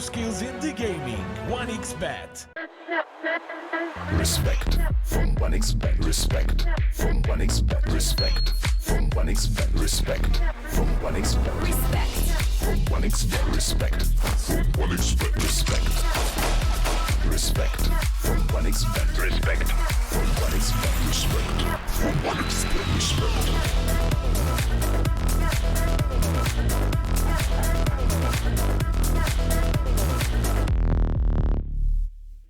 skills in the gaming. 1xBet. Respect from 1xBet. Respect from 1xBet. Respect from 1xBet. Respect from 1xBet. Respect. From 1xBet. Respect from 1xBet. Respect. Respect from 1xBet. Respect from 1xBet. Respect from 1xBet. Respect.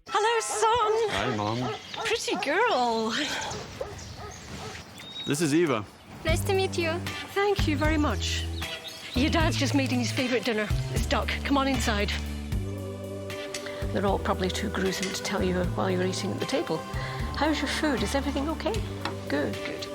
Hello, son. Hi, Mom. Pretty girl. This is Eva. Nice to meet you. Thank you very much. Your dad's just making his favourite dinner. It's duck. Come on inside. They're all probably too gruesome to tell you while you're eating at the table. How's your food? Is everything okay? Good, good.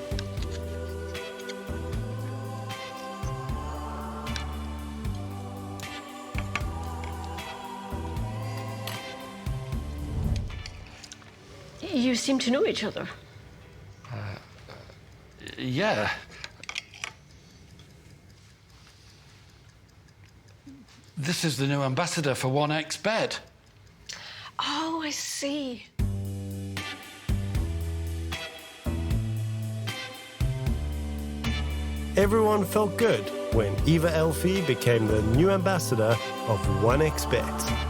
You seem to know each other. Yeah. This is the new ambassador for 1xBet. Oh, I see. Everyone felt good when Eva Elfie became the new ambassador of 1xBet.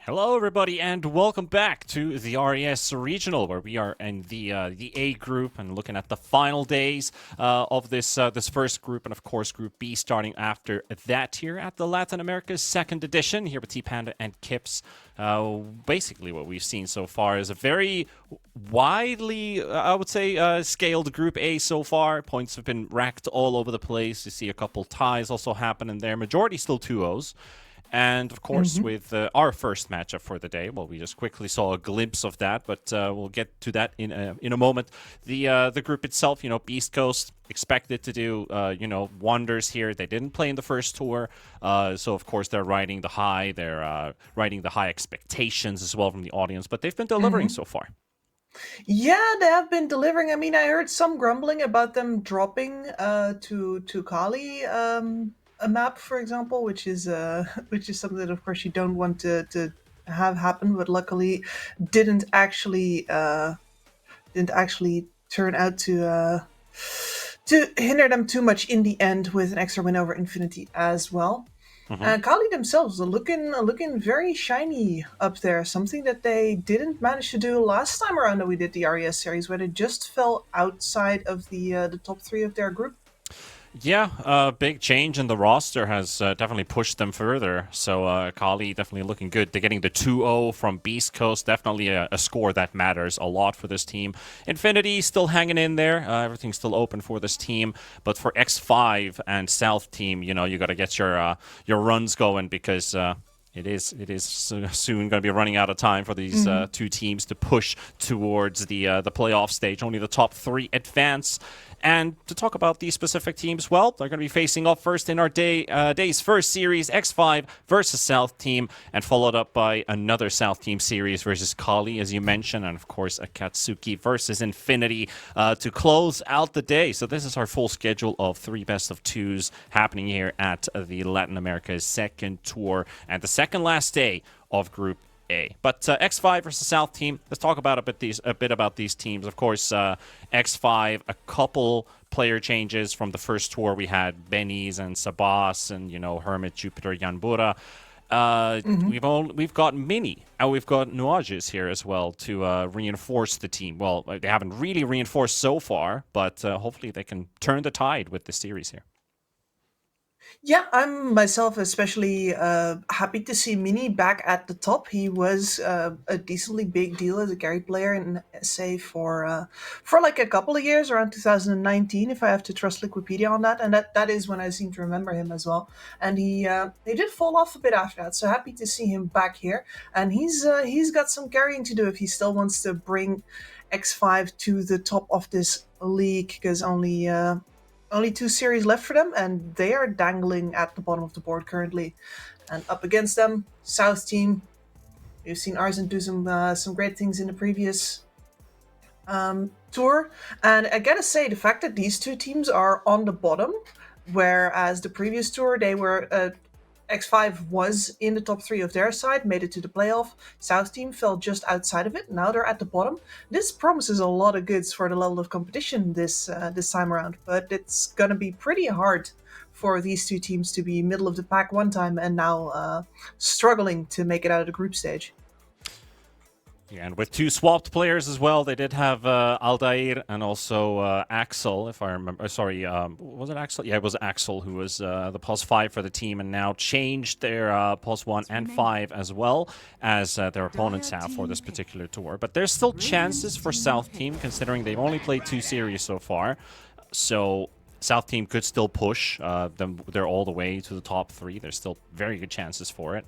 Hello, everybody, and welcome back to the RES Regional, where we are in the A group and looking at the final days of this first group, and of course Group B starting after that here at the Latin America's second edition here with T Panda and Kips. Basically, what we've seen so far is a very widely, I would say, scaled Group A so far. Points have been racked all over the place. You see a couple ties also happening there. Majority still 2-0s. And, of course, with our first matchup for the day, well, we just quickly saw a glimpse of that, but we'll get to that in a moment. The group itself, Beast Coast, expected to do, wonders here. They didn't play in the first tour, so, of course, they're riding the high. They're riding the high expectations as well from the audience, but they've been delivering so far. Yeah, they have been delivering. I mean, I heard some grumbling about them dropping to Kali a map, for example, which is something that, of course, you don't want to have happen, but luckily didn't actually turn out to hinder them too much in the end, with an extra win over Infinity as well. Kali themselves are looking very shiny up there, something that they didn't manage to do last time around that we did the RES series, where they just fell outside of the top 3 of their group. Yeah, big change in the roster has definitely pushed them further. So Kali definitely looking good. They're getting the 2-0 from Beast Coast. Definitely a score that matters a lot for this team. Infinity still hanging in there. Everything's still open for this team. But for X5 and South Team, you got to get your runs going, because it is soon going to be running out of time for these two teams to push towards the playoff stage. Only the top 3 advance. And to talk about these specific teams, well, they're going to be facing off first in our day's first series, X5 versus South Team, and followed up by another South Team series versus Kali, as you mentioned, and of course Akatsuki versus Infinity to close out the day. So this is our full schedule of 3 best-of-2s happening here at the Latin America's second tour and the second last day of Group A. But X5 versus South Team, let's talk about a bit about these teams. Of course, X5, a couple player changes from the first tour. We had Benny's and Sabas and, Hermit, Jupiter, Yanbura. We've got Mini and we've got Nuages here as well to reinforce the team. Well, they haven't really reinforced so far, but hopefully they can turn the tide with the series here. Yeah, I'm myself especially happy to see Mini back at the top. He was a decently big deal as a carry player in SA for like a couple of years, around 2019, if I have to trust Liquipedia on that. And that is when I seem to remember him as well. And he did fall off a bit after that, so happy to see him back here. And he's got some carrying to do if he still wants to bring X5 to the top of this league, because only 2 series left for them, and they are dangling at the bottom of the board currently. And up against them, South Team, We've seen Arzen do some great things in the previous tour, and I gotta say the fact that these two teams are on the bottom, whereas the previous tour they were X5 was in the top 3 of their side, made it to the playoff. South team fell just outside of it. Now they're at the bottom. This promises a lot of goods for the level of competition this time around, but it's gonna be pretty hard for these two teams to be middle of the pack one time and now struggling to make it out of the group stage. Yeah, and with two swapped players as well, they did have Aldair and also Axel, if I remember. Sorry, was it Axel? Yeah, it was Axel who was the +5 for the team, and now changed their +1 and 5 as well as their opponents have for this particular tour. But there's still chances for South Team, considering they've only played 2 series so far. So South Team could still push them. They're all the way to the top 3. There's still very good chances for it.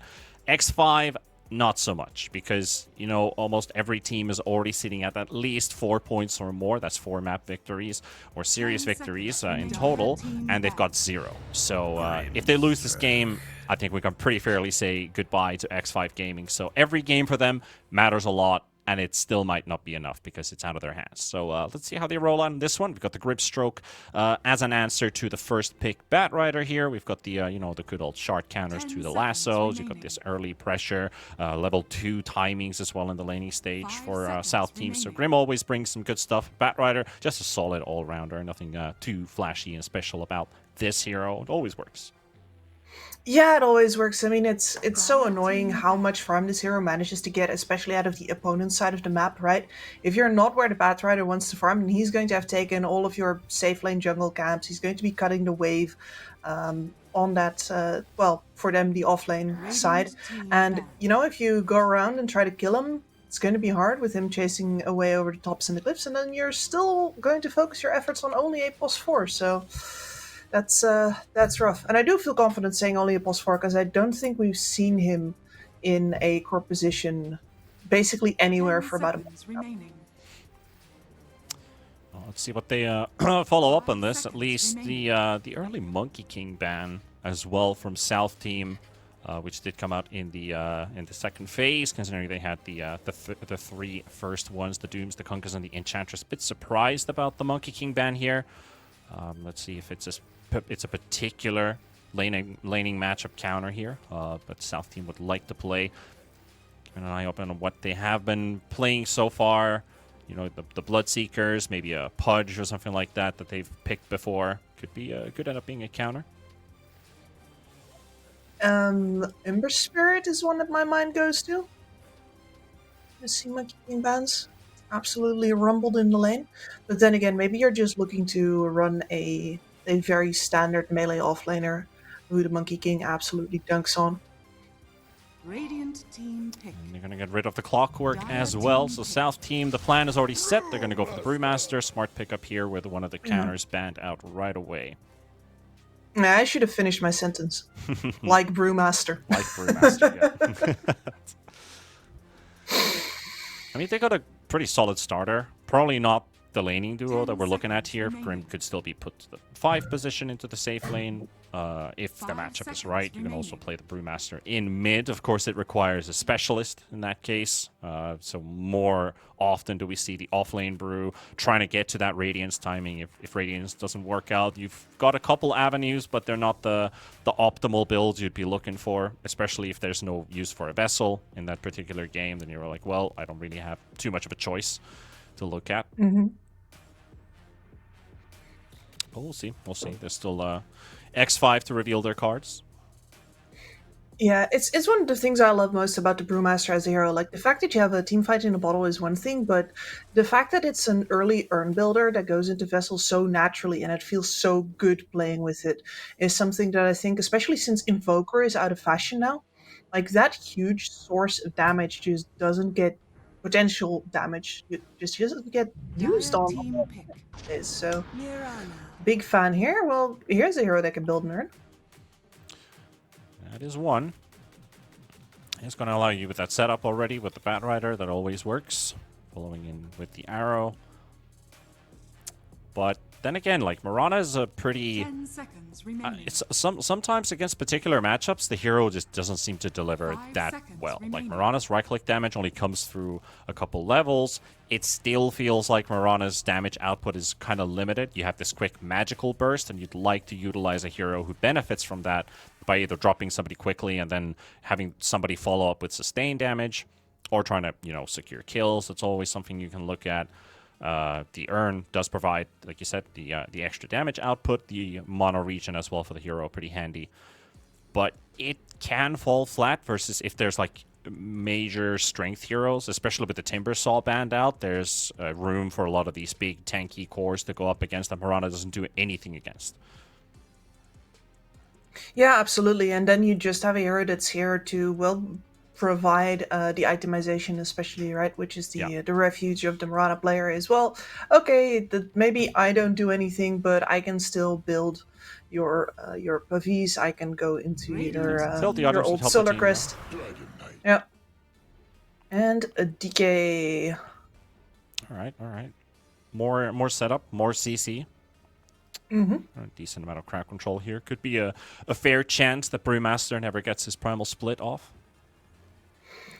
X5, not so much, because, you know, almost every team is already sitting at least 4 points or more. That's 4 map victories or series victories in total, and they've got 0. So if they lose this game, I think we can pretty fairly say goodbye to X5 Gaming. So every game for them matters a lot, and it still might not be enough because it's out of their hands. So let's see how they roll on this one. We've got the Grip Stroke as an answer to the first pick Bat Rider here. We've got the, you know, the good old shard counters to the lassos. You've got this early pressure, level 2 timings as well in the laning stage for South Team. So Grim always brings some good stuff. Bat Rider, just a solid all-rounder. Nothing too flashy and special about this hero. It always works. Yeah, it always works. I mean, it's so annoying how much farm this hero manages to get, especially out of the opponent's side of the map, right? If you're not where the Bat Rider wants to farm, then he's going to have taken all of your safe lane jungle camps. He's going to be cutting the wave on that, well, for them, the offlane side. And, you know, if you go around and try to kill him, it's going to be hard with him chasing away over the tops and the cliffs, and then you're still going to focus your efforts on only a +4, so that's rough. And I do feel confident saying only a +4 because I don't think we've seen him in a core position basically anywhere for about a month now. Well, let's see what they follow up on this. At least the early Monkey King ban as well from South Team, which did come out in the second phase, considering they had the 3 first ones, the Dooms, the Kunkkas, and the Enchantress. Bit surprised about the Monkey King ban here. Let's see if it's a particular laning matchup counter here, but South Team would like to play. Keeping an eye open on what they have been playing so far. You know, the Bloodseekers, maybe a Pudge or something like that they've picked before. Could end up being a counter. Ember Spirit is one that my mind goes to. I see Monkey King bans absolutely rumbled in the lane, but then again, maybe you're just looking to run a very standard melee offlaner who the Monkey King absolutely dunks on. Radiant team pick. And they're going to get rid of the Clockwork as well. So South Team, the plan is already set. They're going to go for the Brewmaster. Smart pickup here with one of the counters banned out right away. Yeah, I should have finished my sentence. Like Brewmaster. Like Brewmaster, yeah. I mean, they got a pretty solid starter. Probably not the laning duo that we're looking at here. Grim could still be put to the 5 position into the safe lane. If the matchup is right, you can also play the Brewmaster in mid. Of course, it requires a specialist in that case. So more often do we see the offlane Brew trying to get to that Radiance timing. If Radiance doesn't work out, you've got a couple avenues, but they're not the optimal builds you'd be looking for, especially if there's no use for a vessel in that particular game. Then you're like, well, I don't really have too much of a choice to look at. Mm-hmm. But we'll see. We'll see. There's still X5 to reveal their cards. Yeah, it's one of the things I love most about the Brewmaster as a hero. Like, the fact that you have a team fight in a bottle is one thing, but the fact that it's an early urn builder that goes into vessels so naturally and it feels so good playing with it is something that I think, especially since Invoker is out of fashion now, like, that huge source of damage just doesn't get potential damage. It just doesn't get used on this. So, big fan here. Well, here's a hero that can build an urn. That is one. It's going to allow you with that setup already with the Bat Rider. That always works. Following in with the arrow. But then again, like, Mirana is a pretty... 10 seconds remaining. it's sometimes against particular matchups, the hero just doesn't seem to deliver 5 that seconds well. Like, remaining. Mirana's right-click damage only comes through a couple levels. It still feels like Mirana's damage output is kind of limited. You have this quick magical burst, and you'd like to utilize a hero who benefits from that by either dropping somebody quickly and then having somebody follow up with sustained damage, or trying to, you know, secure kills. That's always something you can look at. The urn does provide, like you said, the extra damage output, the mono regen as well for the hero, pretty handy. But it can fall flat versus if there's like major strength heroes, especially with the Timber Saw banned out. There's room for a lot of these big tanky cores to go up against that Mirana doesn't do anything against. Yeah, absolutely. And then you just have a hero that's here to, well, provide the itemization, especially, right, which is the refuge of the Mirana player as well. Okay, maybe I don't do anything, but I can still build your pavis. I can go into Build the your others old to help the Solar team, Crest. Yeah. And a DK. All right. More setup, more CC. Mm-hmm. A decent amount of crowd control here. Could be a fair chance that Brewmaster never gets his primal split off.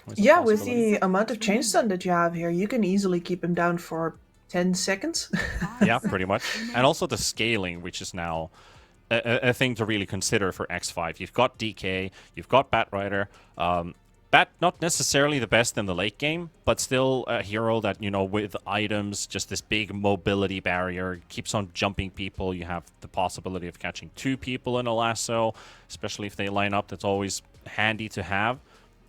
Always a Yeah, with possibility. the amount of chain stun that you have here, you can easily keep him down for 10 seconds. Yeah, pretty much. And also the scaling, which is now a thing to really consider for X5. You've got DK, you've got Batrider. Bat not necessarily the best in the late game, but still a hero that, you know, with items, just this big mobility barrier, keeps on jumping people. You have the possibility of catching 2 people in a lasso, especially if they line up. That's always handy to have.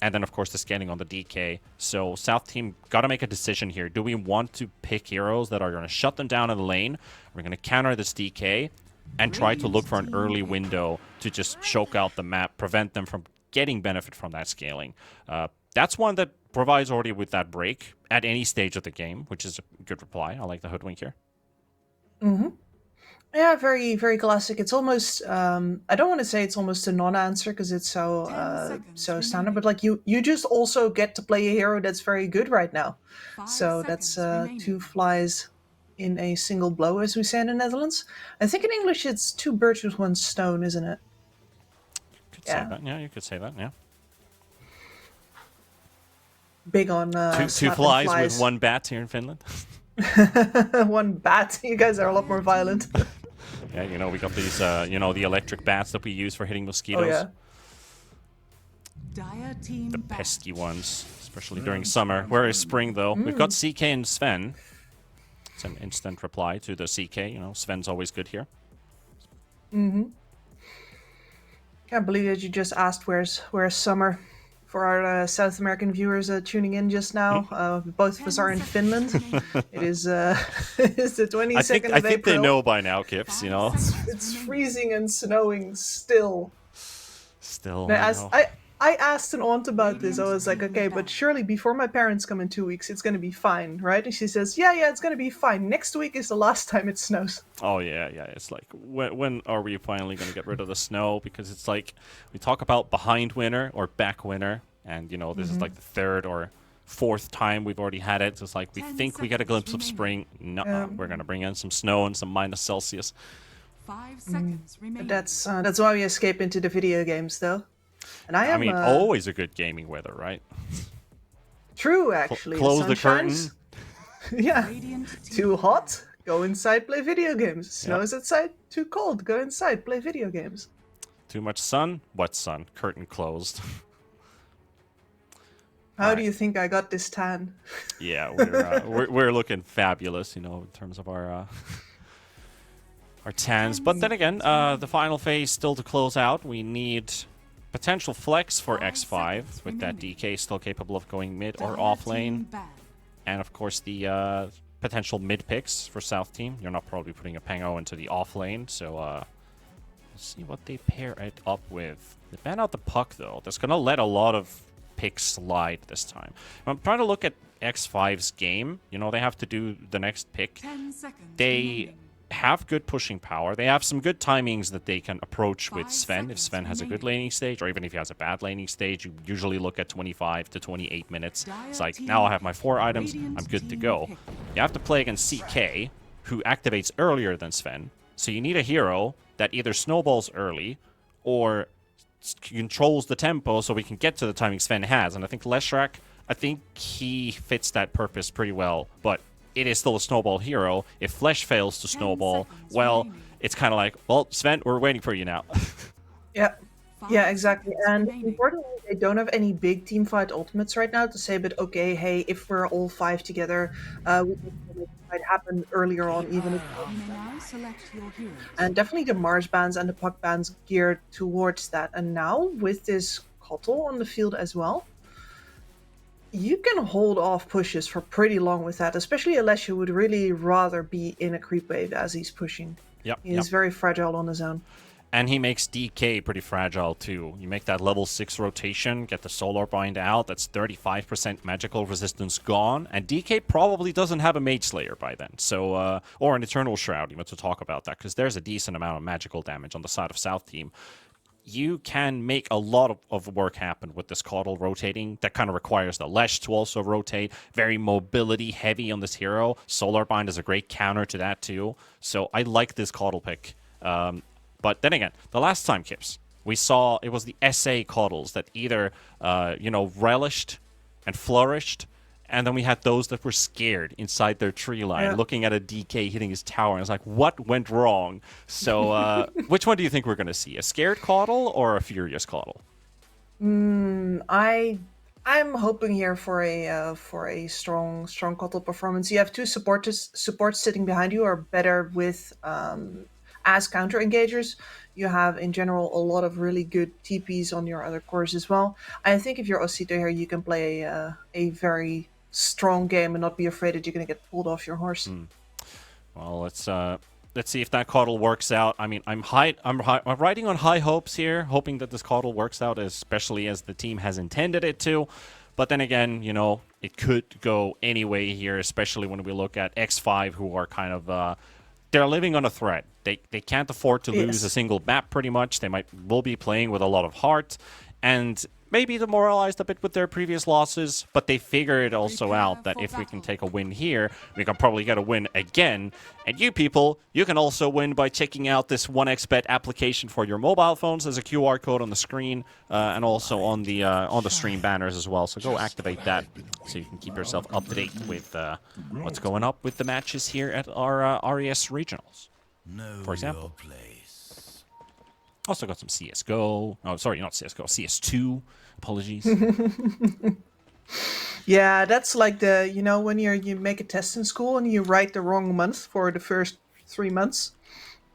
And then, of course, the scaling on the DK. So South team got to make a decision here. Do we want to pick heroes that are going to shut them down in the lane? We're going to counter this DK and try to look for an early window to just choke out the map, prevent them from getting benefit from that scaling. That's one that provides already with that break at any stage of the game, which is a good reply. I like the hoodwink here. Mm-hmm. Yeah, very, very classic. It's almost, I don't want to say it's almost a non-answer because it's so standard, but like you just also get to play a hero that's very good right now. 5 So that's seconds remaining. 2 flies in a single blow, as we say in the Netherlands. I think in English it's 2 birds with 1 stone, isn't it? Could say that. Yeah, you could say that. Yeah. Big on Two slapping flies with 1 bat here in Finland. 1 bat. You guys are a lot more violent. Yeah, you know, we got these, you know, the electric bats that we use for hitting Oh mosquitoes. yeah. Dire team The back. pesky ones, especially during summer. Whereas spring, though, we've got CK and Sven. It's an instant reply to the CK. You know, Sven's always good here. Can't believe that you just asked where's summer. For our South American viewers tuning in just now, both of us are in Finland. It is it's the 22nd I think of April. they know by now, Kips. You know, It's freezing and snowing still. still. And I know. I asked an aunt about this. I was like, okay, but surely before my parents come in 2 weeks, it's going to be fine, right? And she says, yeah, it's going to be fine. Next week is the last time it snows. Oh yeah. It's like when are we finally going to get rid of the snow? Because it's like we talk about behind winter or back winter, and you know this is like the 3rd or 4th time we've already had it. So it's like we 10 think we get a glimpse of seconds spring. No, we're going to bring in some snow and some -Celsius. 5 seconds remaining. That's why we escape into the video games, though. And I I am mean, always a good gaming weather, right? true, actually. Close the sun shines. curtain. Yeah. Radiant team Too back. hot? Go inside, play video games. Snows outside? Too cold? Go inside, play video games. Too much sun? What sun? Curtain closed. How do you think I got this tan? Yeah, we're looking fabulous, you know, in terms of our tans. But then again, the final phase still to close out. We need potential flex for 5 X5 seconds with that remaining. DK still capable of going mid or Dire off team lane, back. and of course the potential mid picks for South team. You're not probably putting a Pango into the off lane, so let's see what they pair it up with. They ban out the puck though. That's gonna let a lot of picks slide this time. I'm trying to look at X5's game. You know, they have to do the next pick. 10 seconds They remaining. have good pushing power. They have some good timings that they can approach with 5 Sven. If seconds Sven has a good remaining. laning stage, or even if he has a bad laning stage, you usually look at 25 to 28 minutes. Dire It's like, team now I have my 4 items, Radiant I'm good to team go. pick. You have to play against CK, who activates earlier than Sven. So you need a hero that either snowballs early or controls the tempo so we can get to the timing Sven has. And I think Leshrac, I think he fits that purpose pretty well. But it is still a snowball hero. If Flesh fails to snowball, well, it's kind of like, well, Sven, we're waiting for you now. Yeah. 5 Yeah, exactly. seconds And remaining. importantly, they don't have any big team fight ultimates right now to say, but okay, hey, if we're all 5 together, we can make the fight happen earlier on, even if. You may now select your heroes. And definitely the Mars bands and the Puck bands geared towards that. And now with this Kotl on the field as well, you can hold off pushes for pretty long with that, especially unless you would really rather be in a creep wave as he's pushing. Yep. He's very fragile on his own. And he makes DK pretty fragile too. You make that level 6 rotation, get the Solar Bind out, that's 35% magical resistance gone, and DK probably doesn't have a Mage Slayer by then, so or an Eternal Shroud even to talk about that, because there's a decent amount of magical damage on the side of South Team. You can make a lot of work happen with this Caudal rotating. That kind of requires the Lesh to also rotate. Very mobility heavy on this hero. Solar Bind is a great counter to that too. So I like this Caudal pick. But then again, the last time, Kips, we saw it was the SA Caudals that either, relished and flourished, and then we had those that were scared inside their tree line, looking at a DK hitting his tower, and it's like, what went wrong? So, which one do you think we're going to see? A scared Caudal or a furious Caudal? I'm hoping here for a strong Kotl performance. You have two supports sitting behind you are better with as counter engagers. You have in general a lot of really good TPs on your other cores as well. I think if you're Osito here, you can play a very strong game and not be afraid that you're going to get pulled off your horse. Well, let's see if that Caudal works out. I mean, I'm riding on high hopes here, hoping that this Caudal works out, especially as the team has intended it to. But then again, it could go any way here, especially when we look at X5, who are kind of they're living on a thread. They can't afford to lose a single map pretty much. They will be playing with a lot of heart and maybe demoralized a bit with their previous losses, but they figured also out that if we can take a win here, we can probably get a win again. And you people, you can also win by checking out this 1xBet application for your mobile phones. There's a QR code on the screen and also on the stream banners as well. So go activate that so you can keep yourself up to date with what's going up with the matches here at our RES regionals, for example. Also got some CSGO. Oh, sorry, not CSGO. CS2. Apologies. Yeah, that's like when you make a test in school and you write the wrong month for the first 3 months.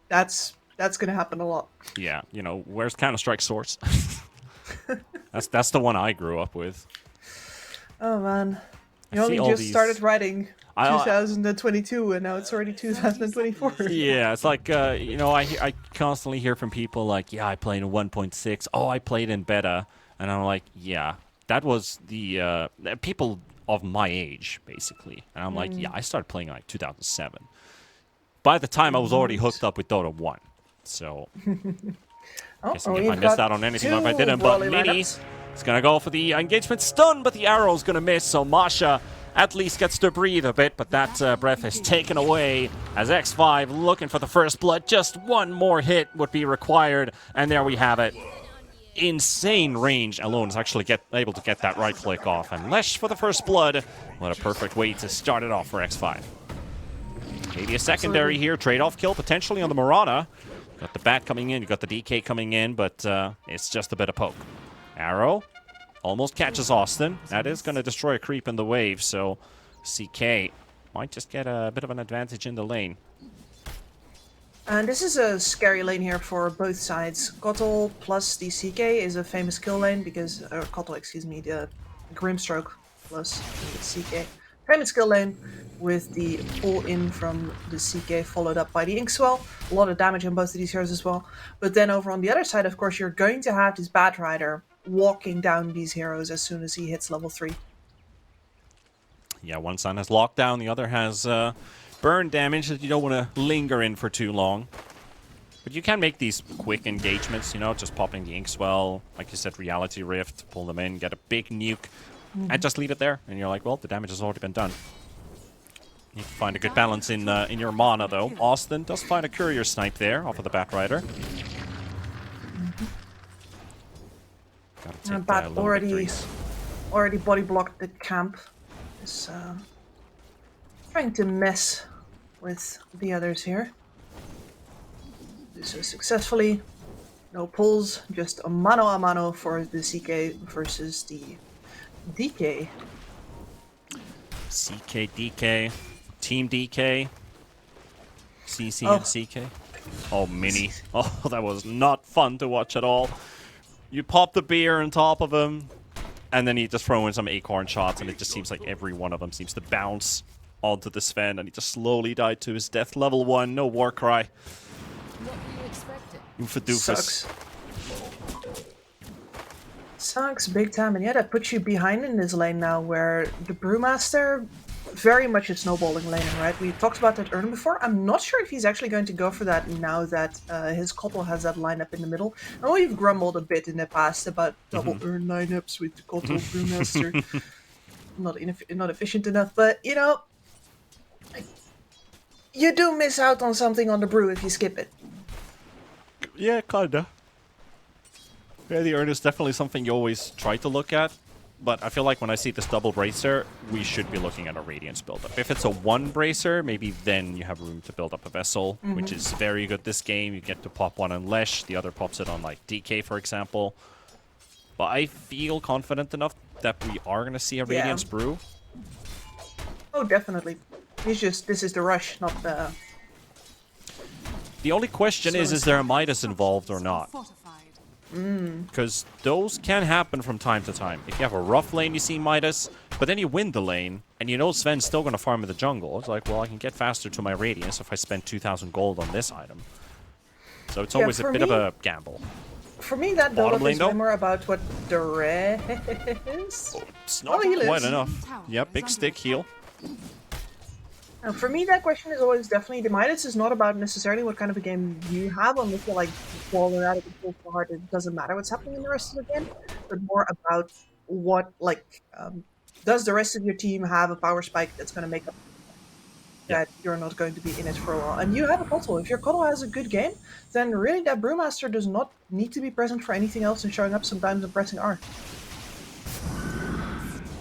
That's gonna happen a lot. Yeah, where's Counter-Strike Source? That's the one I grew up with. Oh man, you I only see all just these- started writing 2022 and now it's already 2024. Yeah, it's like I constantly hear from people like, yeah, I played in 1.6. Oh, I played in beta, and I'm like, yeah, that was the people of my age basically, and I'm like, yeah, I started playing like 2007. By the time I was already hooked up with Dota 1, so guessing if I missed out on anything, if I didn't. But Mini is gonna go for the engagement stun, but the arrow's gonna miss. So Masha at least gets to breathe a bit, but that breath is taken away as X5 looking for the first blood. Just one more hit would be required, and there we have it. Insane range alone is actually able to get that right click off, and Lesh for the first blood. What a perfect way to start it off for X5. Maybe a secondary here, trade-off kill potentially on the Murata. Got the bat coming in, you got the DK coming in, but it's just a bit of poke. Arrow almost catches Austin. That is going to destroy a creep in the wave, so CK might just get a bit of an advantage in the lane. And this is a scary lane here for both sides. Kotl plus the CK is a famous kill lane because, Kotl, excuse me, the Grimstroke plus the CK. Famous kill lane with the pull-in from the CK followed up by the Inkswell. A lot of damage on both of these heroes as well. But then over on the other side, of course, you're going to have this Bat Rider walking down these heroes as soon as he hits level 3. Yeah, one side has lockdown, the other has burn damage that you don't want to linger in for too long. But you can make these quick engagements, just popping the Inkswell, like you said, Reality Rift, pull them in, get a big nuke, and just leave it there. And you're like, well, the damage has already been done. Need to find a good balance in your mana, though. Austin does find a courier snipe there off of the Batrider. Gotta take Bat little victories. already body blocked the camp. Is trying to mess with the others here. Do so successfully. No pulls, just a mano for the CK versus the DK. CK, DK, Team DK, CC and CK. Oh, Mini. Oh, that was not fun to watch at all. You pop the beer on top of him, and then you just throw in some acorn shots, and it just seems like every one of them seems to bounce onto the Sven, and he just slowly died to his death. Level 1, no war cry. Oofa doofus. Sucks. Sucks big time, and yeah, that puts you behind in this lane now, where the Brewmaster, very much a snowballing lane, right? We talked about that earlier before. I'm not sure if he's actually going to go for that now that his Kotal has that lineup in the middle. I know we've grumbled a bit in the past about double earn lineups with the Kotal Brewmaster. Not efficient enough, but you know, you do miss out on something on the brew if you skip it. Yeah, kinda. Yeah, the earn is definitely something you always try to look at, but I feel like when I see this double bracer, we should be looking at a Radiance build-up. If it's a one bracer, maybe then you have room to build up a Vessel, which is very good this game. You get to pop one on Lesh, the other pops it on like DK, for example. But I feel confident enough that we are going to see a Radiance brew. Oh, definitely. It's just, this is the rush, not the... The only question is there a Midas involved or not? Because those can happen from time to time. If you have a rough lane, you see Midas, but then you win the lane, and you know Sven's still going to farm in the jungle. It's like, well, I can get faster to my Radiance if I spend 2,000 gold on this item. So it's always a bit of a gamble. For me, that build-up is way more about what the res. It's not quite enough. Yeah, big stick heal. For me, that question is always definitely the Midas is not about necessarily what kind of a game you have, unless you're like falling out of control so hard it doesn't matter what's happening in the rest of the game, but more about what, like, does the rest of your team have a power spike that's going to make up that you're not going to be in it for a while. And you have a Kotal. If your Kotal has a good game, then really that Brewmaster does not need to be present for anything else and showing up sometimes and pressing R.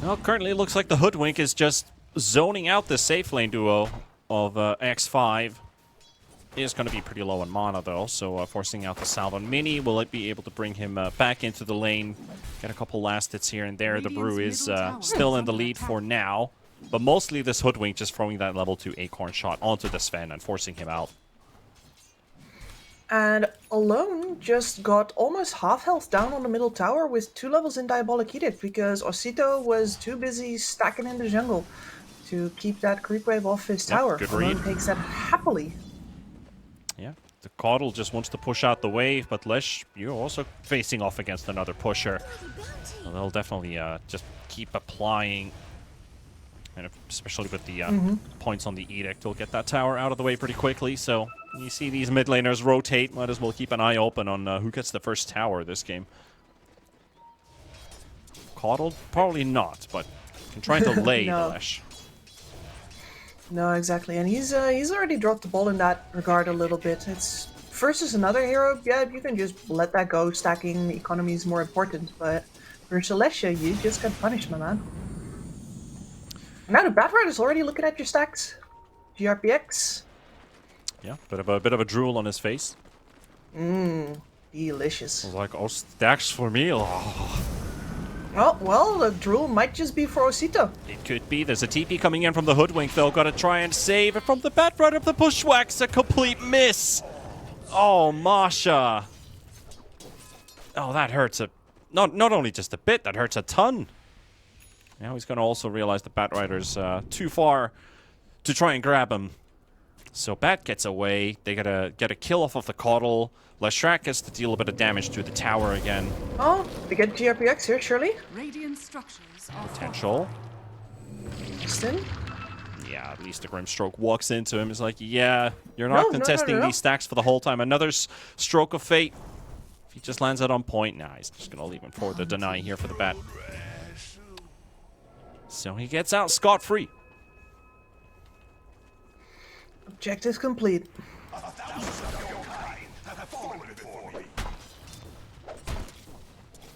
Well, currently it looks like the Hoodwink is just zoning out the safe lane duo of X5. Is going to be pretty low on mana, though, so forcing out the Salve on Mini. Will it be able to bring him back into the lane? Get a couple last hits here and there. The Brew is still in the lead for now. But mostly this Hoodwink just throwing that level 2 Acorn shot onto the Sven and forcing him out. And Alone just got almost half health down on the middle tower with 2 levels in Diabolic Edict because Osito was too busy stacking in the jungle to keep that creep wave off his tower. Good Alone read. takes that happily. Yeah, the Caudle just wants to push out the wave, but Lesh, you're also facing off against another pusher. So they'll definitely just keep applying. And especially with the points on the Edict, we'll get that tower out of the way pretty quickly. So you see these mid laners rotate. Might as well keep an eye open on who gets the first tower this game. Caudle? Probably not, but can try to lay No. Lesh. No, exactly. And he's already dropped the ball in that regard a little bit. It's versus another hero, yeah, you can just let that go. Stacking economy is more important, but for Celestia, you just got punished, my man. Now the Batrider is already looking at your stacks. GRPX. Yeah, bit of a drool on his face. Delicious. I was like, oh, stacks for me. Oh. Well, the drool might just be for Osito. It could be. There's a TP coming in from the Hoodwink, though. Gotta try and save it from the Batrider of the Bushwhacks. A complete miss. Oh, Masha. Oh, that hurts not only just a bit, that hurts a ton. Now he's gonna also realize the Batrider's too far to try and grab him. So Bat gets away. They gotta get a kill off of the Caudle. Leshrac gets to deal a bit of damage to the tower again. Oh, they get GRPX here, surely? Radiant structures are Potential. Justin? Yeah, at least the Grimstroke walks into him. He's like, yeah, you're not No, contesting no. these stacks for the whole time. Another stroke of fate. If he just lands it on point, nah, he's just gonna leave him for the deny here for the Bat. So he gets out scot-free. Objective complete.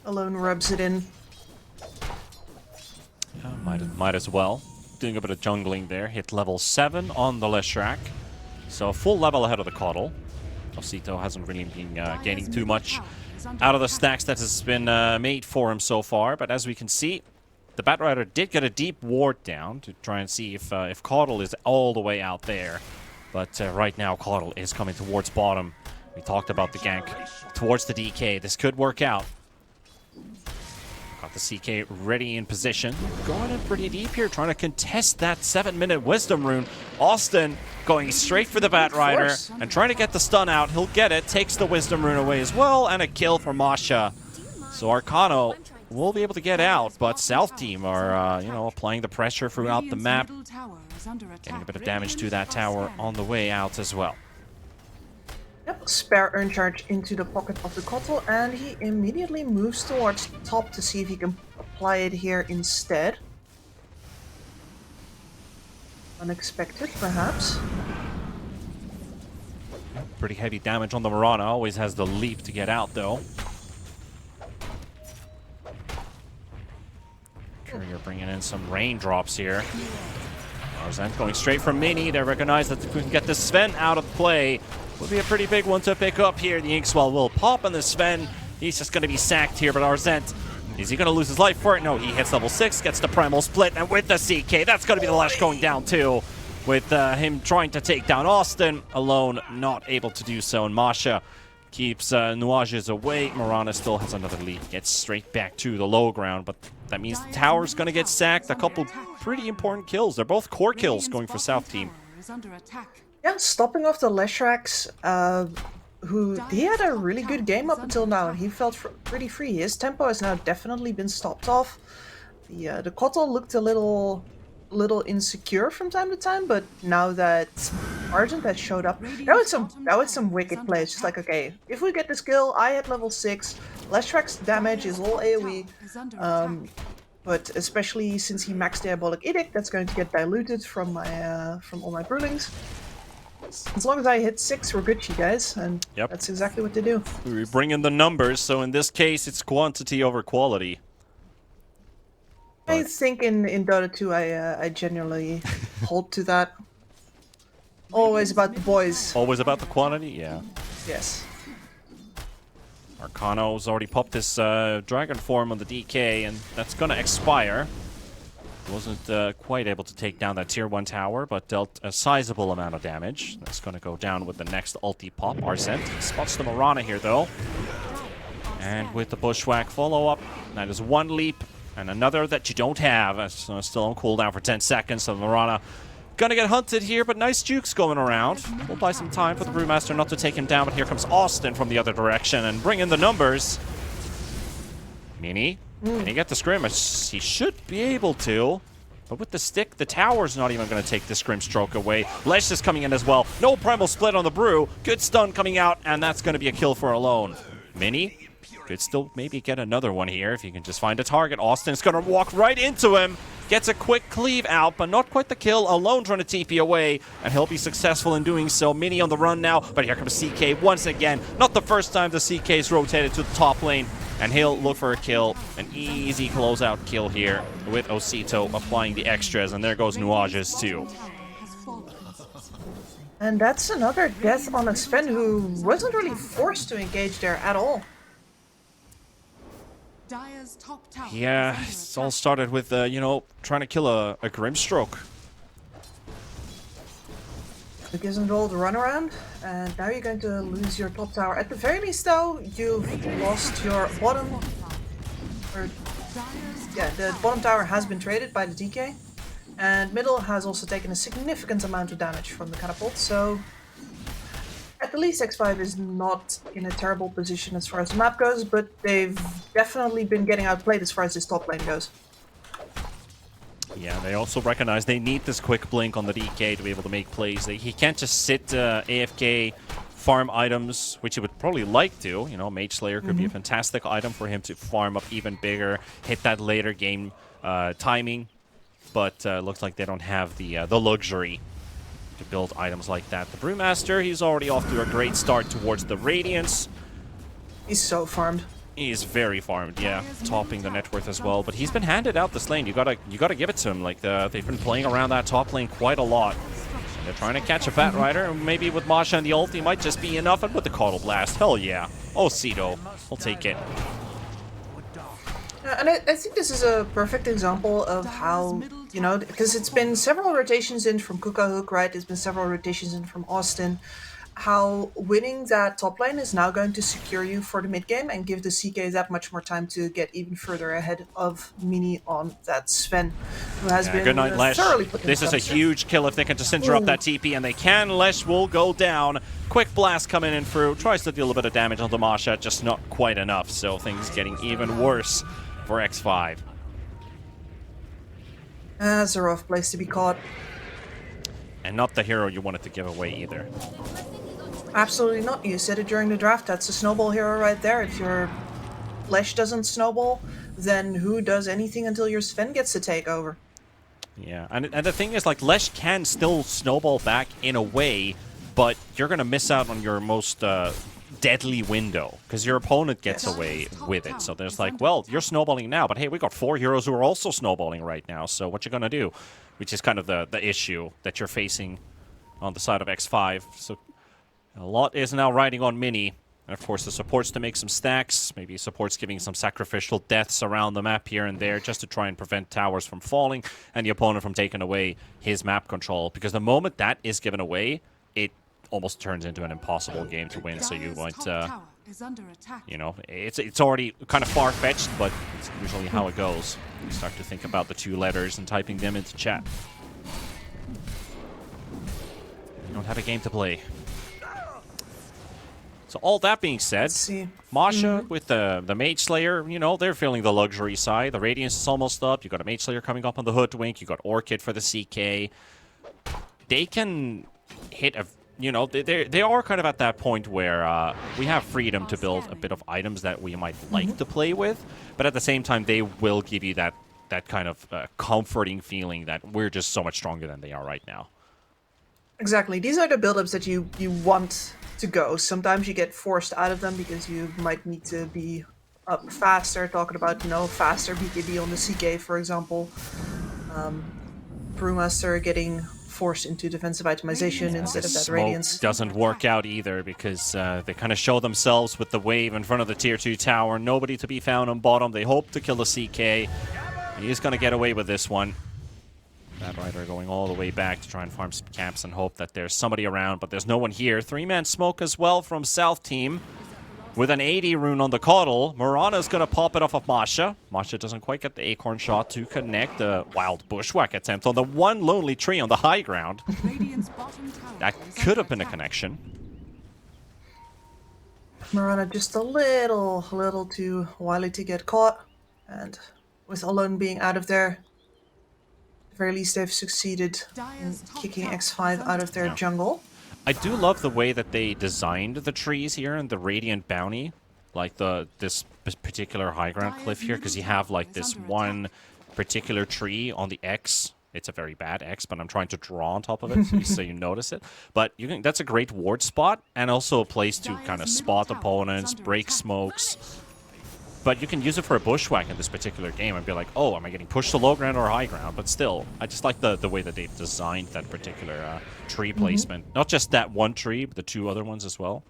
Alone rubs it in. Might as well. Doing a bit of jungling there. Hit level 7 on the Leshrac. So a full level ahead of the Coddle. Osito hasn't really been gaining too much out of the stacks that has been made for him so far. But as we can see, the Batrider did get a deep ward down to try and see if Coddle is all the way out there. But right now, Coddle is coming towards bottom. We talked about the gank towards the DK. This could work out. Got the CK ready in position. Going in pretty deep here, trying to contest that 7-minute Wisdom Rune. Austin going straight for the Batrider and trying to get the stun out. He'll get it, takes the Wisdom Rune away as well, and a kill for Masha. So Arcano will be able to get out, but South Team are, applying the pressure throughout the map. Getting a bit of damage to that tower on the way out as well. Yep, spare urn charge into the pocket of the Coddle, and he immediately moves towards top to see if he can apply it here instead. Unexpected, perhaps. Pretty heavy damage on the Mirana. Always has the leap to get out, though. Courier bringing in some raindrops here. Arzent going straight from Mini. They recognize that if we can get the Sven out of play, would be a pretty big one to pick up here. The Inkswell will pop on the Sven. He's just going to be sacked here, but Arzent, is he going to lose his life for it? No, he hits level 6, gets the Primal Split, and with the CK, that's going to be the Lash going down too. With him trying to take down Austin, alone not able to do so, and Masha keeps Nuages away. Mirana still has another lead, gets straight back to the low ground, but that means the tower's going to get sacked. A couple pretty important kills. They're both core kills going for South Team. Yeah, stopping off the Leshracs, he had a really good game up until now, and he felt pretty free. His tempo has now definitely been stopped off. The Coddle looked a little insecure from time to time, but now that Argent has showed up, that was some wicked play. It's just like, okay, if we get this kill, I hit level 6, Leshrac's damage is all AoE, but especially since he maxed Diabolic Edict, that's going to get diluted from all my Brewlings. As long as I hit 6, we're Gucci, guys, and that's exactly what they do. We bring in the numbers, so in this case, it's quantity over quality. I think in Dota 2, I genuinely hold to that. Always about the boys. Always about the quantity, yeah. Yes. Arcano's already popped his dragon form on the DK, and that's gonna expire. Wasn't quite able to take down that tier 1 tower, but dealt a sizable amount of damage. That's gonna go down with the next ulti pop. Arzent spots the Mirana here, though. And with the Bushwhack follow-up, that is one leap, and another that you don't have. It's still on cooldown for 10 seconds, so Mirana gonna get hunted here, but nice jukes going around. We'll buy some time for the Brewmaster not to take him down, but here comes Austin from the other direction and bring in the numbers. Mini, can he get the Skirmish? He should be able to. But with the stick, the tower's not even going to take the Scrim Stroke away. Lesh is coming in as well. No Primal Split on the Brew. Good stun coming out, and that's going to be a kill for Alone. Mini could still maybe get another one here if you can just find a target. Austin's going to walk right into him. Gets a quick cleave out, but not quite the kill. Alone trying to TP away, and he'll be successful in doing so. Mini on the run now, but here comes CK once again. Not the first time the CK's rotated to the top lane. And he'll look for a kill, an easy closeout kill here with Osito applying the extras, and there goes Nuages too. And that's another death on a Sven who wasn't really forced to engage there at all. Yeah, it's all started with, trying to kill a Grimstroke. It gives him all the runaround, and now you're going to lose your top tower. At the very least, though, you've lost your bottom. The bottom tower has been traded by the DK, and middle has also taken a significant amount of damage from the catapult. So, at the least, X5 is not in a terrible position as far as the map goes, but they've definitely been getting outplayed as far as this top lane goes. Yeah, they also recognize they need this quick blink on the DK to be able to make plays. He can't just sit AFK, farm items, which he would probably like to. Mage Slayer could be a fantastic item for him to farm up even bigger, hit that later game timing. But looks like they don't have the luxury to build items like that. The Brewmaster, he's already off to a great start towards the Radiance. He's so farmed. He's very farmed, yeah, topping the net worth as well. But he's been handed out this lane. You gotta give it to him. Like they've been playing around that top lane quite a lot. And they're trying to catch a Fat Rider. Maybe with Masha and the ulti might just be enough. And with the Caudal Blast, hell yeah. Oh, Cedo, we'll take it. And I think this is a perfect example of how, you know, because it's been several rotations in from Cook, right? There's been several rotations in from Austin. How winning that top lane is now going to secure you for the mid game and give the CK that much more time to get even further ahead of Mini on that Sven, who has been good night, Lesh. thoroughly put This is a huge kill if they can just interrupt that TP, and they can. Lesh will go down. Quick blast coming in through. Tries to deal a bit of damage on Masha, just not quite enough. So things getting even worse for X5. That's a rough place to be caught. And not the hero you wanted to give away either. Absolutely not. You said it during the draft. That's a snowball hero right there. If your Lesh doesn't snowball, then who does anything until your Sven gets to take over? Yeah, and the thing is, like, Lesh can still snowball back in a way, but you're going to miss out on your most deadly window, because your opponent gets away with it. So there's like, well, you're snowballing now, but hey, we got 4 heroes who are also snowballing right now, so what you going to do? Which is kind of the issue that you're facing on the side of X5. So a lot is now riding on Mini. And of course, the supports to make some stacks. Maybe supports giving some sacrificial deaths around the map here and there just to try and prevent towers from falling and the opponent from taking away his map control. Because the moment that is given away, it almost turns into an impossible game to win. So you might, you know, it's already kind of far-fetched, but it's usually how it goes. You start to think about the 2 letters and typing them into chat. You don't have a game to play. So all that being said, Masha with the Mage Slayer, you know, they're feeling the luxury side. The Radiance is almost up. You got a Mage Slayer coming up on the Hoodwink. You got Orchid for the CK. They can hit a, you know, they are kind of at that point where we have freedom to build a bit of items that we might like to play with, but at the same time, they will give you that kind of comforting feeling that we're just so much stronger than they are right now. Exactly. These are the build-ups that you want to go. Sometimes you get forced out of them because you might need to be up faster, talking about, you know, faster BKB on the CK, for example. Brewmaster getting forced into defensive itemization instead of that Radiance. Doesn't work out either because they kind of show themselves with the wave in front of the tier 2 tower. Nobody to be found on bottom. They hope to kill the CK. He's going to get away with this one. That Rider going all the way back to try and farm some camps and hope that there's somebody around, but there's no one here. 3-man smoke as well from South Team. With an 80 rune on the Caudal, Morana's going to pop it off of Masha. Masha doesn't quite get the Acorn shot to connect. The wild bushwhack attempt on the one lonely tree on the high ground. That could have been a connection. Morana just a little too wily to get caught. And with Alone being out of there, at the very least they've succeeded in kicking X5 out of their jungle. I do love the way that they designed the trees here and the Radiant Bounty, like this particular high ground cliff here, because you have like this one particular tree on the X. It's a very bad X, but I'm trying to draw on top of it so you notice it. But you can, that's a great ward spot and also a place to kind of spot opponents, break smokes. But you can use it for a bushwhack in this particular game and be like, oh, am I getting pushed to low ground or high ground? But still, I just like the way that they've designed that particular tree placement. Not just that one tree, but the 2 other ones as well.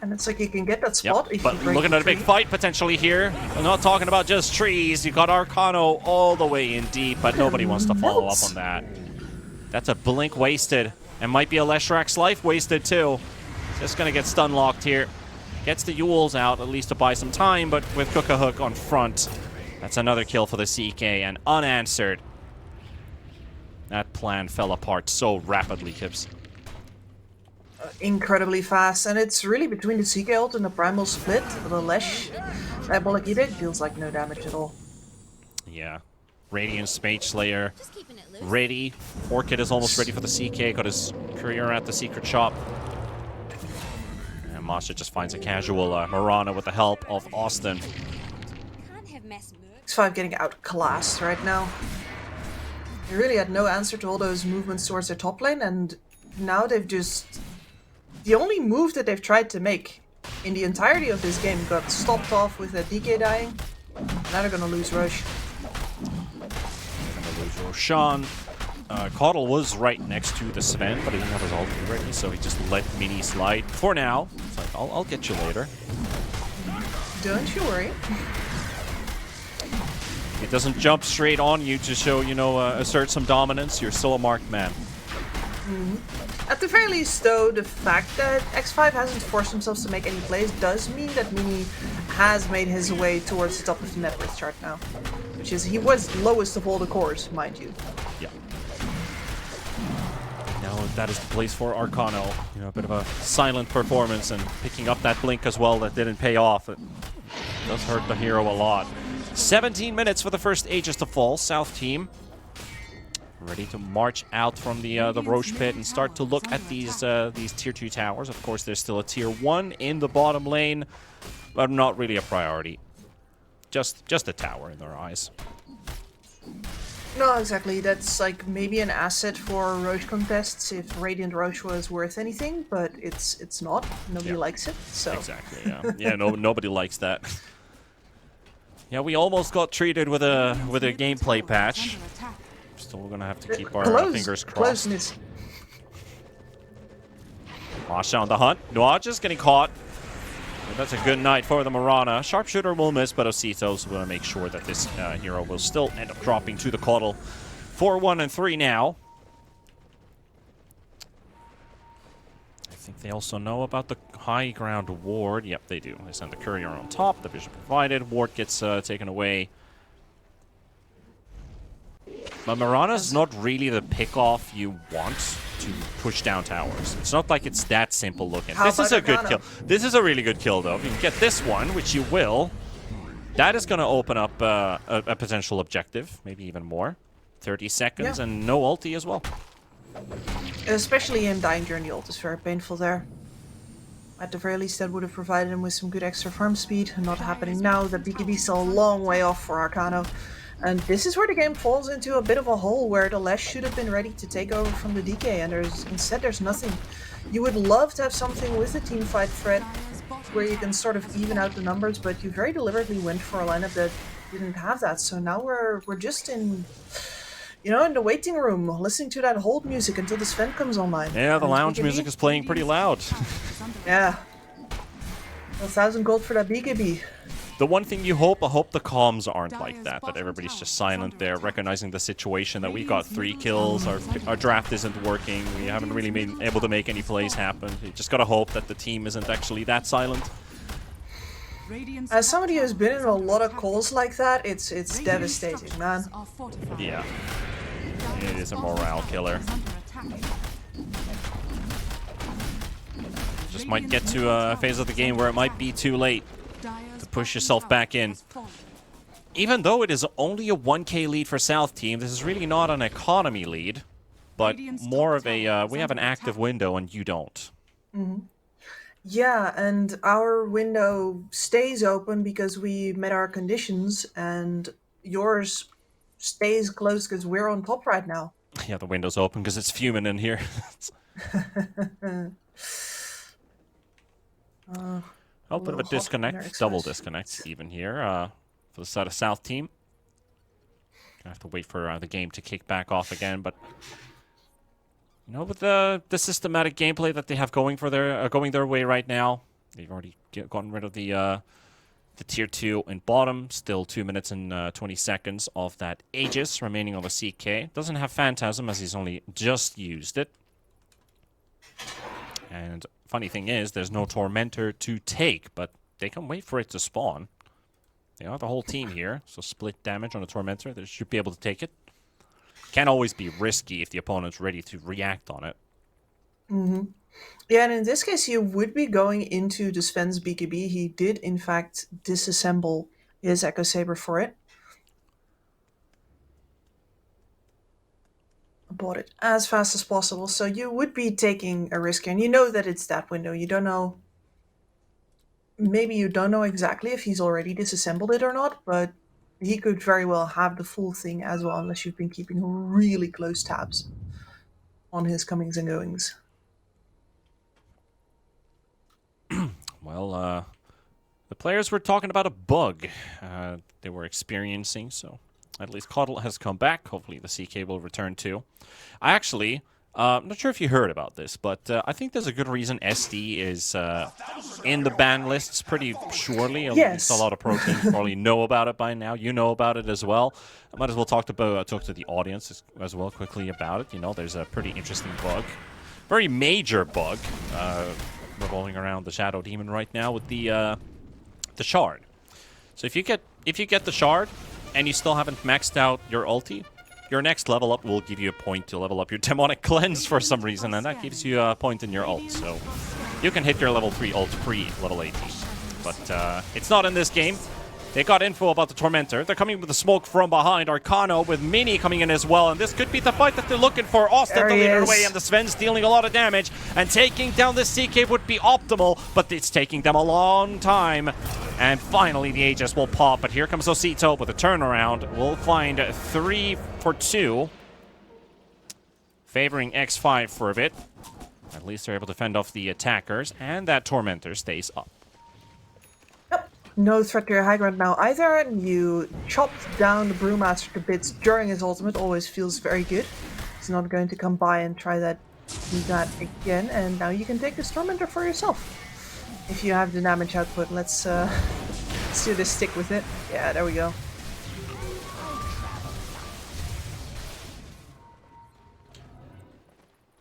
And it's like you can get that spot. Yep. But looking at a big fight potentially here. I'm not talking about just trees. You got Arcano all the way in deep, but nobody wants to follow up on that. That's a blink wasted. And might be a Leshrak's life wasted too. Just going to get stun locked here. Gets the Yules out, at least to buy some time, but with Cook-a-Hook on front, that's another kill for the CK, and unanswered. That plan fell apart so rapidly, Kips. Incredibly fast, and it's really between the CK ult and the Primal split. The Lesh Diabolic Edict deals like no damage at all. Yeah. Radiance, Mage Slayer, ready. Orchid is almost ready for the CK, got his courier at the secret shop. Masha just finds a casual Morana with the help of Austin. X5 getting outclassed right now. They really had no answer to all those movements towards their top lane, and now they've just... The only move that they've tried to make in the entirety of this game got stopped off with a DK dying. Now they're gonna lose Roche. They're gonna lose Roshan. Caudle was right next to the Sven, but he didn't have his ulti ready, so he just let Mini slide. For now, it's like, I'll get you later. Don't you worry. It doesn't jump straight on you to show, assert some dominance. You're still a marked man. At the very least, though, the fact that X5 hasn't forced himself to make any plays does mean that Mini has made his way towards the top of the net worth chart now. Which is, he was lowest of all the cores, mind you. Yeah. Now that is the place for Arcano. A bit of a silent performance and picking up that blink as well that didn't pay off. It does hurt the hero a lot. 17 minutes for the first Aegis to fall. South team ready to march out from the Roche pit and start to look at these tier 2 towers. Of course, there's still a tier 1 in the bottom lane, but not really a priority. Just a tower in their eyes. No, exactly. That's like maybe an asset for Roche contests if Radiant Roche was worth anything, but it's not. Nobody likes it. So Exactly. Yeah. Yeah. No, nobody likes that. Yeah, we almost got treated with a gameplay patch. Still gonna have to keep our fingers crossed. Closeness. Masha on the hunt. Nuage's getting caught. And that's a good night for the Mirana. Sharpshooter will miss, but Osito's going to make sure that this hero will still end up dropping to the Caudle. 4-1 and 3 now. I think they also know about the high ground ward. Yep, they do. They send the courier on top. The vision provided. Ward gets taken away. But Mirana's not really the pick-off you want to push down towers. It's not like it's that simple looking. This is a good kill. This is a really good kill, though. If you can get this one, which you will, that is going to open up a potential objective, maybe even more. 30 seconds and no ulti as well. Especially him dying during the ult is very painful there. At the very least, that would have provided him with some good extra farm speed. Not happening now. The BKB is still a long way off for Arcano. And this is where the game falls into a bit of a hole where the Lash should have been ready to take over from the DK, and instead there's nothing. You would love to have something with a teamfight threat where you can sort of even out the numbers, but you very deliberately went for a lineup that didn't have that. So now we're just in the waiting room, listening to that hold music until the Sven comes online. Yeah, the lounge music is playing pretty loud. Yeah. 1,000 gold for that BKB. The one thing you hope, I hope the comms aren't like that everybody's just silent there, recognizing the situation that we got 3 kills, our draft isn't working, we haven't really been able to make any plays happen. You just gotta hope that the team isn't actually that silent. As somebody who's been in a lot of calls like that, it's devastating, man. Yeah. It is a morale killer. Just might get to a phase of the game where it might be too late to push yourself back in. Even though it is only a 1k lead for South team, this is really not an economy lead, but more of a, we have an active window and you don't. Yeah, and our window stays open because we met our conditions, and yours stays closed because we're on top right now. Yeah, the window's open because it's fuming in here. Oh, bit of a disconnect, double disconnect even here for the side of South team. Gonna have to wait for the game to kick back off again, but with the systematic gameplay that they have going their way right now, they've already gotten rid of the tier 2 in bottom. Still 2 minutes and 20 seconds of that Aegis remaining on the CK. Doesn't have Phantasm as he's only just used it. And funny thing is, there's no Tormentor to take, but they can wait for it to spawn. They have the whole team here, so split damage on a Tormentor. They should be able to take it. Can always be risky if the opponent's ready to react on it. Yeah, and in this case, you would be going into the Sven's BKB. He did, in fact, disassemble his Echo Saber for it. Bought it as fast as possible, so you would be taking a risk, and you know that it's that window. You don't know. Maybe you don't know exactly if he's already disassembled it or not, but He could very well have the full thing as well, unless you've been keeping really close tabs on his comings and goings. Well, the players were talking about a bug they were experiencing, so at least Coddle has come back. Hopefully the CK will return too. I actually, I'm not sure if you heard about this, but I think there's a good reason SD is in the ban lists pretty surely. At least a lot of pro teams probably know about it by now. You know about it as well. I might as well talk to the audience as well quickly about it. You know, there's a pretty interesting bug. Very major bug revolving around the Shadow Demon right now with the shard. So if you get the shard and you still haven't maxed out your ulti, your next level up will give you a point to level up your demonic cleanse for some reason, and that gives you a point in your ult. So you can hit your level 3 ult pre-level 18. But it's not in this game. They got info about the Tormentor. They're coming with the smoke from behind. Arcano with Mini coming in as well. And this could be the fight that they're looking for. Austin the leader away, and the Sven's dealing a lot of damage. And taking down this CK would be optimal, but it's taking them a long time. And finally the Aegis will pop. But here comes Osito with a turnaround. We'll find 3 for 2. Favoring X5 for a bit. At least they're able to fend off the attackers. And that Tormentor stays up. No threat to your high ground now either, and you chopped down the Brewmaster to bits during his ultimate. Always feels very good. He's not going to come by and try do that again, and now you can take the Stormender for yourself. If you have the damage output, let's do this, stick with it. Yeah, there we go.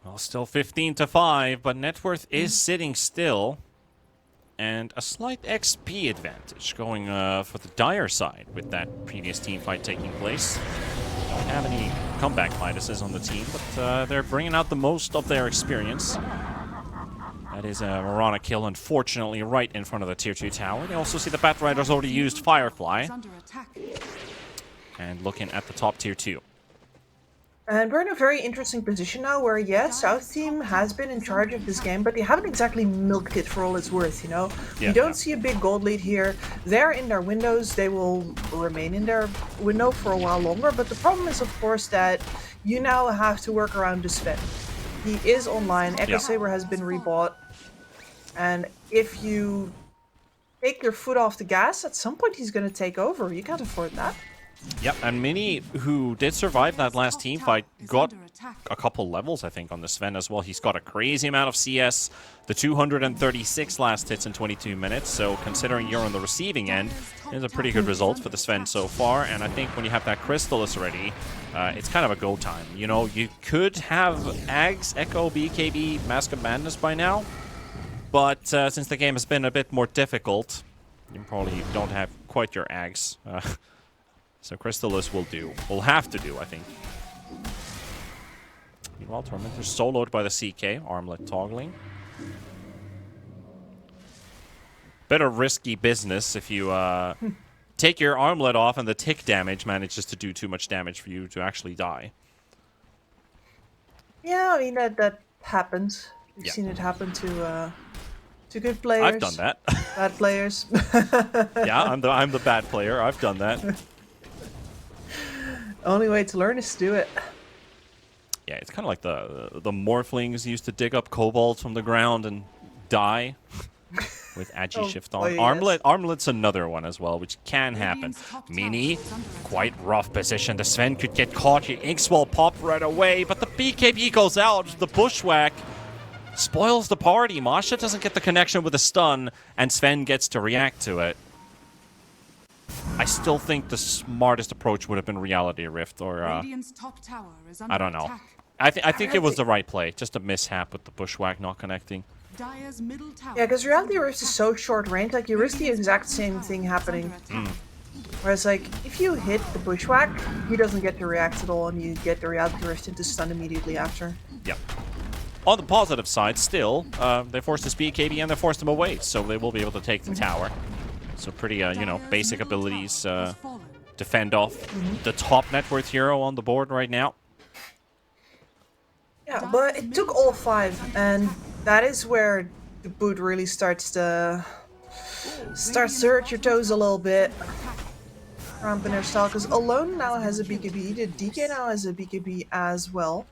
Well, still 15-5, but net worth is sitting still. And a slight XP advantage going for the Dire side with that previous team fight taking place. Don't have any comeback Midases on the team, but they're bringing out the most of their experience. That is a Mirana kill, unfortunately, right in front of the Tier 2 tower. They also see the Batrider's already used Firefly. And looking at the top Tier 2. And we're in a very interesting position now where, yes, South team has been in charge of this game, but they haven't exactly milked it for all it's worth, you know? Yeah, you don't see a big gold lead here. They're in their windows. They will remain in their window for a while longer, but the problem is, of course, that you now have to work around the Sven. He is online. Echo Saber has been rebought. And if you take your foot off the gas, at some point he's going to take over. You can't afford that. Yep, and Mini, who did survive that last team fight, got a couple levels, I think, on the Sven as well. He's got a crazy amount of CS, the 236 last hits in 22 minutes, so considering you're on the receiving end, it's a pretty good result for the Sven so far, and I think when you have that Crystallis ready, it's kind of a go time. You know, you could have Ags, Echo, BKB, Mask of Madness by now, but since the game has been a bit more difficult, you probably don't have quite your Ags. So Crystallis will do. Will have to do, I think. Meanwhile, Tormentor's soloed by the CK. Armlet toggling. Bit of risky business if you take your armlet off and the tick damage manages to do too much damage for you to actually die. Yeah, I mean, that happens. We've seen it happen to good players. I've done that. Bad players. Yeah, I'm the bad player. I've done that. Only way to learn is to do it. Yeah, it's kind of like the Morphlings used to dig up kobolds from the ground and die with Agi shift on. Armlet's another one as well, which can happen. Mini, quite rough position. The Sven could get caught. Inks will pop right away, but the BKB goes out. The Bushwhack spoils the party. Masha doesn't get the connection with the stun, and Sven gets to react to it. I still think the smartest approach would have been Reality Rift, or I don't know. I think it was the right play. Just a mishap with the Bushwhack not connecting. Yeah, because Reality Rift is so short range, like you risk the exact same thing happening. Whereas, like, if you hit the Bushwhack, he doesn't get to react at all, and you get the Reality Rift into stun immediately after. Yep. On the positive side, still, they forced his BKB and they forced him away, so they will be able to take the tower. So pretty, you know, basic abilities to fend off the top net worth hero on the board right now. Yeah, but it took all 5, and that is where the boot really starts to hurt your toes a little bit. ramp in their style, because Alone now has a BKB, the DK now has a BKB as well,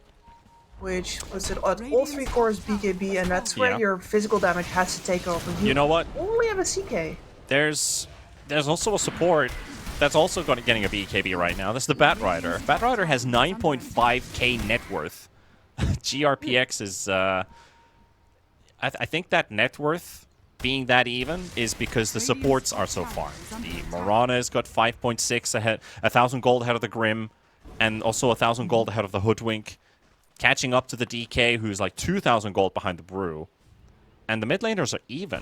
which puts it at all 3 cores BKB, and that's where Yeah. your physical damage has to take over. You know what? Only have a CK. There's also a support that's also getting a BKB right now. This is the Batrider. Batrider has 9.5k net worth. GRPX is, I think that net worth being that even is because the supports are so far. The Morana's got 5.6 ahead, 1,000 gold ahead of the Grim, and also 1,000 gold ahead of the Hoodwink, catching up to the DK, who's like 2,000 gold behind the Brew. And the mid laners are even.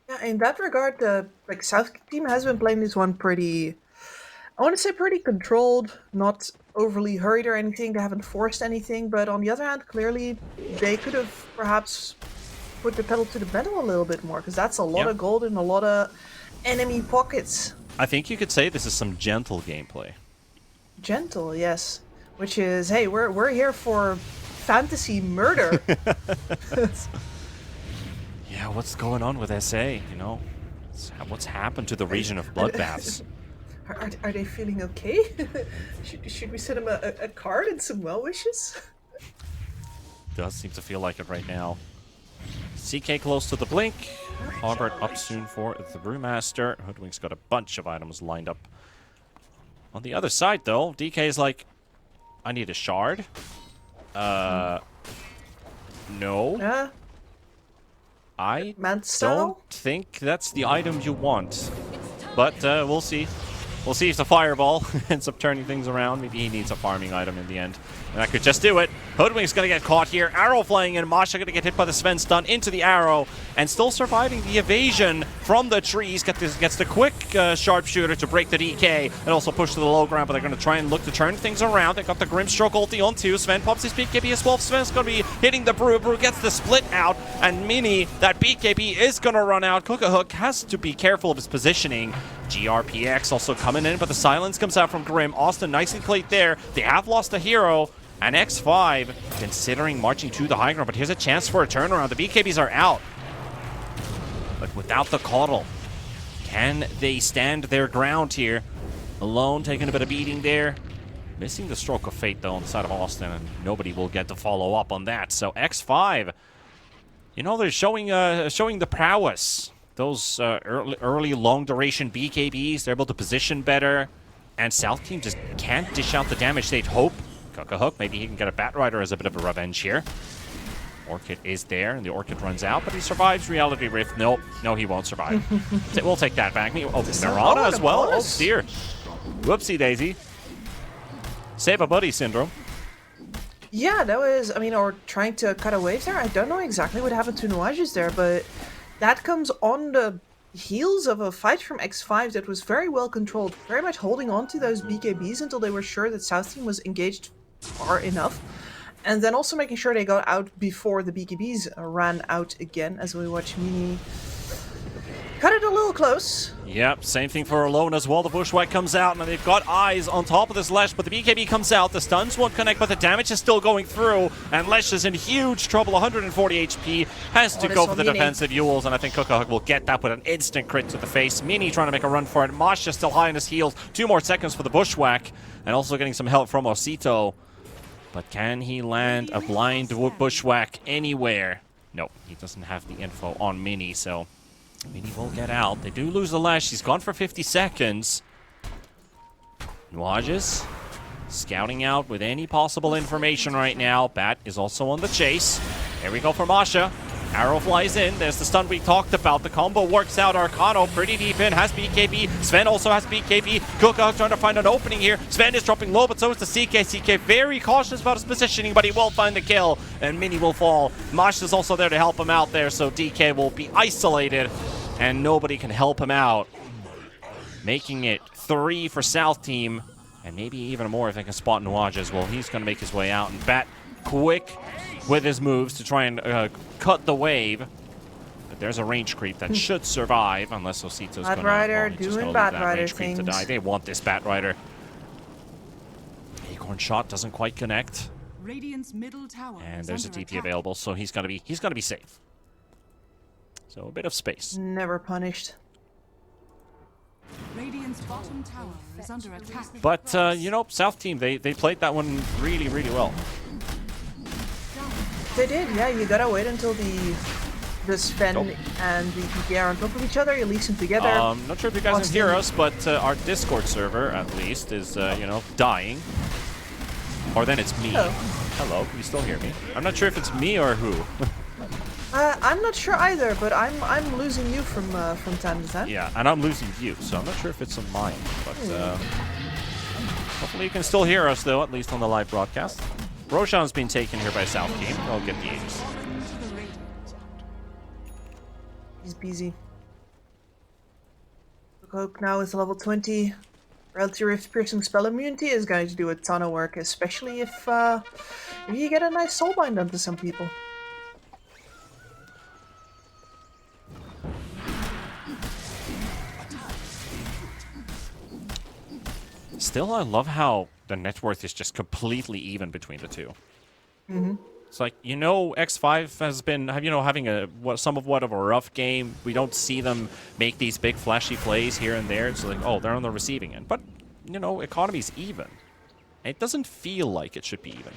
Yeah, in that regard, the South team has been playing this one pretty, I want to say pretty controlled, not overly hurried or anything. They haven't forced anything, but on the other hand, clearly they could have perhaps put the pedal to the metal a little bit more, because that's a lot of gold in a lot of enemy pockets. I think you could say this is some gentle gameplay. Gentle, yes. Which is, hey, we're here for fantasy murder. Yeah, what's going on with SA, you know? What's happened to the region of bloodbaths? Are they feeling okay? should we send them a card and some well wishes? Does seem to feel like it right now. CK close to the blink. Hogart up soon for the Brewmaster. Hoodwink's got a bunch of items lined up. On the other side, though, DK is like, I need a shard. No. I don't think that's the item you want. But we'll see. We'll see if the Fireball ends up turning things around. Maybe he needs a farming item in the end. And that could just do it. Hoodwink's going to get caught here. Arrow flying in. Masha going to get hit by the Sven stun into the arrow. And still surviving the evasion from the trees. Gets the quick sharpshooter to break the DK. And also push to the low ground. But they're going to try and look to turn things around. They got the Grimstroke ulti on 2. Sven pops his BKB as well. Sven's going to be hitting the Brew. Brew gets the split out. And Mini, that BKB is going to run out. Cook has to be careful of his positioning. GRPX also coming in, but the silence comes out from Grim. Austin nicely played there. They have lost a hero. And X5 considering marching to the high ground, but here's a chance for a turnaround. The BKBs are out. But without the Coddle, can they stand their ground here? Alone taking a bit of beating there. Missing the Stroke of Fate, though, on the side of Austin, and nobody will get to follow up on that. So X5, you know, they're showing the prowess. Those early long-duration BKBs, they're able to position better. And South Team just can't dish out the damage they'd hope. Cook, maybe he can get a Batrider as a bit of a revenge here. Orchid is there, and the Orchid runs out, but he survives Reality Rift. No, he won't survive. We'll take that back. Oh, Mirana as well? Oh, dear. Whoopsie daisy. Save a buddy syndrome. Yeah, that was, I mean, or trying to cut a wave there. I don't know exactly what happened to Nuages there, but that comes on the heels of a fight from X5 that was very well controlled, very much holding on to those BKBs until they were sure that South Team was engaged far enough, and then also making sure they got out before the BKBs ran out again, as we watch Mini cut it a little close. Yep, same thing for Alone as well. The Bushwhack comes out, and they've got eyes on top of this Lesh, but the BKB comes out. The stuns won't connect, but the damage is still going through, and Lesh is in huge trouble. 140 HP, has to go for the defensive Yules, and I think Cook will get that with an instant crit to the face. Mini trying to make a run for it. Masha still high on his heels. 2 more seconds for the Bushwhack, and also getting some help from Osito. But can he land a blind Bushwhack anywhere? No, he doesn't have the info on Mini, so Mini will get out. They do lose the Lash. He's gone for 50 seconds. Nuages scouting out with any possible information right now. Bat is also on the chase. Here we go for Masha. Arrow flies in. There's the stun we talked about. The combo works out. Arcano pretty deep in. Has BKB. Sven also has BKB. Cook trying to find an opening here. Sven is dropping low, but so is the CK. CK very cautious about his positioning, but he will find the kill. And Mini will fall. Mash is also there to help him out there, so DK will be isolated. And nobody can help him out. Making it 3 for South Team. And maybe even more if they can spot Nuages. Well, he's going to make his way out. And Bat quick with his moves to try and cut the wave. But there's a range creep that should survive, unless Osito's going to doing Batrider things to die. They want this Batrider. Acorn shot doesn't quite connect. Radiant's middle tower And there's a TP available, so he's gonna be safe. So a bit of space. Never punished. Radiant's bottom tower is under attack. But, you know, South team, they played that one really, really well. They did, yeah. You gotta wait until the Sven and the PK are on top of each other. You lease them together. Not sure if you guys can hear us, but our Discord server, at least, is, you know, dying. Or then it's me. Hello. Hello, can you still hear me? I'm not sure if it's me or who. I'm not sure either, but I'm losing you from time to time. Yeah, and I'm losing you, so I'm not sure if it's on mine. But hopefully you can still hear us, though, at least on the live broadcast. Roshan's been taken here by South team. I'll get the Aegis. He's busy. Hope now is level 20. Reality Rift piercing spell immunity is going to do a ton of work, especially if you get a nice soulbind onto some people. Still, I love how the net worth is just completely even between the two. It's like, you know, X5 has been, you know, having somewhat of a rough game. We don't see them make these big flashy plays here and there. It's like, oh, they're on the receiving end. But, you know, economy's even. It doesn't feel like it should be even.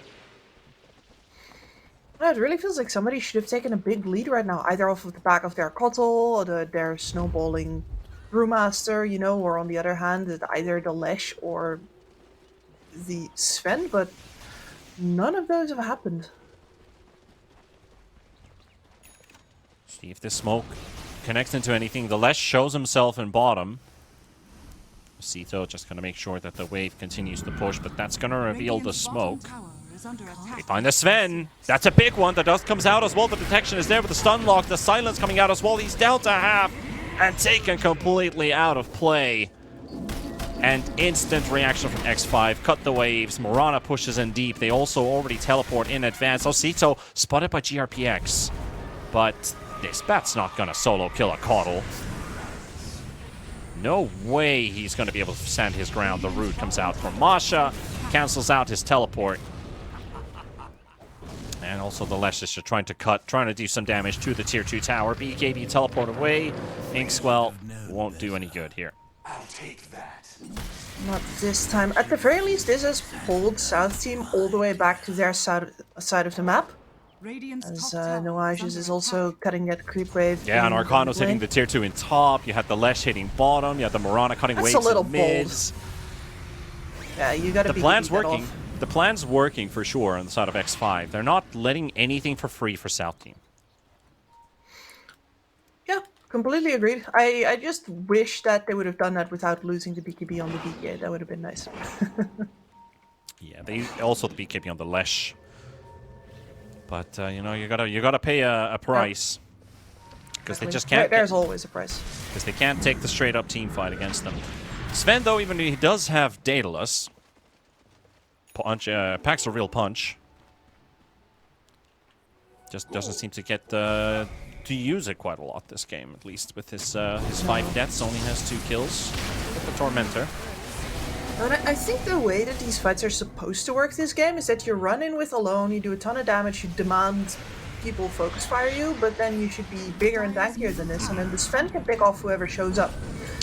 It really feels like somebody should have taken a big lead right now, either off of the back of their Kotl or their snowballing Brewmaster, you know, or on the other hand, either the Lesh or the Sven, but none of those have happened. See if this smoke connects into anything. The Lesh shows himself in bottom. Sito just going to make sure that the wave continues to push, but that's going to reveal the smoke. They find the Sven. That's a big one. The dust comes out as well. The detection is there with the stun lock. The silence coming out as well. He's dealt a half and taken completely out of play. And instant reaction from X5. Cut the waves. Morana pushes in deep. They also already teleport in advance. Osito spotted by GRPX. But this bat's not going to solo kill a Kotl. No way he's going to be able to stand his ground. The root comes out from Masha. Cancels out his teleport. And also the Lesh is just trying to do some damage to the tier 2 tower. BKB teleport away. Inkswell won't do any good here. I'll take that. Not this time. At the very least, this has pulled South team all the way back to their side of the map. As Noages is also cutting that creep wave. Yeah, and Arcano's hitting the tier 2 in top. You had the Lesh hitting bottom. You had the Morana cutting waves in mids. Yeah, you gotta the be plan's working. The plan's working for sure on the side of X5. They're not letting anything for free for South team. Yeah, completely agreed. I just wish that they would have done that without losing the BKB on the DK. That would have been nice. Yeah, they also the BKB on the Lesh. But you know, you gotta pay a price because they just can't. There's always a price. Because they can't take the straight up team fight against them. Sven, though, even he does have Daedalus. Punch packs a real punch. Just doesn't seem to get to use it quite a lot this game, at least with his 5 deaths. Only has 2 kills with the Tormentor. And I think the way that these fights are supposed to work this game is that you run in with alone, you do a ton of damage, you demand people focus fire you, but then you should be bigger and tankier than this, and then the Sven can pick off whoever shows up.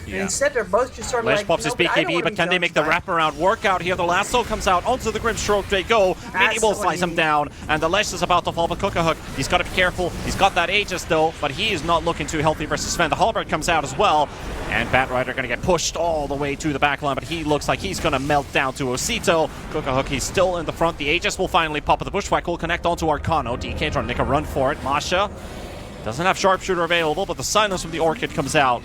Yeah. And instead they're both just sort of Lesh like, pops his BKB, but can they make the wraparound work out here? The lasso comes out onto the Grimstroke. They go. Mini will slice him down, and the Lesh is about to fall, but Cookahuk, he's got to be careful. He's got that Aegis, though, but he is not looking too healthy versus Sven. The Halberd comes out as well, and Batrider going to get pushed all the way to the backline, but he looks like he's going to melt down to Osito. Cookahuk, he's still in the front. The Aegis will finally pop, but the Bushwhack will connect onto Arcano. DK trying to make a run for it. Masha doesn't have Sharpshooter available, but the silence from the Orchid comes out.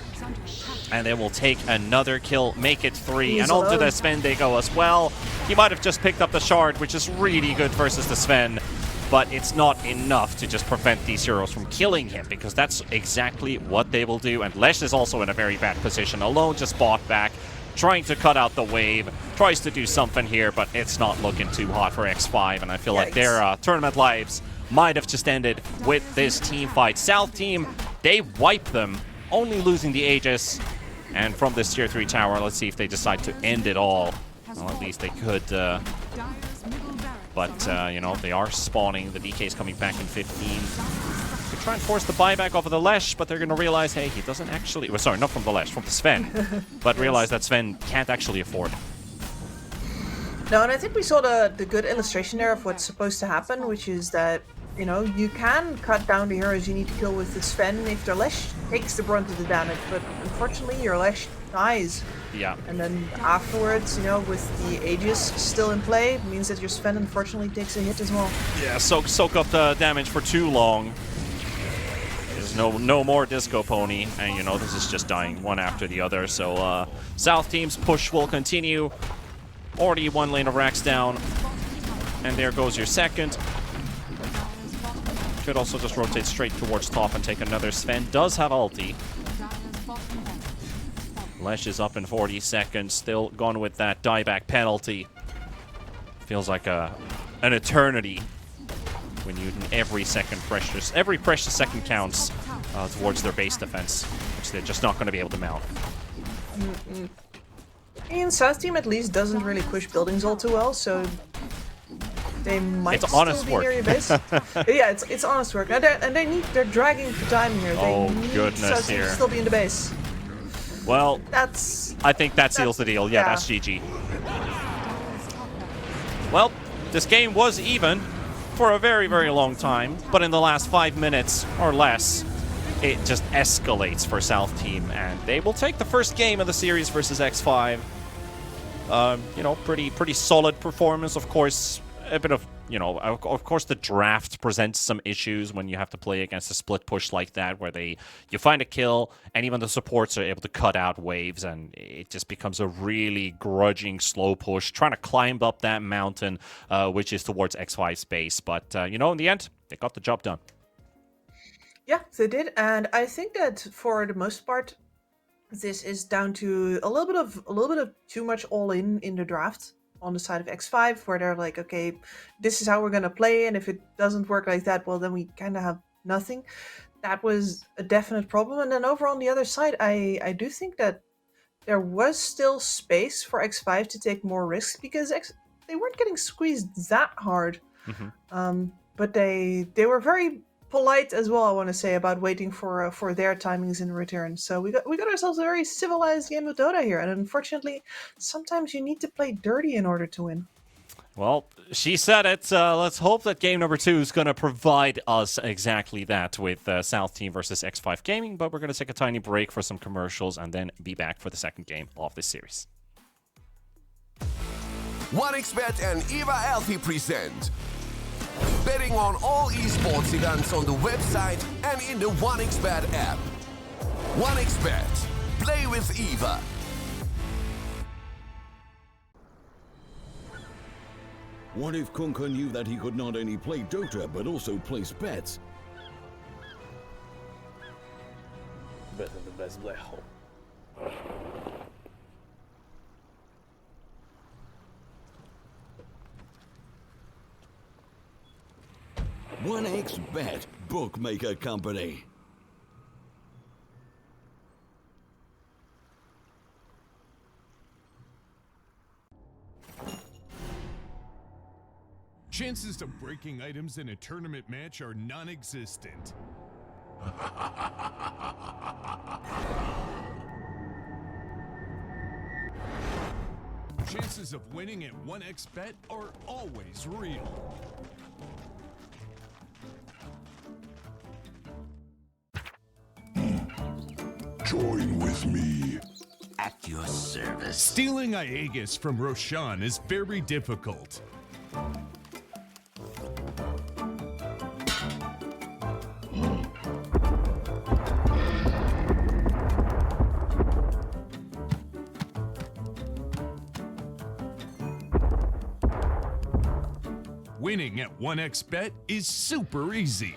And they will take another kill, make it 3, and onto the Sven they go as well. He might have just picked up the shard, which is really good versus the Sven, but it's not enough to just prevent these heroes from killing him, because that's exactly what they will do. And Lesh is also in a very bad position. Alone just bought back, trying to cut out the wave, tries to do something here, but it's not looking too hot for X5, and I feel like their tournament lives might have just ended with this team fight. South team, they wipe them, only losing the Aegis. And from this tier 3 tower, let's see if they decide to end it all. Well, at least they could. But, you know, they are spawning. The DK is coming back in 15. could try and force the buyback off of the Lesh, but they're going to realize, hey, he doesn't actually... Well, sorry, not from the Lesh, from the Sven. But realize that Sven can't actually afford it. No, and I think we saw the good illustration there of what's supposed to happen, which is that, you know, you can cut down the heroes you need to kill with the Sven if their Lesh takes the brunt of the damage, but unfortunately your Lesh dies. Yeah. And then afterwards, you know, with the Aegis still in play, it means that your Sven unfortunately takes a hit as well. Yeah, soak up the damage for too long. There's no more Disco Pony, and you know, this is just dying one after the other, so South team's push will continue. Already one lane of racks down, and there goes your second. Could also just rotate straight towards top and take another. Sven does have ulti. Lesh is up in 40 seconds, still gone with that dieback penalty. Feels like an eternity when you every precious second counts towards their base defense, which they're just not going to be able to mount. And South team at least doesn't really push buildings all too well, so they might It's still honest be work. near your base. Yeah, it's honest work. And they're dragging for time here. Oh, they need goodness, South team here. to still be in the base. Well, I think that seals the deal. Yeah, that's GG. Well, this game was even for a very, very long time, but in the last 5 minutes or less, it just escalates for South Team, and they will take the first game of the series versus X5. You know, pretty solid performance. Of course, a bit of, you know, of course the draft presents some issues when you have to play against a split push like that, where you find a kill, and even the supports are able to cut out waves, and it just becomes a really grudging slow push, trying to climb up that mountain, which is towards X5's base. But, you know, in the end, they got the job done. Yeah, they did, and I think that for the most part, this is down to a little bit of too much all in the draft on the side of X5, where they're like, okay, this is how we're gonna play, and if it doesn't work like that, well, then we kind of have nothing. That was a definite problem. And then over on the other side, I do think that there was still space for X5 to take more risks, because they weren't getting squeezed that hard. But they were very polite as well, I want to say, about waiting for their timings in return. So we got ourselves a very civilized game of Dota here, and unfortunately, sometimes you need to play dirty in order to win. Well, she said it. Let's hope that game number 2 is going to provide us exactly that with South Team versus X5 Gaming, but we're going to take a tiny break for some commercials and then be back for the second game of this series. 1xBet and Eva Alfie present betting on all esports events on the website and in the 1xBet app. 1xBet. Play with Eva. What if Kunka knew that he could not only play Dota, but also place bets? Better the best black hole. 1xBet, bookmaker company. Chances of breaking items in a tournament match are non-existent. Chances of winning at 1xBet are always real. Join with me. At your service. Stealing Aegis from Roshan is very difficult. Winning at 1xBet is super easy.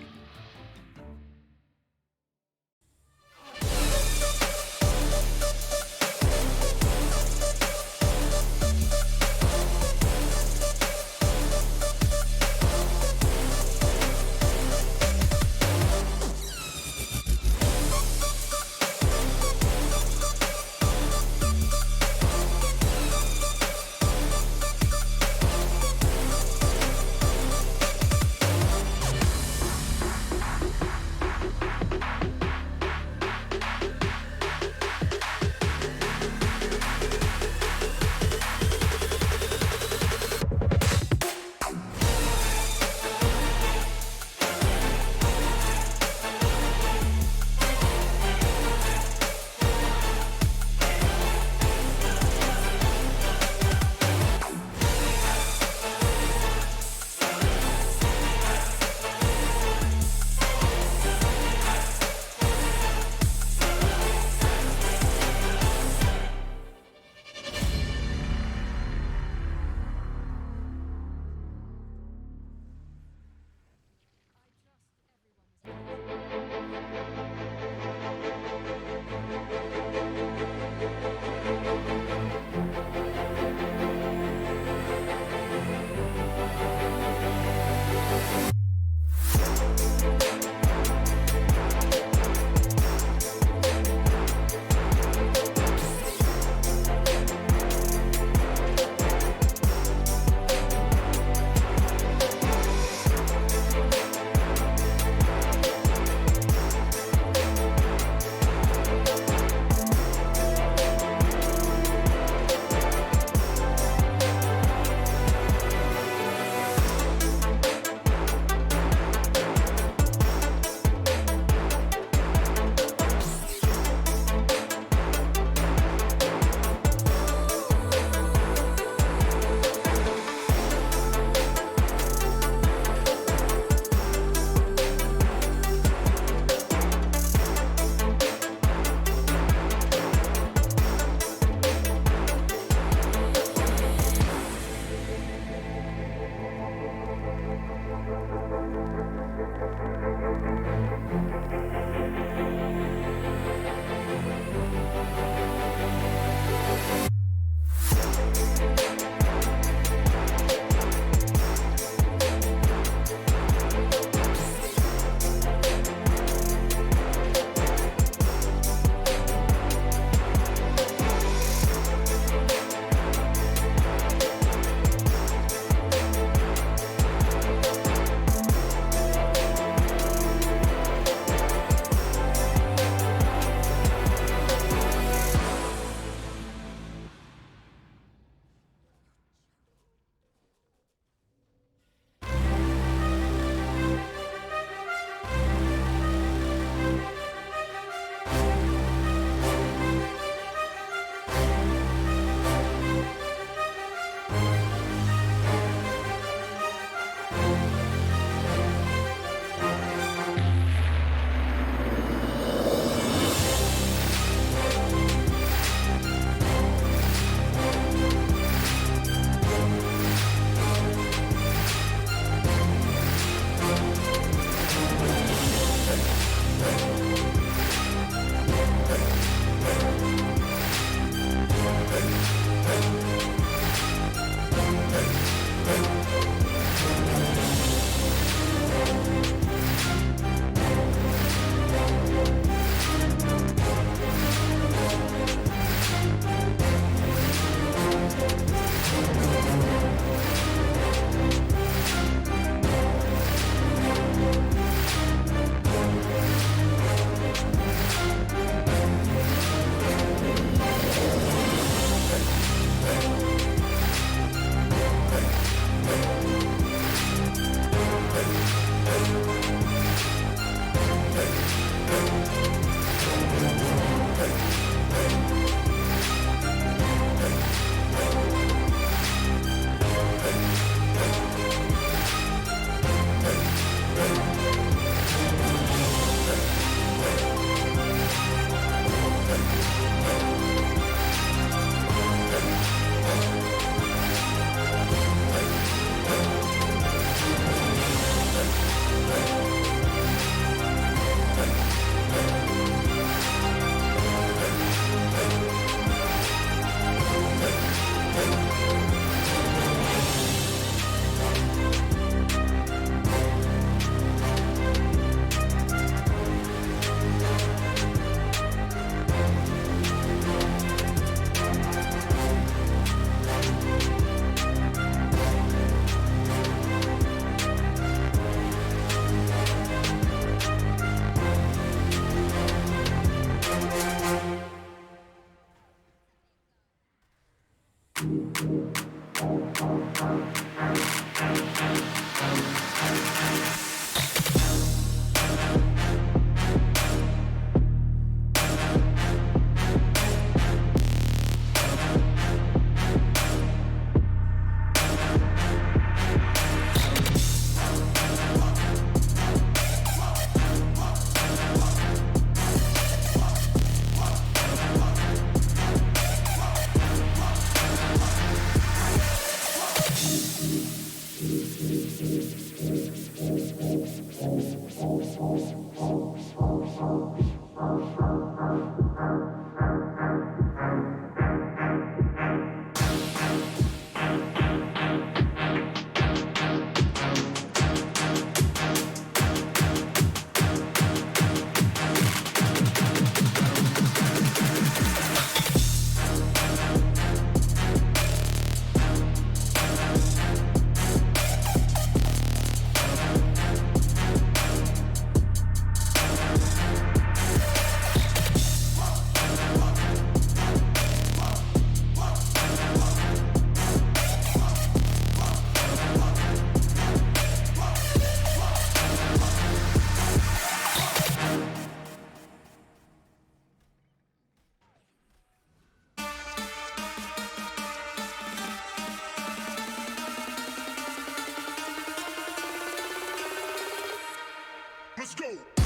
Let's go.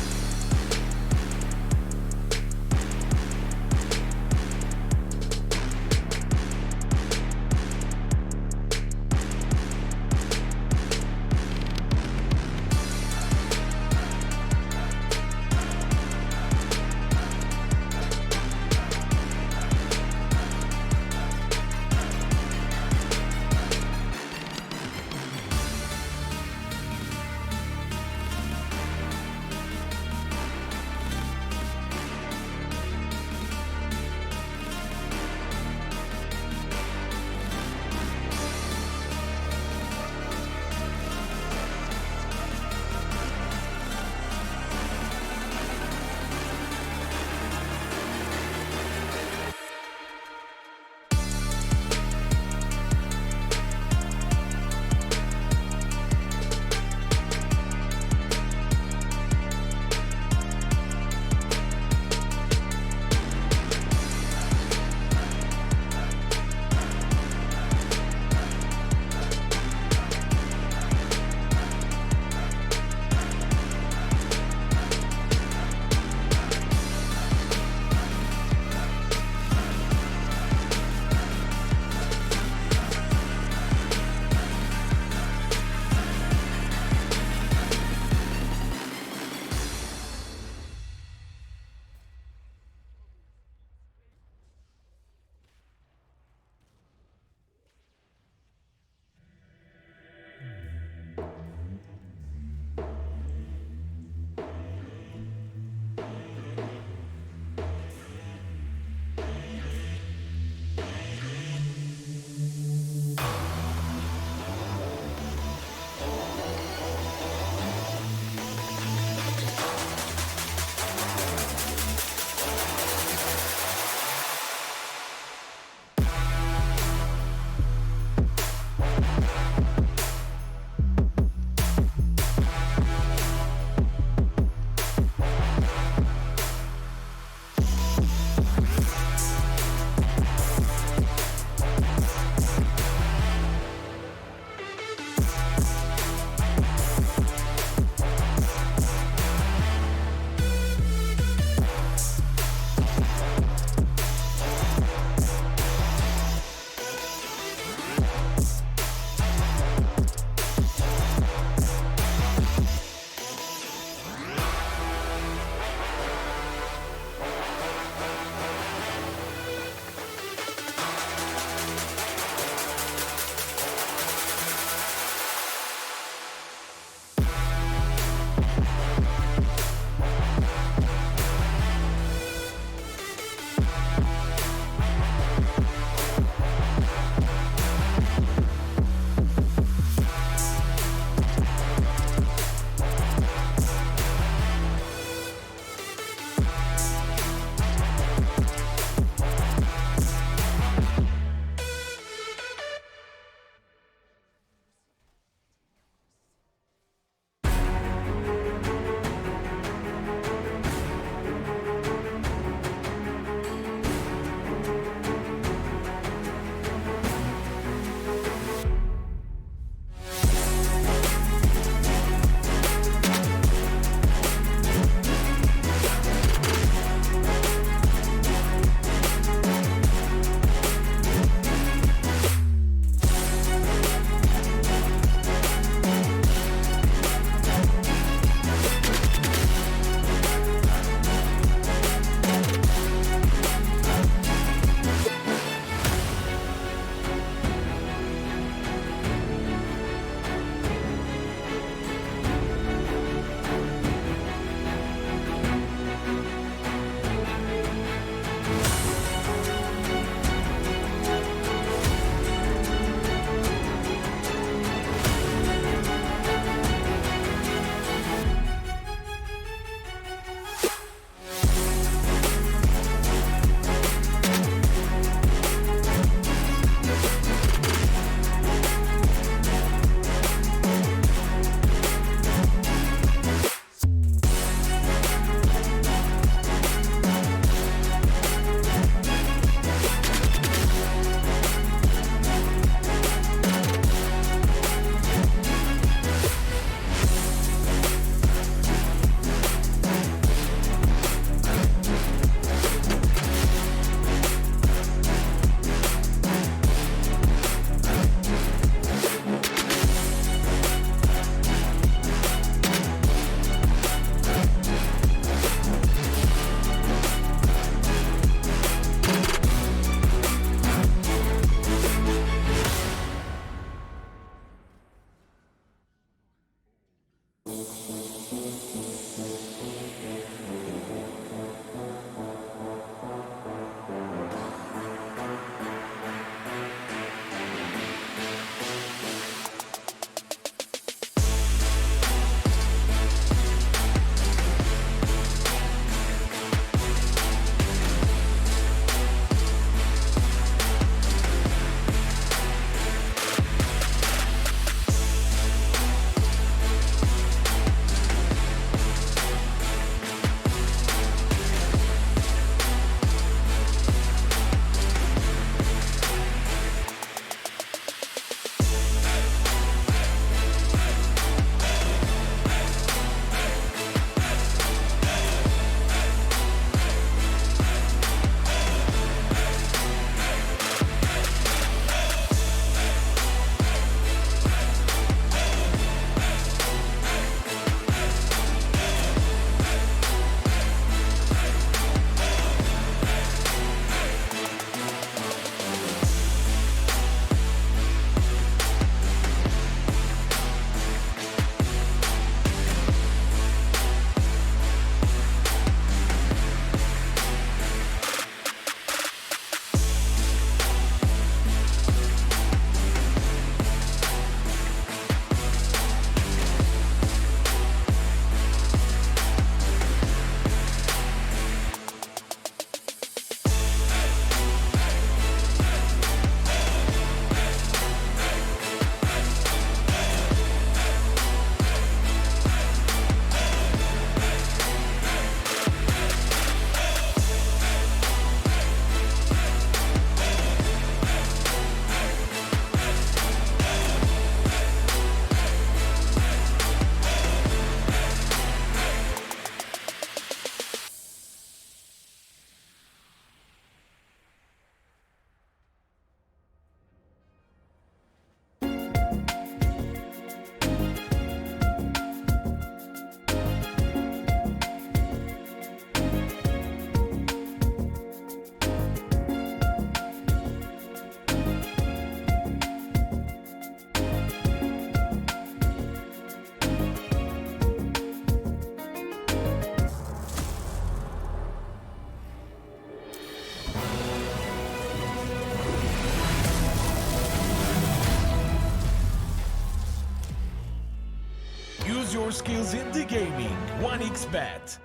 skills in the gaming. 1xBet.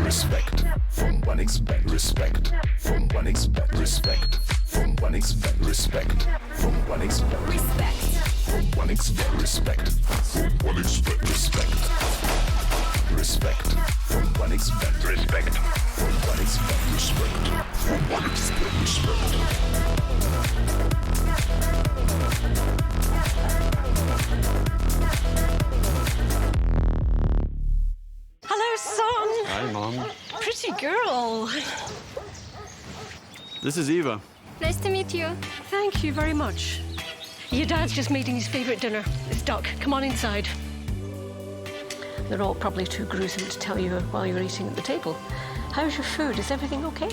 Respect from 1xBet. Respect from 1xBet. Respect from 1xBet. Respect from 1xBet. Respect from 1xBet. Respect from 1xBet. Respect. Respect from 1xBet. Respect from 1xBet. Respect from 1xBet. Respect. Hello, son. Hi, Mom. Pretty girl. This is Eva. Nice to meet you. Thank you very much. Your dad's just making his favorite dinner. It's duck. Come on inside. They're all probably too gruesome to tell you while you're eating at the table. How's your food? Is everything okay?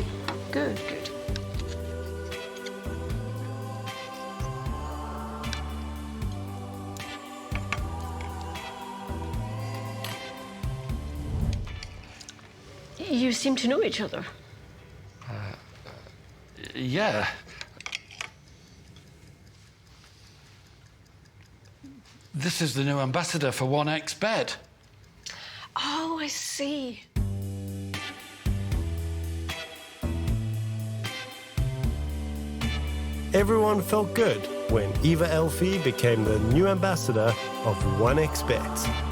Good, good. You seem to know each other. Yeah. This is the new ambassador for 1xBet. Oh, I see. Everyone felt good when Eva Elfie became the new ambassador of 1xBet.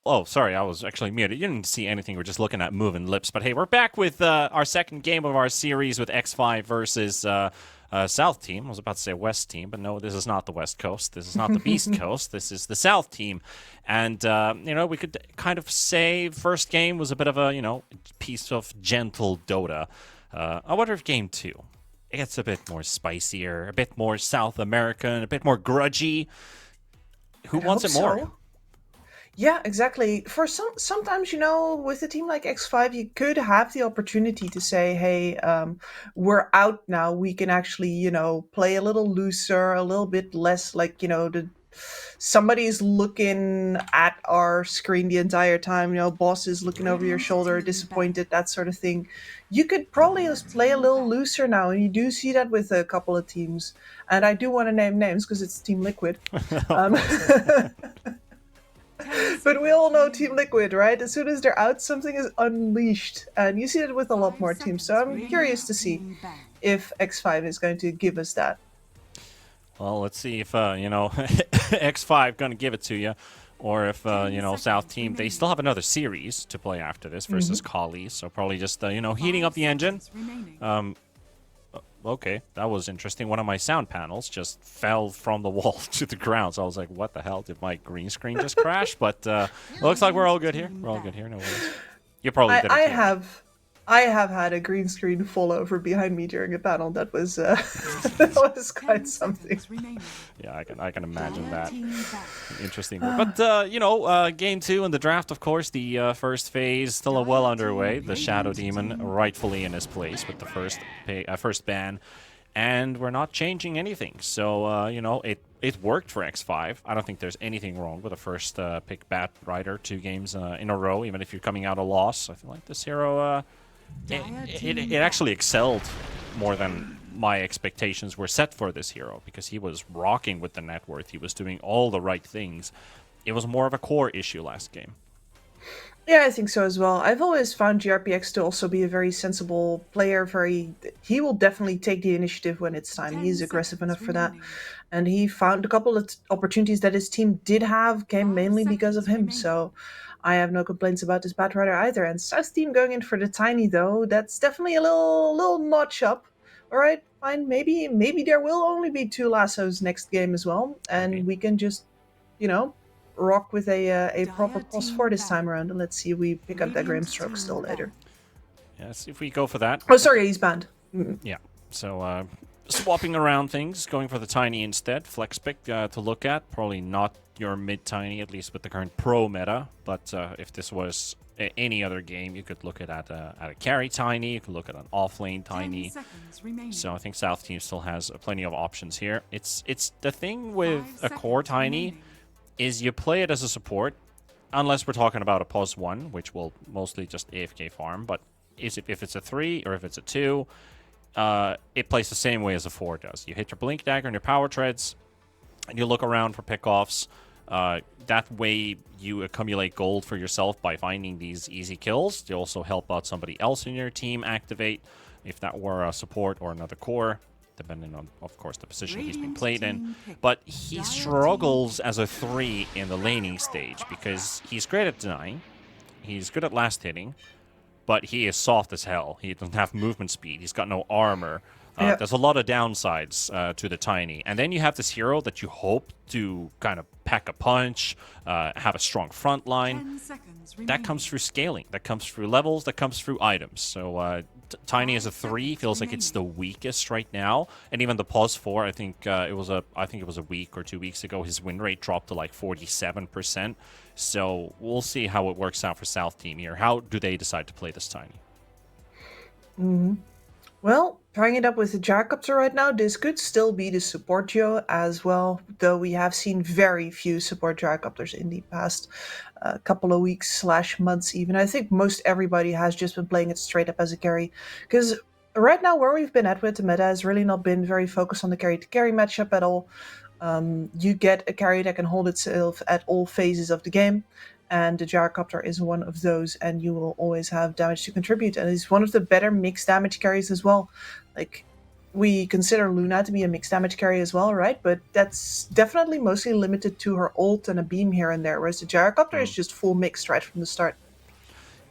Oh, sorry, I was actually muted. You didn't see anything. We're just looking at moving lips. But hey, we're back with our second game of our series with X5 versus South team. I was about to say West team, but no, this is not the West Coast. This is not the Beast Coast. This is the South team. And, we could kind of say first game was a bit of a, piece of gentle Dota. I wonder if game two, it gets a bit more spicier, a bit more South American, a bit more grudgy. Who wants it more? So. Yeah, exactly. For sometimes, with a team like X5, you could have the opportunity to say, hey, we're out now. We can actually, play a little looser, a little bit less like, somebody's looking at our screen the entire time, boss is looking over your shoulder, disappointed, that sort of thing. You could probably just play a little looser now, and you do see that with a couple of teams. And I do want to name names because it's Team Liquid. But we all know Team Liquid, right? As soon as they're out, something is unleashed. And you see it with a lot more teams. So I'm curious to see if X5 is going to give us that. Well, let's see if, X5 going to give it to you. Or if, South team, they still have another series to play after this versus Kali. So probably just, heating up the engine. Okay, that was interesting. One of my sound panels just fell from the wall to the ground. So I was like, what the hell? Did my green screen just crash? But looks like we're all good here. We're all good here. No worries. You probably did it. I have had a green screen fall over behind me during a panel. That was that was quite something. Yeah, I can imagine that. Interesting. But game two in the draft, of course, the first phase still well underway. The Shadow Demon rightfully in his place with the first ban, and we're not changing anything. So it worked for X5. I don't think there's anything wrong with the first pick Bat Rider 2 games in a row, even if you're coming out a loss. I feel like this hero. It actually excelled more than my expectations were set for this hero, because he was rocking with the net worth. He was doing all the right things. It was more of a core issue last game. Yeah, I think so as well. I've always found GRPX to also be a very sensible player. He will definitely take the initiative when it's time. He's aggressive enough for that. And he found a couple of opportunities that his team did have came mainly because of him. So I have no complaints about this Bat Rider either. And South team going in for the Tiny, though, that's definitely a little notch up. All right, fine. Maybe there will only be 2 lassos next game as well. And we can just, rock with a proper cost for this time around. And let's see if we pick up that Grimstroke still later. Yes, if we go for that. Oh, sorry, he's banned. Yeah, so swapping around things, going for the Tiny instead. Flex pick to look at. Probably not your mid-Tiny, at least with the current pro meta. But if this was any other game. You could look at a carry Tiny, you could look at an off-lane Tiny. 10 seconds remaining. So I think South Team still has plenty of options here. It's the thing with 5 a core seconds Tiny remaining. is you play it as a support, unless we're talking about a pos 1, which will mostly just AFK farm, but if it's a 3 or if it's a 2, it plays the same way as a 4 does. You hit your Blink Dagger and your Power Treads, and you look around for pickoffs. That way you accumulate gold for yourself by finding these easy kills. You also help out somebody else in your team activate, if that were a support or another core, depending on, of course, the position he's been played in. But he struggles as a 3 in the laning stage because he's great at denying, he's good at last hitting, but he is soft as hell. He doesn't have movement speed, he's got no armor. There's a lot of downsides to the Tiny. And then you have this hero that you hope to kind of pack a punch, have a strong front line. 10 seconds remaining. That comes through scaling, that comes through levels, that comes through items. So Tiny as a 3 feels like it's the weakest right now. And even the pos 4, I think it was a week or 2 weeks ago, his win rate dropped to like 47%. So we'll see how it works out for South Team here. How do they decide to play this Tiny? Well, pairing it up with the Jacobser right now, this could still be the support duo as well, though we have seen very few support Jacobsers in the past couple of weeks / months even. I think most everybody has just been playing it straight up as a carry, because right now where we've been at with the meta has really not been very focused on the carry-to-carry matchup at all. You get a carry that can hold itself at all phases of the game, and the Gyrocopter is one of those, and you will always have damage to contribute, and it's one of the better mixed damage carries as well. Like, we consider Luna to be a mixed damage carry as well, right? But that's definitely mostly limited to her ult and a beam here and there, whereas the Gyrocopter is just full mixed right from the start.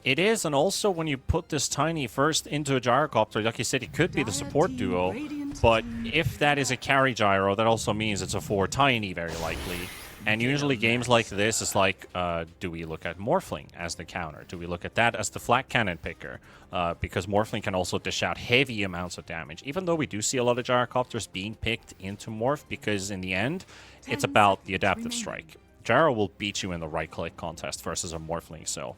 It is, and also when you put this Tiny first into a Gyrocopter, like you said, it could be the support duo, but if that is a carry Gyro, that also means it's a 4 Tiny, very likely. And usually games like this is like, do we look at Morphling as the counter? Do we look at that as the flat cannon picker? Because Morphling can also dish out heavy amounts of damage, even though we do see a lot of Gyrocopters being picked into Morph, because in the end, it's about the adaptive strike. Gyro will beat you in the right-click contest versus a Morphling, so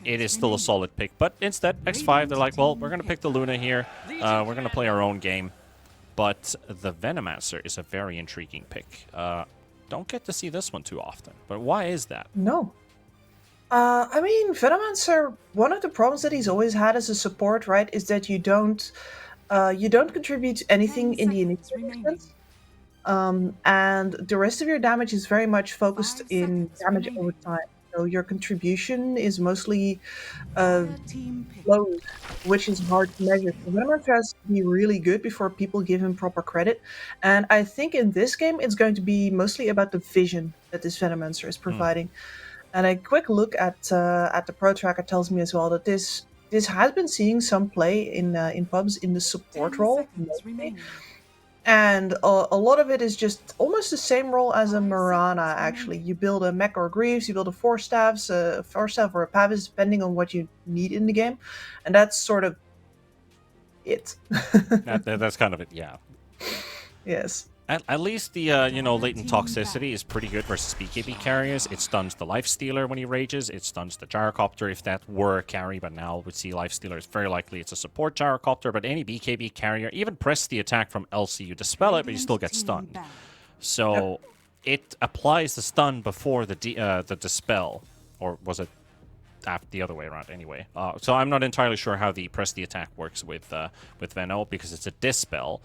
it is still a solid pick. But instead, X5, they're like, well, we're going to pick the Luna here. We're going to play our own game. But the Venomancer is a very intriguing pick. Don't get to see this one too often. But why is that? No. I mean, Venomancer, one of the problems that he's always had as a support, right, is that you don't contribute anything in the initial defense. And the rest of your damage is very much focused in damage over time. So your contribution is mostly low, which is hard to measure. So Venomancer has to be really good before people give him proper credit. And I think in this game, it's going to be mostly about the vision that this Venomancer is providing. And a quick look at the Pro Tracker tells me as well that this has been seeing some play in pubs in the support role. And a lot of it is just almost the same role as a Mirana, actually. You build a mech or a Greaves, you build a 4-staff or a Pavis, depending on what you need in the game. And that's sort of it. That's kind of it, yeah. Yes. At least the latent toxicity is pretty good versus BKB carriers. It stuns the Lifestealer when he rages. It stuns the Gyrocopter if that were a carry, but now with see Lifestealer, it's very likely it's a support Gyrocopter. But any BKB carrier, even press the attack from LC, you dispel it, but you still get stunned. So it applies the stun before the dispel, or was it the other way around anyway? So I'm not entirely sure how the press the attack works with Veno, because it's a dispel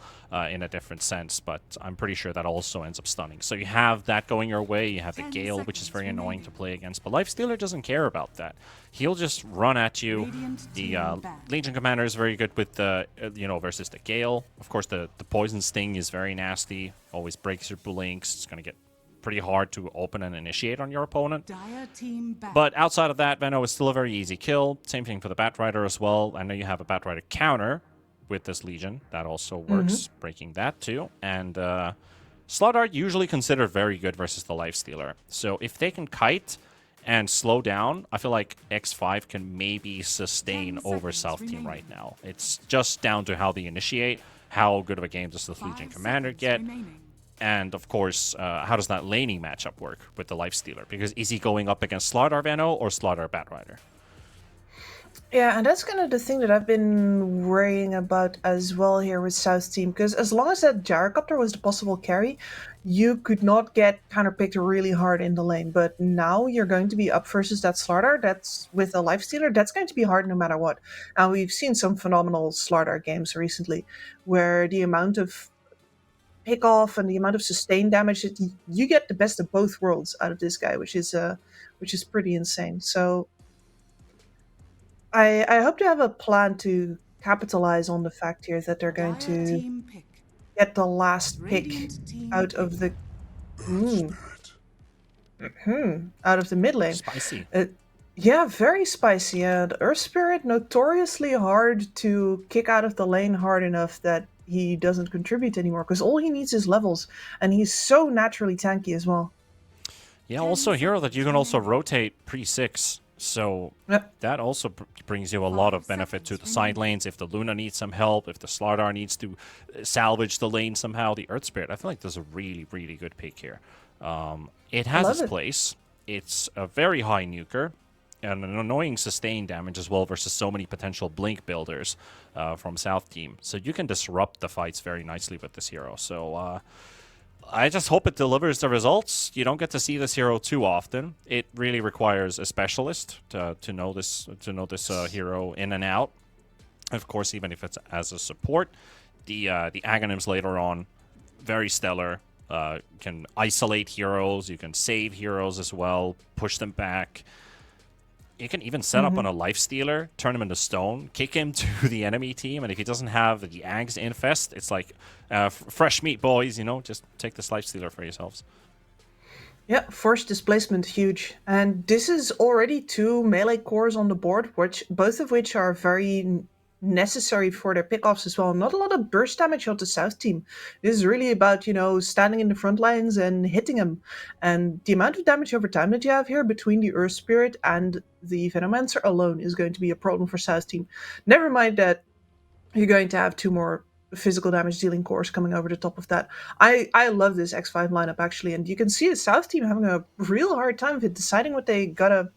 in a different sense, but I'm pretty sure that also ends up stunning. So you have that going your way, you have the Gale, which is very annoying to play against, but Lifestealer doesn't care about that. He'll just run at you. The Legion Commander is very good with the, versus the Gale. Of course, the Poison Sting is very nasty, always breaks your blinks, it's going to get pretty hard to open and initiate on your opponent. But outside of that, Veno is still a very easy kill. Same thing for the Batrider as well. I know you have a Batrider counter with this Legion. That also works, breaking that too. And Slaughter usually considered very good versus the Lifestealer. So if they can kite and slow down, I feel like X5 can maybe sustain over South Team right now. It's just down to how they initiate, how good of a game does the Legion Commander get. And, of course, how does that laning matchup work with the Lifestealer? Because is he going up against Slaughter Veno or Slaughter Batrider? Yeah, and that's kind of the thing that I've been worrying about as well here with South Team, because as long as that gyrocopter was the possible carry, you could not get counterpicked really hard in the lane. But now you're going to be up versus that Slardar that's with a lifestealer. That's going to be hard no matter what. And we've seen some phenomenal Slardar games recently, where the amount of pick off and the amount of sustained damage that you get the best of both worlds out of this guy, which is pretty insane. So I hope to have a plan to capitalize on the fact here that they're going Dire to team pick. get the last pick Radiant team out pick. of the out of the mid lane. Spicy. Yeah, very spicy. And Earth Spirit notoriously hard to kick out of the lane hard enough that he doesn't contribute anymore, because all he needs is levels, and he's so naturally tanky as well. Yeah, also a hero that you can also rotate pre-6. So Yep. that also brings you a lot of benefit to the side lanes. If the Luna needs some help, if the Slardar needs to salvage the lane somehow, the Earth Spirit, I feel like there's a really, really good pick here. It has Love its it. place. It's a very high nuker and an annoying sustained damage as well versus so many potential blink builders from South Team. So you can disrupt the fights very nicely with this hero. So I just hope it delivers the results. You don't get to see this hero too often. It really requires a specialist to know this hero in and out. Of course, even if it's as a support, the Aghanims later on, very stellar. Can isolate heroes. You can save heroes as well. Push them back. You can even set up on a lifestealer, turn him into stone, kick him to the enemy team, and if he doesn't have the Ags infest, it's like fresh meat, boys. You know, just take this lifestealer for yourselves. Yeah, forced displacement, huge. And this is already 2 melee cores on the board, which both of which are very necessary for their pickoffs as well. Not a lot of burst damage on the South team. This is really about, standing in the front lines and hitting them. And the amount of damage over time that you have here between the Earth Spirit and the Venomancer alone is going to be a problem for South team. Never mind that you're going to have 2 more physical damage dealing cores coming over the top of that. I love this X5 lineup actually, and you can see the South team having a real hard time with deciding what they gotta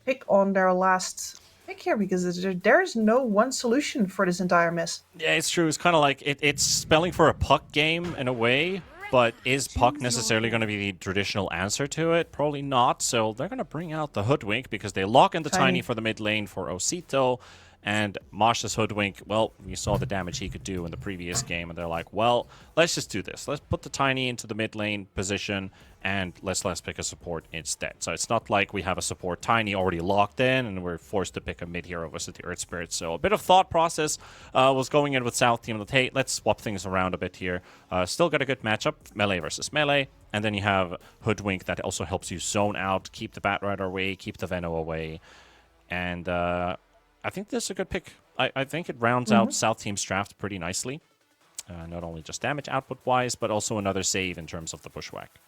pick on their last pick here, because there's no one solution for this entire mess. Yeah, it's true. It's kind of like it's spelling for a puck game in a way, but is puck necessarily going to be the traditional answer to it? Probably not. So they're going to bring out the Hoodwink because they lock in the Tiny for the mid lane for Osito. And Marsh's Hoodwink, well, we saw the damage he could do in the previous game, and they're like, well, let's just do this. Let's put the Tiny into the mid lane position, and let's pick a support instead. So it's not like we have a support Tiny already locked in, and we're forced to pick a mid hero versus the Earth Spirit. So a bit of thought process was going in with South Team. That, hey, let's swap things around a bit here. Still got a good matchup, melee versus melee. And then you have Hoodwink that also helps you zone out, keep the Batrider away, keep the Veno away. And I think this is a good pick. I think it rounds out South Team's draft pretty nicely. Not only just damage output-wise, but also another save in terms of the Bushwhack.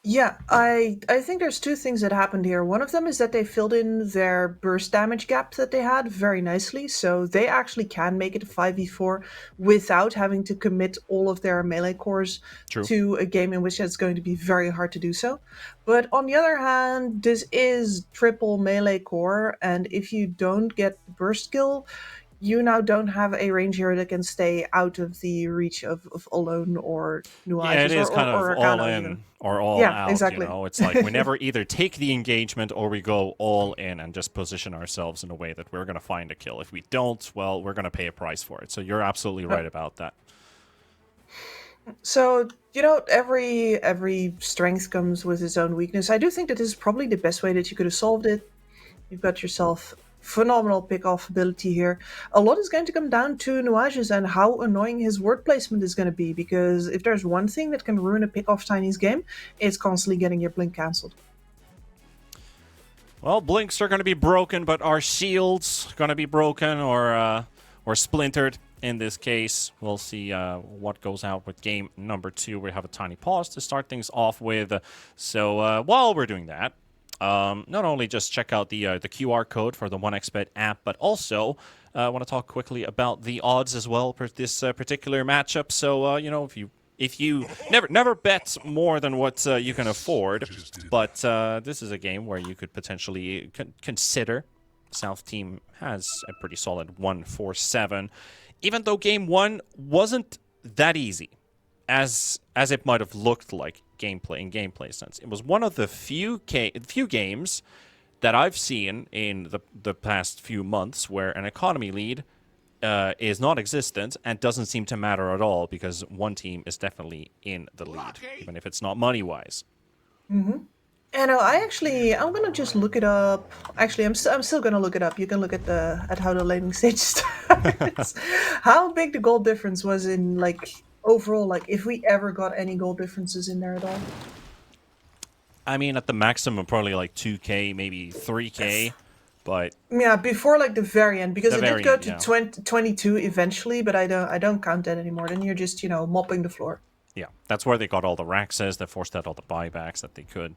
Yeah, I think there's 2 things that happened here. One of them is that they filled in their burst damage gap that they had very nicely, so they actually can make it a 5v4 without having to commit all of their melee cores to a game in which it's going to be very hard to do so. But on the other hand, this is triple melee core, and if you don't get the burst skill, you now don't have a range hero that can stay out of the reach of Alone or Nuages. Yeah, it is kind of all in even. or all out. Exactly. You know? It's like we never either take the engagement or we go all in and just position ourselves in a way that we're going to find a kill. If we don't, well, we're going to pay a price for it. So you're absolutely right about that. So, every strength comes with its own weakness. I do think that this is probably the best way that you could have solved it. You've got yourself phenomenal pick-off ability here. A lot is going to come down to Nuages and how annoying his word placement is going to be, because if there's one thing that can ruin a pick-off Tiny's game, it's constantly getting your blink cancelled. Well, blinks are going to be broken, but our shields going to be broken or splintered in this case. We'll see what goes out with game number 2. We have a tiny pause to start things off with. So while we're doing that, not only just check out the QR code for the 1xBet app, but also I want to talk quickly about the odds as well for this particular matchup. So if you never bet more than what you can afford, but this is a game where you could potentially consider South team has a pretty solid 1-4-7, even though game 1 wasn't that easy, as it might have looked like in gameplay sense. It was one of the few games that I've seen in the past few months where an economy lead is non-existent and doesn't seem to matter at all because one team is definitely in the lead, even if it's not money-wise. Mm-hmm. And I'm gonna just look it up. Actually, I'm still gonna look it up. You can look at how the laning stage starts. How big the goal difference was in like overall, like if we ever got any goal differences in there at all. I mean, at the maximum, probably like 2K, maybe 3K, but yeah, before like the very end, because it did go to yeah. 22 eventually, but I don't count that anymore. Then you're just mopping the floor. Yeah, that's where they got all the Raxes. They forced out all the buybacks that they could.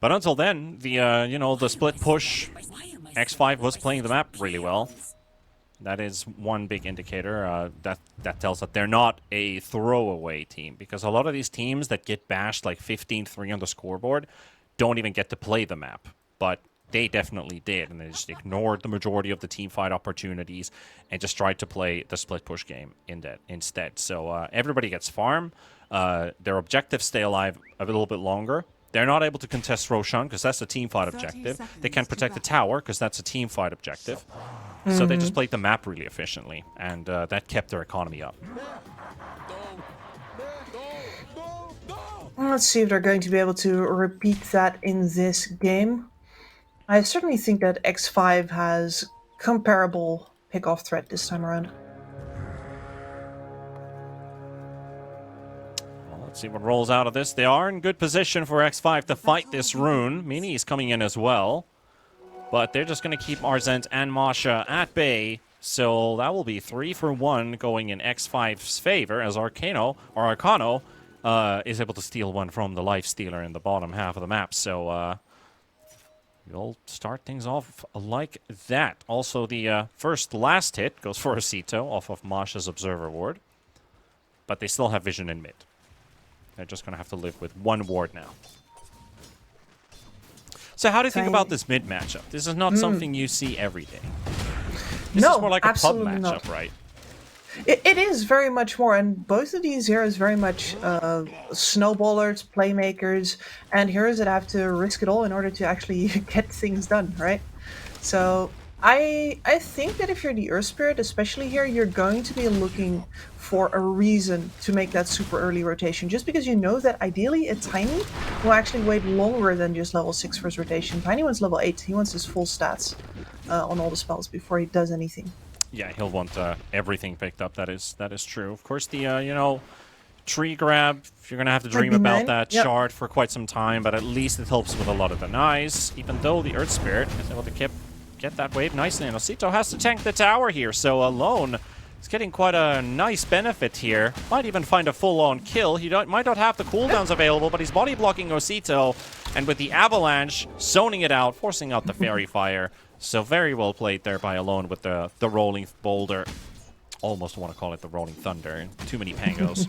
But until then, the split push, X5 was playing the map really well. That is one big indicator that tells that they're not a throwaway team, because a lot of these teams that get bashed like 15-3 on the scoreboard don't even get to play the map. But they definitely did, and they just ignored the majority of the team fight opportunities and just tried to play the split push game instead. So everybody gets farm. Their objectives stay alive a little bit longer. They're not able to contest Roshan because that's a team fight objective. They can protect the tower because that's a team fight objective. So they just played the map really efficiently, and that kept their economy up. Let's see if they're going to be able to repeat that in this game. I certainly think that X5 has comparable pick-off threat this time around. Let's see what rolls out of this. They are in good position for X5 to fight this rune. Mini is coming in as well. But they're just going to keep Arzent and Masha at bay. So that will be 3 for 1 going in X5's favor as Arcano is able to steal one from the Life Stealer in the bottom half of the map. So we'll start things off like that. Also, the last hit goes for Acito off of Masha's Observer Ward. But they still have vision in mid. They're just going to have to live with one ward now. So how do you think about this mid matchup? This is not something you see every day. This is more like a pub matchup, right? It is very much more, and both of these heroes very much snowballers, playmakers, and heroes that have to risk it all in order to actually get things done, right? So I think that if you're the Earth Spirit, especially here, you're going to be looking for a reason to make that super early rotation, just because you know that ideally a Tiny will actually wait longer than just level 6 first rotation. Tiny wants level 8. He wants his full stats on all the spells before he does anything. Yeah, he'll want everything picked up. That is true. Of course, the tree grab, you're going to have to dream about that shard for quite some time, but at least it helps with a lot of denies, even though the Earth Spirit is able to get that wave nicely. And Osito has to tank the tower here, so alone is getting quite a nice benefit here. Might even find a full-on kill. He might not have the cooldowns available, but he's body blocking Osito, and with the avalanche, zoning it out, forcing out the fairy fire. So very well played there by Alone with the rolling boulder. Almost want to call it the rolling thunder. Too many pangos.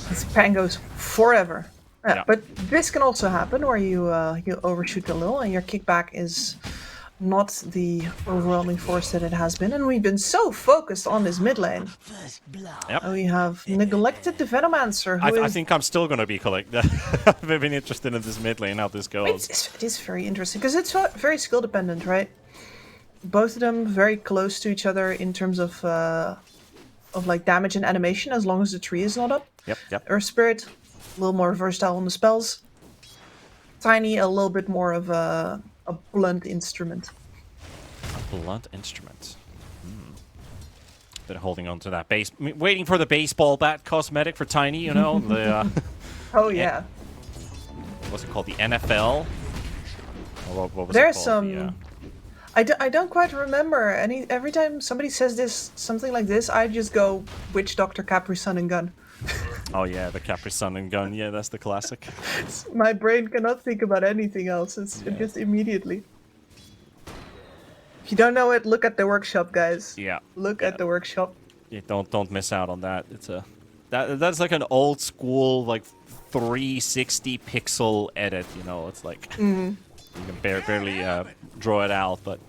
It's pangos forever. Yeah. But this can also happen where you overshoot a little and your kickback is not the overwhelming force that it has been. And we've been so focused on this mid lane. Yep. We have neglected the Venomancer. I think I'm still going to be I've been interested in this mid lane, how this goes. It is very interesting because it's very skill dependent, right? Both of them very close to each other in terms of like damage and animation, as long as the tree is not up. Yep. Earth Spirit, a little more versatile on the spells. Tiny, a little bit more of a blunt instrument. A blunt instrument. Been holding on to that base, waiting for the baseball bat cosmetic for Tiny. You know the. Oh yeah. What's it called? The NFL. Or what was There's it called? some. I don't quite remember. Every time somebody says something like this, I just go, Witch Doctor Capri Sun and Gun. Oh yeah, the Capri Sun and Gun. Yeah, that's the classic. My brain cannot think about anything else. It's just immediately. If you don't know it, look at the workshop, guys. Yeah. Look at the workshop. Yeah, don't miss out on that. It's that's like an old school like 360 pixel edit. You know, it's like You can barely draw it out, but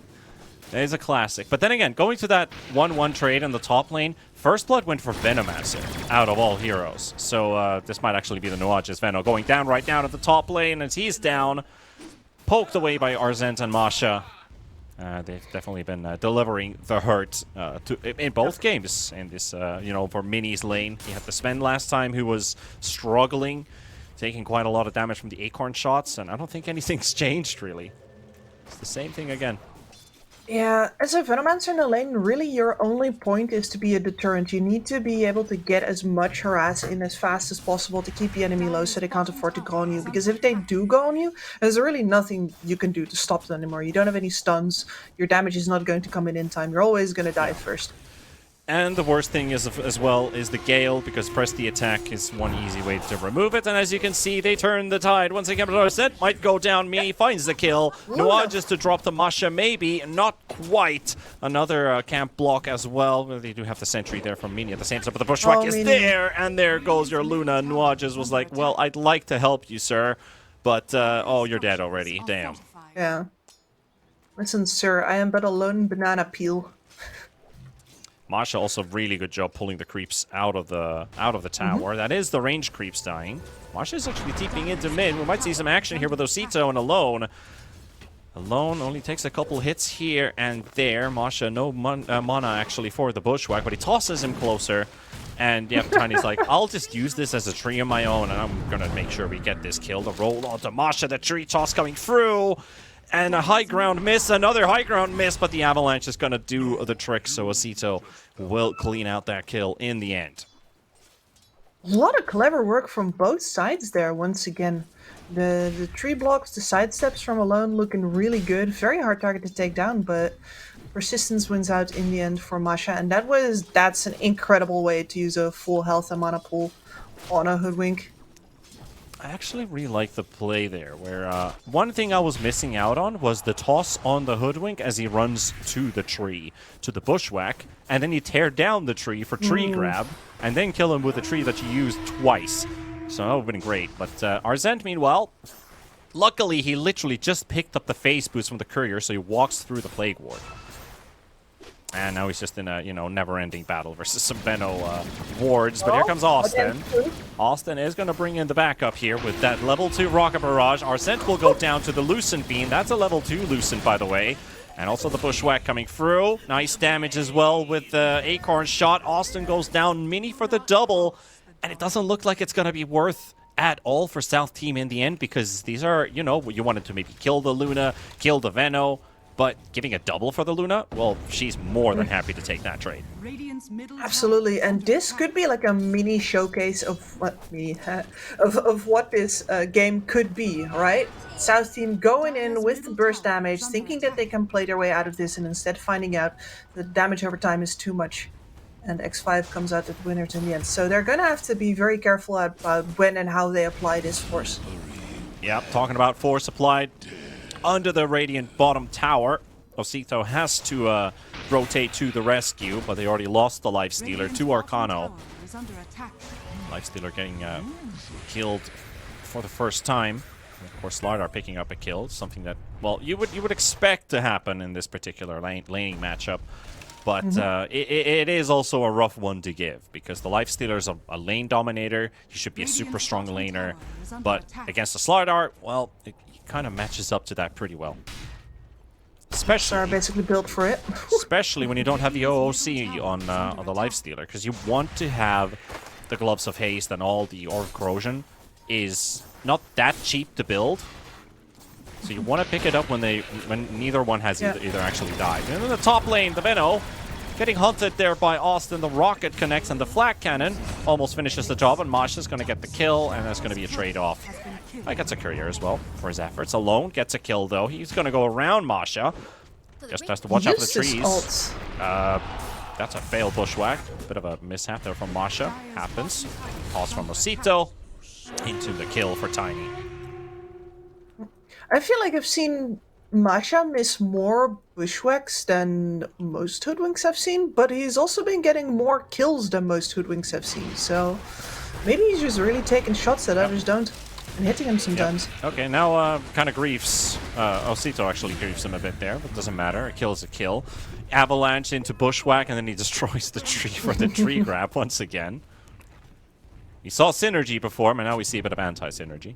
it is a classic. But then again, going to that 1-1 trade in the top lane, First Blood went for Venomancer out of all heroes. So this might actually be the Nuage's Veno going down right now to the top lane as he's down. Poked away by Arzent and Masha. They've definitely been delivering the hurt in both games. In this, for Mini's lane, he had the Sven last time who was struggling, taking quite a lot of damage from the Acorn shots, and I don't think anything's changed really. It's the same thing again. Yeah, as a Venomancer in the lane, really your only point is to be a deterrent. You need to be able to get as much harass in as fast as possible to keep the enemy low so they can't afford to go on you. Because if they do go on you, there's really nothing you can do to stop them anymore. You don't have any stuns, your damage is not going to come in time, you're always going to die first. And the worst thing is, as well, is the Gale, because press the attack is one easy way to remove it. And as you can see, they turn the tide. Once again, Arzent might go down. Mini finds the kill. Nuage just to drop the Masha, maybe. Not quite. Another camp block as well. They do have the sentry there from Mini at the same time, but the Bushwhack is there. And there goes your Luna. Nuage was like, well, I'd like to help you, sir. But, oh, you're dead already. Damn. Yeah. Listen, sir, I am but a lone banana peel. Masha also really good job pulling the creeps out of the tower. That is the range creeps dying. Masha is actually TPing into mid. We might see some action here with Osito and Alone. Alone only takes a couple hits here and there. Masha, no mana actually for the Bushwhack, but he tosses him closer. And yeah, Tiny's like, I'll just use this as a tree of my own, and I'm gonna make sure we get this kill. The roll onto Masha, the tree toss coming through. And a high ground miss, another high ground miss, but the Avalanche is going to do the trick, so Osito will clean out that kill in the end. A lot of clever work from both sides there, once again. The tree blocks, the side steps from Alone looking really good. Very hard target to take down, but persistence wins out in the end for Masha. And that's an incredible way to use a full health and mana pool on a Hoodwink. I actually really like the play there, where one thing I was missing out on was the toss on the Hoodwink as he runs to the tree, to the Bushwhack, and then you tear down the tree for tree grab, and then kill him with the tree that you used twice. So that would have been great. But Arzent, meanwhile, luckily he literally just picked up the phase boost from the Courier, so he walks through the Plague Ward. And now he's just in a, never-ending battle versus some Veno wards. But here comes Austin. Austin is going to bring in the backup here with that level 2 Rocket Barrage. Arzent will go down to the Lucent Beam. That's a level 2 Lucent, by the way. And also the Bushwhack coming through. Nice damage as well with the Acorn shot. Austin goes down. Mini for the double. And it doesn't look like it's going to be worth at all for South Team in the end, because these are, you wanted to maybe kill the Luna, kill the Veno. But giving a double for the Luna, well, she's more than happy to take that trade. Absolutely, and this could be like a mini showcase of what this game could be, right? South team going in with the burst damage, thinking that they can play their way out of this, and instead finding out the damage over time is too much. And X5 comes out as winners in the end. So they're going to have to be very careful about when and how they apply this force. Yep, talking about force applied under the Radiant bottom tower. Osito has to rotate to the rescue, but they already lost the Lifestealer to Arcano. Lifestealer getting killed for the first time. And of course, Slardar picking up a kill, something that, well, you would expect to happen in this particular laning matchup. But it is also a rough one to give, because the Lifestealer is a lane dominator. He should be a super strong laner. But against the Slardar, well, it kind of matches up to that pretty well. Especially basically built for it. Especially when you don't have the OOC on the Lifestealer, because you want to have the Gloves of Haste, and all the Orb Corrosion is not that cheap to build. So you want to pick it up when neither one has either actually died. And in the top lane, the Veno getting hunted there by Austin. The rocket connects, and the Flak Cannon almost finishes the job, and Masha's going to get the kill, and that's going to be a trade-off. I gets a Courier as well for his efforts. Alone gets a kill, though. He's going to go around Masha. Just has to watch out for the trees. That's a failed Bushwhack. Bit of a mishap there from Masha. Happens. Toss from Osito into the kill for Tiny. I feel like I've seen Masha miss more Bushwhacks than most Hoodwinks I've seen, but he's also been getting more kills than most Hoodwinks I've seen, so maybe he's just really taking shots that others don't. and hitting him sometimes. Yep. Okay, now kind of griefs. Osito actually griefs him a bit there, but doesn't matter. A kill is a kill. Avalanche into Bushwhack, and then he destroys the tree for the tree grab once again. We saw synergy before, but now we see a bit of anti-synergy.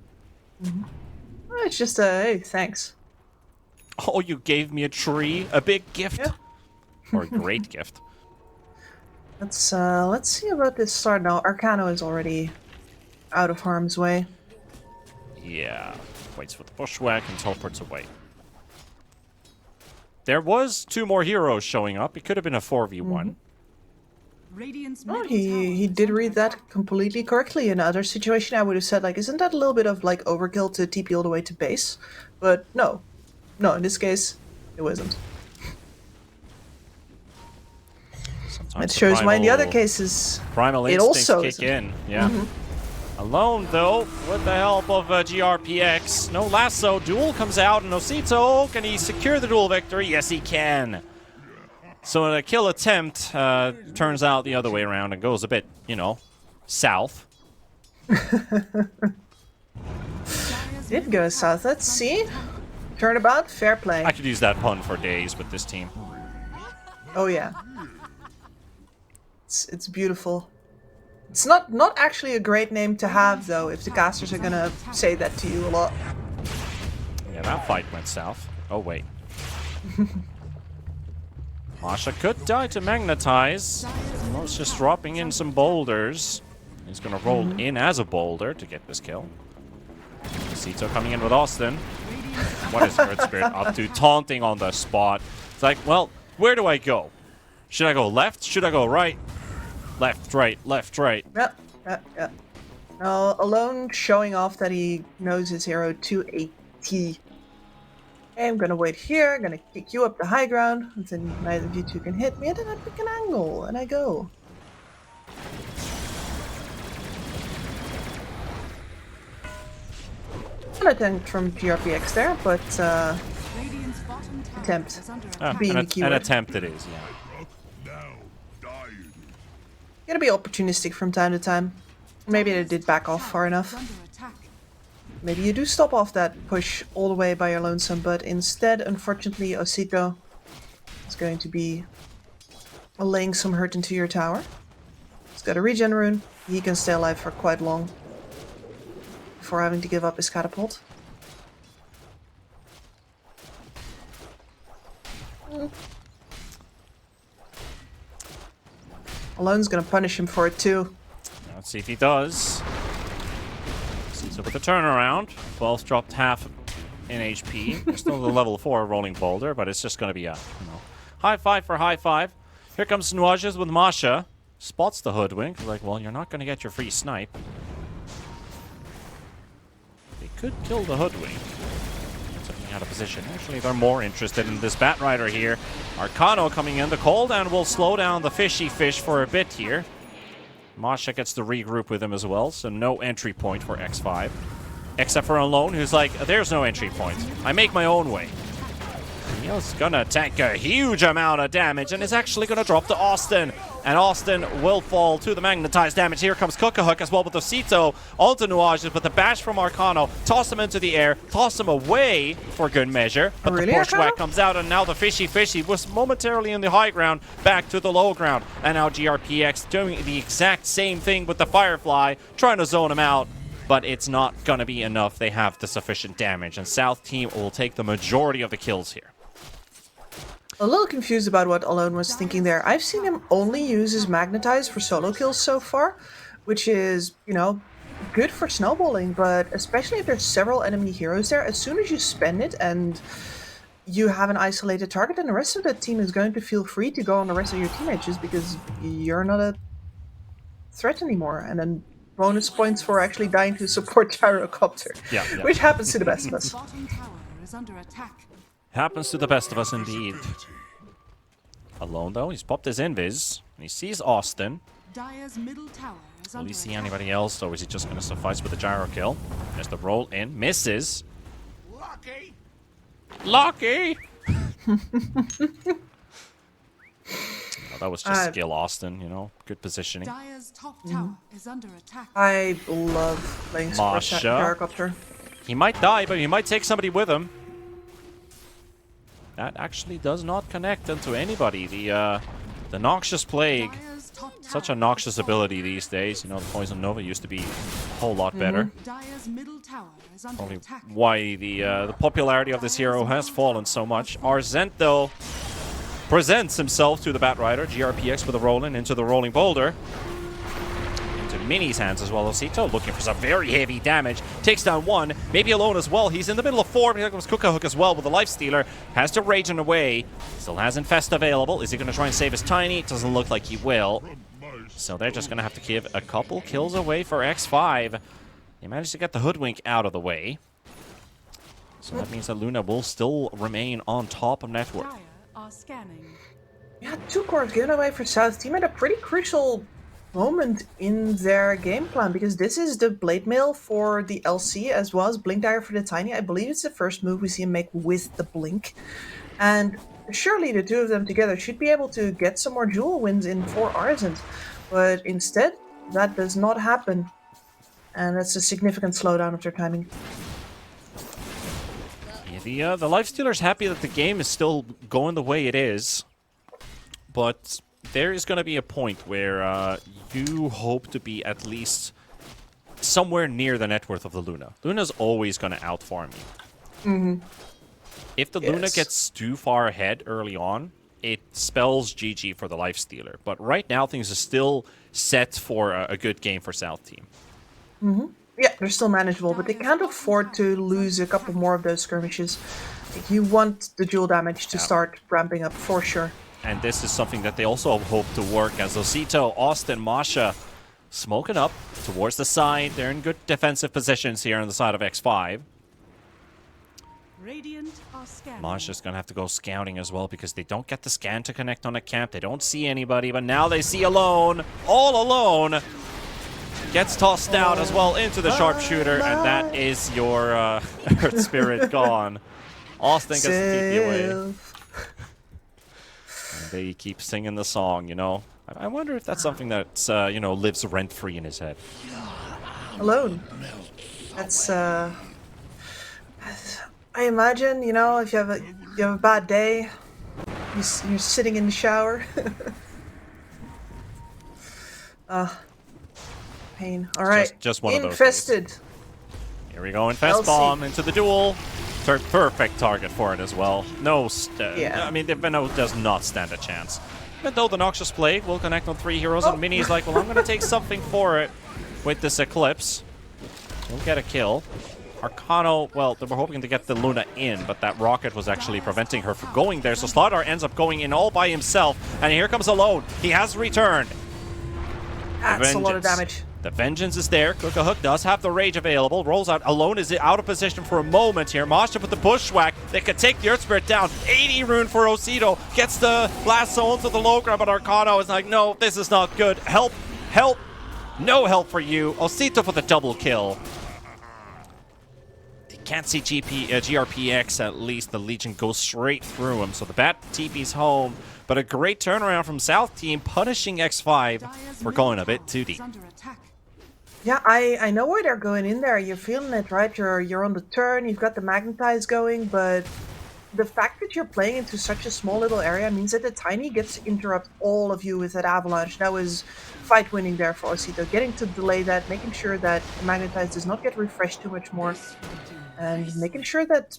Well, it's just hey, thanks. Oh, you gave me a tree? A big gift? Yeah. Or a great gift. Let's see about this start now. Arcano is already out of harm's way. Yeah. Waits for the Bushwhack and teleports away. There was 2 more heroes showing up. It could have been a 4v1. Radiant's Oh, middle he tower did is read under that attack. completely correctly. In another situation, I would have said, like, isn't that a little bit of, like, overkill to TP all the way to base? But no. No, in this case, it wasn't. Sometimes It shows why in the other primal- cases, Primal it instincts also kick isn't. in. Yeah. Alone, though, with the help of GRPX. No lasso. Duel comes out, and Osito, can he secure the duel victory? Yes, he can. So the kill attempt turns out the other way around and goes a bit, you know, south. Did go south. Let's see. Turnabout, fair play. I could use that pun for days with this team. Oh yeah. It's beautiful. It's not actually a great name to have though, if the casters are gonna say that to you a lot. Yeah, that fight went south. Oh, wait. Masha could die to magnetize. Well, it's just dropping in some boulders. He's gonna roll in as a boulder to get this kill. Sito coming in with Austin. What is Earth Spirit up to? Taunting on the spot. It's like, well, where do I go? Should I go left? Should I go right? Left, right, left, right. Yep. Now, Alone showing off that he knows his hero to a T. I'm gonna wait here, gonna kick you up the high ground, and then neither of you two can hit me, and then I pick an angle, and I go. An attempt from GRPX there, but Radiant's bottom tower attempt. is under attack. Being the An keyword. attempt it is, yeah. Gotta be opportunistic from time to time. Maybe they did back off far enough. Under attack. Maybe you do stop off that push all the way by your lonesome, but instead, unfortunately, Osito is going to be laying some hurt into your tower. He's got a regen rune. He can stay alive for quite long before having to give up his catapult. Alone's gonna punish him for it too. Let's see if he does. So with the turnaround, both dropped half in HP. They're still the level 4 rolling boulder, but it's just going to be a high five for high five. Here comes Nuages with Masha. Spots the hoodwink. Like, well, you're not going to get your free snipe. They could kill the hoodwink. Something out of position. Actually, they're more interested in this Bat Rider here. Arcano coming in. The cooldown will slow down the fishy fish for a bit here. Masha gets to regroup with him as well, so no entry point for X5. Except for Alone, who's like, there's no entry point. I make my own way. He's gonna tank a huge amount of damage and is actually gonna drop to Austin. And Austin will fall to the magnetized damage. Here comes Cookahuk as well with Osito onto Nuages, but the bash from Arcano, toss him into the air, toss him away for good measure. But Really, the Bushwhack Arcano? comes out, and now the fishy was momentarily in the high ground, back to the low ground. And now GRPX doing the exact same thing with the Firefly, trying to zone him out. But it's not gonna be enough. They have the sufficient damage, and South team will take the majority of the kills here. A little confused about what Alone was thinking there. I've seen him only use his Magnetize for solo kills so far, which is, you know, good for snowballing, but especially if there's several enemy heroes there, as soon as you spend it and you have an isolated target, then the rest of the team is going to feel free to go on the rest of your teammates just because you're not a threat anymore. And then bonus points for actually dying to support Gyrocopter, Yeah. which happens to the best of us. Bottom tower is under attack. Happens to the best of us indeed. Alone though, he's popped his invis, and he sees Austin. Dire's middle tower is Will under he see attack. anybody else, or is he just going to suffice with the gyro kill? There's the roll in, misses. Lucky! That was just skill, Austin, you know? Good positioning. Dire's top tower is under attack. I love playing support Masha. Gyrocopter. He might die, but he might take somebody with him. That actually does not connect into anybody. The Noxious Plague. Such a noxious ability these days. You know, the Poison Nova used to be a whole lot better. Dire's middle tower is under Probably attack. why the popularity of this hero has fallen so much. Arzent, though, presents himself to the Batrider. GRPX with a roll-in into the Rolling Boulder. Into Mini's hands as well. Osito looking for some very heavy damage. Takes down one. Maybe alone as well. He's in the middle of four. Here comes Cook as well with the Life Stealer. Has to rage away. Still has Infest available. Is he going to try and save his Tiny? It doesn't look like he will. So they're just going to have to give a couple kills away for X5. They managed to get the Hoodwink out of the way. So that means that Luna will still remain on top of net worth. Dire are scanning. Yeah, 2 cores given away for South Team at a pretty crucial moment in their game plan, because this is the Blade Mail for the LC as well as Blink Dire for the Tiny. I believe it's the first move we see him make with the Blink. And surely the two of them together should be able to get some more duel wins in for Arzent. But instead, that does not happen. And that's a significant slowdown of their timing. Yeah, the Lifestealer's happy that the game is still going the way it is. But there is going to be a point where you hope to be at least somewhere near the net worth of the Luna. Luna's always going to outfarm you. If the Luna gets too far ahead early on, it spells GG for the Lifestealer. But right now, things are still set for a good game for South Team. Yeah, they're still manageable, but they can't afford to lose a couple more of those skirmishes. You want the dual damage to start ramping up for sure. And this is something that they also hope to work as Osito, Austin, Masha smoking up towards the side. They're in good defensive positions here on the side of X5. Radiant are scanning. Masha's going to have to go scouting as well because they don't get the scan to connect on a camp. They don't see anybody, but now they see alone, all alone. Gets tossed out as well into the sharpshooter, and that is your Earth Spirit gone. Austin gets to keep you away. And they keep singing the song, you know. I wonder if that's something that's, you know, lives rent-free in his head. Alone. That's, I imagine, you know, if you have a bad day, you're sitting in the shower. Pain. All right. Just one of those Infested. days. Here we go. Infest bomb into the duel. Perfect target for it as well. No, I mean, the Venno does not stand a chance. Even though the Noxious Plague will connect on 3 heroes, and Mini is like, well, I'm going to take something for it with this Eclipse. We'll get a kill. Arcano, well, they were hoping to get the Luna in, but that rocket was actually preventing her from going there, so Slardar ends up going in all by himself, and here comes Alone. He has returned. That's a lot of damage. The Vengeance is there. Cook does have the Rage available. Rolls out. Alone is out of position for a moment here. Masha with the Bushwhack. They could take the Earth Spirit down. 80 rune for Osito. Gets the lasso into the low ground, but Arcano is like, no, this is not good. Help. Help. No help for you. Osito for the double kill. They can't see GRPX, at least. The Legion goes straight through him. So the Bat TP's home. But a great turnaround from South Team, punishing X5 for going a bit too deep. Yeah, I know why they're going in there. You're feeling it, right? You're on the turn, you've got the Magnetize going, but the fact that you're playing into such a small little area means that the Tiny gets to interrupt all of you with that Avalanche. That was fight winning there for Osito. Getting to delay that, making sure that the Magnetize does not get refreshed too much more, and making sure that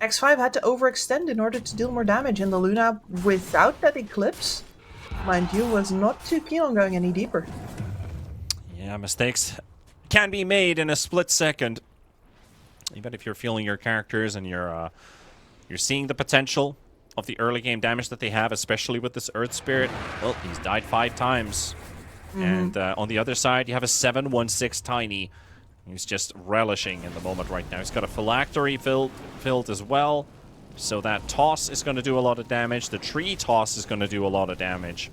X5 had to overextend in order to deal more damage, and the Luna, without that Eclipse, mind you, was not too keen on going any deeper. Yeah, mistakes can be made in a split second. Even if you're feeling your characters and you're seeing the potential of the early game damage that they have, especially with this Earth Spirit. Well, he's died 5 times. And on the other side, you have a 7/1/6 Tiny. He's just relishing in the moment right now. He's got a Phylactery filled as well. So that toss is going to do a lot of damage. The tree toss is going to do a lot of damage.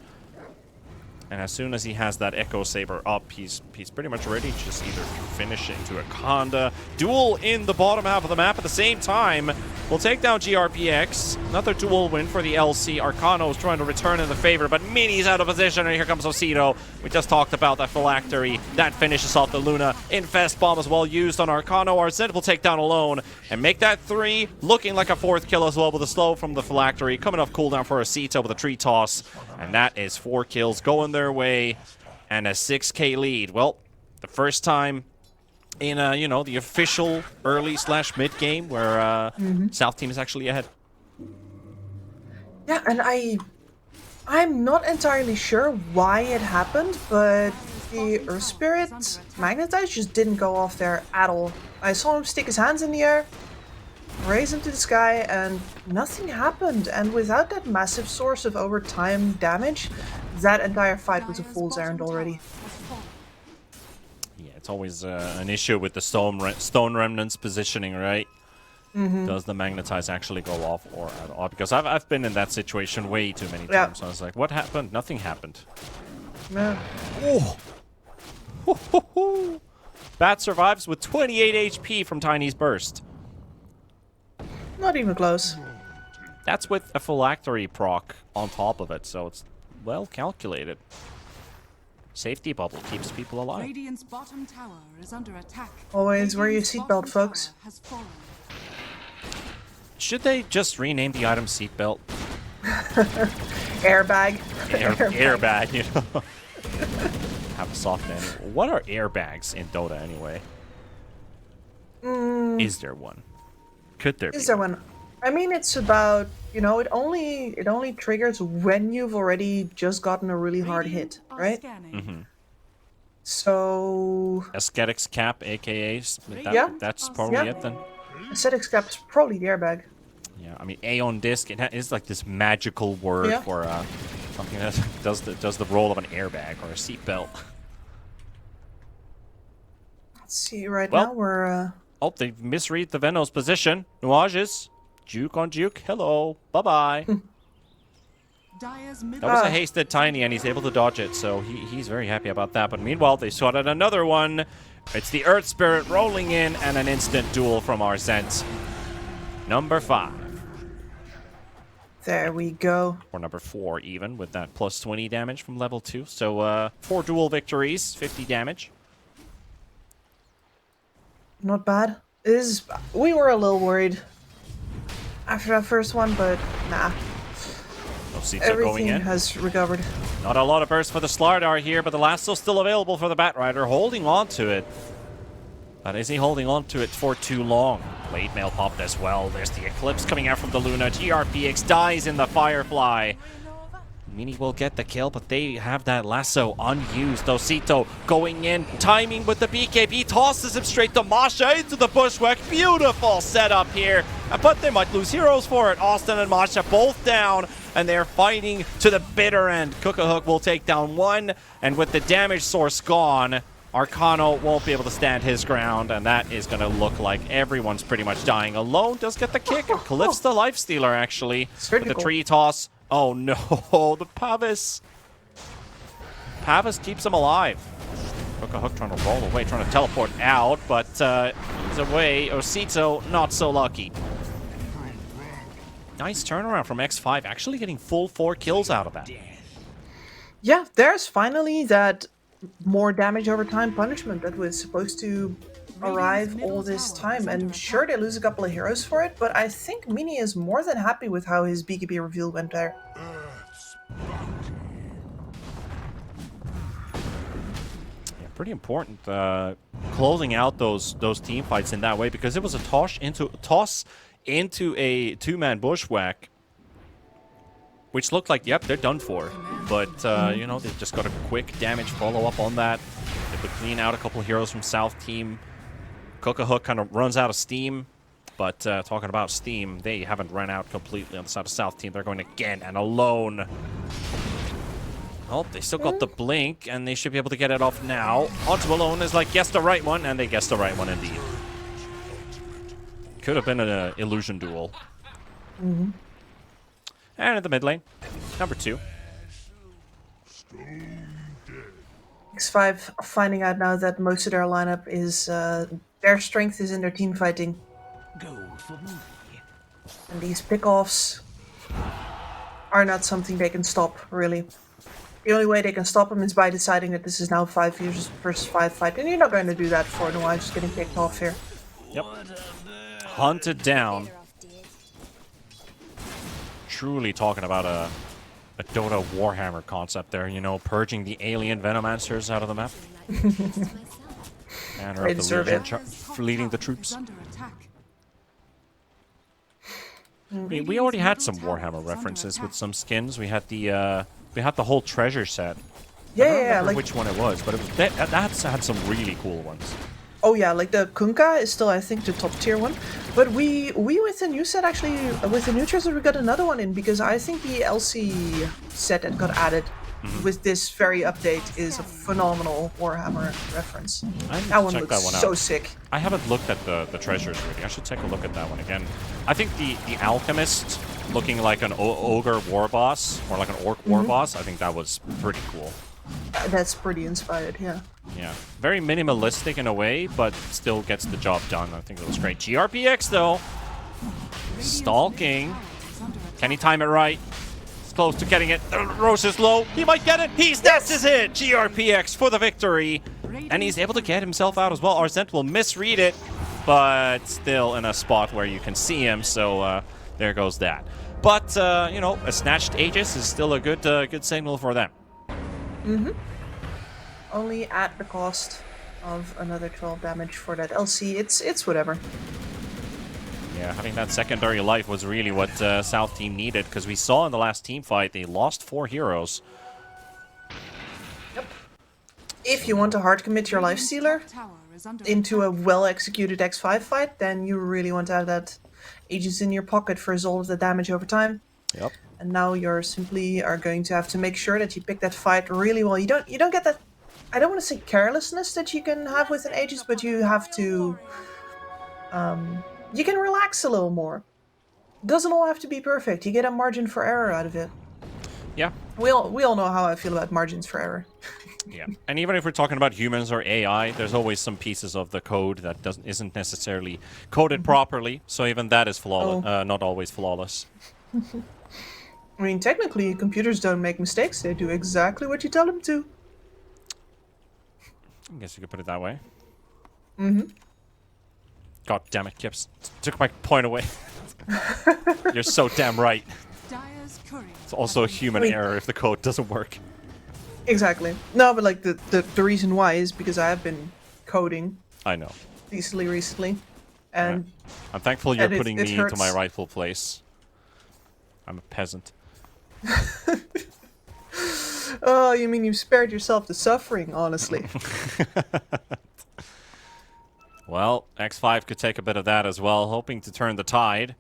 And as soon as he has that Echo Saber up, he's pretty much ready to just either finish into a Conda. Duel in the bottom half of the map at the same time. We'll take down GRPX. Another duel win for the LC. Arcano is trying to return in the favor, but Mini's out of position, and here comes Osito. We just talked about that phylactery. That finishes off the Luna. Infest Bomb is well used on Arcano. Arzent will take down alone and make that 3. Looking like a 4th kill as well with a slow from the phylactery. Coming off cooldown for Osito with a tree toss. And that is 4 kills going their way and a 6k lead. Well, the first time in the official early/mid game where South team is actually ahead. Yeah, and I'm not entirely sure why it happened, but the Earth Spirit Magnetize just didn't go off there at all. I saw him stick his hands in the air, raise him to the sky, and nothing happened. And without that massive source of overtime damage, that entire fight was a fool's errand already. Yeah, it's always an issue with the Stone Remnant's positioning, right? Does the Magnetize actually go off or at all? Because I've been in that situation way too many times. So I was like, what happened? Nothing happened. Yeah. Oh! Bat survives with 28 HP from Tiny's burst. Not even close. That's with a phylactery proc on top of it, so it's well calculated. Safety bubble keeps people alive. Radiant's bottom tower is under attack. Always wear your Radiant's seatbelt, bottom folks. tower has fallen. Should they just rename the item seatbelt? Airbag. Airbag, you know. Have a soft name. What are airbags in Dota anyway? Is there one? Could there be? Is there one? I mean, it's about, it only triggers when you've already just gotten a really hard hit, right? So Aesthetics cap, aka that's probably it then. Aesthetics cap's probably the airbag. Yeah, I mean Aeon Disc, it is like this magical word for something that does the role of an airbag or a seatbelt. Let's see, now we're oh, they misread the Venos position. Nuages. Juke on Juke. Hello. Bye-bye. That was a hasted Tiny, and he's able to dodge it, so he's very happy about that. But meanwhile, they swatted another one. It's the Earth Spirit rolling in, and an instant duel from Arzent. Number 5. There we go. Or number 4 even, with that plus 20 damage from level 2. So 4 duel victories, 50 damage. Not bad. We were a little worried after that first one, but nah. Everything has recovered. Not a lot of burst for the Slardar here, but the Lasso's still available for the Batrider, holding on to it. But is he holding on to it for too long? Blade Mail popped as well. There's the Eclipse coming out from the Luna. GRPX dies in the Firefly. Mini will get the kill, but they have that lasso unused. Osito going in, timing with the BKB, tosses him straight to Masha into the bushwhack. Beautiful setup here, but they might lose heroes for it. Austin and Masha both down, and they're fighting to the bitter end. Cook-a-Hook will take down one, and with the damage source gone, Arcano won't be able to stand his ground, and that is going to look like everyone's pretty much dying. Alone does get the kick, and Cliff's the Lifestealer, actually, with the tree toss. Oh no, the Pavis. Pavis keeps him alive. Cook-a-Hook trying to roll away, trying to teleport out, but he's away. Osito, not so lucky. Nice turnaround from X5, actually getting full 4 kills out of that. Yeah, there's finally that more damage over time punishment that was supposed to arrive all this time, and sure, they lose a couple of heroes for it, but I think Mini is more than happy with how his BKB reveal went there. Yeah, pretty important closing out those team fights in that way, because it was a toss into a 2-man bushwhack, which looked like, yep, they're done for. But, they just got a quick damage follow-up on that. They could clean out a couple of heroes from South team. Cook-a-Hook kind of runs out of steam. But talking about steam, they haven't run out completely on the side of South team. They're going again and alone. Oh, they still got the blink, and they should be able to get it off now. Onto Alone is like, guess the right one, and they guessed the right one indeed. Could have been an illusion duel. And in the mid lane, number 2. X5 finding out now that most of their lineup is their strength is in their team fighting. And these pickoffs are not something they can stop, really. The only way they can stop them is by deciding that this is now 5 users versus 5 fight, and you're not going to do that for Noir just getting picked off here. Yep. Hunted down. Truly talking about a Dota Warhammer concept there, you know, purging the alien Venomancers out of the map. And They deserve it. leading the troops. We already had some Warhammer references with some skins. We had the whole treasure set. I don't remember like which one it was, but it was, that's had some really cool ones. Oh yeah, like the Kunkka is still, I think, the top tier one. But we with the new set, actually, with the new treasure, we got another one in, because I think the LC set that got added with this very update is a phenomenal Warhammer reference. That one looks so sick. I haven't looked at the treasures really. I should take a look at that one again. I think the Alchemist looking like an ogre war boss, or like an orc war boss, I think that was pretty cool. That's pretty inspired, yeah. Yeah, very minimalistic in a way, but still gets the job done. I think it was great. GRPX though, stalking. Can he time it right? It's close to getting it. Rose is low. He might get it. That's his hit. GRPX for the victory, and he's able to get himself out as well. Arsent will misread it, but still in a spot where you can see him. So there goes that. But you know, a snatched Aegis is still a good signal for them. Only at the cost of another 12 damage for that LC. It's whatever. Yeah, having that secondary life was really what South team needed, because we saw in the last team fight they lost 4 heroes. Yep. If you want to hard commit your life stealer into a well-executed X5 fight, then you really want to have that Aegis in your pocket for all of the damage over time. Yep. And now you're simply are going to have to make sure that you pick that fight really well. You don't get that, I don't want to say carelessness that you can have with an Aegis, but you have to you can relax a little more. It doesn't all have to be perfect. You get a margin for error out of it. Yeah. We all know how I feel about margins for error. Yeah, and even if we're talking about humans or AI, there's always some pieces of the code that isn't necessarily coded properly. So even that is flawless, not always flawless. I mean, technically, computers don't make mistakes. They do exactly what you tell them to. I guess you could put it that way. Mm-hmm. God damn it, Kips. Took my point away. You're so damn right. It's also a human error if the code doesn't work. Exactly. No, but like the reason why is because I have been coding. I know. Decently recently. And yeah. I'm thankful you're putting me hurts. into my rightful place. I'm a peasant. Oh, you mean you've spared yourself the suffering, honestly. Well, X5 could take a bit of that as well, hoping to turn the tide.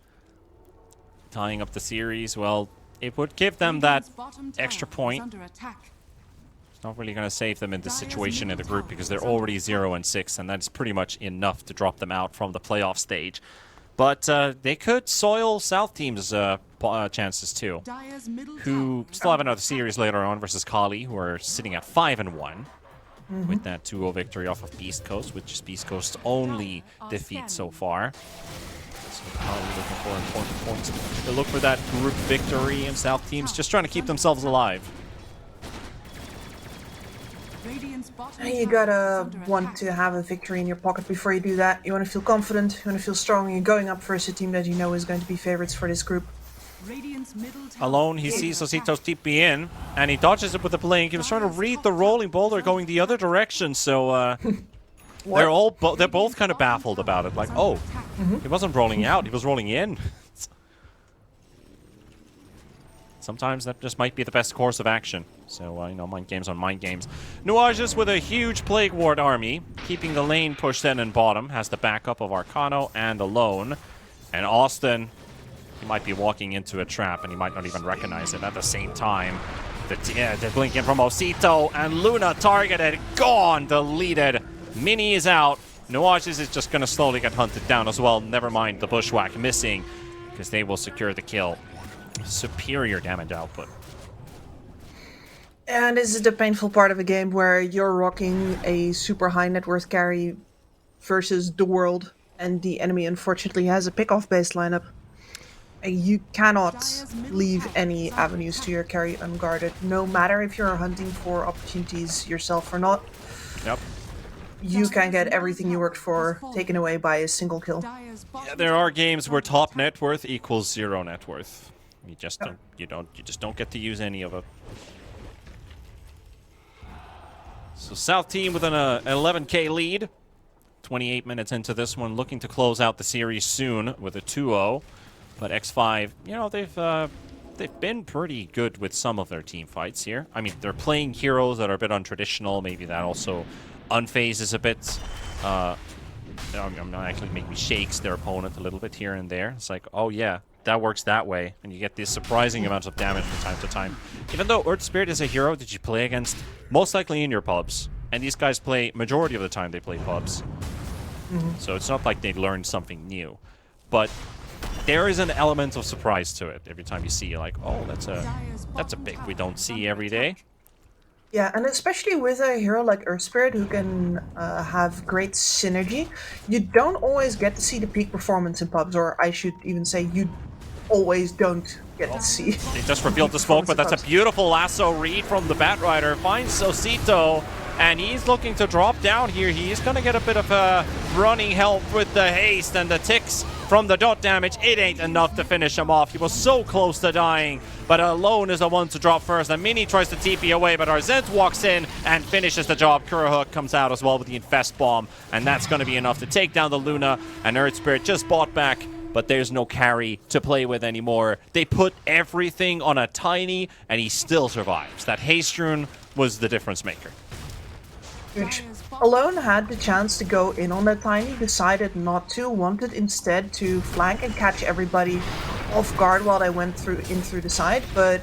Tying up the series, well, it would give them that extra point. It's not really going to save them in this situation in the group because they're already 0-6, and that's pretty much enough to drop them out from the playoff stage. But they could soil South team's chances too, who still have another series later on versus Kali, who are sitting at 5-1 with that 2-0 victory off of Beast Coast, which is Beast Coast's only defeat so far. So Kali looking for important points. They look for that group victory, and South team's just trying to keep themselves alive. You gotta want to have a victory in your pocket before you do that. You want to feel confident, you want to feel strong, and you're going up versus a team that you know is going to be favorites for this group. Alone, he sees Osito's TP in, and he dodges it with a blink. He was trying to read the rolling boulder going the other direction, so they're both kind of baffled about it. Like, oh, he wasn't rolling out, he was rolling in. Sometimes that just might be the best course of action. So, you know, mind games on mind games. Nuages with a huge Plague Ward army, keeping the lane pushed in and bottom, has the backup of Arcano and Alone. And Austin, he might be walking into a trap and he might not even recognize it at the same time. The blink in from Osito, and Luna targeted, gone, deleted. Mini is out. Nuages is just going to slowly get hunted down as well. Never mind the Bushwhack missing, because they will secure the kill. Superior damage output. And this is the painful part of a game where you're rocking a super high net worth carry versus the world, and the enemy unfortunately has a pick-off based lineup. And you cannot leave any avenues to your carry unguarded, no matter if you're hunting for opportunities yourself or not. Yep. You can get everything you worked for taken away by a single kill. Yeah, there are games where top net worth equals 0 net worth. You just don't get to use any of it. So South team with an 11k lead. 28 minutes into this one, looking to close out the series soon with a 2-0. But X5, you know, they've been pretty good with some of their team fights here. I mean, they're playing heroes that are a bit untraditional. Maybe that also unphases a bit. I'm not actually maybe shakes their opponent a little bit here and there. It's like, oh yeah, that works that way, and you get these surprising amounts of damage from time to time. Even though Earth Spirit is a hero that you play against most likely in your pubs, and these guys play majority of the time they play pubs. So it's not like they learned something new, but there is an element of surprise to it every time you see it. Like, oh, that's a pick we don't see every day. Yeah, and especially with a hero like Earth Spirit who can have great synergy, you don't always get to see the peak performance in pubs, or I should even say you always don't get to see. They just revealed the smoke, but that's a beautiful lasso read from the Batrider. Finds Sosito, and he's looking to drop down here. He's going to get a bit of running help with the haste and the ticks from the dot damage. It ain't enough to finish him off. He was so close to dying, but Alone is the one to drop first. And Mini tries to TP away, but Arzent walks in and finishes the job. Kurohook comes out as well with the Infest Bomb, and that's going to be enough to take down the Luna. And Earth Spirit just bought back, but there's no carry to play with anymore. They put everything on a Tiny, and he still survives. That haste rune was the difference maker. Which Alone had the chance to go in on that Tiny, decided not to, wanted instead to flank and catch everybody off guard while they went in through the side, but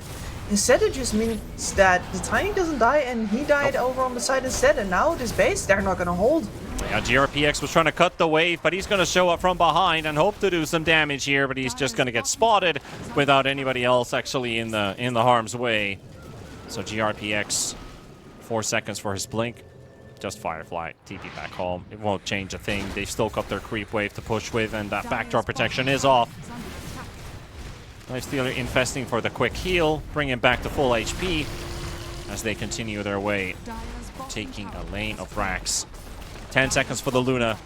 instead it just means that the Tiny doesn't die and he died over on the side instead, and now this base they're not gonna hold. Yeah, GRPX was trying to cut the wave, but he's going to show up from behind and hope to do some damage here, but he's just going to get spotted without anybody else actually in the harm's way. So GRPX, 4 seconds for his blink. Just Firefly, TP back home. It won't change a thing. They've still got their creep wave to push with, and that backdoor protection is off. Lifestealer infesting for the quick heal, bring him back to full HP as they continue their way, taking a lane of Rax. 10 seconds for the Luna.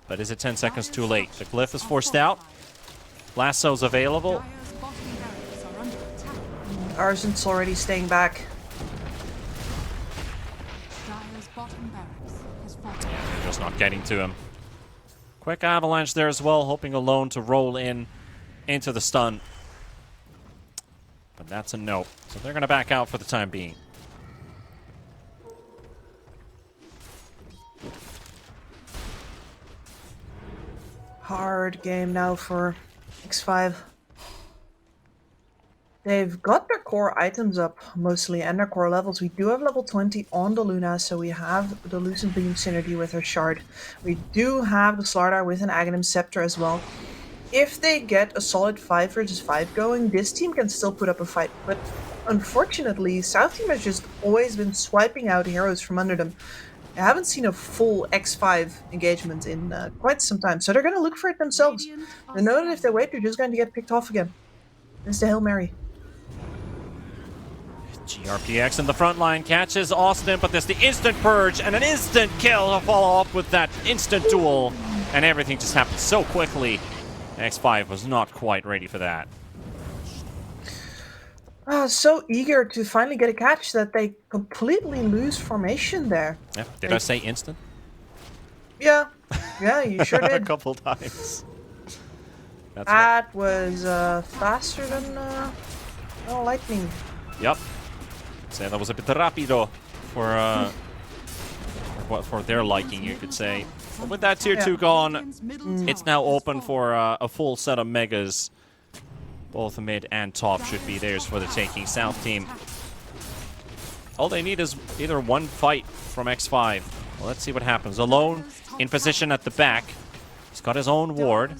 But is it 10 seconds too late? The glyph is forced out. Lasso's available. Arzent's already staying back. They're just not getting to him. Quick avalanche there as well, hoping Alone to roll into the stun. But that's a no. So they're going to back out for the time being. Hard game now for X5. They've got their core items up mostly and their core levels. We do have level 20 on the Luna, so we have the Lucent Beam synergy with her shard. We do have the Slardar with an Aghanim Scepter as well. If they get a solid 5 versus 5 going, this team can still put up a fight. But unfortunately, South team has just always been swiping out heroes from under them. I haven't seen a full X5 engagement in quite some time, so they're going to look for it themselves. They know that if they wait, they're just going to get picked off again. It's the Hail Mary. GRPX in the front line catches Austin, but there's the instant purge and an instant kill to follow up with that instant duel, and everything just happened so quickly. X5 was not quite ready for that. So eager to finally get a catch that they completely lose formation there. Yeah. Did I say instant? Yeah. Yeah, you sure did. A couple times. That was faster than lightning. Yep. Say that was a bit rapido for their liking, you could say. But with that tier 2 gone, it's now open for a full set of megas. Both mid and top should be theirs for the taking. South team, all they need is either one fight from X5. Well, let's see what happens. Alone in position at the back. He's got his own ward.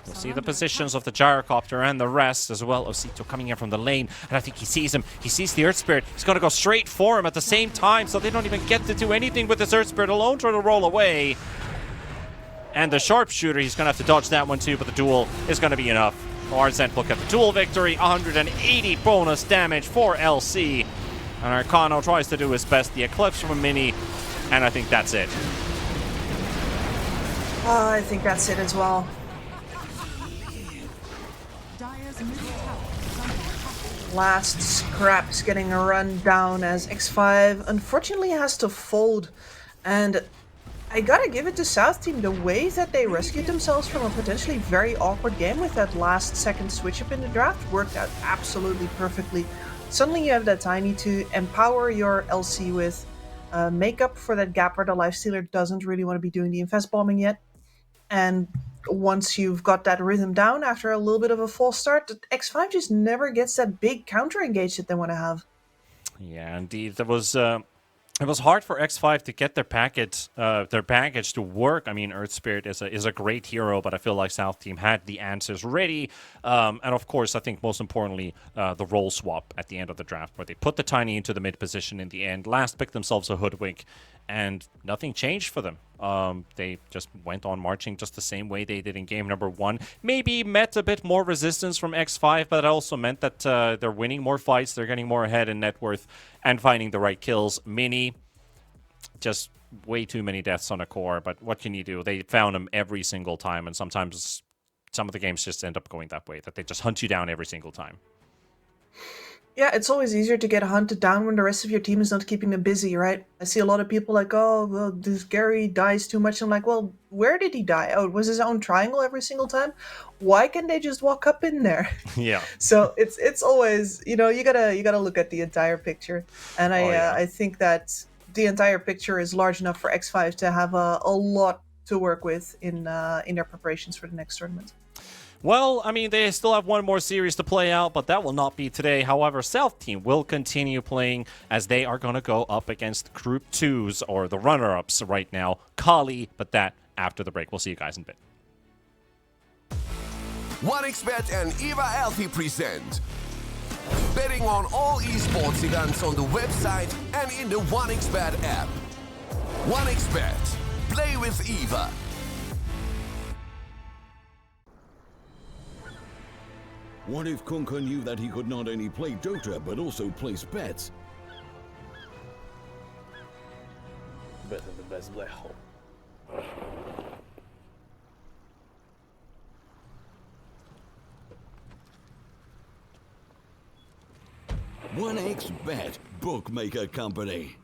We'll see the positions of the gyrocopter and the rest, as well. Osito coming in from the lane, and I think he sees him. He sees the Earth Spirit. He's going to go straight for him at the same time, so they don't even get to do anything with this Earth Spirit alone, trying to roll away. And the Sharpshooter, he's going to have to dodge that one too, but the duel is going to be enough. Arzent will get the duel victory, 180 bonus damage for LC. And Arcano tries to do his best, the Eclipse from Mini, and I think that's it. I think that's it as well. Dire's middle tower is under attack. Last scraps getting a run down as X5 unfortunately has to fold. And I gotta give it to South Team, the way that they rescued themselves from a potentially very awkward game with that last second switch up in the draft worked out absolutely perfectly. Suddenly you have that Tiny to empower your LC with, make up for that gap where the Lifestealer doesn't really want to be doing the infest bombing yet. And once you've got that rhythm down after a little bit of a false start, X5 just never gets that big counter engage that they want to have. Yeah, indeed. It was hard for X5 to get their package to work. I mean, Earth Spirit is a great hero, but I feel like South Team had the answers ready. And of course, I think most importantly, the role swap at the end of the draft, where they put the Tiny into the mid position in the end, last picked themselves a Hoodwink, and nothing changed for them. They just went on marching just the same way they did in game number 1. Maybe met a bit more resistance from X5, but it also meant that they're winning more fights, they're getting more ahead in net worth, and finding the right kills. Mini, just way too many deaths on a core, but what can you do? They found them every single time, and sometimes some of the games just end up going that way, that they just hunt you down every single time. Yeah, it's always easier to get hunted down when the rest of your team is not keeping them busy, right? I see a lot of people like, oh, well, this Gary dies too much. I'm like, well, where did he die? Oh, it was his own triangle every single time? Why can't they just walk up in there? Yeah. So it's always, you gotta look at the entire picture. And I think that the entire picture is large enough for X5 to have a lot to work with in their preparations for the next tournament. Well, I mean, they still have one more series to play out, but that will not be today. However, South Team will continue playing as they are going to go up against Group 2s, or the runner-ups right now, Kali, but that after the break. We'll see you guys in a bit. 1xBet and EVA Alfie present betting on all esports events on the website and in the 1xBet app. 1xBet. Play with EVA. What if Kunka knew that he could not only play Dota, but also place bets? Better the best black hole. 1xBet, bookmaker company.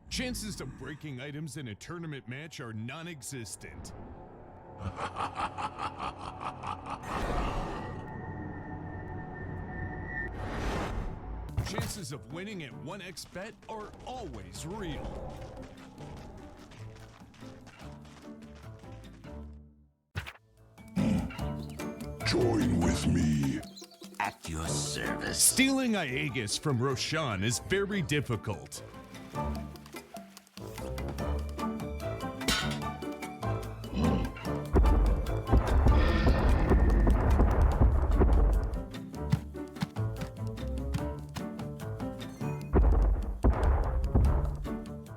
Chances of breaking items in a tournament match are non-existent. Chances of winning at 1xBet are always real. Join with me. At your service. Stealing Aegis from Roshan is very difficult.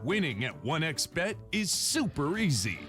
Winning at 1xBet is super easy.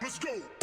Let's go.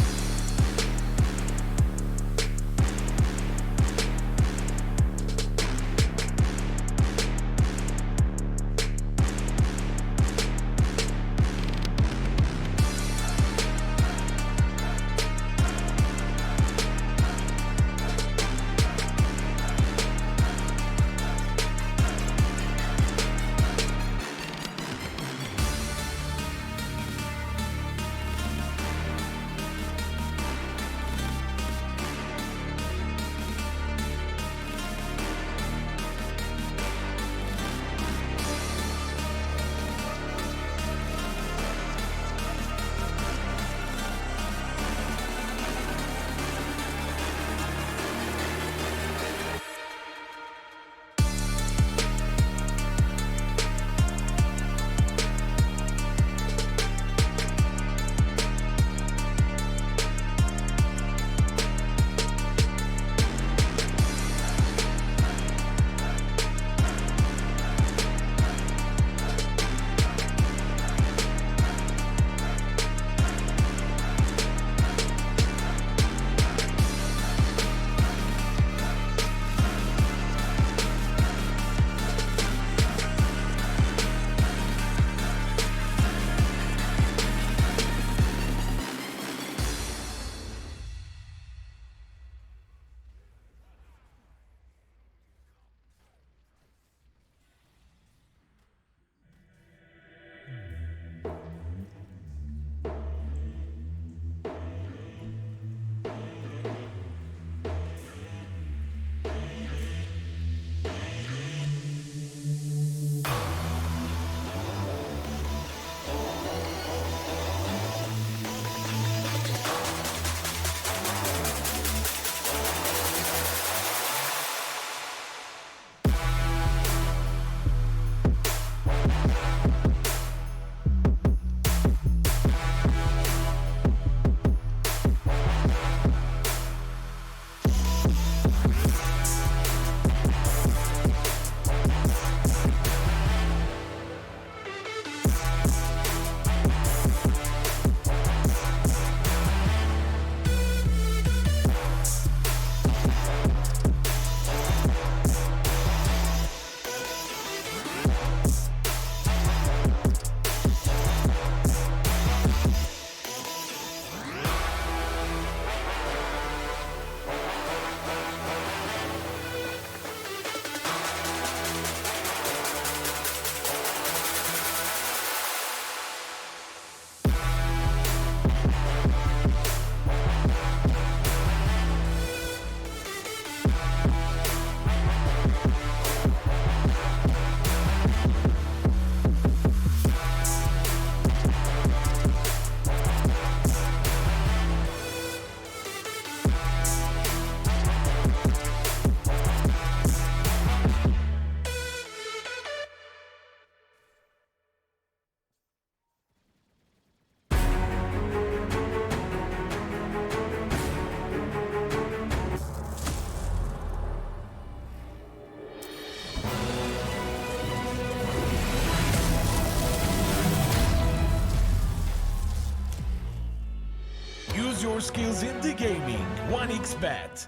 your skills in the gaming. 1xBet.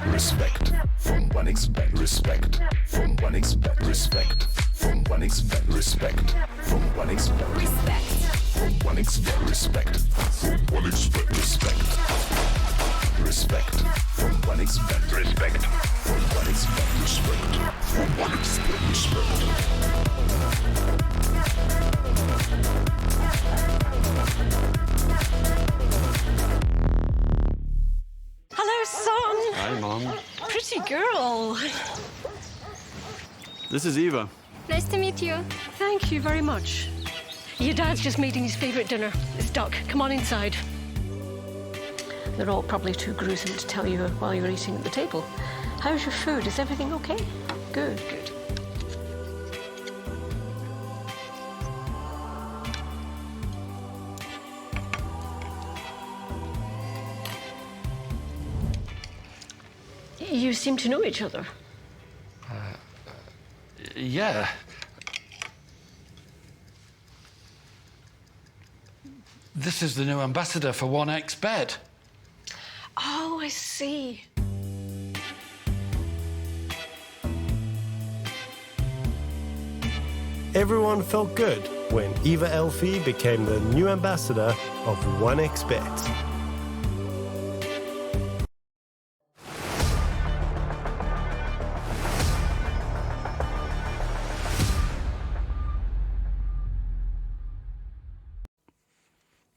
Respect from 1xBet. Respect from 1xBet. Respect From 1xBet, respect. From 1xBet. Respect. From 1xBet, respect. From 1xBet, respect. Respect. From 1xBet, respect. From 1xBet, respect. From 1xBet, respect. Hello, son. Hi, Mom. Pretty girl. This is Eva. Nice to meet you. Thank you very much. Your dad's just making his favourite dinner. It's duck. Come on inside. They're all probably too gruesome to tell you while you're eating at the table. How's your food? Is everything okay? Good, good. You seem to know each other. Yeah. This is the new ambassador for 1xBet. Oh, I see. Everyone felt good when Eva Elfie became the new ambassador of 1xBet.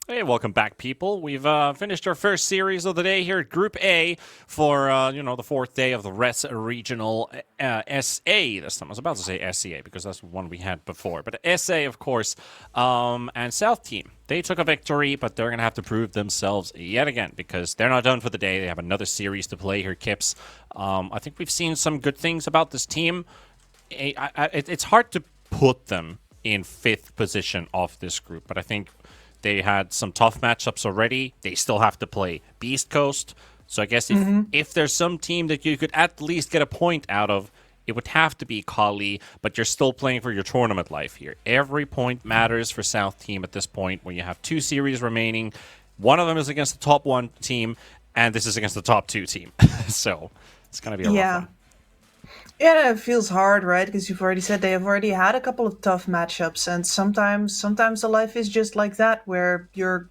Hey, welcome back, people. We've finished our first series of the day here at Group A for, the fourth day of the RES Regional SA this time. I was about to say SCA because that's the one we had before. But SA, of course, and South Team. They took a victory, but they're going to have to prove themselves yet again because they're not done for the day. They have another series to play here, Kips. I think we've seen some good things about this team. It's hard to put them in 5th position of this group, but I think they had some tough matchups already. They still have to play Beast Coast. So I guess if there's some team that you could at least get a point out of, it would have to be Kali, but you're still playing for your tournament life here. Every point matters for South Team at this point when you have 2 series remaining. One of them is against the top 1 team, and this is against the top 2 team. So it's going to be a rough one. Yeah, it feels hard, right? Because you've already said they have already had a couple of tough matchups, and sometimes the life is just like that, where you're,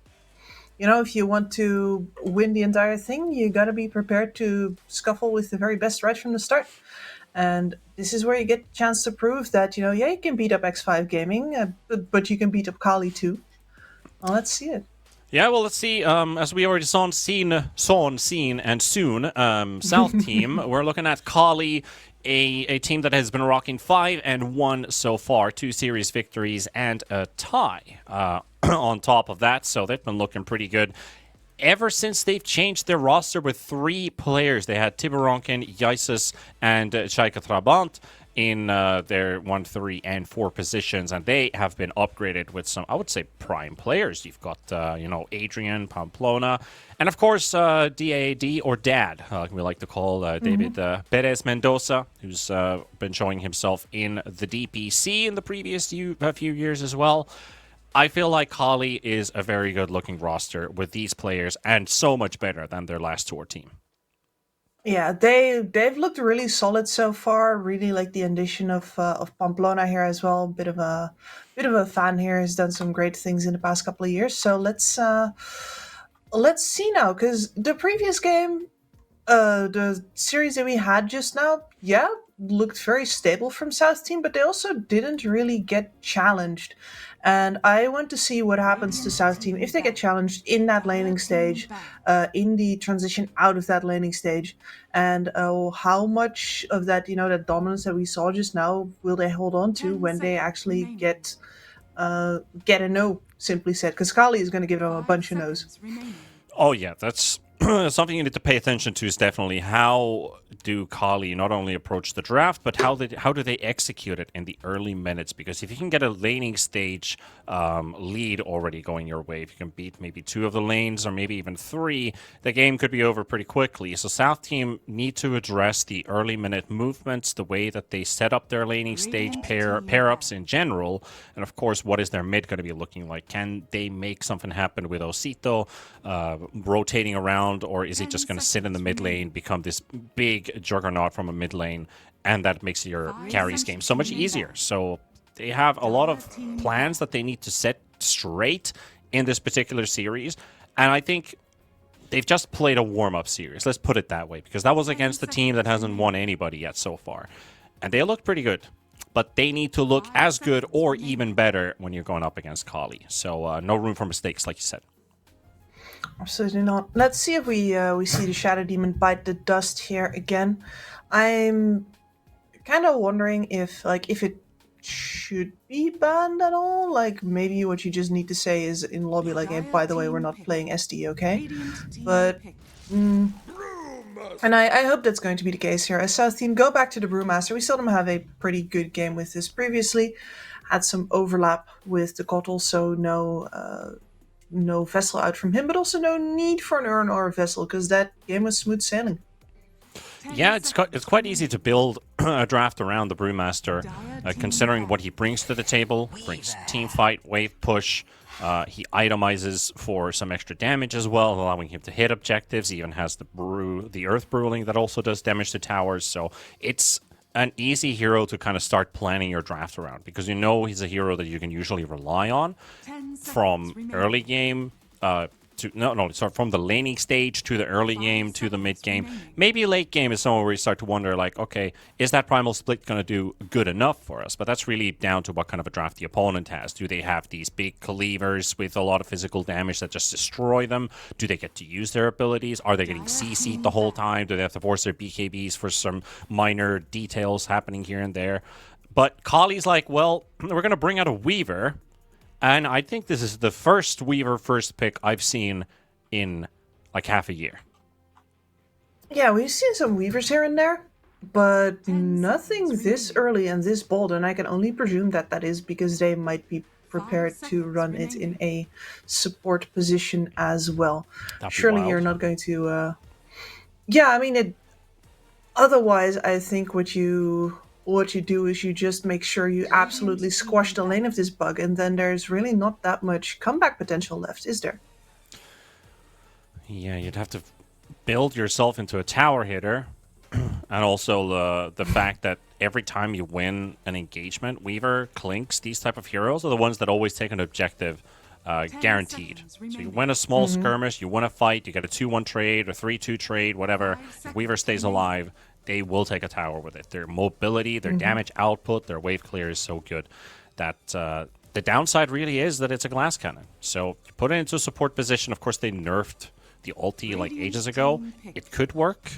if you want to win the entire thing, you got to be prepared to scuffle with the very best right from the start. And this is where you get a chance to prove that, you can beat up X5 Gaming, but you can beat up Kali too. Well, let's see it. Yeah, well, let's see. As we already seen, and soon, South Team, we're looking at Kali, a team that has been rocking 5-1 so far, 2 series victories and a tie on top of that. So they've been looking pretty good ever since they've changed their roster with 3 players. They had Tiburonken, Yaisus, and Shaika Trabant in their 1, 3, and 4 positions, and they have been upgraded with some, I would say, prime players. You've got, Adrian, Pamplona, and of course, DAD, or Dad, we like to call David Perez Mendoza, who's been showing himself in the DPC in the previous few years as well. I feel like Kali is a very good-looking roster with these players, and so much better than their last tour team. Yeah, they've looked really solid so far. Really like the addition of Pamplona here as well. Bit of a fan here. Has done some great things in the past couple of years. So let's see now, because the previous game, the series that we had just now, looked very stable from South Team, but they also didn't really get challenged. And I want to see what happens to South Team if they get challenged in that laning stage, in the transition out of that laning stage, and how much of that, that dominance that we saw just now will they hold on to when they actually get a no, simply said, because Kali is going to give them a bunch of no's. Oh yeah, that's something you need to pay attention to. Is definitely how do Kali not only approach the draft, but how do they execute it in the early minutes? Because if you can get a laning stage lead already going your way, if you can beat maybe 2 of the lanes or maybe even 3, the game could be over pretty quickly. So South Team need to address the early minute movements, the way that they set up their laning stage pair-ups in general, and of course, what is their mid going to be looking like? Can they make something happen with Osito rotating around, or is it just going to sit in the mid lane, become this big juggernaut from a mid lane, and that makes your carries game so much easier. So they have a lot of plans that they need to set straight in this particular series, and I think they've just played a warm-up series. Let's put it that way, because that was against the team that hasn't won anybody yet so far, and they looked pretty good. But they need to look as good or even better when you're going up against Kali. So no room for mistakes, like you said. Absolutely not. Let's see if we see the Shadow Demon bite the dust here again. I'm kind of wondering if it should be banned at all. Like, maybe what you just need to say is in lobby, like, hey, by the way, we're not playing SD, okay? But and I hope that's going to be the case here. As South Team go back to the Brewmaster, we saw them have a pretty good game with this previously. Had some overlap with the Kotl, so no vessel out from him, but also no need for an urn or a vessel, because that game was smooth sailing. Yeah, it's quite easy to build a draft around the Brewmaster, considering what he brings to the table. Brings team fight, wave push. He itemizes for some extra damage as well, allowing him to hit objectives. He even has the Earth Brewing that also does damage to towers. So it's an easy hero to kind of start planning your draft around, because you know he's a hero that you can usually rely on from early game from the laning stage to the early game to the mid game. Maybe late game is somewhere where you start to wonder, like, okay, is that primal split going to do good enough for us? But that's really down to what kind of a draft the opponent has. Do they have these big cleavers with a lot of physical damage that just destroy them? Do they get to use their abilities? Are they getting CC'd the whole time? Do they have to force their BKBs for some minor details happening here and there? But Kali's like, well, we're going to bring out a Weaver. And I think this is the first Weaver first pick I've seen in like half a year. Yeah, we've seen some Weavers here and there, but nothing this early and this bold, and I can only presume that that is because they might be prepared to run it in a support position as well. Surely you're not going to... Yeah, I mean, otherwise I think what you do is you just make sure you absolutely squash the lane of this bug, and then there's really not that much comeback potential left, is there? Yeah, you'd have to build yourself into a tower hitter, and also the fact that every time you win an engagement, Weaver, Clinks, these type of heroes are the ones that always take an objective guaranteed. So you win a small skirmish, you win a fight, you get a 2-1 trade or 3-2 trade, whatever. If Weaver stays alive, they will take a tower with it. Their mobility, their damage output, their wave clear is so good that the downside really is that it's a glass cannon. So you put it into a support position. Of course, they nerfed the ulti like ages ago. It could work.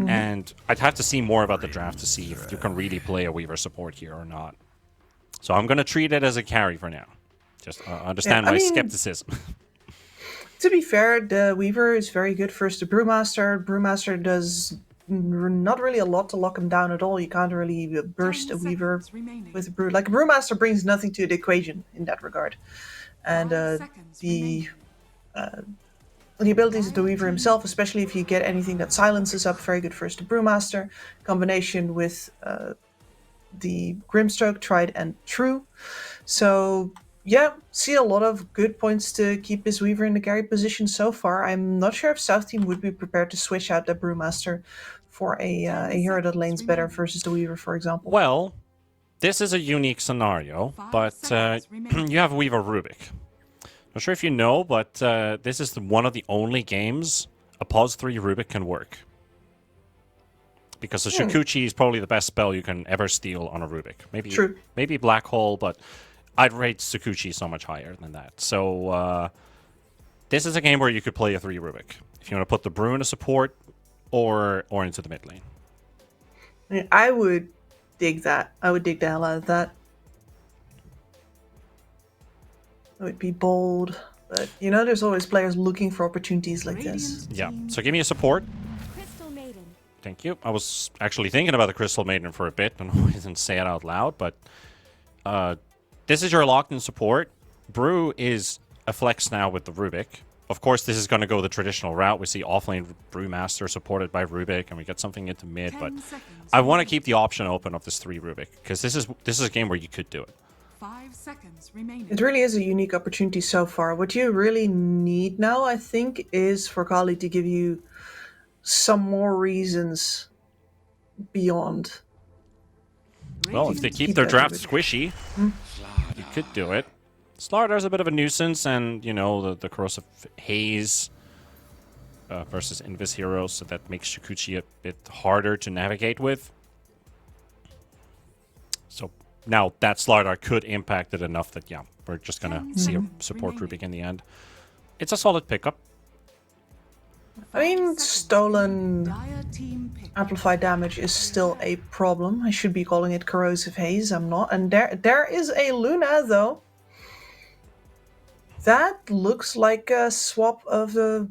And I'd have to see more about the draft to see if you can really play a Weaver support here or not. So I'm going to treat it as a carry for now. Just understand my skepticism. To be fair, the Weaver is very good versus the Brewmaster. Brewmaster does not really a lot to lock him down at all. You can't really burst a Weaver with a Brew. Like, a Brewmaster brings nothing to the equation in that regard. And the abilities of the Weaver himself, especially if you get anything that silences up, very good versus the Brewmaster. Combination with the Grimstroke, tried and true. So yeah, see a lot of good points to keep his Weaver in the carry position so far. I'm not sure if South Team would be prepared to switch out the Brewmaster for a hero that lanes better versus the Weaver, for example. Well, this is a unique scenario, but you have Weaver Rubik. Not sure if you know, but this is one of the only games a Pause 3 Rubik can work. Because the Shikuchi is probably the best spell you can ever steal on a Rubik. Maybe Black Hole, but I'd rate Sakuchi so much higher than that. So this is a game where you could play a 3 Rubik. If you want to put the Brew in a support or into the mid lane. I would dig that. I would dig the hell out of that. It would be bold. But, you know, there's always players looking for opportunities like this. Yeah. So give me a support. Thank you. I was actually thinking about the Crystal Maiden for a bit, and I didn't say it out loud, but this is your locked-in support. Brew is a flex now with the Rubik. Of course, this is going to go the traditional route. We see offlane Brewmaster supported by Rubik, and we get something into mid, but I want to keep the option open of this 3 Rubik, because this is a game where you could do it. 5 seconds remaining. It really is a unique opportunity so far. What you really need now, I think, is for Kali to give you some more reasons beyond Well, if they keep their draft squishy, you could do it. Slardar's a bit of a nuisance, and, you know, the corrosive haze versus Invis heroes, so that makes Shukuchi a bit harder to navigate with. So now that Slardar could impact it enough that, yeah, we're just going to see a support grouping in the end. It's a solid pickup. I mean, stolen amplified damage is still a problem. I should be calling it corrosive haze. I'm not. And there is a Luna, though. That looks like a swap of a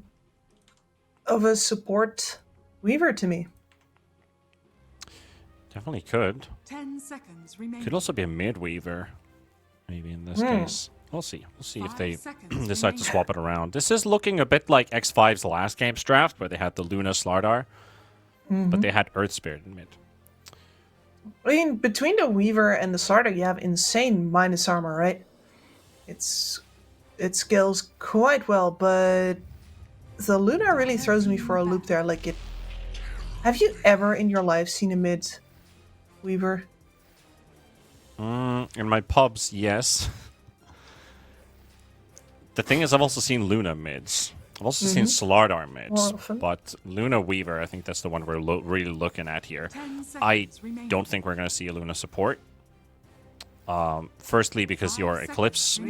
support Weaver to me. Definitely could. 10 seconds remaining. Could also be a mid Weaver, maybe in this case. We'll see. We'll see if they decide to swap it around. This is looking a bit like X5's last game's draft, where they had the Luna Slardar, but they had Earth Spirit in mid. I mean, between the Weaver and the Slardar, you have insane minus armor, right? It scales quite well, but the Luna really throws me for a loop there. Like it. Have you ever in your life seen a mid Weaver? In my pubs, yes. The thing is, I've also seen Luna mids. I've also seen Slardar mids, but Luna Weaver, I think that's the one we're really looking at here. I don't think we're going to see a Luna support. Firstly, because your Eclipse...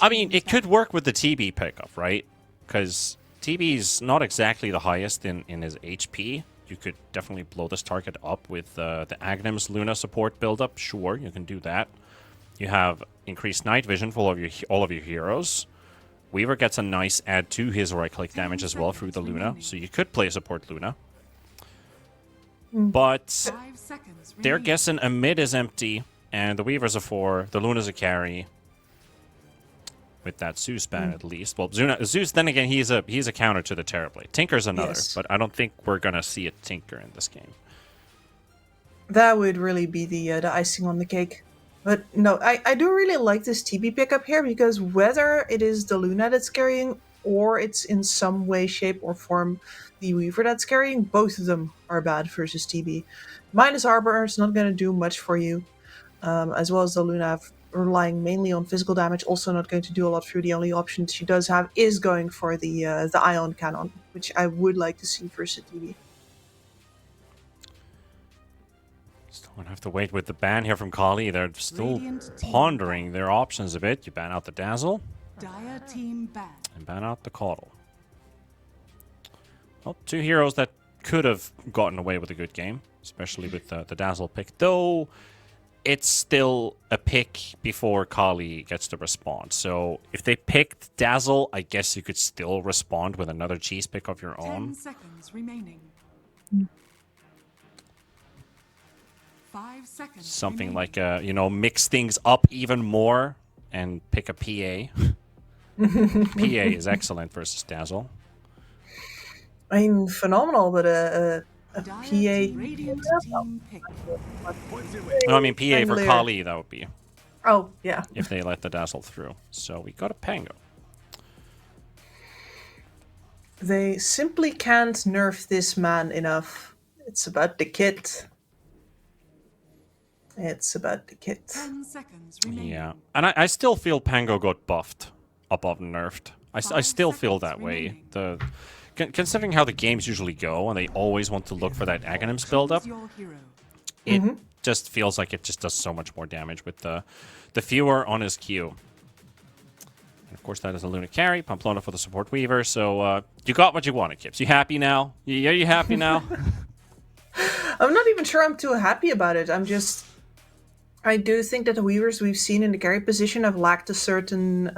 I mean, it could work with the TB pickup, right? Because TB's not exactly the highest in his HP. You could definitely blow this target up with the Agnim's Luna support build-up. Sure, you can do that. You have increased night vision for all of your heroes. Weaver gets a nice add to his right-click damage as well through the Luna, so you could play support Luna. But they're guessing a mid is empty, and the Weaver's a 4, the Luna's a carry. With that Zeus ban at least. Well, Zeus, then again, he's a counter to the Terrorblade. Tinker's another, but I don't think we're going to see a Tinker in this game. That would really be the icing on the cake. But no, I do really like this TB pickup here, because whether it is the Luna that's carrying or it's in some way, shape, or form the Weaver that's carrying, both of them are bad versus TB. Minus armor is not going to do much for you, as well as the Luna relying mainly on physical damage, also not going to do a lot through. The only option she does have is going for the Ion Cannon, which I would like to see versus TB. Still gonna have to wait with the ban here from Kali. They're still pondering their options a bit. You ban out the Dazzle, and ban out the Caudle. Well, 2 heroes that could have gotten away with a good game, especially with the Dazzle pick. Though, it's still a pick before Kali gets to respond. So if they picked Dazzle, I guess you could still respond with another cheese pick of your own. 10 seconds remaining. 5 seconds Something remaining. like, mix things up even more and pick a PA. PA is excellent versus Dazzle. I mean, phenomenal, but a PA... No, I mean PA for Kali, that would be. Oh, yeah. If they let the Dazzle through. So we got a Pango. They simply can't nerf this man enough. It's about the kit. It's about the kit. 10 seconds remaining. Yeah. And I still feel Pango got buffed above nerfed. I still feel that way. Considering how the games usually go, and they always want to look for that Aghanims build-up, it just feels like it just does so much more damage with the fewer on his Q. And of course, that is a Luna carry. Pamplona for the support Weaver. So you got what you wanted, Kips. You happy now? Are you happy now? I'm not even sure I'm too happy about it. I do think that the Weavers we've seen in the carry position have lacked a certain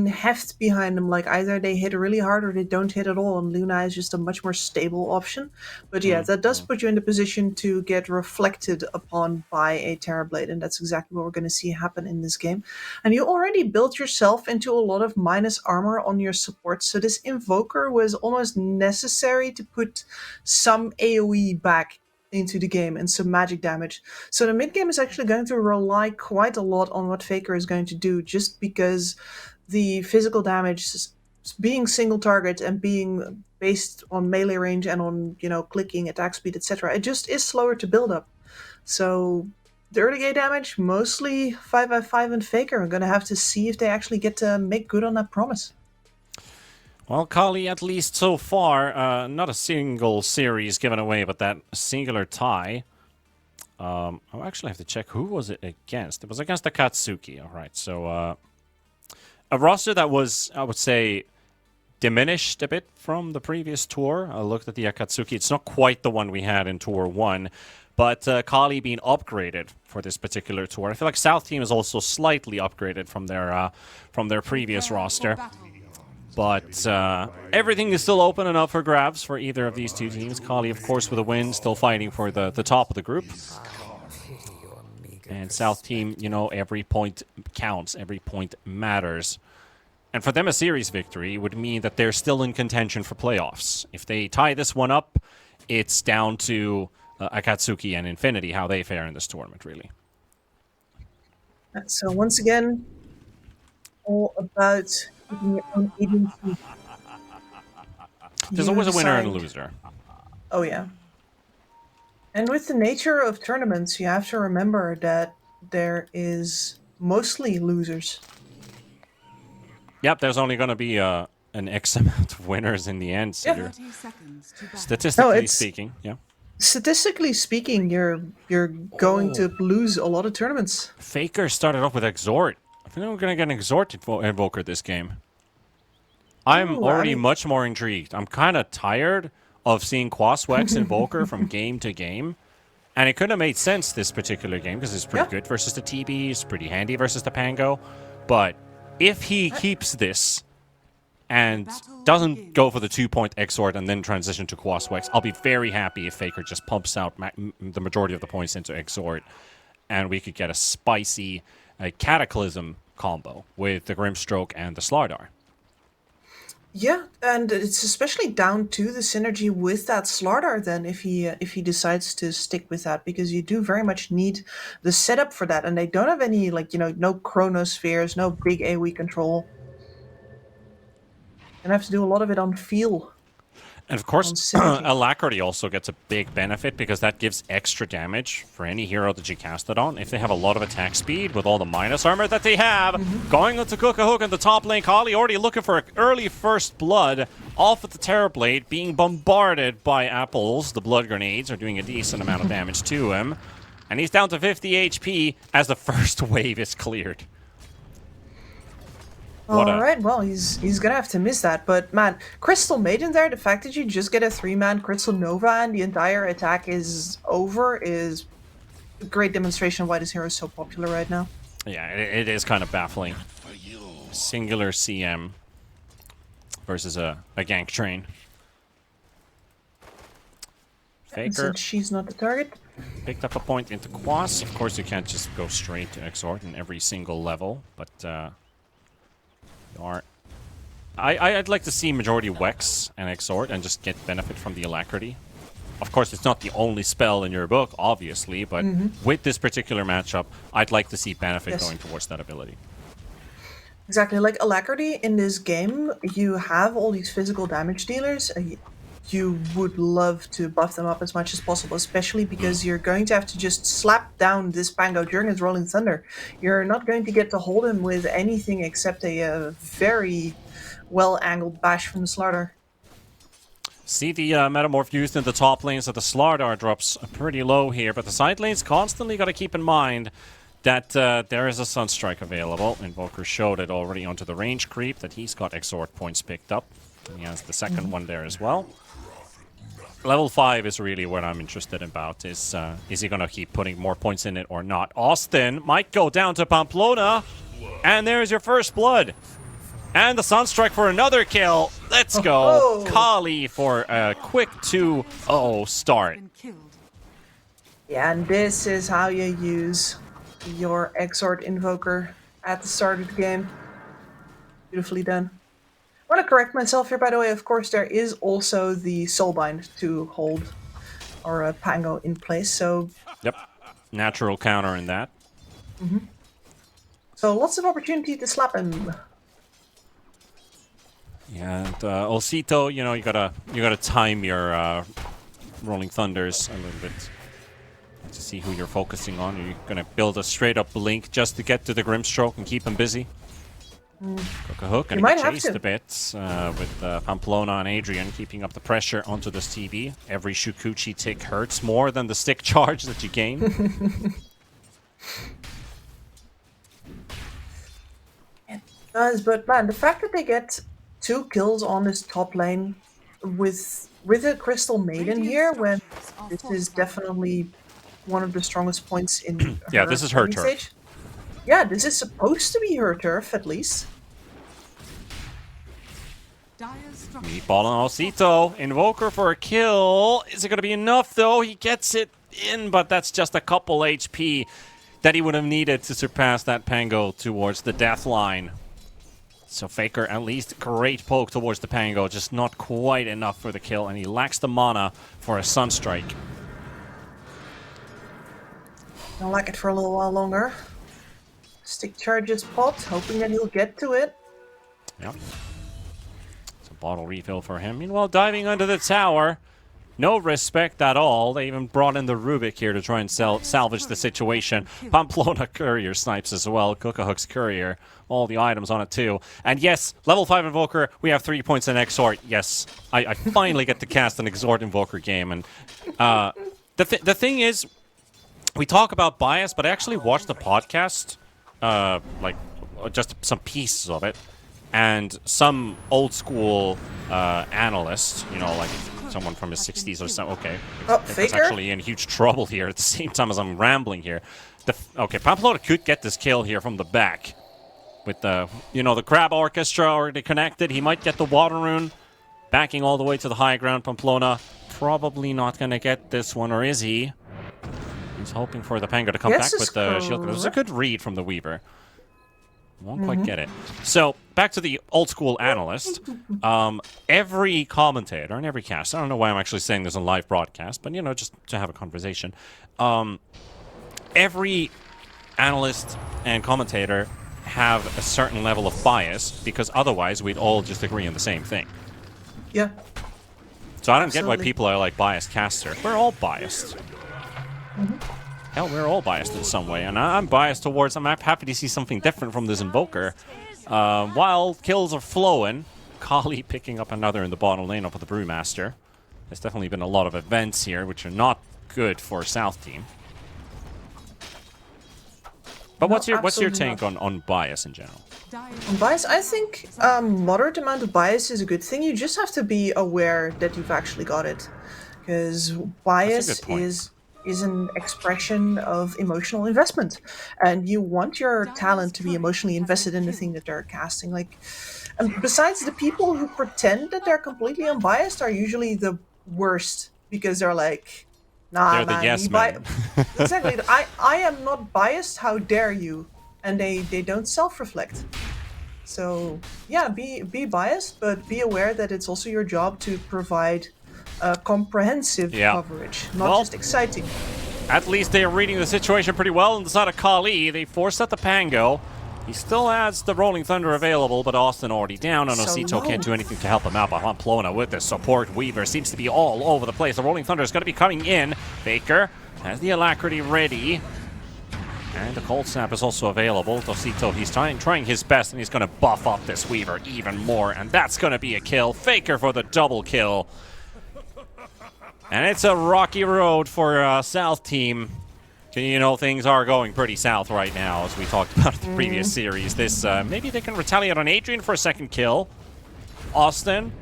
heft behind them. Like either they hit really hard or they don't hit at all, and Luna is just a much more stable option. But yeah, that does put you in the position to get reflected upon by a Terrorblade, and that's exactly what we're going to see happen in this game. And you already built yourself into a lot of minus armor on your support, so this Invoker was almost necessary to put some AoE back into the game and some magic damage. So the mid game is actually going to rely quite a lot on what Faker is going to do, just because the physical damage being single target and being based on melee range and on, clicking, attack speed, etc., it just is slower to build up. So the early game damage, mostly 5x5 and Faker. I'm going to have to see if they actually get to make good on that promise. Well, Kali, at least so far, not a single series given away, but that singular tie. I'll actually have to check who was it against. It was against Akatsuki. All right, so a roster that was, I would say, diminished a bit from the previous tour. I looked at the Akatsuki. It's not quite the one we had in Tour 1, but Kali being upgraded for this particular tour. I feel like South Team is also slightly upgraded from their previous roster. But everything is still open and up for grabs for either of these two teams. Kali, of course, with a win, still fighting for the top of the group. And South Team, you know, every point counts. Every point matters. And for them, a series victory would mean that they're still in contention for playoffs. If they tie this one up, it's down to Akatsuki and Infinity, how they fare in this tournament, really. So once again, all about keeping your own agency. There's always a winner and a loser. Oh, yeah. And with the nature of tournaments, you have to remember that there is mostly losers. Yep, there's only going to be an X amount of winners in the end. So Yeah. statistically speaking, yeah. Statistically speaking, you're going to lose a lot of tournaments. Faker started off with Exhort. I think we're going to get an Exhort Invoker this game. I'm already much more intrigued. I'm kind of tired of seeing Quaswex Invoker from game to game. And it could have made sense this particular game because it's pretty good versus the TB. It's pretty handy versus the Pango. But if he keeps this and doesn't go for the 2-point Exhort and then transition to Quaswex, I'll be very happy if Faker just pumps out the majority of the points into Exhort and we could get a spicy Cataclysm combo with the Grimstroke and the Slardar. Yeah, and it's especially down to the synergy with that Slardar then if he decides to stick with that, because you do very much need the setup for that, and they don't have any, like, you know, no chronospheres, no big AoE control. And have to do a lot of it on feel. And of course, Alacrity also gets a big benefit because that gives extra damage for any hero that you cast it on. If they have a lot of attack speed with all the minus armor that they have, going into Cook-a-Hook in the top lane, Kali already looking for an early first blood off of the Terrorblade, being bombarded by Apples. The blood grenades are doing a decent amount of damage to him. And he's down to 50 HP as the first wave is cleared. Alright, well, he's gonna have to miss that, but man, Crystal Maiden there, the fact that you just get a 3-man Crystal Nova and the entire attack is over is a great demonstration of why this hero is so popular right now. Yeah, it is kind of baffling. Singular CM versus a gank train. And Faker since she's not the target. picked up a point into Quas. Of course, you can't just go straight to Exhort in every single level, but I'd like to see majority Wex and Exhort and just get benefit from the Alacrity. Of course, it's not the only spell in your book, obviously, but with this particular matchup, I'd like to see benefit going towards that ability. Exactly, like Alacrity in this game, you have all these physical damage dealers. You would love to buff them up as much as possible, especially because you're going to have to just slap down this Pango during his Rolling Thunder. You're not going to get to hold him with anything except a very well-angled bash from the Slardar. See the Metamorph used in the top lane, so the Slardar drops pretty low here, but the side lanes constantly got to keep in mind that there is a Sunstrike available. Invoker showed it already onto the range creep, that he's got Exhort points picked up. And he has the second one there as well. Level 5 is really what I'm interested about. Is he going to keep putting more points in it or not? Austin might go down to Pamplona. And there's your first blood. And the Sunstrike for another kill. Let's go. Kali for a quick 2-0 start. Yeah, and this is how you use your Exhort Invoker at the start of the game. Beautifully done. I want to correct myself here, by the way. Of course, there is also the Soulbind to hold our Pango in place, so... Yep. Natural counter in that. So lots of opportunity to slap him. Yeah, and Osito, you know, you gotta time your Rolling Thunders a little bit. to see who you're focusing on. Are you going to build a straight-up blink just to get to the Grimstroke and keep him busy? Cook a hook and might get have chased to. a bit with Pamplona and Adrian keeping up the pressure onto this TB. Every Shukuchi tick hurts more than the stick charge that you gain. It does, but man, the fact that they get 2 kills on this top lane with a Crystal Maiden here, when this is definitely one of the strongest points in Yeah, this is her early turf. stage. Yeah, this is supposed to be her turf, at least. Meatball on Osito. Invoker for a kill. Is it going to be enough, though? He gets it in, but that's just a couple HP that he would have needed to surpass that Pango towards the death line. So Faker, at least, great poke towards the Pango, just not quite enough for the kill, and he lacks the mana for a Sunstrike. I'll like it for a little while longer. Stick charges pot, hoping that he'll get to it. Yep. It's a bottle refill for him. Meanwhile, diving under the tower. No respect at all. They even brought in the Rubik here to try and salvage the situation. Pamplona Courier snipes as well. Cook-a-Hook's Courier. All the items on it too. And yes, level 5 Invoker, we have 3 points in Exhort. Yes, I finally get to cast an Exhort Invoker game. And the thing is, we talk about bias, but I actually watched the podcast, just some pieces of it. And some old school analyst, like someone from the 60s or something. Okay, it's actually in huge trouble here at the same time as I'm rambling here. Okay, Pamplona could get this kill here from the back. With the, the Crab Orchestra already connected. He might get the Water Rune. Backing all the way to the high ground. Pamplona probably not going to get this one, or is he? He's hoping for the Pango to come back with the shield. It was a good read from the Weaver. Won't quite get it. So, back to the old school analyst. Every commentator and every cast, I don't know why I'm actually saying this on live broadcast, but, just to have a conversation. Every analyst and commentator have a certain level of bias, because otherwise we'd all just agree on the same thing. Yeah. So I don't get why people are like biased caster. We're all biased. Hell, we're all biased in some way, and I'm biased towards... I'm happy to see something different from this Invoker. While kills are flowing, Kali picking up another in the bottom lane off of the Brewmaster. There's definitely been a lot of events here, which are not good for South team. But what's your take on bias in general? On bias, I think moderate amount of bias is a good thing. You just have to be aware that you've actually got it, because bias is an expression of emotional investment, and you want your talent to be emotionally invested in the thing that they're casting. And besides, the people who pretend that they're completely unbiased are usually the worst, because they're like, nah, they're man, the yes men. Exactly. I am not biased. How dare you? And they don't self-reflect. So yeah, be biased, but be aware that it's also your job to provide comprehensive coverage, not just exciting. At least they are reading the situation pretty well on the side of Kali. They forced out the Pango. He still has the Rolling Thunder available, but Austin already down, and Osito can't do anything to help him out. But Pamplona with the support Weaver seems to be all over the place. The Rolling Thunder is going to be coming in. Faker has the Alacrity ready. And the Cold Snap is also available. Osito, he's trying his best, and he's going to buff up this Weaver even more. And that's going to be a kill. Faker for the double kill. And it's a rocky road for South team. Things are going pretty south right now, as we talked about in the previous series. This, maybe they can retaliate on Adrian for a second kill. Austin,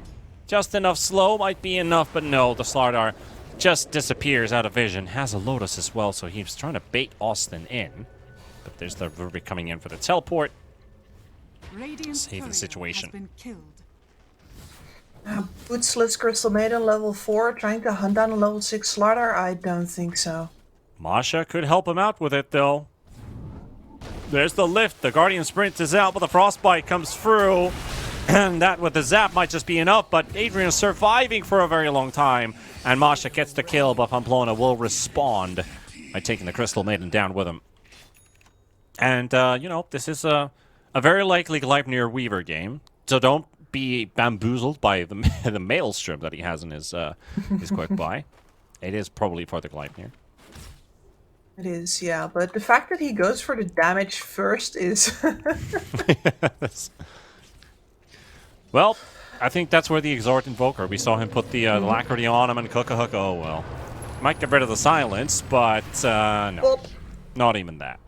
just enough slow, might be enough, but no, the Slardar just disappears out of vision. Has a Lotus as well, so he's trying to bait Austin in. But there's the Rubik coming in for the teleport. Save the situation. Bootsless Crystal Maiden level 4, trying to hunt down a level 6 Slardar? I don't think so. Masha could help him out with it, though. There's the lift. The Guardian Sprint is out, but the Frostbite comes through. And that with the Zap might just be enough, but Adrian is surviving for a very long time. And Masha gets the kill, but Pamplona will respond by taking the Crystal Maiden down with him. And, this is a very likely Gleipnir Weaver game. So don't be bamboozled by the maelstrom that he has in his quick buy. It is probably for the Gleipnir. It is, yeah. But the fact that he goes for the damage first is... Well, I think that's where the Exhort Invoker, we saw him put the Alacrity on him and cook a hook. Oh, well. Might get rid of the silence, but no. Not even that.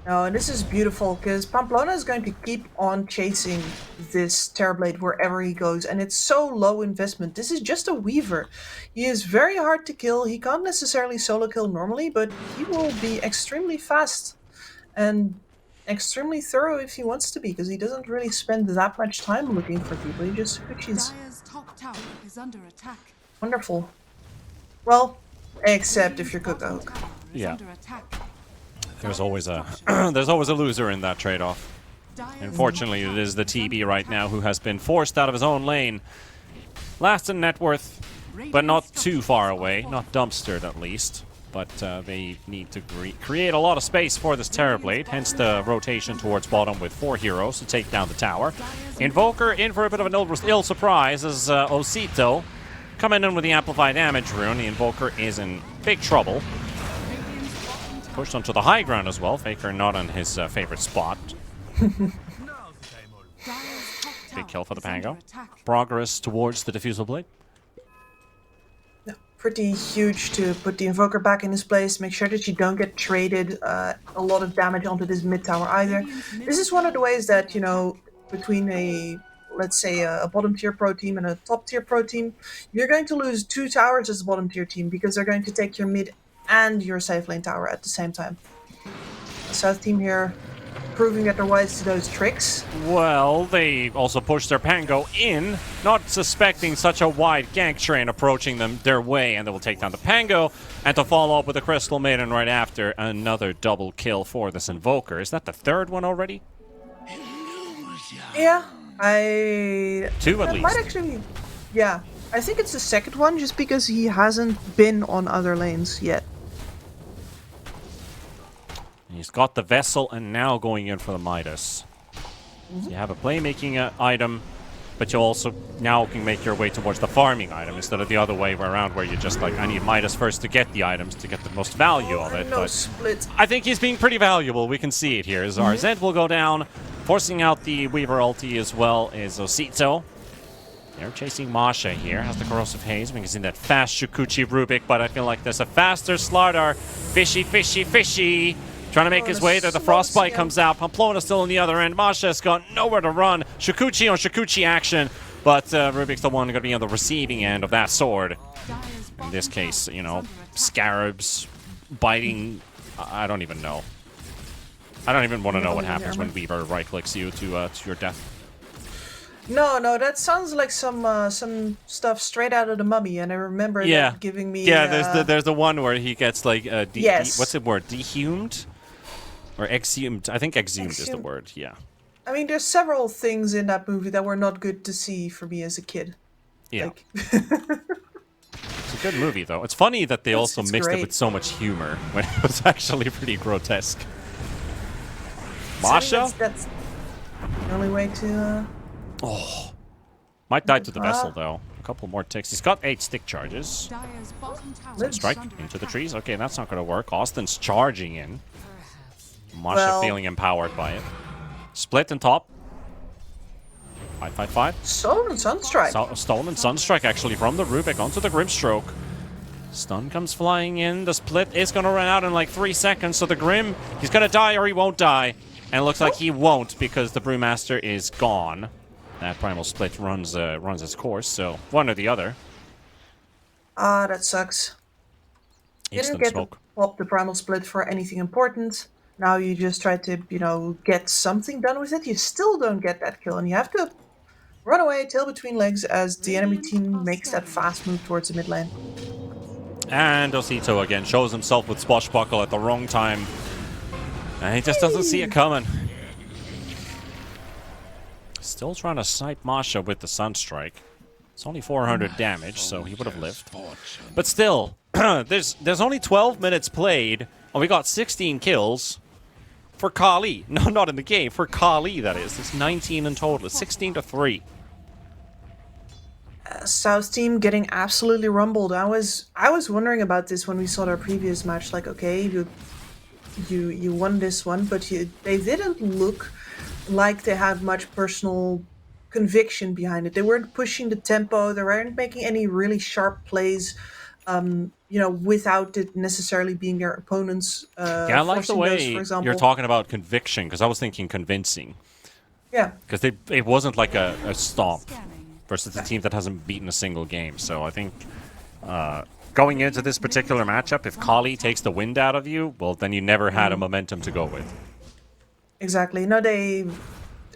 No, and this is beautiful, because Pamplona is going to keep on chasing this Terrorblade wherever he goes, and it's so low investment. This is just a Weaver. He is very hard to kill. He can't necessarily solo kill normally, but he will be extremely fast and extremely thorough if he wants to be, because he doesn't really spend that much time looking for people. He just switches. Dire's top tower is under attack. Wonderful. Well, except if you're Cook-Oak. Yeah. There's always a there's always a loser in that trade-off. Unfortunately, it is the TB right now who has been forced out of his own lane. Last in net worth, but not too far away. Not dumpstered, at least. But they need to create a lot of space for this Terrorblade, hence the rotation towards bottom with 4 heroes to take down the tower. Invoker in for a bit of an ill surprise as Osito coming in with the Amplified Damage rune. The Invoker is in big trouble. Pushed onto the high ground as well. Faker not on his favorite spot. Big kill for the Pango. Progress towards the Diffusal Blade. Pretty huge to put the Invoker back in his place, make sure that you don't get traded a lot of damage onto this mid tower either. This is one of the ways that, you know, between a, let's say, a bottom tier pro team and a top tier pro team, you're going to lose 2 towers as a bottom tier team because they're going to take your mid and your safe lane tower at the same time. The South team here proving that they're wise to those tricks. Well, they also pushed their Pango in, not suspecting such a wide gank train approaching them their way, and they will take down the Pango, and to follow up with the Crystal Maiden right after, another double kill for this Invoker. Is that the 3rd one already? Yeah, 2 at least. Might actually, yeah. I think it's the 2nd one, just because he hasn't been on other lanes yet. He's got the Vessel and now going in for the Midas. So you have a playmaking item, but you also now can make your way towards the farming item instead of the other way around where you're just like, I need Midas first to get the items to get the most value of it. No but split. I think he's being pretty valuable. We can see it here. As our Zed will go down, forcing out the Weaver ulti as well is Osito. They're chasing Masha here. Has the Corrosive Haze. We can see that fast Shukuchi Rubik, but I feel like there's a faster Slardar. Fishy, fishy, fishy. Trying to make his way there. The Frostbite comes out. Pamplona still on the other end. Masha's got nowhere to run. Shukuchi on Shukuchi action. But Rubik's the one going to be on the receiving end of that sword. In this case, you know, scarabs, biting. I don't even know. I don't even want to know what happens when Weaver right-clicks you to your death. No, that sounds like some stuff straight out of the Mummy, and I remember that giving me... Yeah, there's the one where he gets, like, yes. What's the word? Dehumed? Or exhumed. I think exhumed is the word, yeah. I mean, there's several things in that movie that were not good to see for me as a kid. Yeah. Like It's a good movie, though. It's funny that they also mixed it with so much humor when it was actually pretty grotesque. Masha? That's the only way to... Oh. Might die to the Vessel, though. A couple more ticks. He's got 8 stick charges. Strike into the trees. Okay, that's not going to work. Austin's charging in. Masha feeling empowered by it. Split and top. 5. Stolen Sunstrike. Stolen Sunstrike, actually, from the Rubik onto the Grimstroke. Stun comes flying in. The split is going to run out in like 3 seconds. So the Grim, he's going to die or he won't die. And it looks like he won't because the Brewmaster is gone. That Primal Split runs its course, so one or the other. Ah, that sucks. Instant Didn't smoke. get to pop the Primal Split for anything important. Now you just try to, you know, get something done with it. You still don't get that kill, and you have to run away, tail between legs, as the enemy team makes that fast move towards the mid lane. And Osito again shows himself with Swashbuckle at the wrong time. And he just doesn't see it coming. Still trying to snipe Masha with the Sunstrike. It's only 400 damage, so he would have lived. But still, there's only 12 minutes played, and we got 16 kills for Kali. No, not in the game. For Kali, that is. It's 19 in total. It's 16-3. South team getting absolutely rumbled. I was wondering about this when we saw their previous match. Like, okay, you won this one, but they didn't look like they had much personal conviction behind it. They weren't pushing the tempo. They weren't making any really sharp plays. Without it necessarily being their opponents. Yeah, I like the way those, for example. you're talking about conviction, because I was thinking convincing. Yeah. Because it wasn't like a stomp versus a team that hasn't beaten a single game. So I think going into this particular matchup, if Kali takes the wind out of you, well, then you never had a momentum to go with. Exactly. No,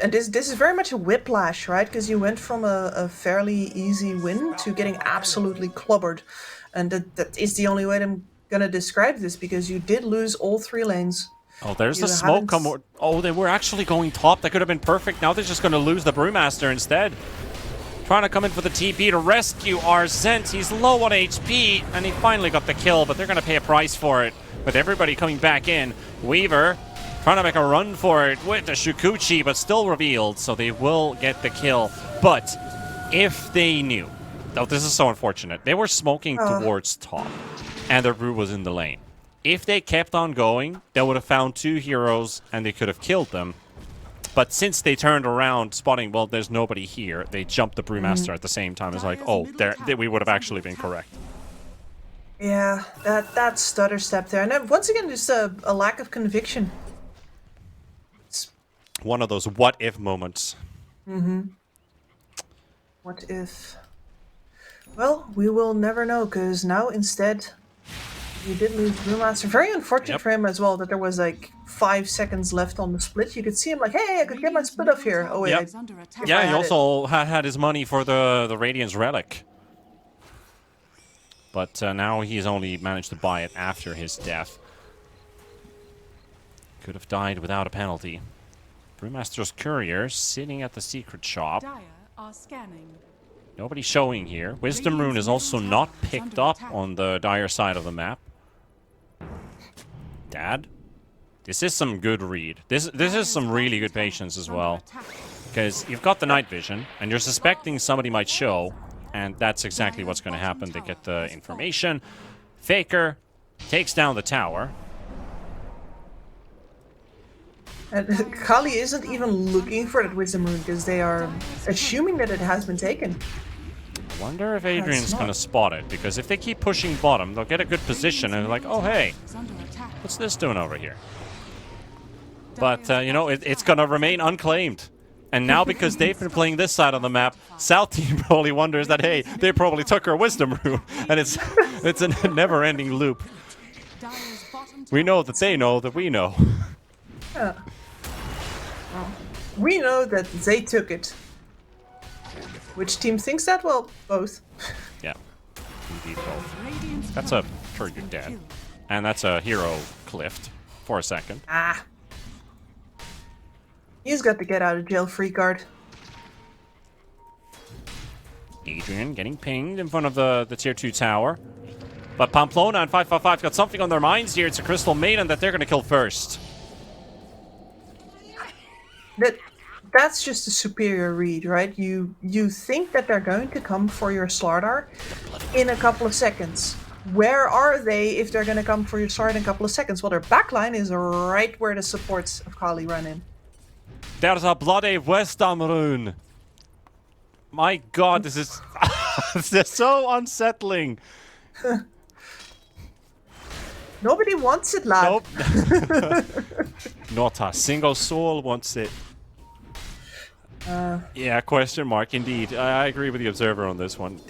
and this is very much a whiplash, right? Because you went from a fairly easy win to getting absolutely clobbered. And that is the only way I'm going to describe this, because you did lose all 3 lanes. Oh, there's the smoke come. Oh, they were actually going top. That could have been perfect. Now they're just going to lose the Brewmaster instead. Trying to come in for the TP to rescue Arzent. He's low on HP, and he finally got the kill, but they're going to pay a price for it. With everybody coming back in. Weaver trying to make a run for it with the Shukuchi, but still revealed, so they will get the kill. But if they knew... Oh, this is so unfortunate. They were smoking towards top, and their brew was in the lane. If they kept on going, they would have found 2 heroes, and they could have killed them. But since they turned around, spotting, well, there's nobody here, they jumped the Brewmaster at the same time. It's like, oh, we would have actually been correct. Yeah, that stutter step there. And once again, just a lack of conviction. It's one of those what-if moments. What if... Well, we will never know, because now instead we did lose Brewmaster. Very unfortunate for him as well that there was like 5 seconds left on the split. You could see him like, hey, I could get my split off here. Oh wait, yeah, he also had his money for the Radiance Relic. But now he's only managed to buy it after his death. Could have died without a penalty. Brewmaster's courier sitting at the secret shop. Dire are scanning. Nobody showing here. Wisdom Rune is also not picked up on the Dire side of the map. Dad? This is some good read. This is some really good patience as well. Because you've got the night vision, and you're suspecting somebody might show, and that's exactly what's going to happen. They get the information. Faker takes down the tower. And Kali isn't even looking for that Wisdom Rune because they are assuming that it has been taken. I wonder if Adrian's going to spot it, because if they keep pushing bottom, they'll get a good position and they're like, oh, hey, what's this doing over here? But, it's going to remain unclaimed. And now, because they've been playing this side of the map, South team probably wonders that, hey, they probably took our Wisdom Rune. And it's a never-ending loop. We know that they know that we know. Yeah. We know that they took it. Which team thinks that? Well, both. Yeah, indeed both. That's a pretty good dad. And that's a hero cliffed for a second. Ah. He's got the get out of jail free card. Adrian getting pinged in front of the tier 2 tower. But Pamplona and 555 got something on their minds here. It's a Crystal Maiden that they're going to kill first. That's just a superior read, right? You think that they're going to come for your Slardar in a couple of seconds. Where are they if they're going to come for your Slardar in a couple of seconds? Well, their backline is right where the supports of Kali run in. There's a bloody Wisdom Rune. My god, this is... this is so unsettling. Nobody wants it, lad. Nope. Not a single soul wants it. Yeah, question mark, indeed. I agree with the observer on this one.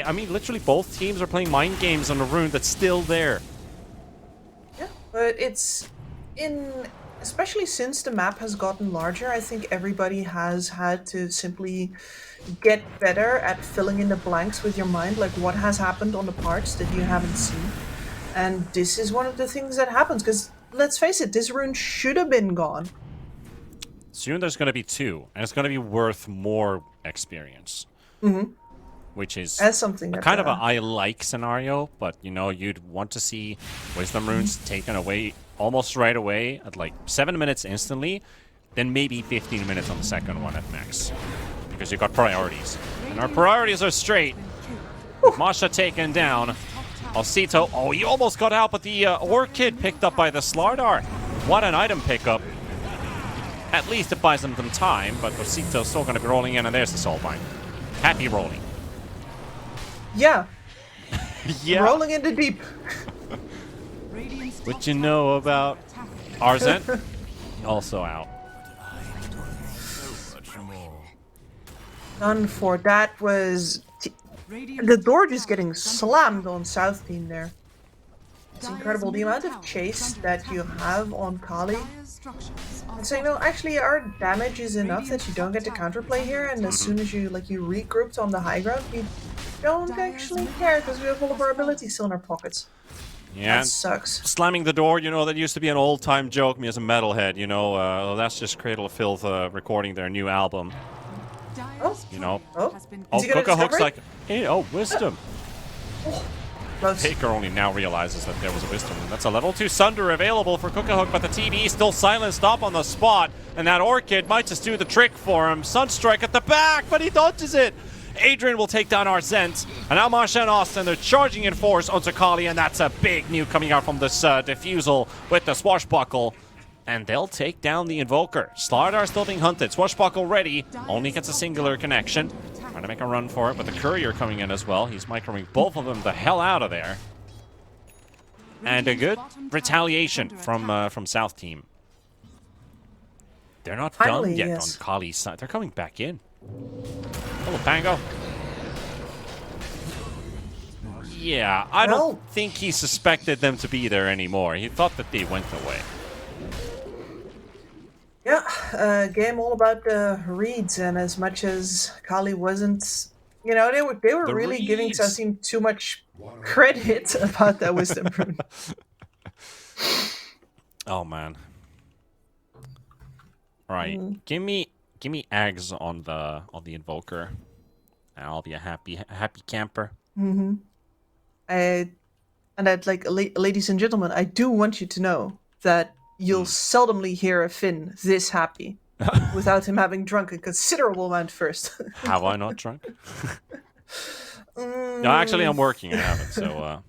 I mean, literally both teams are playing mind games on a rune that's still there. Yeah, but it's especially since the map has gotten larger, I think everybody has had to simply get better at filling in the blanks with your mind, like what has happened on the parts that you haven't seen. And this is one of the things that happens, because let's face it, this rune should have been gone. Soon there's going to be 2, and it's going to be worth more experience. Which is as something that, kind of a I like scenario, but you'd want to see Wisdom Runes taken away almost right away at like 7 minutes instantly, then maybe 15 minutes on the second one at max. Because you've got priorities. And our priorities are straight. With Masha taken down. Osito, oh, he almost got out, but the Orchid picked up by the Slardar. What an item pickup. At least it buys them some time, but Osito's still going to be rolling in, and there's the Soulbind. Happy rolling. Yeah. Yeah. Rolling in the deep. What you know about Arzent? Also out. None for that was... The door just getting slammed on South team there. It's incredible. The amount of chase that you have on Kali. And so, you know, actually our damage is enough that you don't get to counterplay here, and as soon as you regrouped on the high ground, we don't actually care because we have all of our abilities still in our pockets. Yeah, that sucks. Slamming the door, you know, that used to be an old-time joke. Me as a metalhead, you know, that's just Cradle of Filth recording their new album. Oh, you know. Oh, Cookahawk's like, hey, oh, wisdom. Close. Taker only now realizes that there was a wisdom. That's a level 2 Sunder available for Cookahawk, but the TB still silenced up on the spot, and that Orchid might just do the trick for him. Sunstrike at the back, but he dodges it. Adrian will take down Arzent, and now Marsha and Austin, they're charging in force onto Kali, and that's a big nuke coming out from this Diffusal with the Swashbuckle. And they'll take down the Invoker. Slardar still being hunted. Swashbuckle ready. Only gets a singular connection. Trying to make a run for it, but the Courier coming in as well. He's microing both of them the hell out of there. And a good retaliation from South Team. They're not Finally, done yet yes. on Kali's side. They're coming back in. Hello, Pango. Yeah, I don't think he suspected them to be there anymore. He thought that they went away. Yeah, game all about the reads, and as much as Kali wasn't, you know, they were really giving South Team too much credit about that wisdom rune. Oh man. Right, give me eggs on the Invoker, and I'll be a happy camper. And I'd like, ladies and gentlemen, I do want you to know that you'll seldomly hear a Finn this happy without him having drunk a considerable amount first. Have I not drunk? No, actually, I'm working. I haven't, so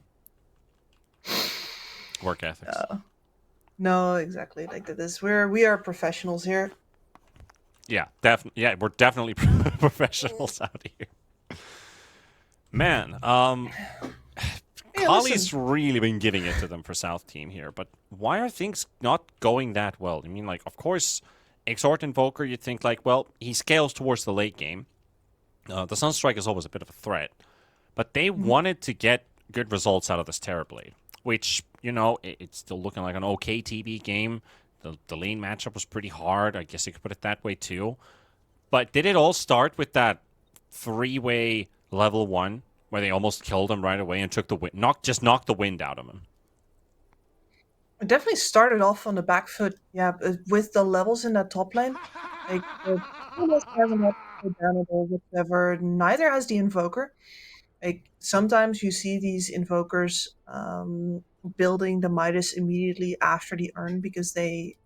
work ethics. No, exactly like this. We are professionals here. Yeah, definitely. Yeah, we're definitely professionals out here. Man, Kali's really been giving it to them for South Team here, but why are things not going that well? I mean, like, of course, Exhort Invoker, you'd think, like, well, he scales towards the late game. The Sunstrike is always a bit of a threat, but they wanted to get good results out of this Terrorblade, which, you know, it's still looking like an okay TB game. The lane matchup was pretty hard. I guess you could put it that way, too. But did it all start with that 3-way level 1 where they almost killed him right away and took the wind, knocked the wind out of him? It definitely started off on the back foot, yeah, with the levels in that top lane. Like, almost hasn't had to go down at all whatsoever. Neither has the Invoker. Like, sometimes you see these Invokers building the Midas immediately after the urn because they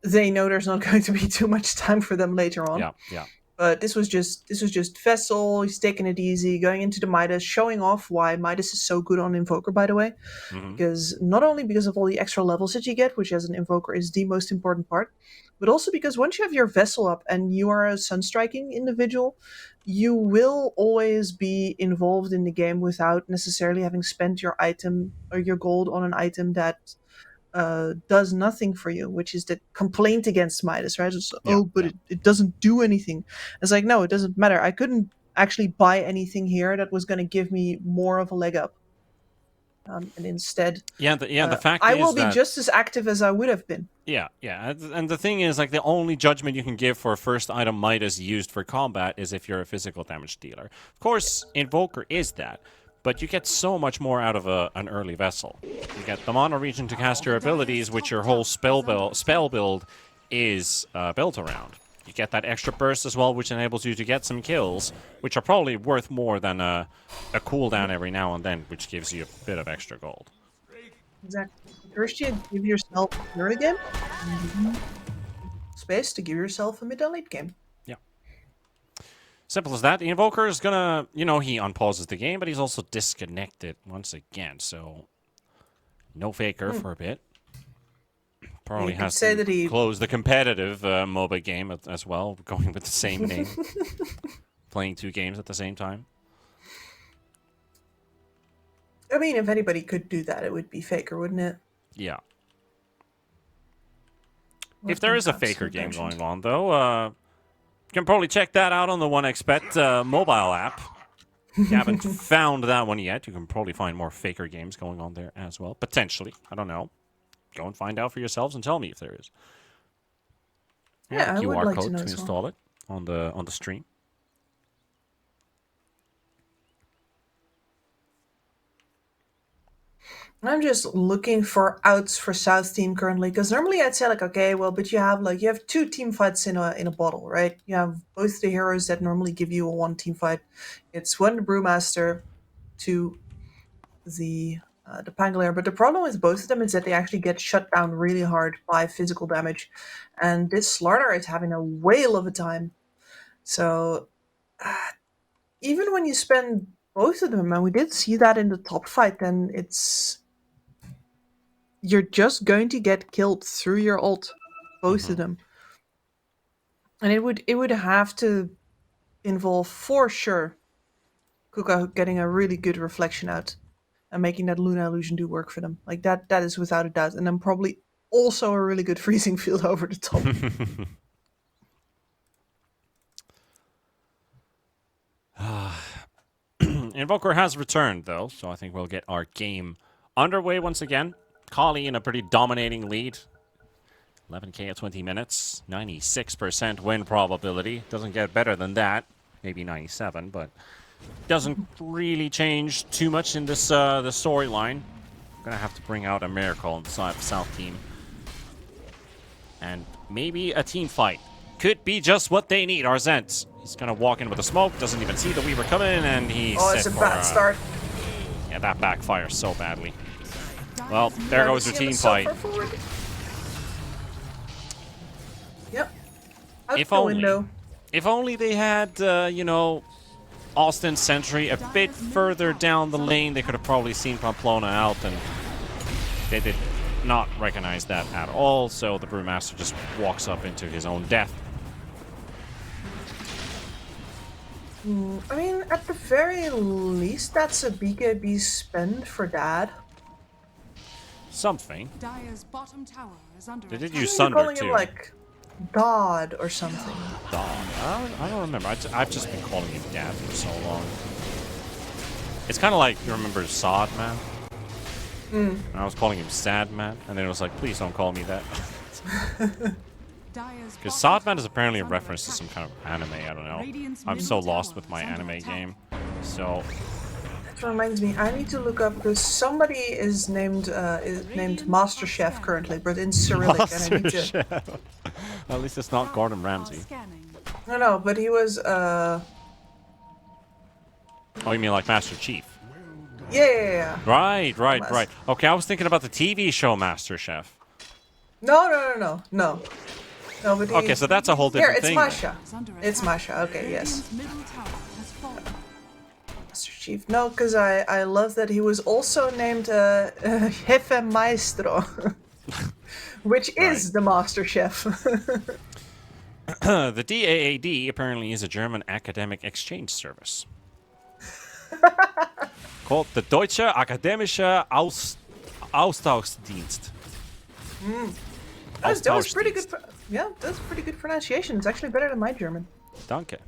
know there's not going to be too much time for them later on. Yeah. But this was just Vessel. He's taking it easy, going into the Midas, showing off why Midas is so good on Invoker, by the way. Because not only because of all the extra levels that you get, which as an Invoker is the most important part, but also because once you have your Vessel up and you are a Sunstriking individual, you will always be involved in the game without necessarily having spent your item or your gold on an item that does nothing for you, which is the complaint against Midas, right? It's, it doesn't do anything. It's like, no, it doesn't matter. I couldn't actually buy anything here that was going to give me more of a leg up. And instead, the fact I is will be that, just as active as I would have been. Yeah. And the thing is, like, the only judgment you can give for a first item Midas used for combat is if you're a physical damage dealer. Of course, Invoker is that. But you get so much more out of an early Vessel. You get the Mono Region to cast your abilities, which your whole spell build is built around. You get that extra burst as well, which enables you to get some kills, which are probably worth more than a cooldown every now and then, which gives you a bit of extra gold. Exactly. First, you give yourself a early game, space to give yourself a mid and late game. Yeah. Simple as that. The Invoker is gonna, he unpauses the game, but he's also disconnected once again. So, no Faker for a bit. Probably You could has say to that he- close the competitive MOBA game as well, going with the same name. Playing 2 games at the same time. I mean, if anybody could do that, it would be Faker, wouldn't it? Yeah. Well, If there is a perhaps Faker we game mentioned. going on, though, you can probably check that out on the 1xBet mobile app. If you haven't found that one yet, you can probably find more Faker games going on there as well. Potentially. I don't know. Go and find out for yourselves and tell me if there is. Yeah, I would QR like to code know to as well. install it on the stream. I'm just looking for outs for South team currently, because normally I'd say like, okay, well, but you have 2 team fights in a bottle, right? You have both the heroes that normally give you a 1 team fight. It's 1 the Brewmaster, 2 the Pangolier. But the problem with both of them is that they actually get shut down really hard by physical damage, and this Slardar is having a whale of a time. So even when you spend both of them, and we did see that in the top fight, then you're just going to get killed through your ult, both of them. And it would have to involve for sure Kuka getting a really good reflection out and making that Luna illusion do work for them. Like that is without a doubt. And then probably also a really good freezing field over the top. Invoker has returned, though, so I think we'll get our game underway once again. Kali in a pretty dominating lead. 11k at 20 minutes. 96% win probability. Doesn't get better than that. Maybe 97, but doesn't really change too much in this the storyline. Gonna have to bring out a miracle on the South team. And maybe a team fight. Could be just what they need, Arzent. He's gonna walk in with a smoke, doesn't even see the Weaver coming, and he's Oh, it's a bad start. Yeah, that backfires so badly. Well, there goes your team fight. Yep. Out If the only. window. If only they had, Austin Sentry a bit further down the lane, they could have probably seen Pamplona out, and they did not recognize that at all, so the Brewmaster just walks up into his own death. I mean, at the very least, that's a BKB spend for Dad. Something. Dire's bottom tower is under They did attack. use You're Sunder, calling too. him like Dodd or something. Dog. I don't remember. I've just been calling him Dad for so long. It's kind of like, you remember Sod Man? And I was calling him Sad Man, and then it was like, please don't call me that. Because Sod Man is apparently a reference to some kind of anime, I don't know. I'm so lost with my anime game. So, That reminds me, I need to look up because somebody is named Master Chef currently, but in Cyrillic, and I need to. Chef. At least it's not Gordon Ramsay. No, but he was. Oh, you mean like Master Chief? Yeah. Right. Okay, I was thinking about the TV show Master Chef. No. No, but he, Okay, so that's a whole here, different it's thing. Masha. It's Masha. Okay, yes. Master Chief. No, because I love that he was also named Jefe Maestro, which is the Master Chef. The DAAD apparently is a German academic exchange service. Called the Deutsche Akademische Austauschdienst. That was pretty good. Yeah, that's pretty good pronunciation. It's actually better than my German. Danke.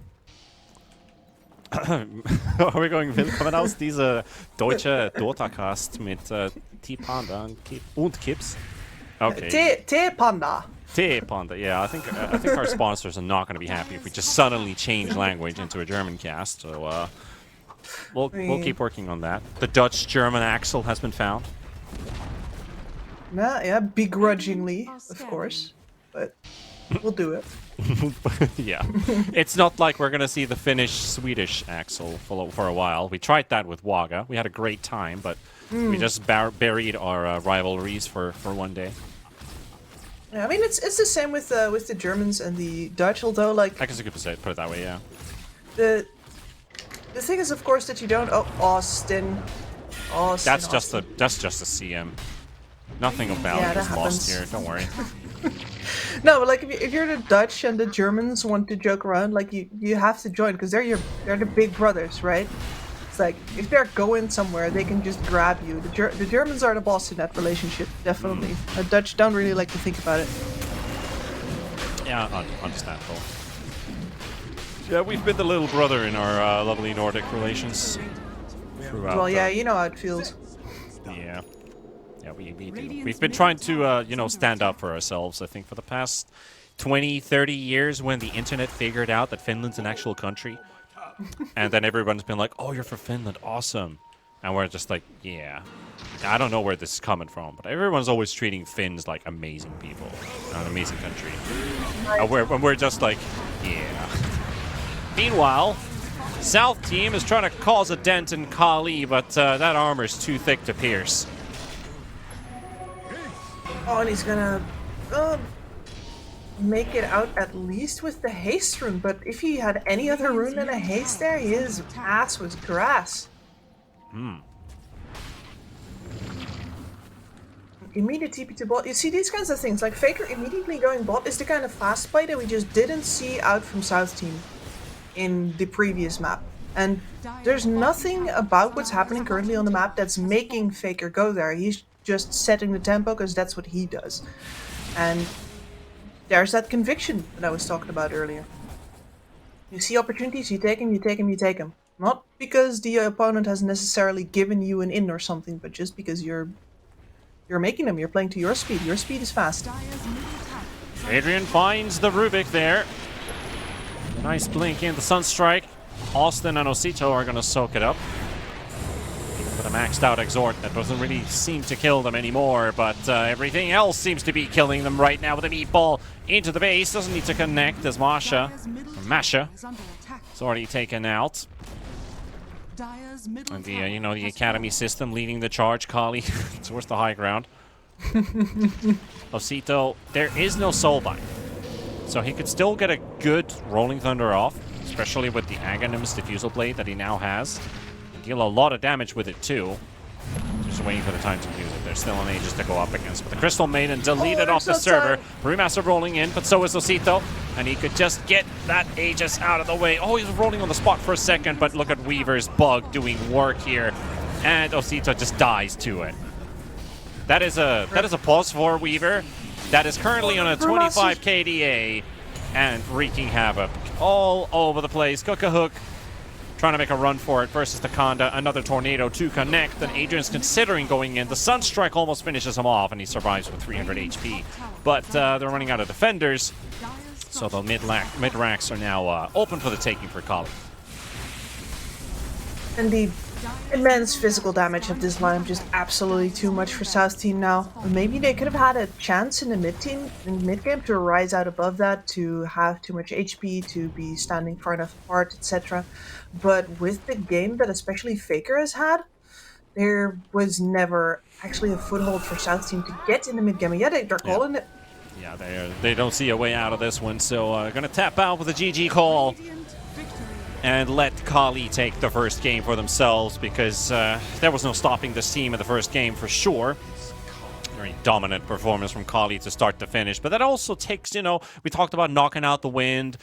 Are we going willkommen aus dieser deutsche Dota-Cast mit T-Panda und Kips? Okay. T-Panda. T-Panda, yeah, I think our sponsors are not going to be happy if we just suddenly change language into a German cast, so we'll keep working on that. The Dutch-German Axel has been found. Yeah, begrudgingly, of course, but we'll do it. Yeah. It's not like we're going to see the Finnish-Swedish Axel for a while. We tried that with Waga. We had a great time, but we just buried our rivalries for one day. Yeah, I mean, it's the same with the Germans and the Dutch, although, like... I guess you could put it that way, yeah. The thing is, of course, that you don't. Oh, Austin. That's just a CM. Nothing of value that is lost happens. here. Don't worry. No, but like if you're the Dutch and the Germans want to joke around, like you have to join because they're the big brothers, right? It's like if they're going somewhere, they can just grab you. The Germans are the boss in that relationship, definitely. The Dutch don't really like to think about it. Yeah, understandable. Yeah, we've been the little brother in our lovely Nordic relations. Throughout, Well, yeah, you know how it feels. Yeah. Yeah, we do. We've been trying to, stand up for ourselves, I think, for the past 20, 30 years when the internet figured out that Finland's an actual country. And then everyone's been like, oh, you're from Finland, awesome. And we're just like, yeah. I don't know where this is coming from, but everyone's always treating Finns like amazing people, an amazing country. And we're just like, yeah. Meanwhile, South team is trying to cause a dent in Kali, but that armor's too thick to pierce. Oh, and he's gonna make it out at least with the haste rune, but if he had any other rune than a haste there, his ass was grass. Immediate TP to bot. You see these kinds of things, like Faker immediately going bot is the kind of fast play that we just didn't see out from South team in the previous map. And there's nothing about what's happening currently on the map that's making Faker go there. He's just setting the tempo because that's what he does. And there's that conviction that I was talking about earlier. You see opportunities, you take them, you take them, you take them. Not because the opponent has necessarily given you an in or something, but just because you're making them, you're playing to your speed. Your speed is fast. Adrian finds the Rubik there. Nice blink in the Sunstrike. Austin and Osito are going to soak it up. With a maxed out Exhort that doesn't really seem to kill them anymore, but everything else seems to be killing them right now with a meatball into the base. Doesn't need to connect as Masha is already taken out. And the academy system leading the charge, Kali towards the high ground. Osito, there is no soulbind, so he could still get a good Rolling Thunder off, especially with the Aghanim's Diffusal Blade that he now has. Deal a lot of damage with it too. Just waiting for the time to use it. There's still an Aegis to go up against. But the Crystal Maiden deleted off the server. Brewmaster rolling in, but so is Osito. And he could just get that Aegis out of the way. Oh, he's rolling on the spot for a second, but look at Weaver's bug doing work here. And Osito just dies to it. That is a pause for Weaver. That is currently on a 25 KDA and wreaking havoc all over the place. Cook-a-hook. Trying to make a run for it versus the Conda. Another tornado to connect, and Adrian's considering going in. The Sunstrike almost finishes him off, and he survives with 300 HP. But they're running out of defenders, so the mid-racks are now open for the taking for Kali. And the immense physical damage of this line just absolutely too much for South team now. Maybe they could have had a chance in the mid game to rise out above that, to have too much HP, to be standing far enough apart, etc. But with the game that especially Faker has had, there was never actually a foothold for South team to get in the mid game. Yeah, they're calling it. Yeah, they don't see a way out of this one, so gonna tap out with a GG call and let Kali take the first game for themselves, because there was no stopping this team in the first game for sure. Very dominant performance from Kali to start to finish, but that also takes, we talked about knocking out the wind,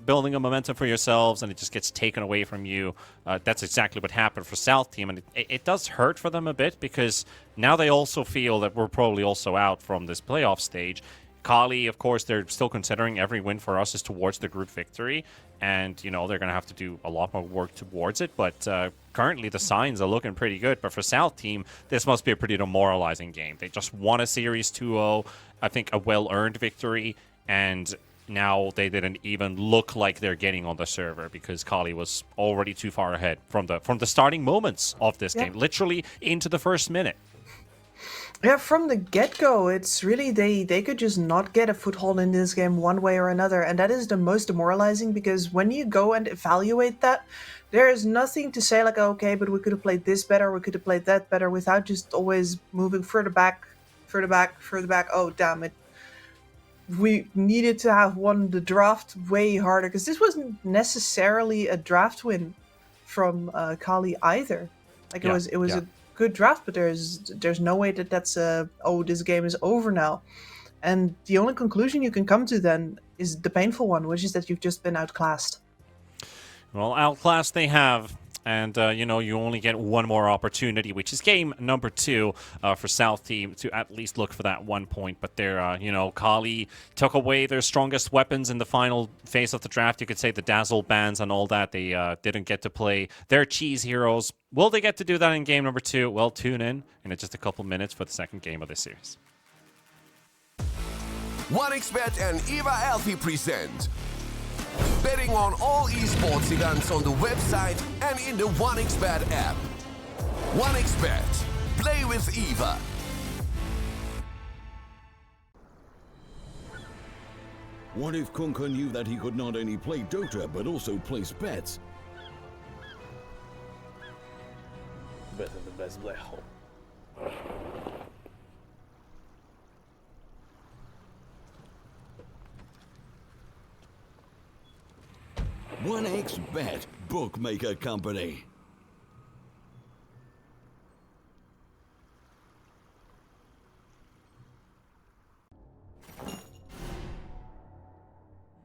building a momentum for yourselves, and it just gets taken away from you. That's exactly what happened for South team, and it does hurt for them a bit, because now they also feel that we're probably also out from this playoff stage. Kali, of course, they're still considering every win for us is towards the group victory, and, they're going to have to do a lot more work towards it, but currently the signs are looking pretty good. But for South team, this must be a pretty demoralizing game. They just won a Series 2-0, I think a well-earned victory, and now they didn't even look like they're getting on the server, because Kali was already too far ahead from the starting moments of this game, literally into the first minute. Yeah, from the get-go, it's really they could just not get a foothold in this game one way or another, and that is the most demoralizing, because when you go and evaluate that, there is nothing to say like, okay, but we could have played this better, we could have played that better, without just always moving further back, oh damn it. we needed to have won the draft way harder, because this wasn't necessarily a draft win from Kali either. Like it was Yeah. a good draft, but there's no way that that's this game is over now. And the only conclusion you can come to then is the painful one, which is that you've just been outclassed. Well, outclassed they have. And, you only get one more opportunity, which is game number 2 for South Team to at least look for that 1 point. But they're, Kali took away their strongest weapons in the final phase of the draft. You could say the Dazzle bands and all that. They didn't get to play their cheese heroes. Will they get to do that in game number 2? Well, tune in just a couple minutes for the second game of this series. 1xBet and Eva Alfie present betting on all esports events on the website and in the 1xBet app. 1xBet. Play with Eva. What if Kunka knew that he could not only play Dota but also place bets? Better the best black hole. 1xBet Bookmaker Company.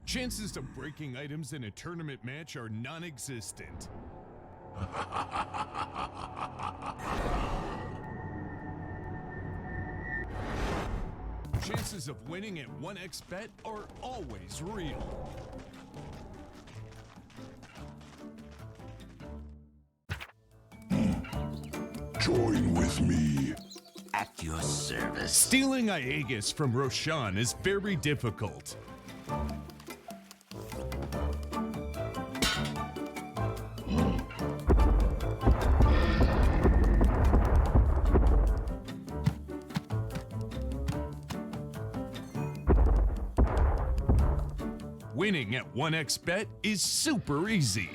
Chances of breaking items in a tournament match are non-existent. Chances of winning at 1xBet are always real. Join with me. At your service. Stealing Aegis from Roshan is very difficult. Winning at 1xBet is super easy.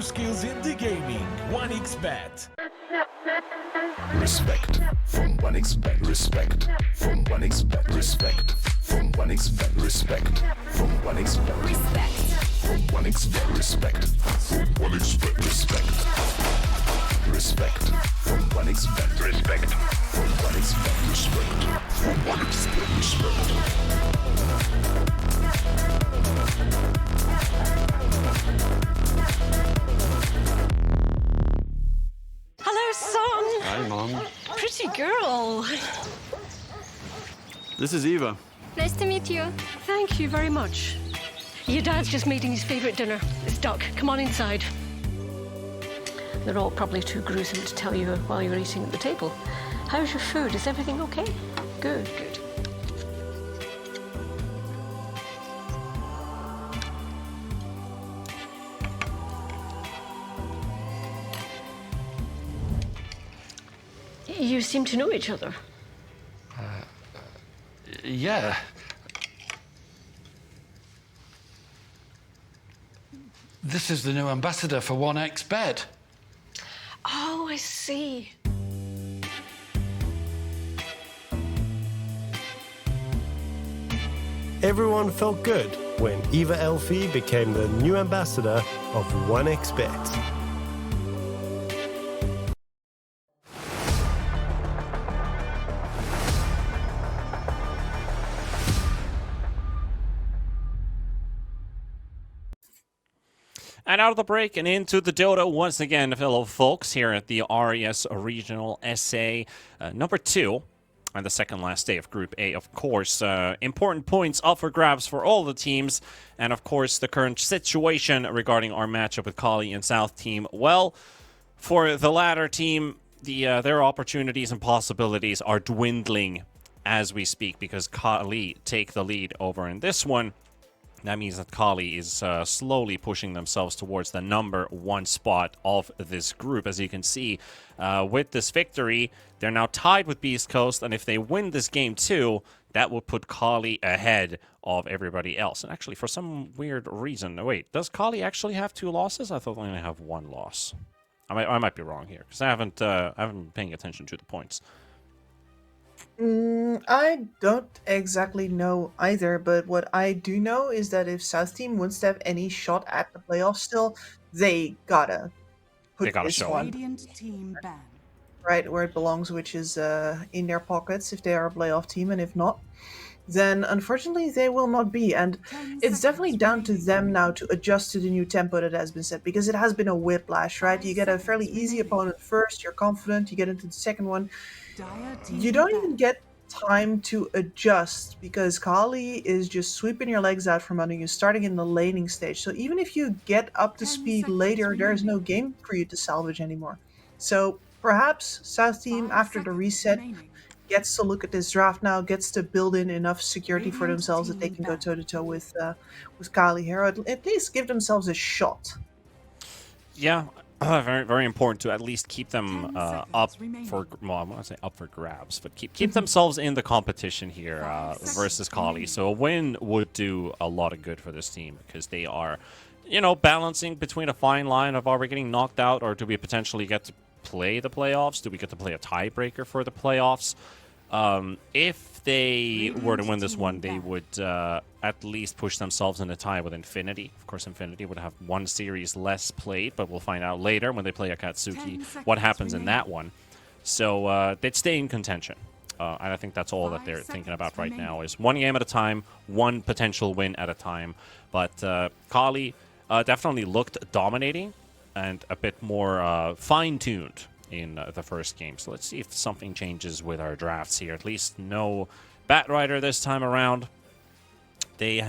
your skills in the gaming. 1xBet. Respect from 1xBet. Respect from 1xBet. Respect from 1xBet. Respect from 1xBet. Respect from 1xBet. Respect from 1xBet. Respect. Respect from 1xBet. Respect from 1xBet. Respect from 1xBet. Respect. Hello, son. Hi, Mom. Pretty girl. This is Eva. Nice to meet you. Thank you very much. Your dad's just making his favorite dinner. It's duck. Come on inside. They're all probably too gruesome to tell you while you're eating at the table. How's your food? Is everything okay? Good, good. You seem to know each other. Yeah. This is the new ambassador for 1xBet. Oh, I see. Everyone felt good when Eva Elfie became the new ambassador of 1xBet. And out of the break and into the Dota once again, fellow folks, here at the RES Regional SA number 2 on the second last day of Group A. Of course, important points up for grabs for all the teams. And of course, the current situation regarding our matchup with Kali and South Team. Well, for the latter team, their opportunities and possibilities are dwindling as we speak because Kali take the lead over in this one. That means that Kali is slowly pushing themselves towards the number 1 spot of this group. As you can see, with this victory, they're now tied with Beast Coast, and if they win this game too, that would put Kali ahead of everybody else. And actually, for some weird reason, wait, does Kali actually have 2 losses? I thought they only have 1 loss. I might be wrong here because I haven't been paying attention to the points. I don't exactly know either, but what I do know is that if South Team wants to have any shot at the playoffs still, they gotta put this show one Radiant team ban. right where it belongs, which is in their pockets if they are a playoff team, and if not, then unfortunately they will not be. And it's definitely down to them now to adjust to the new tempo that has been set, because it has been a whiplash, right? You get a fairly easy opponent first, you're confident, you get into the second one, you don't even get time to adjust because Kali is just sweeping your legs out from under you, starting in the laning stage. So even if you get up to speed later, there is no game for you to salvage anymore. So perhaps South Team, after the reset, gets to look at this draft now, gets to build in enough security for themselves that they can go toe-to-toe with Kali here, or at least give themselves a shot. Yeah, very, very important to at least keep them up for, well, I want to say up for grabs, but keep themselves in the competition here versus Kali. So a win would do a lot of good for this team because they are, you know, balancing between a fine line of are we getting knocked out or do we potentially get to play the playoffs? Do we get to play a tiebreaker for the playoffs? If they were to win this one, they would at least push themselves in a tie with Infinity. Of course, Infinity would have 1 series less played, but we'll find out later when they play Akatsuki what happens in that one. So they'd stay in contention. And I think that's all that they're thinking about right now is 1 game at a time, 1 potential win at a time. But Kali definitely looked dominating and a bit more fine-tuned in the first game. So let's see if something changes with our drafts here. At least no Batrider this time around. They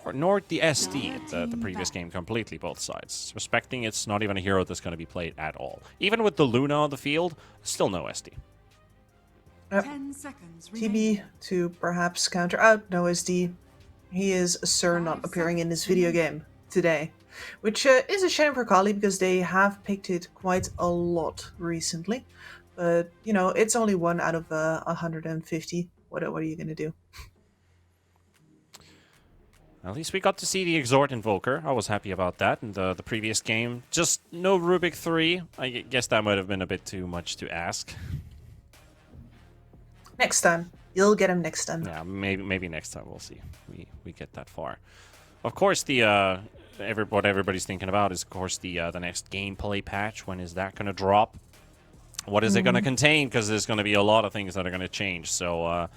ignored the SD at the previous game completely, both sides. Respecting it's not even a hero that's going to be played at all. Even with the Luna on the field, still no SD. 10 seconds TB to perhaps counter out no SD. He is a Sir not appearing in this video game today. Which is a shame for Kali because they have picked it quite a lot recently. But, you know, it's only 1 out of 150. What are you going to do? At least we got to see the Exhort Invoker. I was happy about that in the previous game. Just no Rubik 3. I guess that might have been a bit too much to ask. Next time. You'll get him next time. Yeah, maybe next time we'll see. We get that far. Of course, the what everybody's thinking about is, of course, the next gameplay patch. When is that going to drop? What is it going to contain? Because there's going to be a lot of things that are going to change. So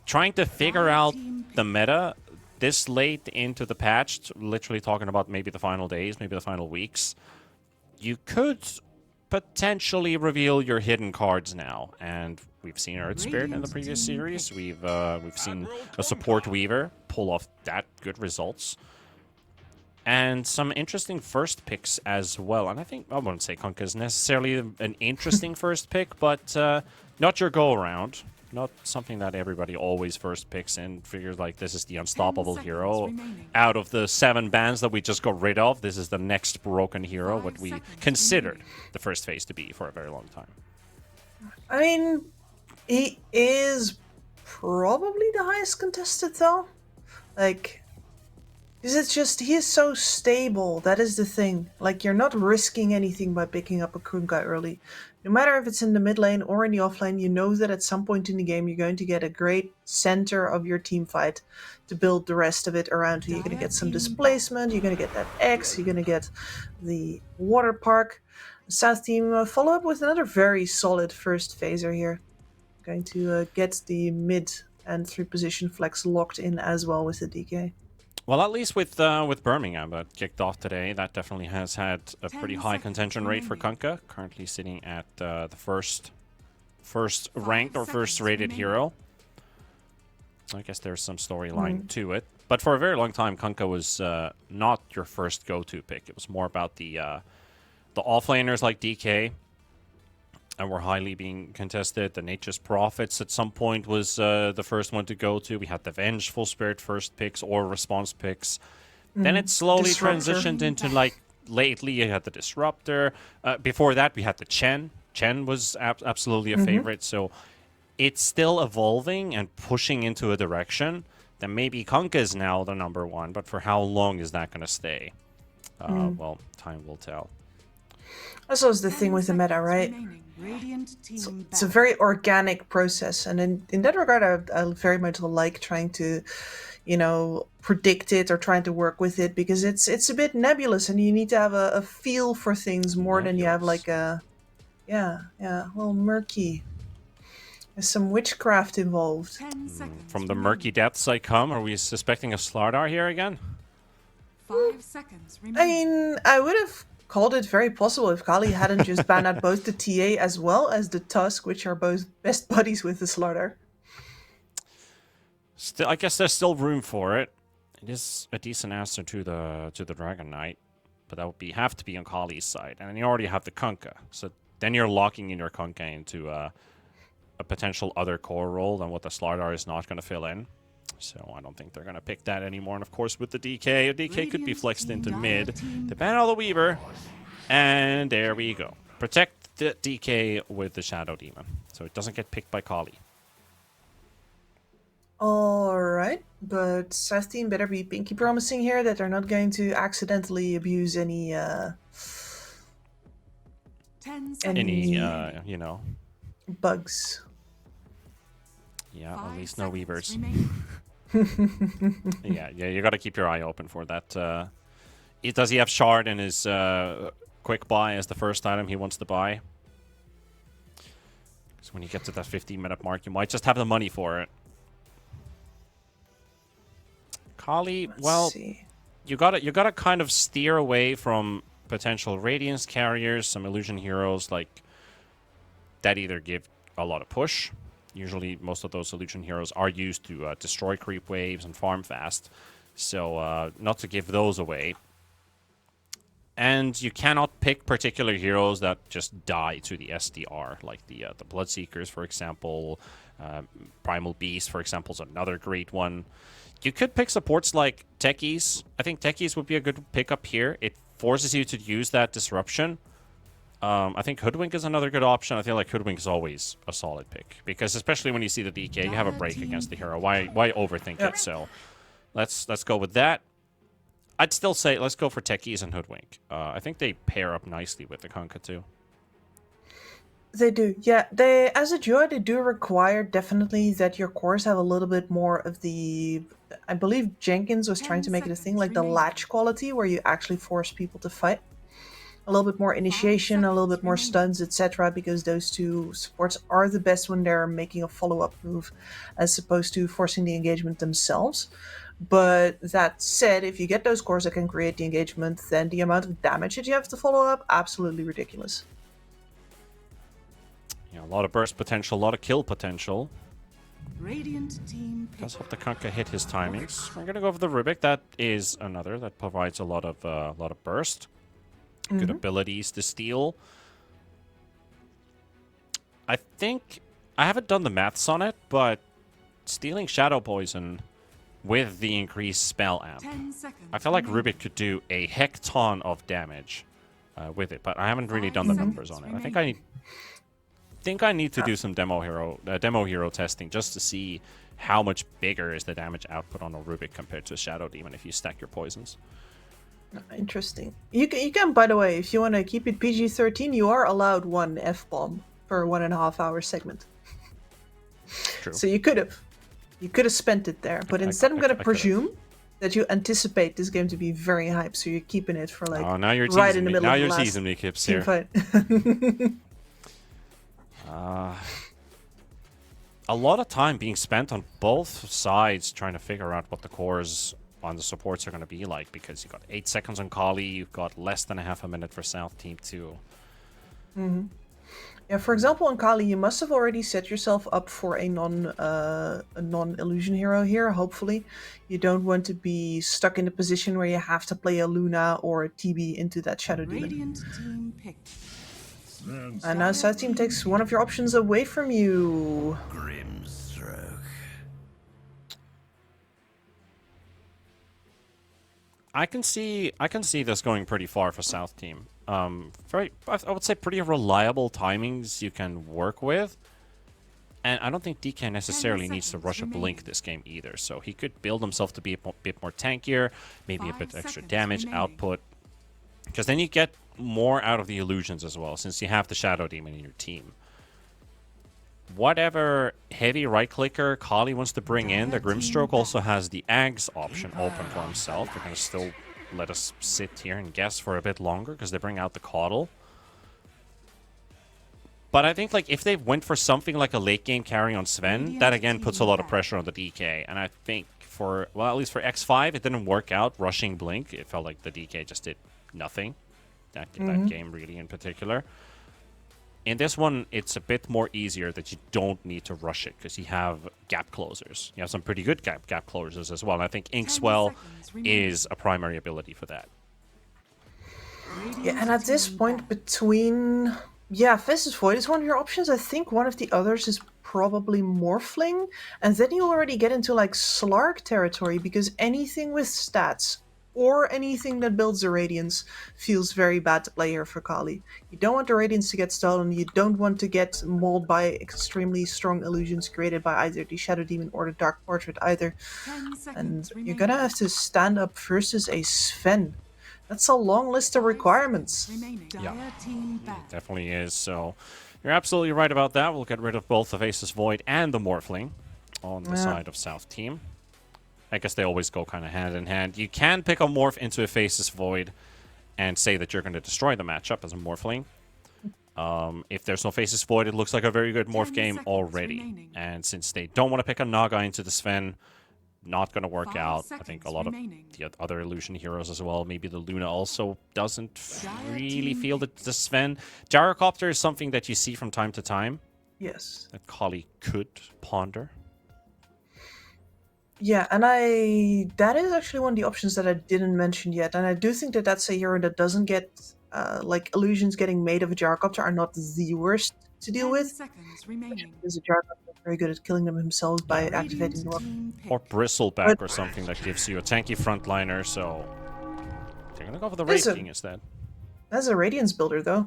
trying to figure out the meta this late into the patch, literally talking about maybe the final days, maybe the final weeks, you could potentially reveal your hidden cards now. And we've seen Earth Spirit in the previous series. We've seen a support Weaver pull off that good results. And some interesting first picks as well. And I think, I wouldn't say Kunkka is necessarily an interesting first pick, but not your go-around. Not something that everybody always first picks and figures like this is the unstoppable hero. Out of the 7 bans that we just got rid of, this is the next broken hero, what we considered the first phase to be for a very long time. I mean, he is probably the highest contested though. Like, is it just, he is so stable, that is the thing. Like, you're not risking anything by picking up a Kunkka early. No matter if it's in the mid lane or in the off lane, you know that at some point in the game you're going to get a great center of your team fight to build the rest of it around. You're going to get some displacement, you're going to get that X, you're going to get the water park. The South team follow up with another very solid first phaser here. Going to get the mid and 3 position flex locked in as well with the DK. Well, at least with Birmingham that kicked off today, that definitely has had a pretty high contention rate for Kunkka. Currently sitting at the first ranked or first rated hero. I guess there's some storyline to it. But for a very long time, Kunkka was not your first go-to pick. It was more about the offlaners like DK. And were highly being contested. The Nature's Prophets at some point was the first one to go to. We had the Vengeful Spirit first picks or response picks. Then it slowly transitioned into, like, lately you had the Disruptor. Before that, we had the Chen. Chen was absolutely a favorite. So it's still evolving and pushing into a direction that maybe Kunkka is now the number 1. But for how long is that going to stay? Well, time will tell. That's always the thing with the meta, right? It's a very organic process, and in that regard, I very much like trying to, predict it or trying to work with it, because it's a bit nebulous, and you need to have a feel for things more than you have like a, a little murky. There's some witchcraft involved. From the murky depths I come. Are we suspecting a Slardar here again? 5 seconds I remaining. mean, I would have called it very possible if Kali hadn't just banned out both the TA as well as the Tusk, which are both best buddies with the Slardar. Still, I guess there's still room for it. It is a decent answer to the Dragon Knight, but that would have to be on Kali's side, and then you already have the Kunkka. So then you're locking in your Kunkka into a potential other core role than what the Slardar is not going to fill in. So I don't think they're going to pick that anymore. And of course, with the DK, a DK could be flexed into mid. They ban all the Weaver. And there we go. Protect the DK with the Shadow Demon, so it doesn't get picked by Kali. Alright, but South team better be pinky promising here that they're not going to accidentally abuse any, 10 seconds. Any, bugs. Yeah, 5 at least no seconds Weavers. remaining. Yeah, you got to keep your eye open for that. Does he have Shard in his quick buy as the first item he wants to buy? Because when you get to that 15-minute mark, you might just have the money for it. Kali, Let's see. you gotta kind of steer away from potential Radiance carriers, some illusion heroes like that either give a lot of push. Usually, most of those illusion heroes are used to destroy creep waves and farm fast, so not to give those away. And you cannot pick particular heroes that just die to the SDR, like the Bloodseekers, for example. Primal Beast, for example, is another great one. You could pick supports like Techies. I think Techies would be a good pickup here. It forces you to use that disruption. I think Hoodwink is another good option. I feel like Hoodwink is always a solid pick, because especially when you see the DK, you have a break against the hero. Why overthink it? So Let's go with that. I'd still say let's go for Techies and Hoodwink. I think they pair up nicely with the Kunkka too. They do, yeah. They, as a duo, they do require definitely that your cores have a little bit more of the. I believe Jenkins was trying to make it a thing like the latch quality, where you actually force people to fight. A little bit more initiation, a little bit more stuns, etc. Because those two supports are the best when they're making a follow-up move, as opposed to forcing the engagement themselves. But that said, if you get those cores that can create the engagement, then the amount of damage that you have to follow up, absolutely ridiculous. Yeah, a lot of burst potential, a lot of kill potential. Radiant team pick. Let's hope the Kunkka hit his timings. We're gonna go for the Rubik. That is another that provides a lot of burst. Good abilities to steal. I think I haven't done the maths on it, but stealing Shadow Poison with the increased spell amp, I feel like Rubik could do a heck ton of damage with it, but I haven't really done the numbers on it. I think I need to do some demo hero testing just to see how much bigger is the damage output on a Rubik compared to a Shadow Demon if you stack your poisons. Interesting. You can, by the way, if you want to keep it PG-13, you are allowed one F-bomb per 1.5 hour segment. True. So you could have spent it there, but instead I'm going to presume that you anticipate this game to be very hype, so you're keeping it for like now you're right teasing in the me. middle Now of the you're last teasing me, Kips team here. fight. A lot of time being spent on both sides trying to figure out what the cores on the supports are going to be like, because you've got 8 seconds on Kali, you've got less than a half a minute for South Team 2. Yeah, for example, on Kali, you must have already set yourself up for a non-illusion hero here, hopefully. You don't want to be stuck in a position where you have to play a Luna or a TB into that Shadow Demon. Radiant team picked. And now South Team takes one of your options away from you. Grimstroke. I can see this going pretty far for South Team. I would say pretty reliable timings you can work with. And I don't think DK necessarily needs to rush a blink this game either. So he could build himself to be a bit more tankier, maybe a bit extra damage output. Because then you get more out of the illusions as well, since you have the Shadow Demon in your team. Whatever heavy right-clicker Kali wants to bring in, the Grimstroke also has the Ags option open for himself. They're going to still let us sit here and guess for a bit longer, because they bring out the Caudal. But I think like if they went for something like a late-game carry on Sven, that again puts a lot of pressure on the DK. And I think for, well, at least for X5, it didn't work out rushing Blink. It felt like the DK just did nothing. That game really in particular. In this one, it's a bit more easier that you don't need to rush it, because you have gap closers. You have some pretty good gap closers as well. And I think Inkswell is a primary ability for that. Yeah, and at this point between... Yeah, Festus Void is one of your options. I think one of the others is probably Morphling. And then you already get into like Slark territory, because anything with stats or anything that builds the Radiance feels very bad to play here for Kali. You don't want the Radiance to get stolen, you don't want to get mauled by extremely strong illusions created by either the Shadow Demon or the Dark Portrait either. And you're gonna have to stand up versus a Sven. That's a long list of requirements. Yeah, it definitely is. So you're absolutely right about that. We'll get rid of both the Faceless Void and the Morphling on the side of South Team. I guess they always go kind of hand in hand. You can pick a Morph into a Faceless Void and say that you're going to destroy the matchup as a Morphling. If there's no Faceless Void, it looks like a very good Morph game already. And since they don't want to pick a Naga into the Sven, not going to work out. I think a lot of the other illusion heroes as well. Maybe the Luna also doesn't really feel that the Sven. Gyrocopter is something that you see from time to time. Yes. That Kali could ponder. Yeah, and that is actually one of the options that I didn't mention yet. And I do think that that's a hero that doesn't get, like, illusions getting made of a Gyrocopter are not the worst to deal with. Because a Gyrocopter is very good at killing them himself by activating the weapon. Or Bristleback or something that gives you a tanky frontliner, so they're going to go for the Wraith King instead. That's a Radiance builder, though.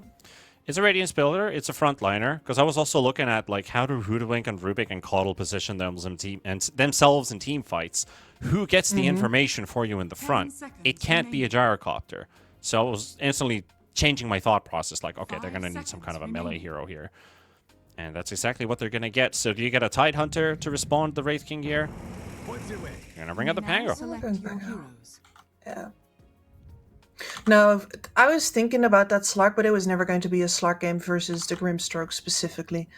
It's a Radiance builder. It's a frontliner. Because I was also looking at like how do Hoodwink and Rubik and Caudle position themselves in team fights. Who gets the information for you in the front? It can't be a gyrocopter. So I was instantly changing my thought process. Like, okay, they're going to need some kind of a melee hero here. And that's exactly what they're going to get. So do you get a Tidehunter to respond the Wraith King here? You're going to bring out the Pango. Yeah. No, I was thinking about that Slark, but it was never going to be a Slark game versus the Grimstroke specifically.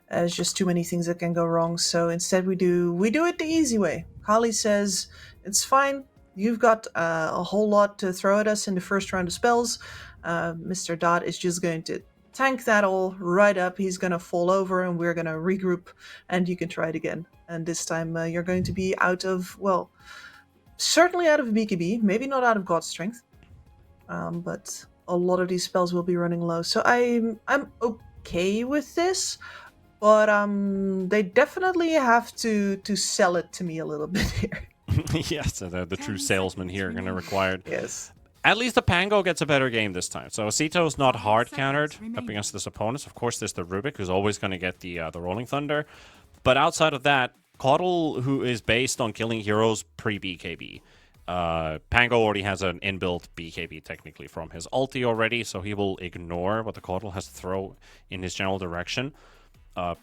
There's just too many things that can go wrong. So instead we do it the easy way. Kali says, it's fine. You've got a whole lot to throw at us in the first round of spells. Mr. Dot is just going to tank that all right up. He's going to fall over and we're going to regroup and you can try it again. And this time you're going to be out of, well, certainly out of BKB, maybe not out of God's Strength. But a lot of these spells will be running low. So I'm okay with this, but they definitely have to sell it to me a little bit here. Yes, so the true salesman here are going to require. Yes. At least the Pango gets a better game this time. So Asito's not hard countered up against this opponents. Of course, there's the Rubik, who's always going to get the Rolling Thunder. But outside of that, Caudle, who is based on killing heroes pre-BKB. Pango already has an inbuilt BKB technically from his ulti already, so he will ignore what the Caudle has to throw in his general direction.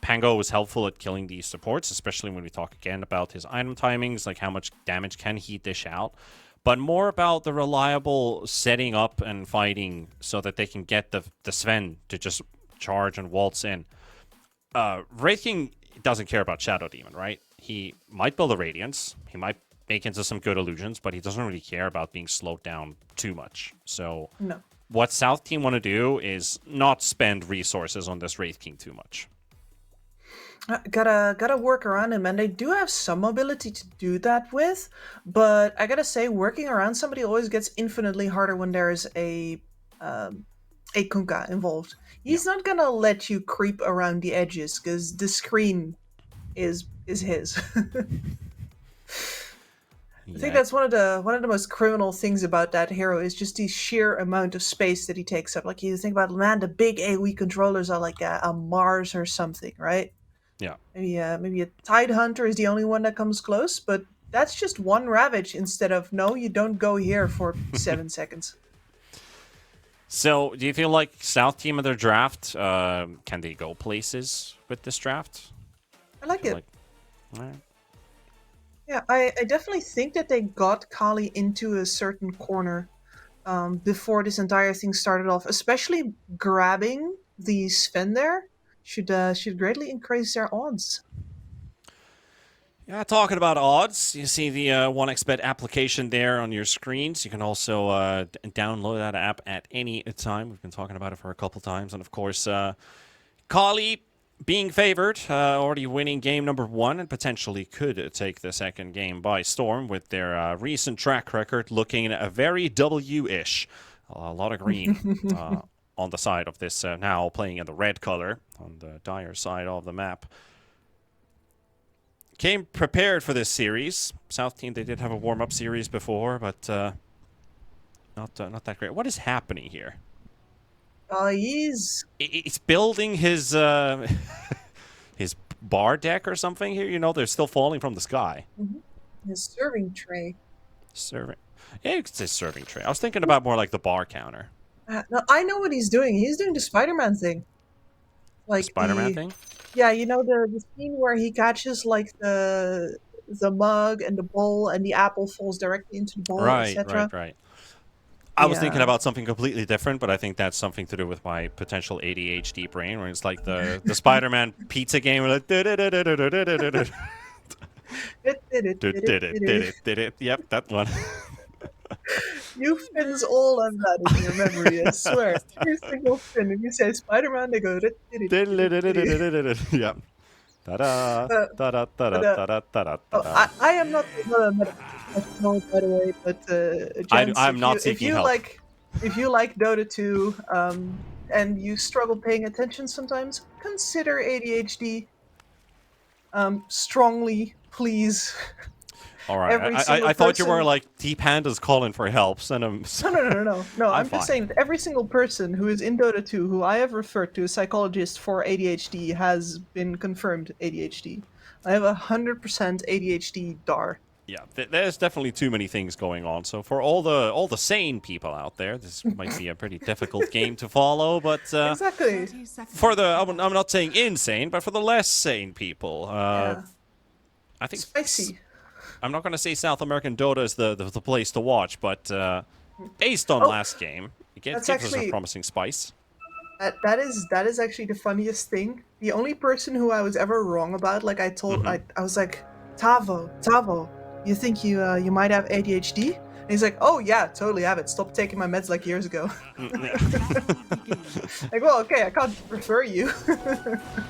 Pango is helpful at killing these supports, especially when we talk again about his item timings, like how much damage can he dish out. But more about the reliable setting up and fighting so that they can get the Sven to just charge and waltz in. Wraith King doesn't care about Shadow Demon, right? He might build a Radiance, he might make into some good illusions, but he doesn't really care about being slowed down too much. So no. What South Team want to do is not spend resources on this Wraith King too much. Gotta work around him, and they do have some ability to do that with, but I gotta say, working around somebody always gets infinitely harder when there is a Kunkka involved. He's not gonna let you creep around the edges because the screen is his. I think that's one of the most criminal things about that hero is just the sheer amount of space that he takes up. Like you think about, man, the big AoE controllers are like a Mars or something, right? Yeah. Maybe a Tidehunter is the only one that comes close, but that's just one Ravage instead of, no, you don't go here for 7 seconds. So, do you feel like South Team of their draft, can they go places with this draft? I like it. All right. Yeah, I definitely think that they got Kali into a certain corner before this entire thing started off. Especially grabbing the Sven there should greatly increase their odds. Yeah, talking about odds, you see the 1xBet application there on your screens. You can also download that app at any time. We've been talking about it for a couple times. And of course, Kali being favored, already winning game number 1 and potentially could take the second game by storm with their recent track record looking very W-ish. A lot of green on the side of this now playing in the red color on the dire side of the map. Came prepared for this series. South Team, they did have a warm-up series before, but not that great. What is happening here? He's building his his bar deck or something here. You know, they're still falling from the sky. Mm-hmm. His serving tray. Yeah, you could say serving tray. I was thinking about more like the bar counter. No, I know what he's doing. He's doing the Spider-Man thing. Like Spider-Man thing? Yeah, you know the scene where he catches like the mug and the bowl and the apple falls directly into the bowl, etc. Right. I was thinking about something completely different, but I think that's something to do with my potential ADHD brain, where it's like the Spider-Man pizza game. Where like, yep, that one. You fins all of that in your memory, I swear. Every single fin. If you say Spider-Man, they go. Yep. I am not a medical professional, by the way, but gents, I'm not seeking help. If you like Dota 2 and you struggle paying attention sometimes, consider ADHD. Strongly, please. All right. Every single I thought you were person- like T-Panda's calling for help. Send him. No. I'm fine. just saying that every single person who is in Dota 2 who I have referred to a psychologist for ADHD has been confirmed ADHD. I have 100% ADHD DAR. Yeah, there's definitely too many things going on. So for all the sane people out there, this might be a pretty difficult game to follow. But Exactly. for the I'm not saying insane, but for the less sane people, Yeah. I think Spicy. I'm not going to say South American Dota is the place to watch, but based on Oh, last game, it gives that's us a actually- promising spice. That is actually the funniest thing. The only person who I was ever wrong about, like I told, I was like, Tavo, you think you might have ADHD? And he's like, oh yeah, totally have it. Stopped taking my meds like years ago. Like, well, okay, I can't refer you.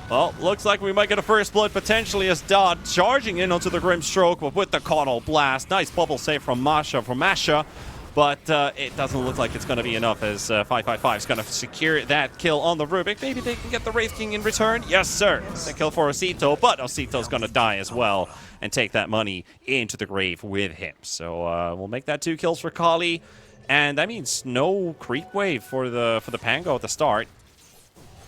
Well, looks like we might get a first blood potentially as Dodd charging in onto the Grim Stroke, but with the Caudal Blast. Nice bubble save from Masha. But it doesn't look like it's going to be enough as 555 is going to secure that kill on the Rubik. Maybe they can get the Wraith King in return. Yes, sir. The kill for Osito, but Osito's going to die as well and take that money into the grave with him. So we'll make that 2 kills for Kali. And that means no creep wave for the Pango at the start.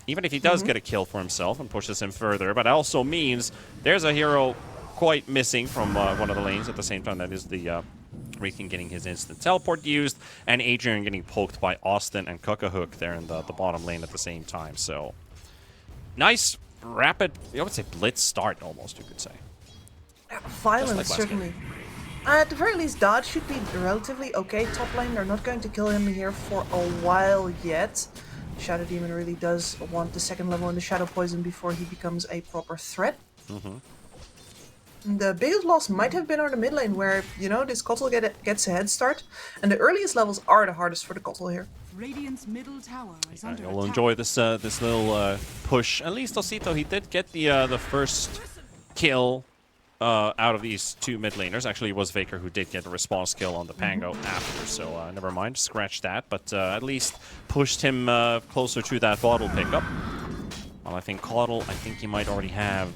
Even if he does get a kill for himself and pushes him further. But it also means there's a hero quite missing from one of the lanes at the same time. That is the Wraith King getting his instant teleport used, and Adrian getting poked by Austin and Cook there in the bottom lane at the same time. So nice, rapid, I would say blitz start almost, you could say. Violence, last certainly. At the very least, Dodge should be relatively okay top lane. They're not going to kill him here for a while yet. Shadow Demon really does want the second level in the Shadow Poison before he becomes a proper threat. The biggest loss might have been on the mid lane where, you know, this Kotl gets a head start. And the earliest levels are the hardest for the Kotl here. Radiant's middle tower is under You'll attack. enjoy this this little push. At least Osito, he did get the first kill out of these 2 mid laners. Actually, it was Vaker who did get a response kill on the Pango after, so never mind, scratch that. But at least pushed him closer to that bottle pickup. Well, I think Caudal, he might already have,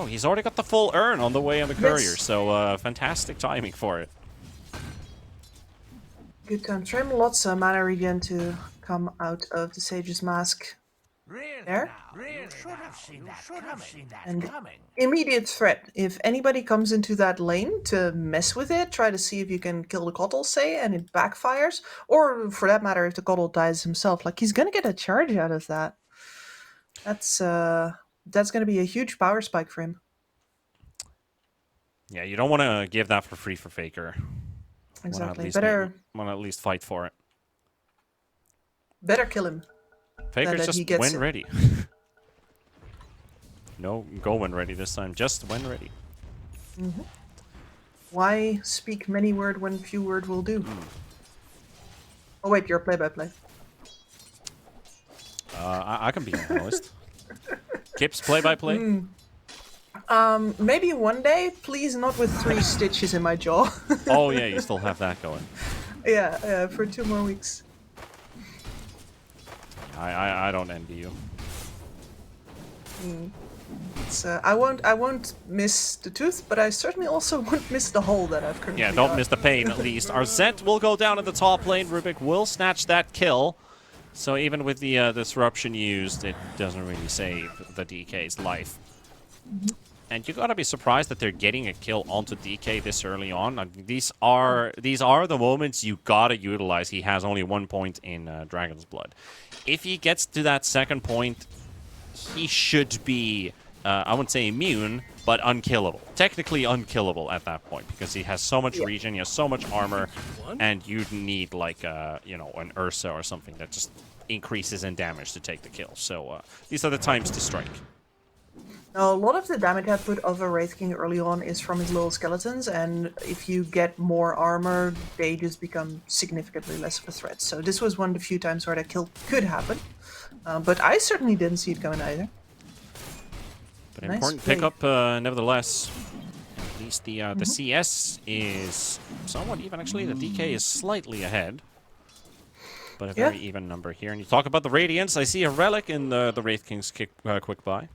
he's already got the full urn on the way on the courier, so fantastic timing for it. Good time. Trim lots of mana regen to come out of the Sage's Mask. There. And immediate threat. If anybody comes into that lane to mess with it, try to see if you can kill the Kotl, say, and it backfires. Or, for that matter, if the Kotl dies himself. Like, he's gonna get a charge out of that. That's gonna be a huge power spike for him. Yeah, you don't want to give that for free for Faker. Exactly. Want to at least fight for it. Better kill him. Faker's that just he gets when it. ready. No, go when ready this time. Just when ready. Why speak many word when few word will do? Oh wait, you're play-by-play. I can be an analyst. Kips play-by-play. Maybe one day, please not with 3 stitches in my jaw. Oh yeah, you still have that going. Yeah, for 2 more weeks. I don't envy you. I won't miss the tooth, but I certainly also won't miss the hole that I've currently Yeah, don't got. miss the pain at least. Our Zet will go down in the top lane. Rubik will snatch that kill. So even with the disruption used, it doesn't really save the DK's life. And you gotta be surprised that they're getting a kill onto DK this early on. I mean, these are the moments you gotta utilize. He has only 1 point in Dragon's Blood. If he gets to that second point, he should be, I wouldn't say immune, but unkillable. Technically unkillable at that point, because he has so much regen, he has so much armor, and you'd need like, an Ursa or something that just increases in damage to take the kill. So these are the times to strike. Now, a lot of the damage output of a Wraith King early on is from his little skeletons, and if you get more armor, they just become significantly less of a threat. So this was one of the few times where that kill could happen. But I certainly didn't see it coming either. But Nice important play. pickup, nevertheless. At least the CS is somewhat even. Actually, the DK is slightly ahead. But a very even number here. And you talk about the Radiance. I see a Relic in the Wraith King's quick buy.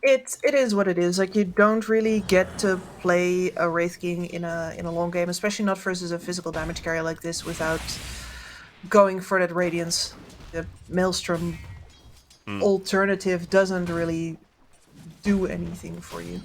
it is what it is. Like, you don't really get to play a Wraith King in a long game, especially not versus a physical damage carrier like this, without going for that Radiance. The Maelstrom alternative doesn't really do anything for you.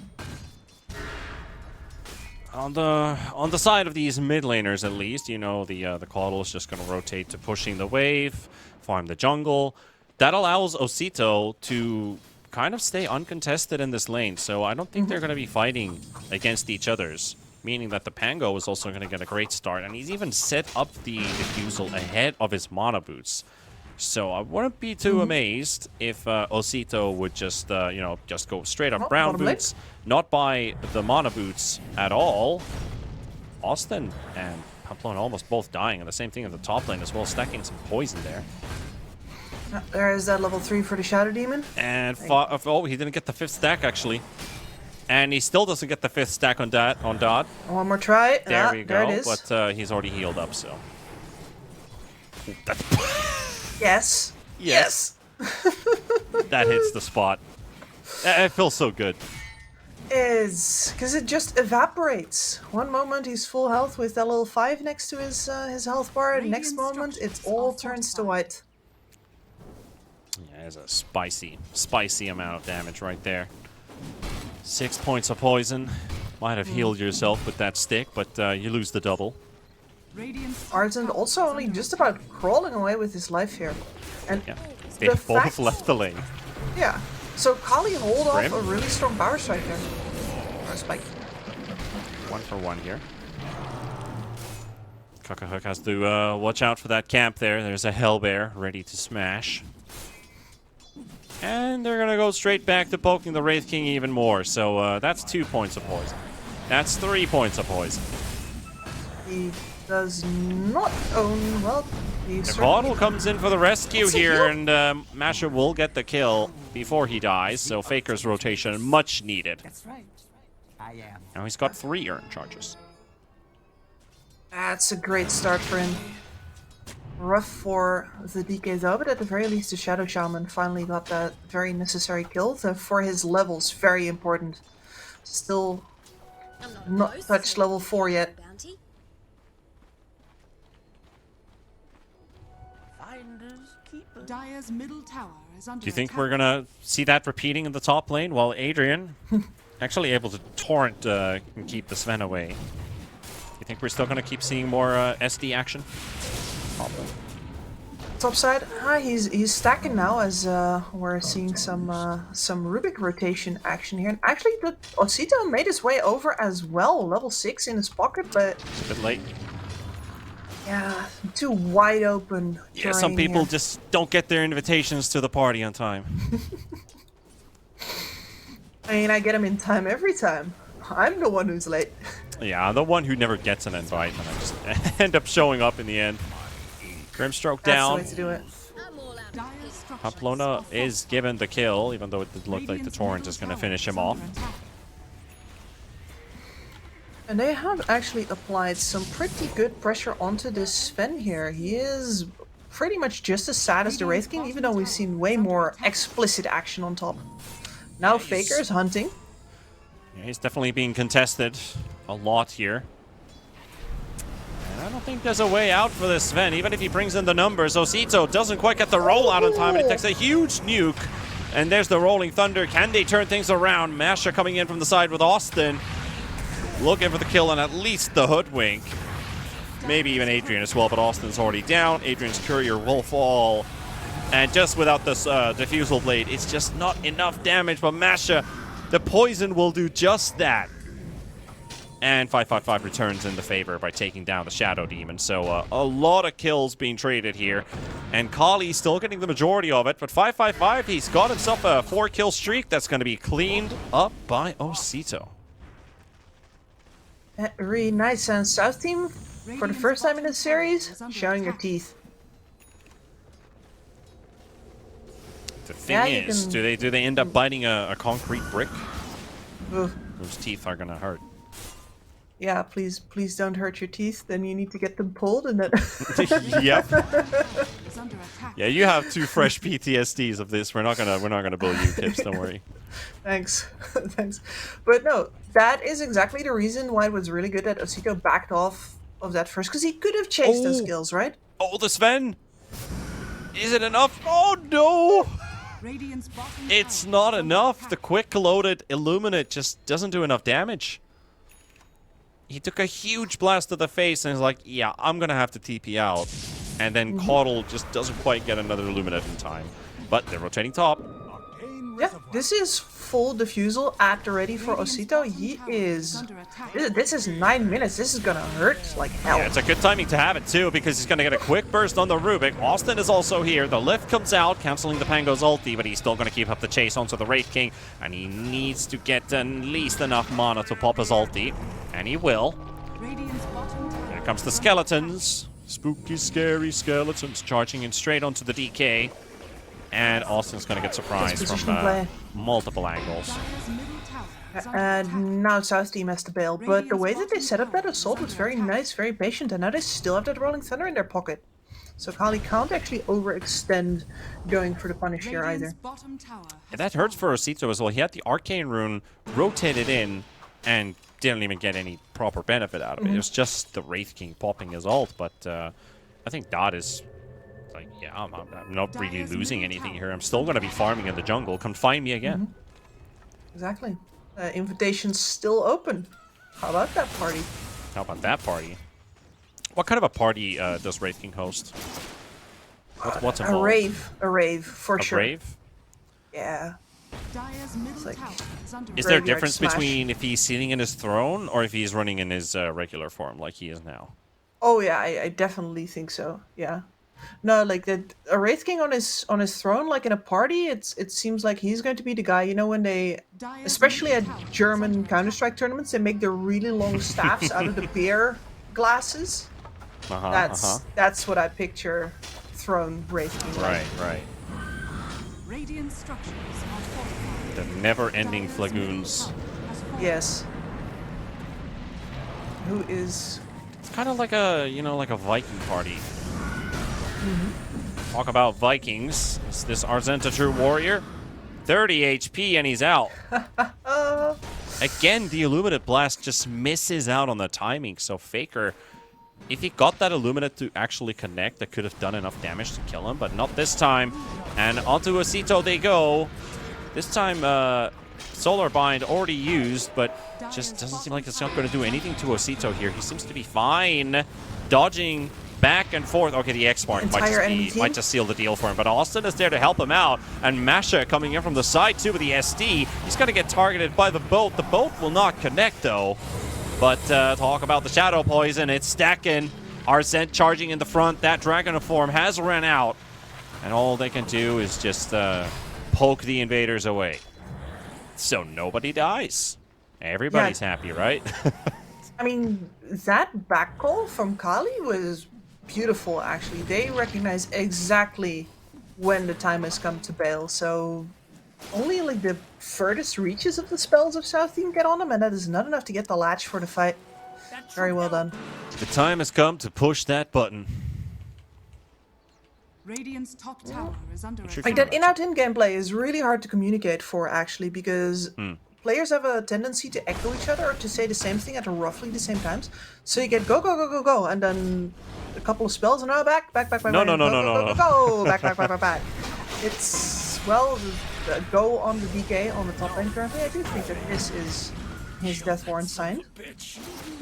On the side of these mid laners, at least, you know, the Caudle is just going to rotate to pushing the wave, farm the jungle. That allows Osito to kind of stay uncontested in this lane, so I don't think they're going to be fighting against each other's, meaning that the Pango is also going to get a great start, and he's even set up the defusal ahead of his Mana Boots. So I wouldn't be too amazed if Osito would just, you know, just go straight up Brown Boots, not buy the Mana Boots at all. Austin and Pamplona almost both dying, and the same thing in the top lane as well, stacking some poison there. There is that level 3 for the Shadow Demon. And oh, he didn't get the 5th stack actually. And he still doesn't get the 5th stack on Dot. One more try. There we go. There it is. But he's already healed up, so. Ooh, Yes. Yes. That hits the spot. It feels so good. Is because it just evaporates. One moment he's full health with that little 5 next to his health bar. Next moment it all turns to white. Yeah, it's a spicy amount of damage right there. 6 points of poison. Might have healed yourself with that stick, but you lose the double. Arsene also only just about crawling away with his life here. And yeah, they both left the lane. Yeah. So Kali hold off a really strong power strike there. Or spike. 1 for 1 here. Kakahook has to watch out for that camp there. There's a Hellbear ready to smash. And they're going to go straight back to poking the Wraith King even more. So that's 2 points of poison. That's 3 points of poison. He does not own, well, the Caudle comes in for the rescue here, and Masha will get the kill before he dies. So Faker's rotation much needed. That's right. I am. Now he's got 3 urn charges. That's a great start for him. Rough for the DK though, but at the very least the Shadow Shaman finally got that very necessary kill. For his levels, very important. Still not touched level 4 yet. Dire's middle tower is under Do you think attack. we're going to see that repeating in the top lane while Adrian actually able to torrent and keep the Sven away? Do you think we're still going to keep seeing more SD action? Top side, he's stacking now as we're seeing some Rubik rotation action here. And actually, the Osito made his way over as well, level 6 in his pocket, but it's a bit late. Yeah, too wide open. Yeah, some people just don't get their invitations to the party on time. I mean, I get them in time every time. I'm the one who's late. Yeah, I'm the one who never gets an invite, and I just end up showing up in the end. Grimstroke down. That's the way to do it. Pamplona is given the kill, even though it did look like the torrent is going to finish him off. And they have actually applied some pretty good pressure onto this Sven here. He is pretty much just as sad as the Wraith King, even though we've seen way more explicit action on top. Now Faker is hunting. Yeah, he's definitely being contested a lot here. And I don't think there's a way out for this Sven, even if he brings in the numbers. Osito doesn't quite get the roll out on time, and it takes a huge nuke. And there's the Rolling Thunder. Can they turn things around? Masha coming in from the side with Austin. Looking for the kill on at least the Hoodwink. Maybe even Adrian as well, but Austin's already down. Adrian's courier will fall. And just without this Diffusal Blade, it's just not enough damage. But Masha, the poison will do just that. And 555 returns in the favor by taking down the Shadow Demon. So a lot of kills being traded here. And Kali still getting the majority of it. But 555, he's got himself a 4-kill streak that's going to be cleaned up by Osito. Really nice. And South team, for the first time in this series, showing your teeth. The thing is, do they end up biting a concrete brick? Ugh. Those teeth are gonna hurt. Yeah, please don't hurt your teeth. Then you need to get them pulled, and then. Yep. Yeah, you have 2 fresh PTSDs of this. We're not gonna bully you, Tips. Don't worry. Thanks. Thanks. But no, that is exactly the reason why it was really good that Osito backed off of that first, because he could have chased those skills, right? Oh, the Sven! Is it enough? Oh no! Radiant's bottom It's tower not is under enough. attack. The quick loaded Illuminate just doesn't do enough damage. He took a huge blast to the face and is like, yeah, I'm gonna have to TP out. And then Caudle just doesn't quite get another Illuminate in time. But they're rotating top. Yeah, this is full diffusal at the ready for Osito. He is... This is 9 minutes. This is gonna hurt like hell. Yeah, it's a good timing to have it too, because he's gonna get a quick burst on the Rubik. Austin is also here. The lift comes out, canceling the Pango's ulti, but he's still gonna keep up the chase onto the Wraith King, and he needs to get at least enough mana to pop his ulti, and he will. Radiant's bottom tower. Here comes the skeletons. Spooky, scary skeletons charging in straight onto the DK. And Austin's gonna get surprised from multiple angles. Dire's middle tower is under And attack. now South Team has to bail, but the way that they set up that assault was very nice, very patient, and now they still have that Rolling Thunder in their pocket. So Kali can't actually overextend going for the punish here either. Radiant's bottom tower has That hurts for Osito as well. He had the Arcane Rune rotated in and didn't even get any proper benefit out of it. It was just the Wraith King popping his ult, but I think Dot is like, yeah, I'm not really losing anything here. I'm still going to be farming in the jungle. Come find me again. Exactly. Invitation's still open. How about that party? How about that party? What kind of a party does Wraith King host? What's A involved? rave, for A sure. rave? Yeah. Dire's middle like- tower is under Is there a Graveyard difference smash. between if he's sitting in his throne or if he's running in his regular form like he is now? Oh yeah, I definitely think so. Yeah. No, like that a Wraith King on his throne, like in a party, it seems like he's going to be the guy. You know, when they, Dire's especially at middle tower is German under Counter attack. Strike tournaments, they make the really long staffs out of the beer glasses. That's what I picture throne Wraith King. Right, right. Radiant structures are fortified. The never-ending Dire's flagoons. middle tower has fallen. Yes. Who is? It's kind of like a, you know, like a Viking party. Talk about Vikings. Is this Arzenta True Warrior? 30 HP and he's out. Again, the Illuminate Blast just misses out on the timing. So Faker, if he got that Illuminate to actually connect, that could have done enough damage to kill him, but not this time. And onto Osito they go. This time, Solar Bind already used, but just doesn't seem like it's not going to do anything to Osito here. He seems to be fine. Dodging back and forth. Okay, the X-Mark might just seal the deal for him, but Austin is there to help him out. And Masha coming in from the side too with the SD. He's going to get targeted by the boat. The boat will not connect though. But talk about the Shadow Poison. It's stacking. Arzent charging in the front. That Dragon form has run out. And all they can do is just poke the invaders away. So nobody dies. Everybody's happy, right? I mean, that back call from Kali was beautiful, actually. They recognize exactly when the time has come to bail, so only like the furthest reaches of the spells of South Team get on them, and that is not enough to get the latch for the fight. Very well done. The time has come to push that button. Radiant's top tower is under attack. Like that in-out-in gameplay is really hard to communicate for, actually, because players have a tendency to echo each other or to say the same thing at roughly the same times. So you get go, go, go, go, go, and then a couple of spells, and now back, No. back. It's, well, go on the DK on the top lane currently. I do think that this is his Death Warrant sign.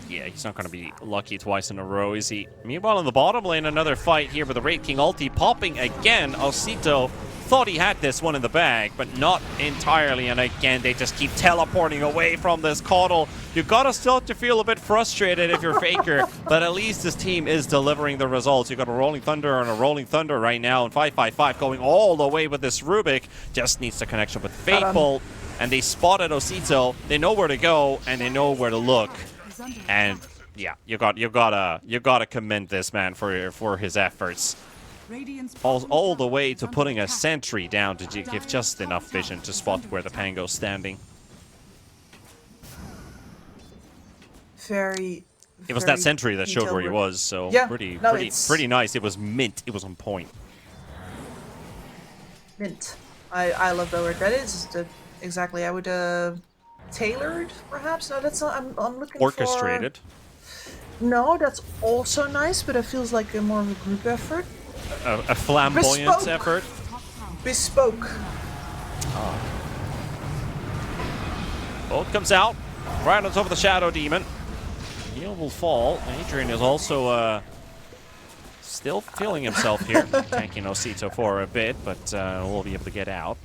Yeah, he's not going to be lucky twice in a row, is he? Meanwhile, in the bottom lane, another fight here with the Wraith King ulti popping again. Osito thought he had this one in the bag, but not entirely. And again, they just keep teleporting away from this Caudle. You gotta start to feel a bit frustrated if you're Faker, but at least this team is delivering the results. You got a Rolling Thunder and a Rolling Thunder right now, and 555 going all the way with this Rubik. Just needs the connection with Fateful, and they spotted Osito. They know where to go and they know where to look. And yeah, you gotta commend this man for his efforts. All the way to putting a sentry down to give just enough vision to spot where the Pango's standing. Very. It was that sentry that showed where he was, so yeah, pretty nice. It was mint. It was on point. Mint. I love that word. That is exactly. I would tailored, perhaps. No, that's not. I'm looking Orchestrated. for. No, that's also nice, but it feels like a more of a group effort. A flamboyant Bespoke. effort. Bespoke. Bolt comes out, right on top of the Shadow Demon. Heal will fall. Adrian is also still feeling himself here, tanking Osito for a bit, but we'll be able to get out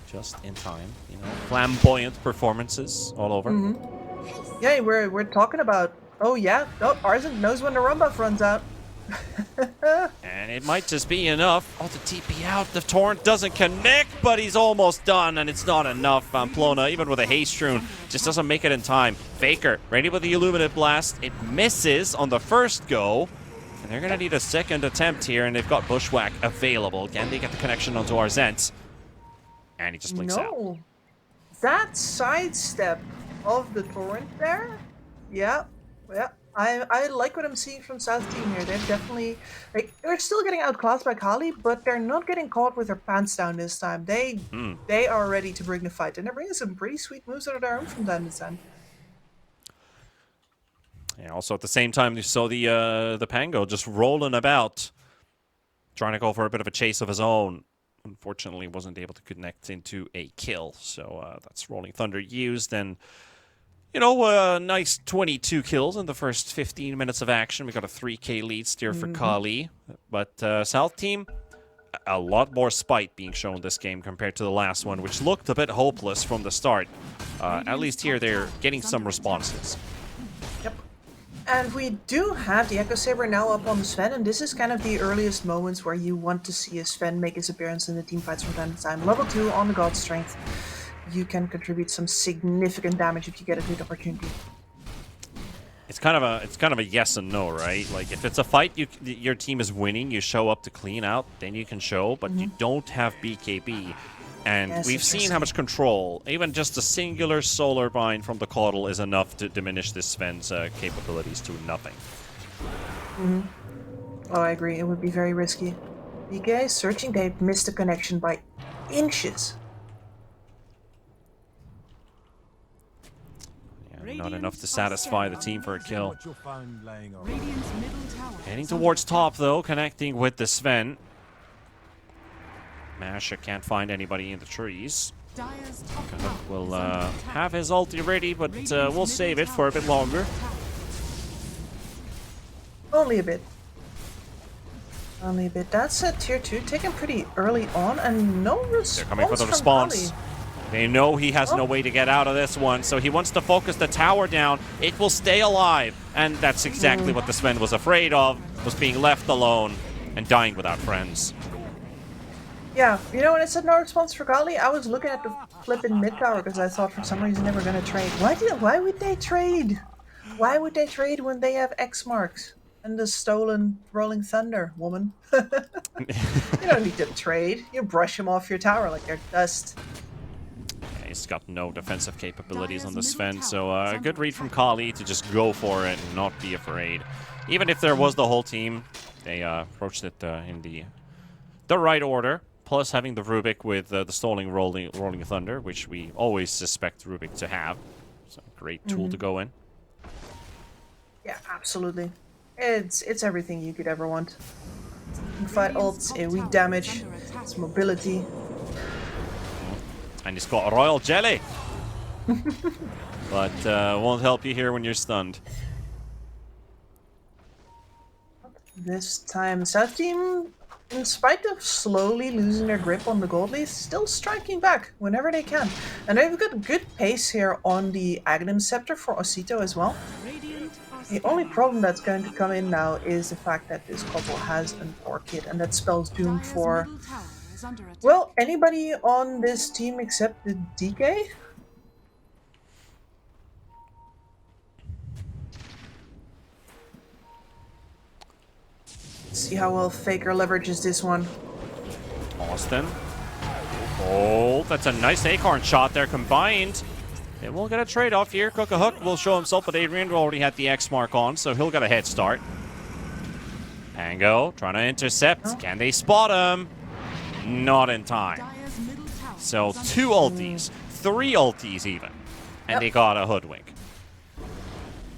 just in time. You know, flamboyant performances all over. Yeah, we're talking about. Oh yeah, oh, Arzent knows when the run buff runs out. And it might just be enough. Oh, the TP out. The Torrent doesn't connect, but he's almost done, and it's not enough. Pamplona, even with a haste rune, just doesn't make it in time. Faker, ready with the Illuminate Blast. It misses on the first go, and they're going to need a second attempt here, and they've got Bushwhack available. Can they get the connection onto Arzent? And he just blinks out. No, that sidestep of the Torrent there. Yeah. I like what I'm seeing from South Team here. They're definitely they're still getting outclassed by Kali, but they're not getting caught with their pants down this time. They are ready to bring the fight, and they're bringing some pretty sweet moves out of their own from time to time. Yeah. Also, at the same time, you saw the Pango just rolling about, trying to go for a bit of a chase of his own. Unfortunately, wasn't able to connect into a kill. So that's Rolling Thunder used, and you know, a nice 22 kills in the first 15 minutes of action. We got a 3k lead steer for Kali. But South Team, a lot more spite being shown this game compared to the last one, which looked a bit hopeless from the start. At least here they're getting some responses. Yep. And we do have the Echo Saber now up on Sven, and this is kind of the earliest moments where you want to see a Sven make his appearance in the team fights from time to time. Level 2 on the God Strength. You can contribute some significant damage if you get a good opportunity. It's kind of a yes and no, right? Like if it's a fight your team is winning, you show up to clean out, then you can show, but you don't have BKB. And Yes, we've seen how much control, even just a singular solar bind from the Caudal is enough to diminish this Sven's capabilities to nothing. Oh, I agree. It would be very risky. BK searching, they missed the connection by inches. Not enough to satisfy the team for a kill. Radiant's middle tower Heading is towards under top, though, connecting with the Sven. Masha can't find anybody in the trees. Dire's top Hook tower will is under attack. have his ulti ready, but we'll save it for a bit longer. Only a bit. Only a bit. That's a tier 2 taken pretty early on, and no response. They're coming for the from response. Kali. They know he has no way to get out of this one, so he wants to focus the tower down. It will stay alive, and that's exactly what the Sven was afraid of, was being left alone and dying without friends. Yeah, you know, when I said no response for Kali, I was looking at the flip in mid tower because I thought for some reason they were going to trade. Why would they trade? Why would they trade when they have X marks and the stolen Rolling Thunder, woman? You don't need to trade. You brush them off your tower like they're dust. He's got no defensive capabilities on the Sven, so a good read from Kali to just go for it and not be afraid. Even if there was the whole team, they approached it in the right order. Plus having the Rubik with the stalling Rolling Thunder, which we always suspect Rubik to have. So great tool to go in. Yeah, absolutely. It's everything you could ever want. Fight ults, weak damage, it's mobility. And he's got a Royal Jelly. But won't help you here when you're stunned. This time, South Team, in spite of slowly losing their grip on the gold leaf, still striking back whenever they can. And they've got good pace here on the Aghanim Scepter for Osito as well. The only problem that's going to come in now is the fact that this couple has an Orchid, and that spells doom for, well, anybody on this team except the DK? See how well Faker leverages this one. Austin. Oh, that's a nice acorn shot there combined. And we'll get a trade-off here. Cook-a-Hook will show himself, but Adrian already had the X mark on, so he'll get a head start. Pango trying to intercept. Can they spot him? Not in time. So 2 ultis, 3 ultis even. And they got a hoodwink.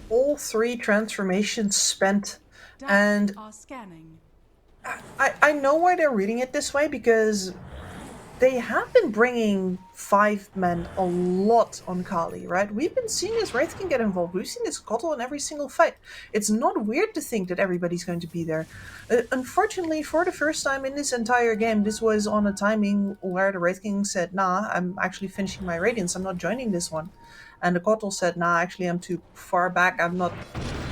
All 3 transformations spent. And Are scanning. I know why they're reading it this way, because they have been bringing 5 men a lot on Kali, right? We've been seeing this Wraith King get involved. We've seen this Kotl in every single fight. It's not weird to think that everybody's going to be there. Unfortunately, for the first time in this entire game, this was on a timing where the Wraith King said, nah, I'm actually finishing my Radiance. I'm not joining this one. And the Kotl said, nah, actually, I'm too far back. I'm not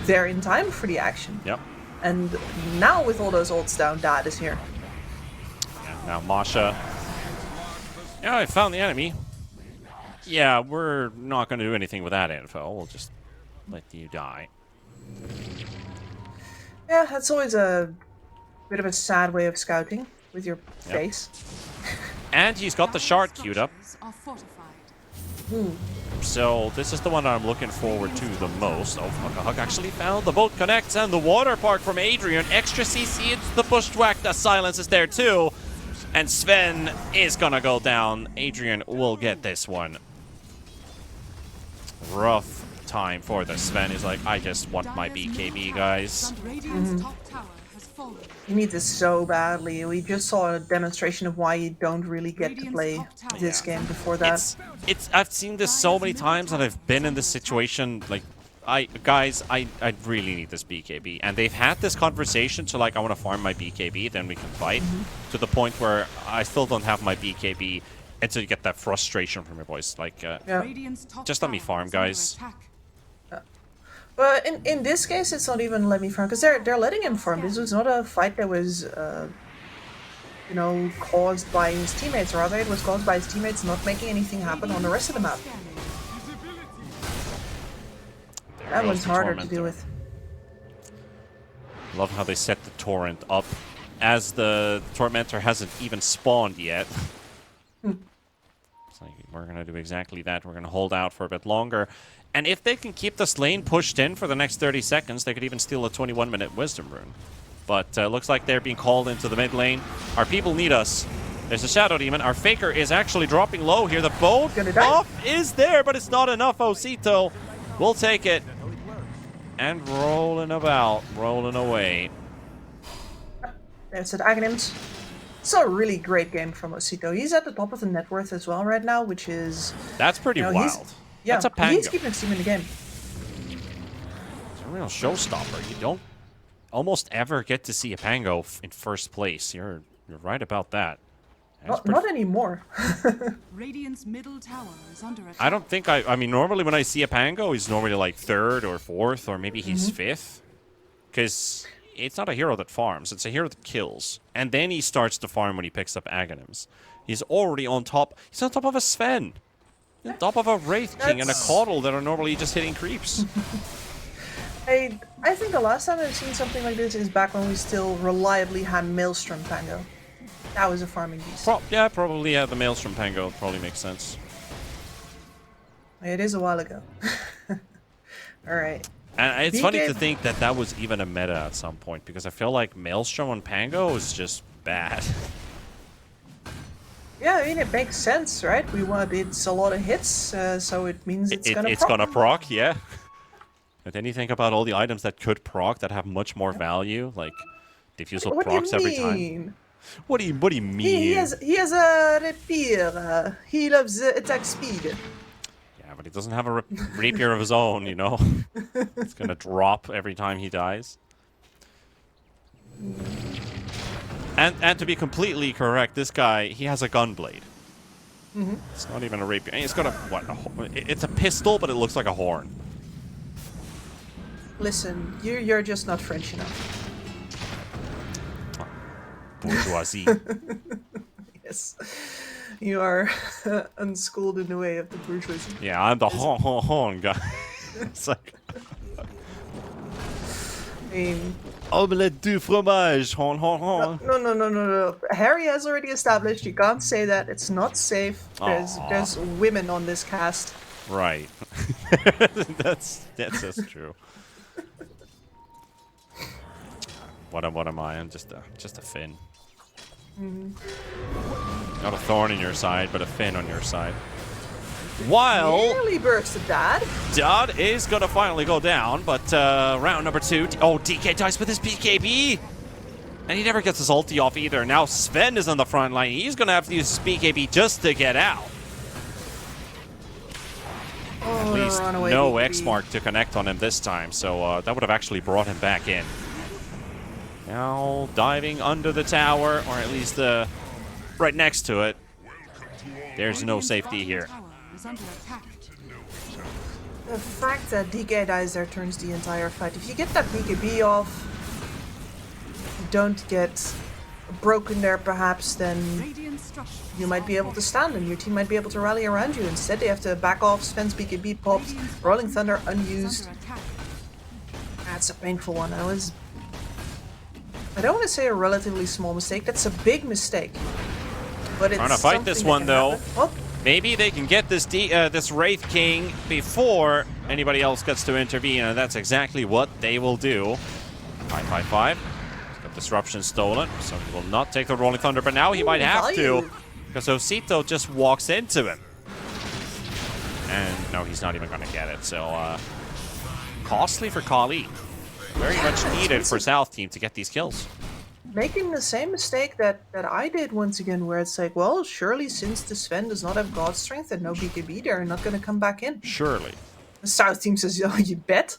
there in time for the action. Yep. And now with all those ults down, Dad is here. Yeah, now Masha. Yeah, I found the enemy. Yeah, we're not going to do anything with that info. We'll just let you die. Yeah, that's always a bit of a sad way of scouting with your face. And he's got the shard queued up. Are fortified. So this is the one I'm looking forward to the most. Oh, fuck, a hug actually found. The boat connects and the water park from Adrian. Extra CC into the bushwhack. The silence is there too. And Sven is gonna go down. Adrian will get this one. Rough time for the Sven. He's like, I just want my BKB, guys. You need this so badly. We just saw a demonstration of why you don't really get to play this game before that. I've seen this so many times, and I've been in this situation. Like, I really need this BKB, and they've had this conversation. So like, I want to farm my BKB, then we can fight. To the point where I still don't have my BKB until you get that frustration from your voice. Like, just let me farm, guys. But in this case, it's not even let me farm, because they're letting him farm. This was not a fight that was, you know, caused by his teammates. Rather, it was caused by his teammates not making anything happen on the rest of the map. That one's harder to deal with. Love how they set the torrent up as the Tormentor hasn't even spawned yet. It's like, we're going to do exactly that. We're going to hold out for a bit longer. And if they can keep this lane pushed in for the next 30 seconds, they could even steal a 21-minute Wisdom Rune. But looks like they're being called into the mid lane. Our people need us. There's a Shadow Demon. Our Faker is actually dropping low here. The boat buff is there, but it's not enough. Osito will take it. And rolling about, rolling away. There's the Aghanims. It's a really great game from Osito. He's at the top of the net worth as well right now, which is... That's pretty wild. Yeah, that's a Pango. He's keeping his team in the game. It's a real showstopper. You don't almost ever get to see a Pango in first place. You're right about that. Not anymore. Radiant's middle tower is under attack. I don't think I mean, normally when I see a Pango, he's normally like 3rd or 4th, or maybe he's 5th. Because it's not a hero that farms. It's a hero that kills. And then he starts to farm when he picks up Aghanims. He's already on top. He's on top of a Sven. On top of a Wraith King and a Kotl that are normally just hitting creeps. I think the last time I've seen something like this is back when we still reliably had Maelstrom Pango. That was a farming beast. Yeah, probably the Maelstrom Pango probably makes sense. It is a while ago. Alright. And it's funny to think that that was even a meta at some point, because I feel like Maelstrom on Pango is just bad. Yeah, I mean, it makes sense, right? It's a lot of hits, so it means it's gonna proc. It's gonna proc, yeah. But then you think about all the items that could proc that have much more value, like Diffusal procs every time. What do you mean? He has a rapier. He loves attack speed. Yeah, but he doesn't have a rapier of his own, you know. It's gonna drop every time he dies. And to be completely correct, this guy, he has a gunblade. It's not even a rapier. It's got it's a pistol, but it looks like a horn. Listen, you're just not French enough. Bourgeoisie. Yes. You are unschooled in the way of the bourgeoisie. Yeah, I'm the horn guy. It's like... I mean... Omelette du fromage, horn. No. Harry has already established you can't say that. It's not safe. There's women on this cast. Right. that's true. What am I? I'm just a Finn. Not a thorn in your side, but a Finn on your side. While Nearly bursted that. Dot is gonna finally go down, but round number 2. Oh, DK dies with his BKB. And he never gets his ulti off either. Now Sven is on the front line. He's gonna have to use his BKB just to get out. Oh, At least runaway no BKB. X mark to connect on him this time, so that would have actually brought him back in. Now diving under the tower, or at least right next to it. There's no safety here. The fact that DK dies there turns the entire fight. If you get that BKB off, you don't get broken there perhaps, then you might be able to stand and your team might be able to rally around you. Instead they have to back off, Sven's BKB popped, Rolling Thunder unused. That's a painful one. I don't want to say a relatively small mistake, that's a big mistake. But it's trying to fight this one though. Oh. Maybe they can get this this Wraith King before anybody else gets to intervene, and that's exactly what they will do. 555. Got disruption stolen, so he will not take the Rolling Thunder, but now he might have to, because Osito just walks into him. And no, he's not even going to get it, so costly for Kali. Very much needed for South Team to get these kills. Making the same mistake that I did once again, where it's like, well, surely since the Sven does not have God Strength and no BKB, they're not going to come back in. Surely. The South team says, oh, you bet.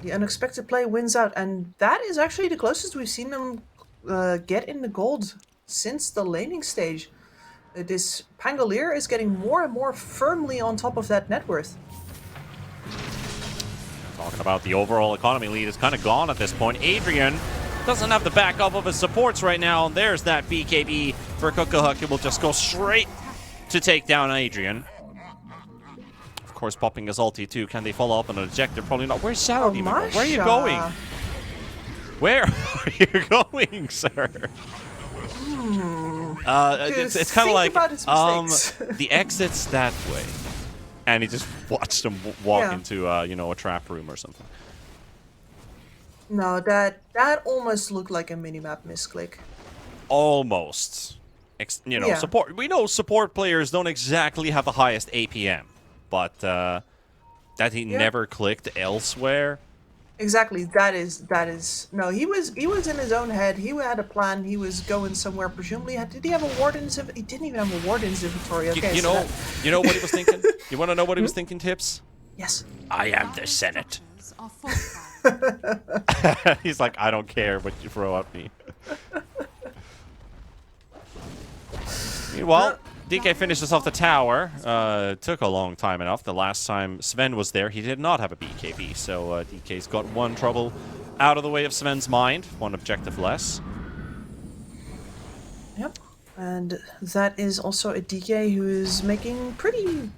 The unexpected play wins out, and that is actually the closest we've seen them get in the gold since the laning stage. This Pangolier is getting more and more firmly on top of that net worth. Talking about the overall economy lead is kind of gone at this point. Adrian doesn't have the backup of his supports right now. And there's that BKB for Kukuhuk. It will just go straight to take down Adrian. Of course, popping his ulti too. Can they follow up on an ejector? Probably not. Where's Shadow Demon? Where are you going? Where are you going, sir? It's kind of like the exit's that way. And he just watched him walk into, you know, a trap room or something. No, that almost looked like a minimap misclick. Almost. You know, support. We know support players don't exactly have the highest APM, but that he never clicked elsewhere. Exactly. That is. No, he was in his own head. He had a plan. He was going somewhere. Presumably, did he have a Warden's? He didn't even have a Warden's inventory. Okay, you know what he was thinking? You want to know what he was thinking, Tips? Yes. I am the Senate. He's like, I don't care what you throw at me. Meanwhile, DK finishes off the tower. Took a long time enough. The last time Sven was there, he did not have a BKB. So DK's got one trouble out of the way of Sven's mind. One objective less. Yep. And that is also a DK who is making pretty...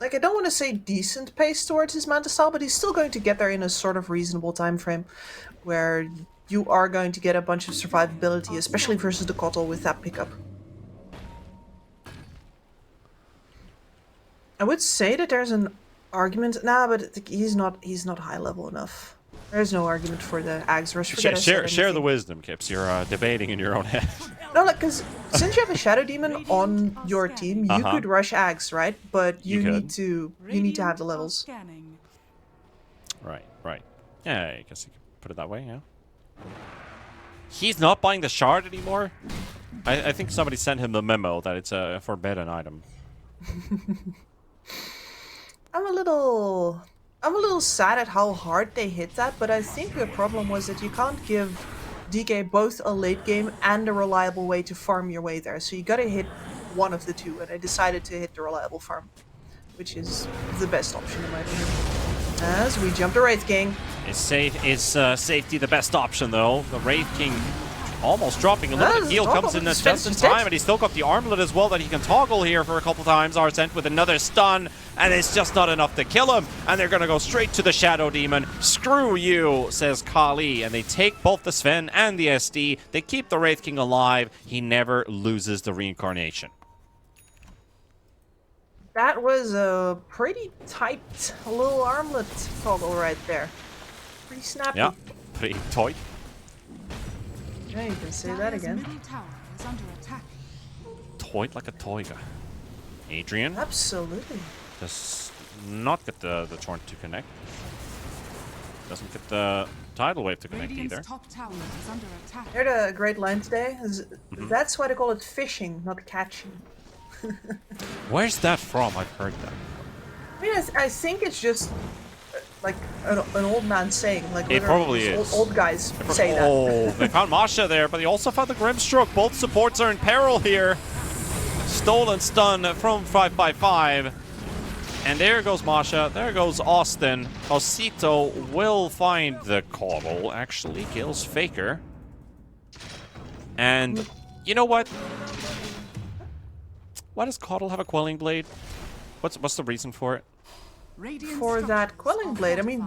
Like, I don't want to say decent pace towards his Manta style, but he's still going to get there in a sort of reasonable time frame. Where you are going to get a bunch of survivability, especially versus the Kotl with that pickup. I would say that there's an argument. Nah, but he's not high level enough. There's no argument for the Ags Rush. Share the wisdom, Kips. You're debating in your own head. No, like, because since you have a Shadow Demon on your team, you could rush Ags, right? But you need to have the levels. Right. Yeah, I guess you could put it that way. Yeah. He's not buying the shard anymore. I think somebody sent him the memo that it's a forbidden item. I'm a little sad at how hard they hit that, but I think the problem was that you can't give DK both a late game and a reliable way to farm your way there. So you gotta hit one of the two, and I decided to hit the reliable farm, which is the best option in my opinion. As we jump to Wraith King. Is safety the best option though? The Wraith King almost dropping a little bit. Heal comes in just in time, and he's still got the armlet as well that he can toggle here for a couple times. Arsent with another stun, and it's just not enough to kill him. And they're going to go straight to the Shadow Demon. Screw you, says Kali. And they take both the Sven and the SD. They keep the Wraith King alive. He never loses the reincarnation. That was a pretty tight little armlet toggle right there. Pretty snappy. Yeah, pretty tight. Yeah, you can say that again. toyed like a toiga. Adrian Absolutely. does not get the torrent to connect. Doesn't get the tidal wave to connect either. Top tower is under attack. I heard a great line today. That's why they call it fishing, not catching. Where's that from? I've heard that. I mean, I think it's just like an old man saying. Like It probably is. Old guys say that. Oh, they found Masha there, but they also found the Grimstroke. Both supports are in peril here. Stolen stun from 555. And there goes Masha. There goes Austin. Osito will find the Caudle. Actually, kills Faker. And you know what? Why does Caudle have a Quelling Blade? What's the reason for it? For that Quelling Blade, I mean,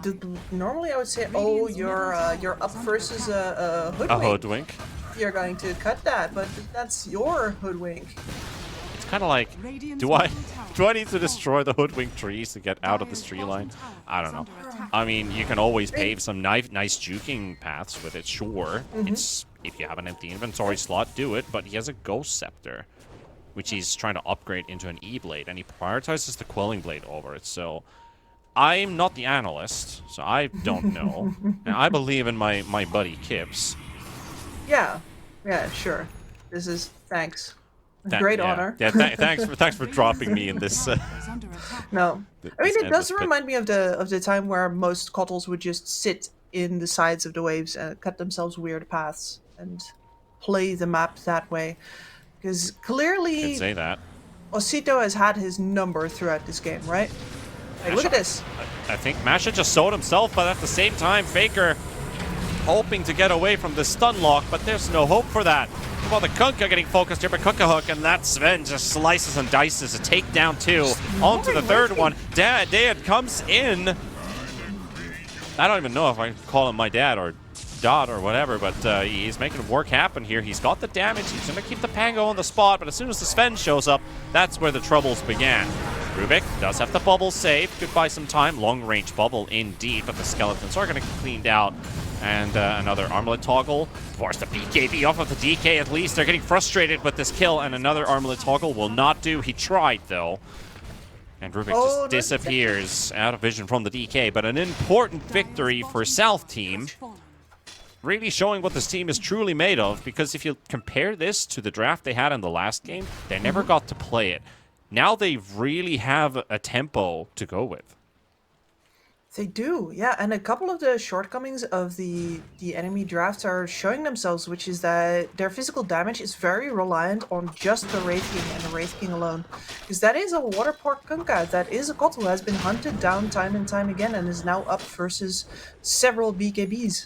normally I would say, oh, you're up versus a Hoodwink. A Hoodwink. You're going to cut that, but that's your Hoodwink. It's kind of like, do I need to destroy the Hoodwink trees to get out of this tree line? I don't know. I mean, you can always pave some nice juking paths with it, sure. It's if you have an empty inventory slot, do it, but he has a Ghost Scepter, which he's trying to upgrade into an E-Blade, and he prioritizes the Quelling Blade over it, so I'm not the analyst, so I don't know. And I believe in my buddy Kibbs. Yeah, sure. This is thanks. Great honor. Yeah, thanks for dropping me in this. No, I mean it does remind me of the time where most Cottles would just sit in the sides of the waves and cut themselves weird paths and play the map that way. Because clearly, Could say that. Osito has had his number throughout this game, right? Like, look at this. I think Masha just sold himself, but at the same time, Faker hoping to get away from the stun lock, but there's no hope for that. Well, the Kunkka getting focused here by Kunkka Hook, and that Sven just slices and dices a takedown two. On to the third one. Dad comes in. I don't even know if I can call him my dad or Dot or whatever, but he's making work happen here. He's got the damage. He's going to keep the Pango on the spot, but as soon as the Sven shows up, that's where the troubles began. Rubik does have the bubble saved. Could buy some time. Long-range bubble indeed, but the skeletons are going to get cleaned out. And another armlet toggle. Force the BKB off of the DK at least. They're getting frustrated with this kill, and another armlet toggle will not do. He tried, though. And Rubik just disappears out of vision from the DK, but an important victory for South Team. Really showing what this team is truly made of, because if you compare this to the draft they had in the last game, they never got to play it. Now they really have a tempo to go with. They do, yeah, and a couple of the shortcomings of the enemy drafts are showing themselves, which is that their physical damage is very reliant on just the Wraith King and the Wraith King alone. Because that is a Waterport Kunkka, that is a Kotal who has been hunted down time and time again and is now up versus several BKBs.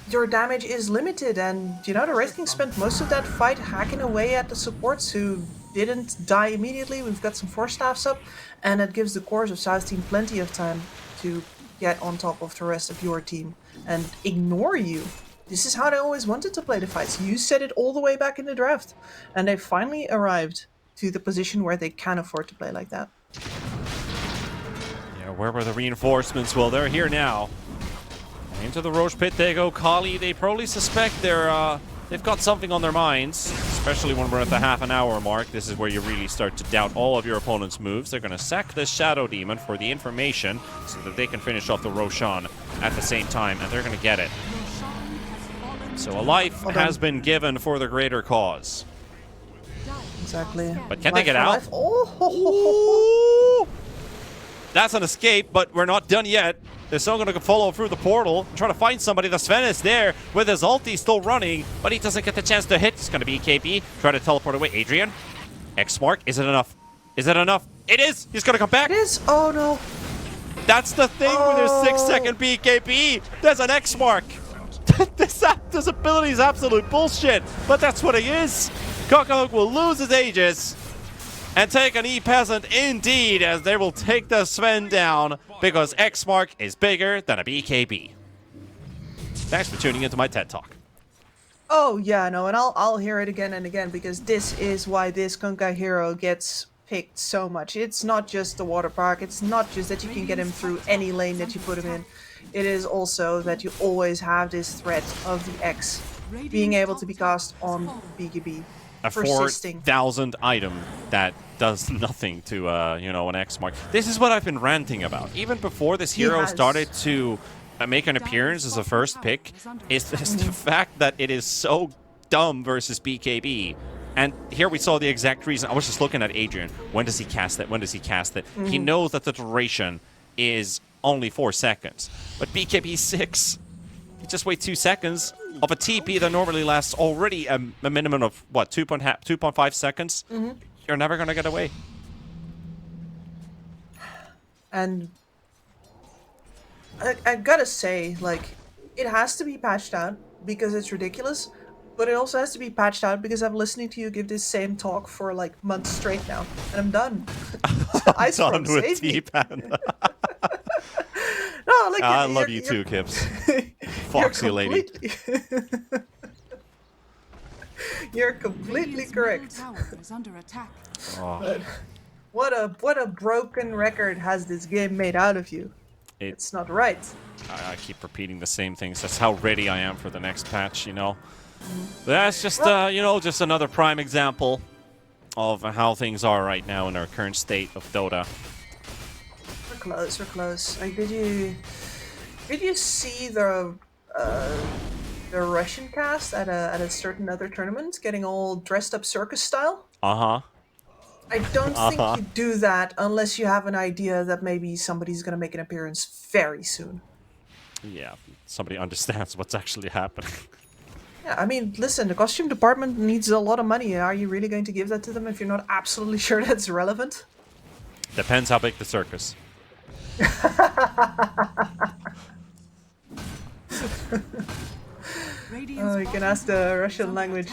Your damage is limited, and you know the Wraith King spent most of that fight hacking away at the supports who didn't die immediately. We've got some Force Staffs up, and that gives the cores of South Team plenty of time to get on top of the rest of your team and ignore you. This is how they always wanted to play the fights. You said it all the way back in the draft, and they finally arrived to the position where they can afford to play like that. Yeah, where were the reinforcements? Well, they're here now. Into the Roche Pit they go. Kali, they probably suspect they've got something on their minds, especially when we're at the half an hour mark. This is where you really start to doubt all of your opponent's moves. They're going to sack the Shadow Demon for the information so that they can finish off the Roshan at the same time, and they're going to get it. So a life has been given for the greater cause. Exactly. But can they get out? Oh! That's an escape, but we're not done yet. They're still going to follow through the portal and try to find somebody. The Sven is there with his ulti still running, but he doesn't get the chance to hit. It's going to be KP. Try to teleport away. Adrian. X mark. Is it enough? Is it enough? It is. He's going to come back. It is. Oh, no. That's the thing with his 6-second BKB. There's an X mark. This ability is absolute bullshit, but that's what he is. Kunkka will lose his Aegis and take an E-Peasant indeed, as they will take the Sven down because X mark is bigger than a BKB. Thanks for tuning into my TED Talk. Oh yeah, no, and I'll hear it again and again, because this is why this Kunkka hero gets picked so much. It's not just the water park, it's not just that you can get him through any lane that you put him in. It is also that you always have this threat of the X being able to be cast on BKB. A Persisting. 4,000 item that does nothing to, an X mark. This is what I've been ranting about. Even before this hero started to make an appearance as a first pick, is just the fact that it is so dumb versus BKB. And here we saw the exact reason. I was just looking at Adrian. When does he cast it? When does he cast it? He knows that the duration is only 4 seconds. But BKB 6, you just wait 2 seconds of a TP that normally lasts already a minimum of, what, 2.5 seconds? You're never going to get away. And I gotta say, like, it has to be patched out because it's ridiculous, but it also has to be patched out because I'm listening to you give this same talk for like months straight now, and I'm done. I'm done with T-Pan. No, like, I love you too, Kips. Foxy lady. You're completely correct. Is under attack. Oh. What a broken record has this game made out of you? It's not right. I keep repeating the same things. That's how ready I am for the next patch, you know. That's just, just another prime example of how things are right now in our current state of Dota. We're close. We're close. Like, did you see the Russian cast at a certain other tournament getting all dressed up circus style? I don't think you do that unless you have an idea that maybe somebody's gonna make an appearance very soon. Yeah, somebody understands what's actually happening. Yeah, I mean, listen, the costume department needs a lot of money. Are you really going to give that to them if you're not absolutely sure that's relevant? Depends how big the circus. You can ask the Russian language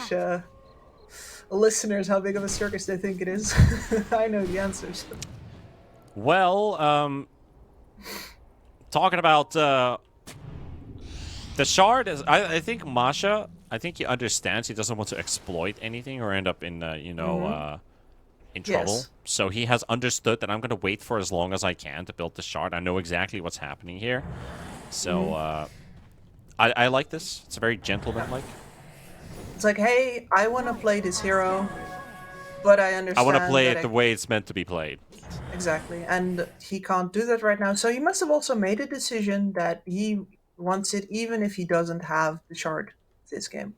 listeners how big of a circus they think it is. I know the answers. Well, talking about the shard, is I think Masha, I think he understands he doesn't want to exploit anything or end up in, in trouble. Yes. So he has understood that I'm going to wait for as long as I can to build the shard. I know exactly what's happening here. So I like this. It's very gentleman-like. It's like, hey, I want to play this hero, but I understand I want to play it the way it's meant to be played. Exactly, and he can't do that right now. So he must have also made a decision that he wants it even if he doesn't have the shard this game.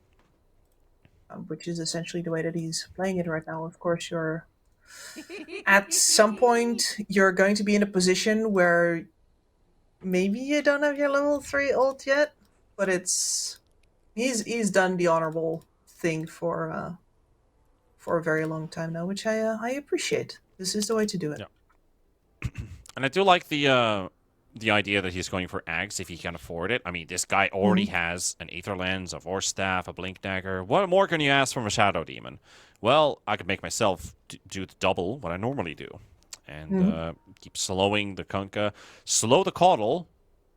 Which is essentially the way that he's playing it right now. Of course, at some point, you're going to be in a position where maybe you don't have your level 3 ult yet, but he's done the honorable thing for a very long time now, which I appreciate. This is the way to do it. Yeah. And I do like the idea that he's going for Ags if he can afford it. I mean, this guy already has an Aether Lens, a Force Staff, a Blink Dagger. What more can you ask from a Shadow Demon? Well, I could make myself do the double what I normally do. And keep slowing the Kunkka. Slow the Caudal.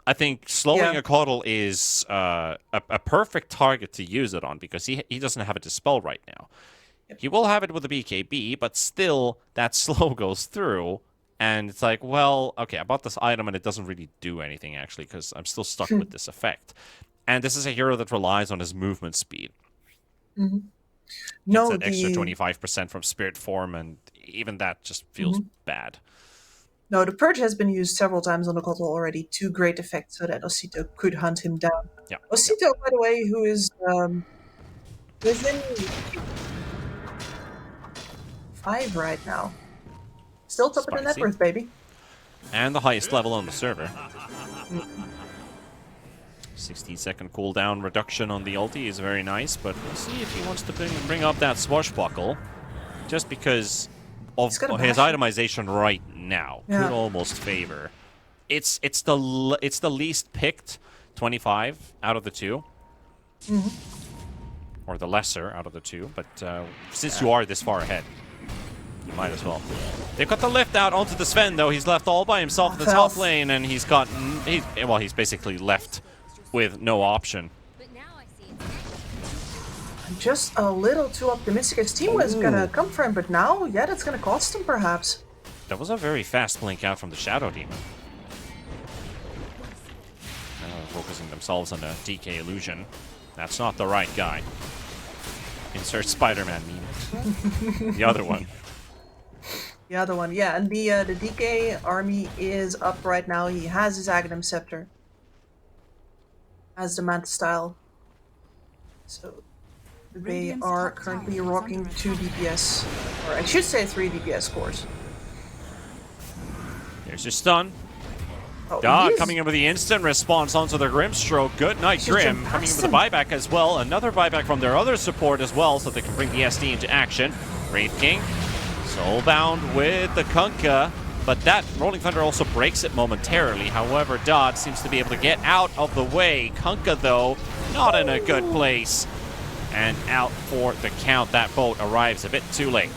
I think slowing a Caudal is a perfect target to use it on because he doesn't have a Dispel right now. Yep. He will have it with the BKB, but still that slow goes through. And it's like, well, okay, I bought this item and it doesn't really do anything actually because I'm still stuck with this effect. And this is a hero that relies on his movement speed. No, it's an extra 25% from Spirit Form, and even that just feels bad. No, the Purge has been used several times on the Kotal already to great effect so that Osito could hunt him down. Yeah. Osito, by the way, who is within 5 right now. Still top of the net worth, baby. And the highest level on the server. 60-second cooldown reduction on the ulti is very nice, but we'll see if he wants to bring up that swashbuckle. Just because of his itemization right now could almost favor. It's the least picked 25 out of the 2. Or the lesser out of the 2, but since you are this far ahead, you might as well. They've got the lift out onto the Sven, though. He's left all by himself in the top lane, and he's basically left with no option. Just a little too optimistic. His team was gonna come for him, but now, yeah, that's gonna cost him, perhaps. That was a very fast blink out from the Shadow Demon. Focusing themselves on the DK illusion. That's not the right guy. Insert Spider-Man meme. The other one. The other one, yeah. And the DK army is up right now. He has his Aghanim Scepter. Has the Manta style. So they are currently rocking 2 DPS. Or I should say 3 DPS cores. There's your stun. Oh, Dot coming in with the instant response onto the Grimstroke. Good night, Grim. Coming in with a buyback as well. Another buyback from their other support as well, so they can bring the SD into action. Wraith King, soulbound with the Kunkka, but that Rolling Thunder also breaks it momentarily. However, Dot seems to be able to get out of the way. Kunkka, though, not in a good place. And out for the count. That boat arrives a bit too late.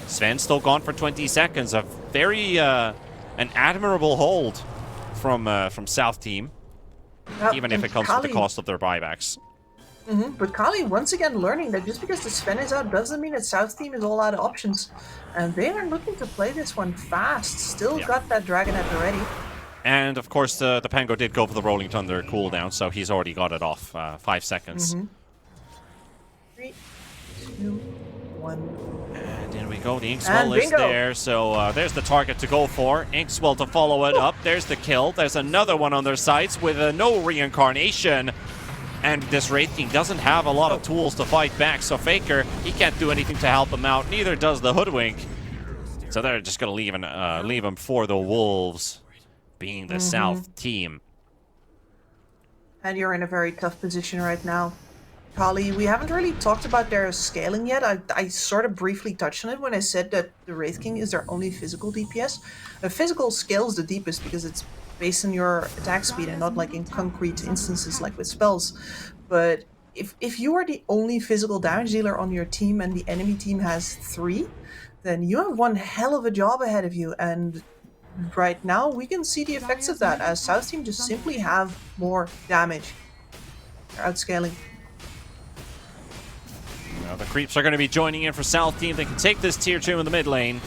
Sven still gone for 20 seconds. A very, an admirable hold from South Team, even if it comes to the cost of their buybacks. But Kali once again learning that just because the Sven is out doesn't mean that South Team is all out of options. And they are looking to play this one fast. Still got that Dragonette already. And of course the Pango did go for the Rolling Thunder cooldown, so he's already got it off 5 seconds. 3, 2, 1. And in we go, the Inkswell is there, so there's the target to go for. Inkswell to follow it up, there's the kill. There's another one on their sights with no reincarnation. And this Wraith King doesn't have a lot of tools to fight back, so Faker, he can't do anything to help him out, neither does the Hoodwink. So they're just going to leave him for the Wolves, being the South Team. And you're in a very tough position right now. Kali, we haven't really talked about their scaling yet. I sort of briefly touched on it when I said that the Wraith King is their only physical DPS. The physical scales the deepest because it's based on your attack speed and not like in concrete instances like with spells. But if you are the only physical damage dealer on your team and the enemy team has 3, then you have one hell of a job ahead of you. And right now we can see the effects of that as South Team just simply have more damage. They're outscaling. Now the creeps are going to be joining in for South Team. They can take this tier 2 in the mid lane.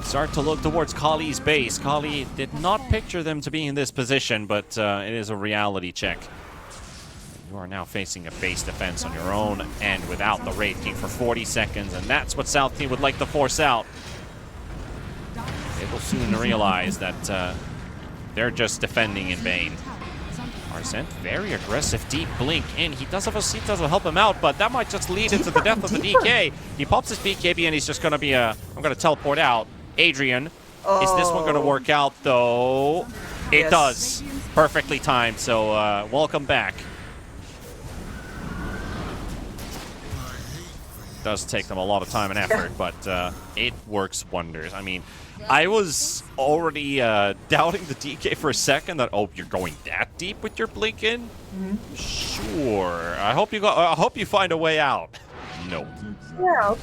Start to look towards Kali's base. Kali did not picture them to be in this position, but it is a reality check. You are now facing a base defense on your own and without the Wraith King for 40 seconds, and that's what South Team would like to force out. They will soon realize that they're just defending in vain. Arsent, very aggressive, deep blink in. He does have a seat to help him out, but that might just lead into the death of the DK. He pops his BKB and he's just going to be I'm going to teleport out. Adrian, is this one going to work out though? It does. Perfectly timed, so welcome back. Does take them a lot of time and effort, but it works wonders. I mean, I was already doubting the DK for a second that, oh, you're going that deep with your blink in? Sure. I hope you find a way out. No. Yeah,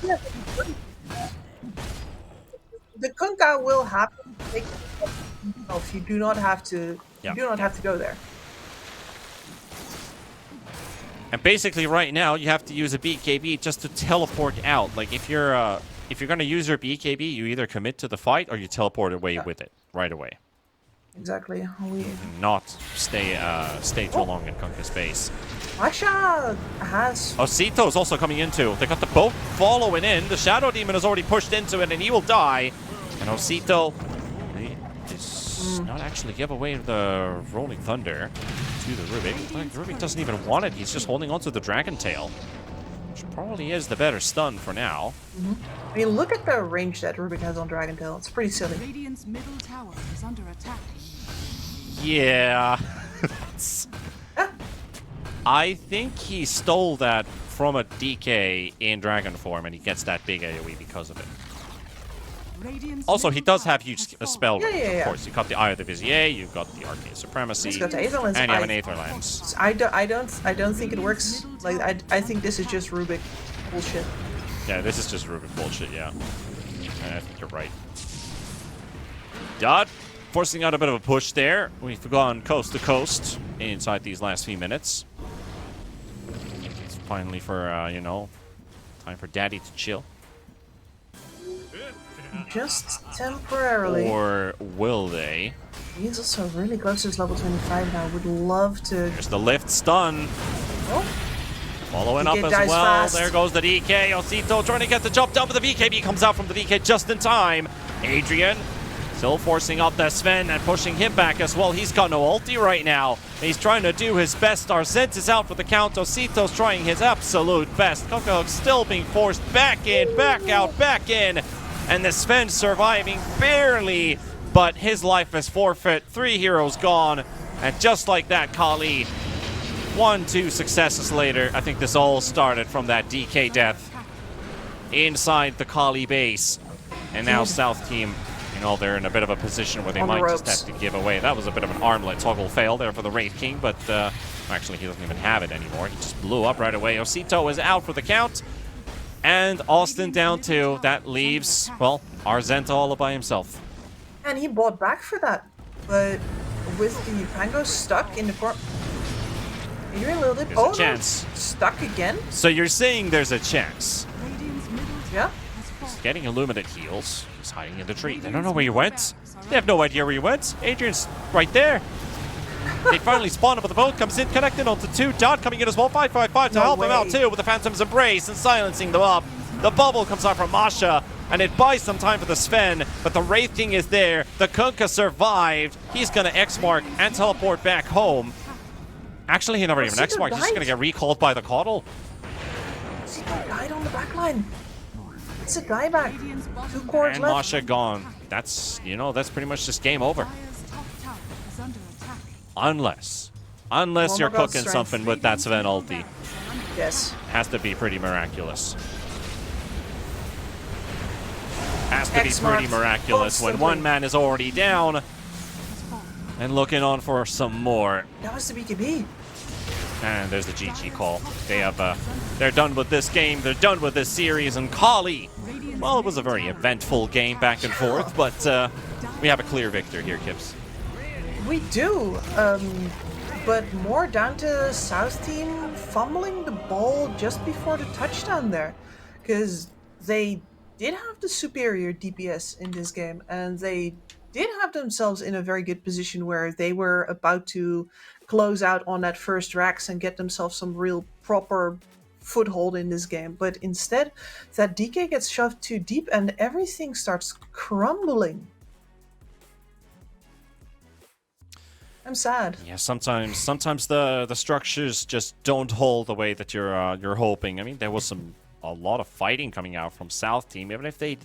the Kunkka will happen. You do not have to. You do not have to go there. And basically, right now, you have to use a BKB just to teleport out. Like if you're going to use your BKB, you either commit to the fight or you teleport away with it right away. Exactly. Not stay too long in Kunkka's base. Asha has... Osito is also coming in too. They got the boat following in. The Shadow Demon has already pushed into it and he will die. And Osito does not actually give away the Rolling Thunder to the Rubik. Like, Rubik doesn't even want it. He's just holding on to the Dragon Tail, which probably is the better stun for now. I mean, look at the range that Rubik has on Dragon Tail. It's pretty silly. Radiant's middle tower is under attack. Yeah. I think he stole that from a DK in Dragon form, and he gets that big AoE because of it. Also, he does have huge spell range, of course. You've got the Eye of the Vizier, you've got the Arcane Supremacy, and you have an Aether Lens. I don't think it works. Like I think this is just Rubik bullshit. Yeah, this is just Rubik bullshit, yeah. I think you're right. Dot forcing out a bit of a push there. We've gone coast to coast inside these last few minutes. It's finally for, you know, time for Daddy to chill. Just temporarily. Or will they? He's also really close to his level 25 now. Would love to... There's the lift stun. Oh, Following DK up as dies well. fast. There goes the DK. Osito trying to get the jump down, but the BKB comes out from the DK just in time. Adrian still forcing up that Sven and pushing him back as well. He's got no ulti right now. He's trying to do his best. Arsent is out for the count. Osito's trying his absolute best. Cocohook still being forced back in, back out, back in. And the Sven surviving barely, but his life is forfeit. 3 heroes gone. And just like that, Kali, 1-2 successes later. I think this all started from that DK death inside the Kali base. And now South team, you know, they're in a bit of a position where they might just have to give away. That was a bit of an armlet toggle fail there for the Wraith King, but actually he doesn't even have it anymore. He just blew up right away. Osito is out for the count. And Austin down 2. That leaves, well, Arzenta all by himself. And he bought back for that. But with the Pango stuck in the corner... You're a little bit... There's a chance. No, stuck again? So you're saying there's a chance? Yeah. He's getting illuminate heals. He's hiding in the tree. They don't know where he went. They have no idea where he went. Adrian's right there. They finally spawn up with the boat. Comes in, connected onto 2. Dot coming in as well. 555 to help him out too with the Phantom's Embrace and silencing them up. The bubble comes out from Masha, and it buys some time for the Sven, but the Wraith King is there. The Kunkka survived. He's going to X-Mark and teleport back home. Actually, he never even X-Marked. He's just going to get recalled by the Coddle. Osito died on the backline. It's a dieback. 2 cores And left. Masha gone. That's, you know, that's pretty much just game over. Unless you're cooking something with that Sven ulti. Yes. Has to be pretty miraculous. Has to be pretty miraculous when one man is already down and looking on for some more. That was the BKB. And there's the GG call. They have, they're done with this game. They're done with this series. And Kali, well, it was a very eventful game back and forth, but we have a clear victor here, Kips. We do, but more down to South team fumbling the ball just before the touchdown there, because they did have the superior DPS in this game, and they did have themselves in a very good position where they were about to close out on that first Rax and get themselves some real proper foothold in this game. But instead, that DK gets shoved too deep and everything starts crumbling. I'm sad. Yeah, sometimes the structures just don't hold the way that you're hoping. I mean, there was a lot of fighting coming out from South team, even if they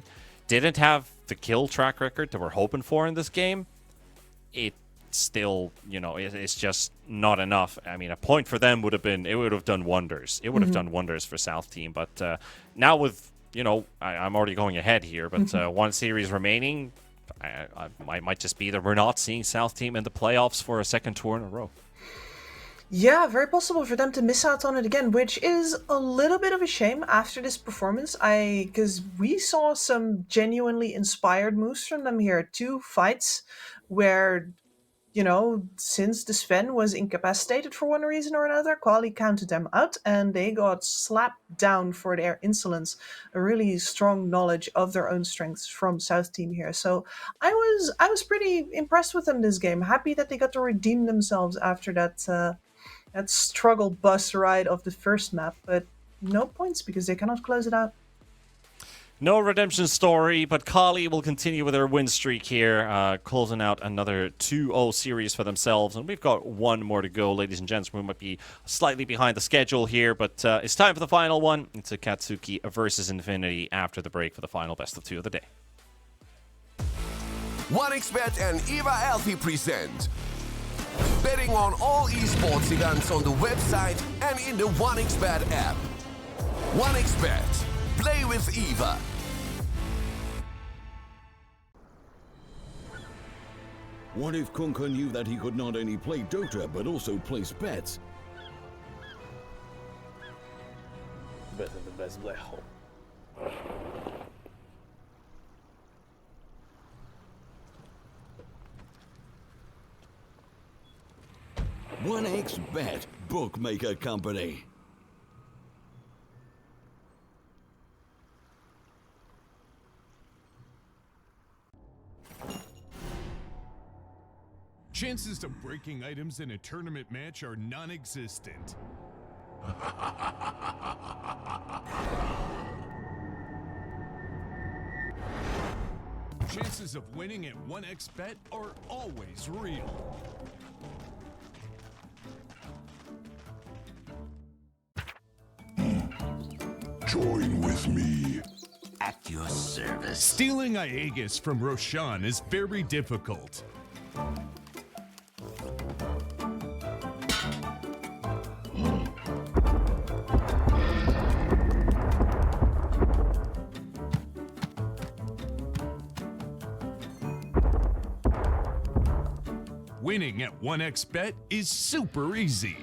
didn't have the kill track record that we're hoping for in this game. It still, you know, it's just not enough. I mean, a point for them would have done wonders. It would have done wonders for South team. But now with, you know, I'm already going ahead here, but one series remaining. I might just be that we're not seeing South team in the playoffs for a second tour in a row. Yeah, very possible for them to miss out on it again, which is a little bit of a shame after this performance. Because we saw some genuinely inspired moves from them here. 2 fights where, you know, since the Sven was incapacitated for one reason or another, Quali counted them out and they got slapped down for their insolence. A really strong knowledge of their own strengths from South team here. So I was pretty impressed with them this game. Happy that they got to redeem themselves after that struggle bus ride of the first map, but no points because they cannot close it out. No redemption story, but Kali will continue with their win streak here, closing out another 2-0 series for themselves. And we've got one more to go, ladies and gents. We might be slightly behind the schedule here, but it's time for the final one. It's a Katsuki versus Infinity after the break for the final best of 2 of the day. 1xBet and EVA Alfie present betting on all esports events on the website and in the 1xBet app. 1xBet. Play with EVA. What if Kunkka knew that he could not only play Dota but also place bets? Better the best black hole. 1xBet Bookmaker Company. Chances of breaking items in a tournament match are non-existent. Chances of winning at 1xBet are always real. Join with me. At your service. Stealing Aegis from Roshan is very difficult. Winning at 1xBet is super easy.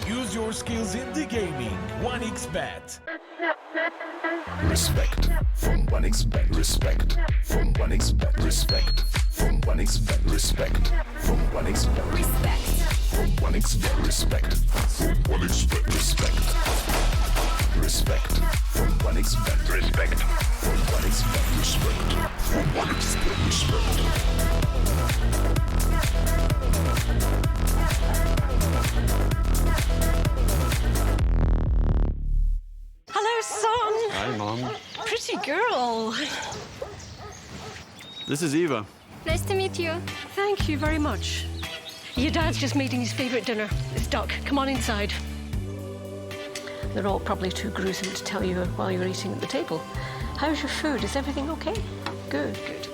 Use your skills in the gaming. 1xBet. Respect from 1xBet. Respect from 1xBet. Respect from 1xBet. Respect from 1xBet. Respect from 1xBet. Respect from 1xBet. Respect. Respect from 1xBet. Respect from 1xBet. Respect from 1xBet. Respect. Hello, son. Hi, Mom. Pretty girl. This is Eva. Nice to meet you. Thank you very much. Your dad's just making his favorite dinner. It's duck. Come on inside. They're all probably too gruesome to tell you while you're eating at the table. How's your food? Is everything okay? Good, good.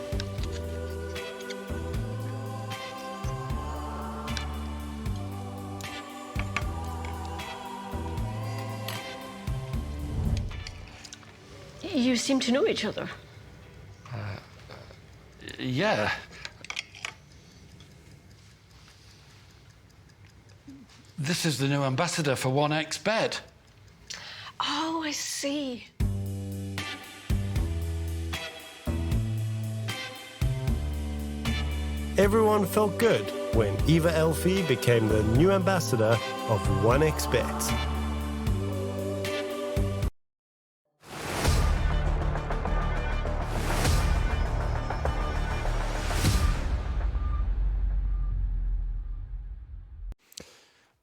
You seem to know each other. Yeah. This is the new ambassador for 1xBet. Oh, I see. Everyone felt good when Eva Elfie became the new ambassador of 1xBet.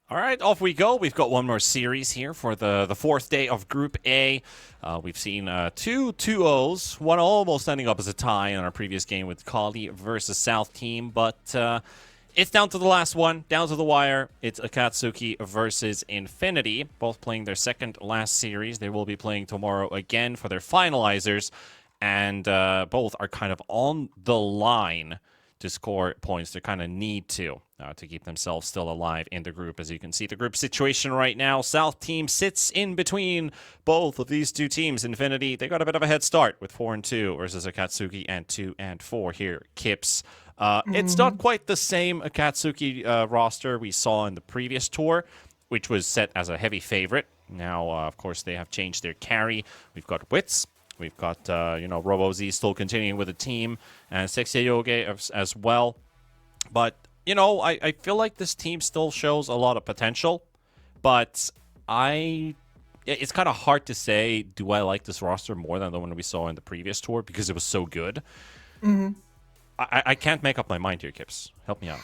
All right, off we go. We've got one more series here for the fourth day of Group A. We've seen two 2-0s, one almost ending up as a tie in our previous game with Kali versus South Team, but it's down to the last one, down to the wire. It's Akatsuki versus Infinity, both playing their second last series. They will be playing tomorrow again for their finalizers, and both are kind of on the line to score points. They kind of need to keep themselves still alive in the group. As you can see, the group situation right now, South Team sits in between both of these two teams. Infinity, they got a bit of a head start with 4-2 versus Akatsuki and 2-4 here. Kips. It's not quite the same Akatsuki roster we saw in the previous tour, which was set as a heavy favorite. Now, of course, they have changed their carry. We've got Wits. We've got, RoboZ still continuing with the team, and Sexy Yoge as well. But, I feel like this team still shows a lot of potential, but it's kind of hard to say, do I like this roster more than the one we saw in the previous tour because it was so good? Mm-hmm. I can't make up my mind here, Kips. Help me out.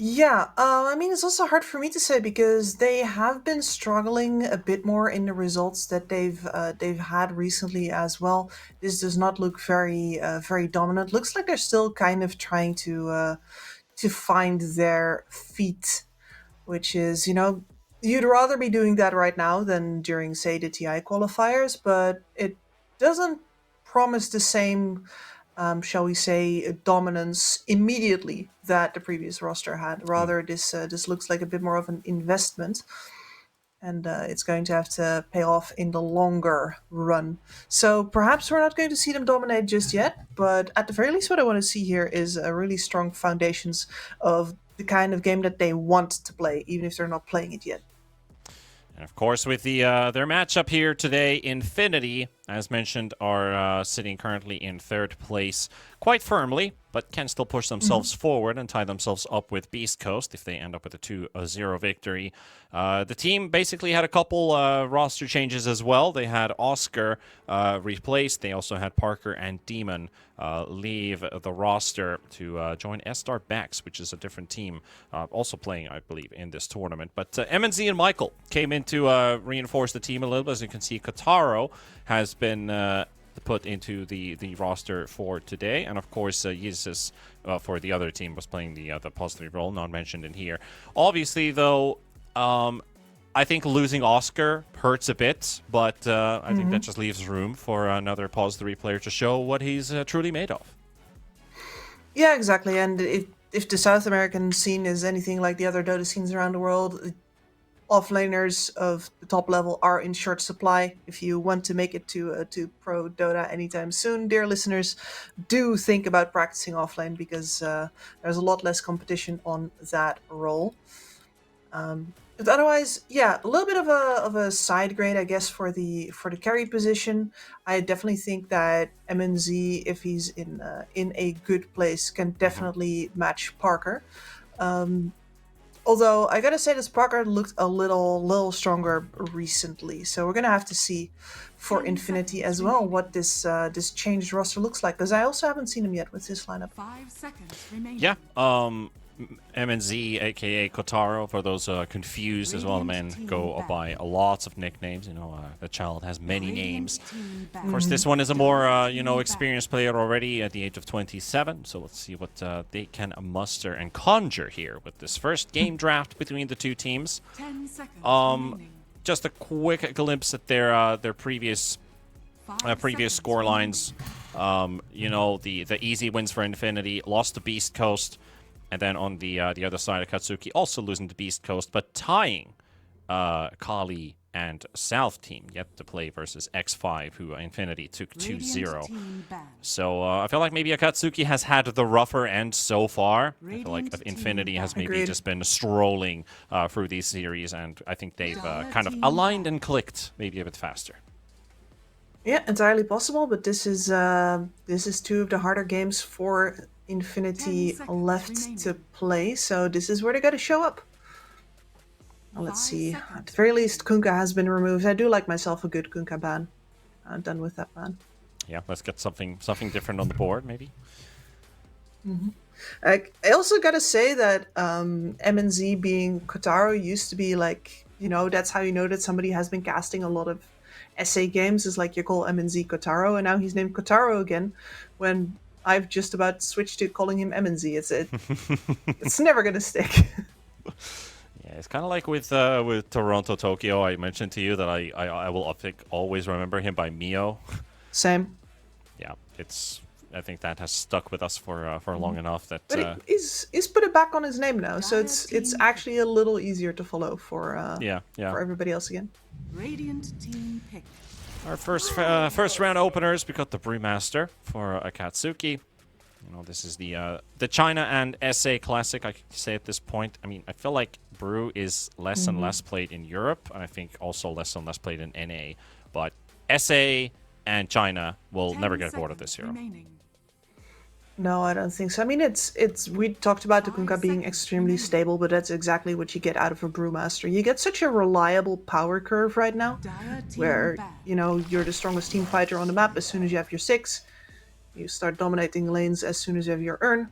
Yeah, it's also hard for me to say because they have been struggling a bit more in the results that they've had recently as well. This does not look very dominant. Looks like they're still kind of trying to find their feet, which is you'd rather be doing that right now than during, say, the TI qualifiers, but it doesn't promise the same. Shall we say, dominance immediately that the previous roster had. Rather, this looks like a bit more of an investment, and it's going to have to pay off in the longer run. So perhaps we're not going to see them dominate just yet, but at the very least what I want to see here is a really strong foundations of the kind of game that they want to play, even if they're not playing it yet. And of course, with their matchup here today, Infinity, as mentioned, are sitting currently in third place quite firmly, but can still push themselves forward and tie themselves up with Beast Coast if they end up with a 2-0 victory. The team basically had a couple roster changes as well. They had Oscar replaced. They also had Parker and Demon leave the roster to join S-Star Bax, which is a different team also playing, I believe, in this tournament. But MNZ and Michael came in to reinforce the team a little bit. As you can see, Kotaro has been put into the roster for today, and of course Yizis for the other team was playing the positive role, not mentioned in here. Obviously, though, I think losing Oscar hurts a bit, but I think that just leaves room for another positive player to show what he's truly made of. Yeah, exactly. And if the South American scene is anything like the other Dota scenes around the world, offlaners of the top level are in short supply. If you want to make it to pro Dota anytime soon, dear listeners, do think about practicing offlane, because there's a lot less competition on that role. But otherwise, yeah, a little bit of a side grade, I guess, for the carry position. I definitely think that MNZ, if he's in a good place, can definitely match Parker. Although I gotta say, this Parker looked a little stronger recently, so we're gonna have to see for Infinity as well what this changed roster looks like, because I also haven't seen him yet with this lineup. 5 seconds remaining. Yeah, MNZ, aka Kotaro, for those confused as well. The man go by lots of nicknames. You know, the child has many names. Of course, this one is a more experienced player already at the age of 27. So let's see what they can muster and conjure here with this first game draft between the two teams. 10 seconds remaining. Just a quick glimpse at their previous score lines. The easy wins for Infinity, lost to Beast Coast. And then on the other side, Akatsuki also losing to Beast Coast, but tying Kali and South team yet to play versus X5, who Infinity took 2-0. So I feel like maybe Akatsuki has had the rougher end so far. I feel like Infinity has maybe just been strolling through these series, and I think they've kind of aligned and clicked maybe a bit faster. Yeah, entirely possible, but this is two of the harder games for Infinity left to play, so this is where they got to show up. Let's see. At the very least, Kunkka has been removed. I do like myself a good Kunkka ban. I'm done with that ban. Yeah, let's get something different on the board, maybe. I also gotta say that MNZ being Kotaro used to be like, that's how you know that somebody has been casting a lot of SA games, is like you call MNZ Kotaro, and now he's named Kotaro again, when I've just about switched to calling him MNZ. It's never gonna stick. Yeah, it's kind of like with Toronto Tokyo. I mentioned to you that I will always remember him by Mio. Same. Yeah, I think that has stuck with us for long enough that. But he's put it back on his name now, so it's actually a little easier to follow for for everybody else again. Radiant team pick. Our first round openers, we got the Brewmaster for Akatsuki. This is the China and SA Classic, I can say at this point. I mean, I feel like Brew is less and less played in Europe, and I think also less and less played in NA. But SA and China will never get bored of this hero. No, I don't think so. I mean, it's we talked about the Kunkka being extremely stable, but that's exactly what you get out of a Brewmaster. You get such a reliable power curve right now, where, you're the strongest team fighter on the map as soon as you have your 6. You start dominating lanes as soon as you have your Urn.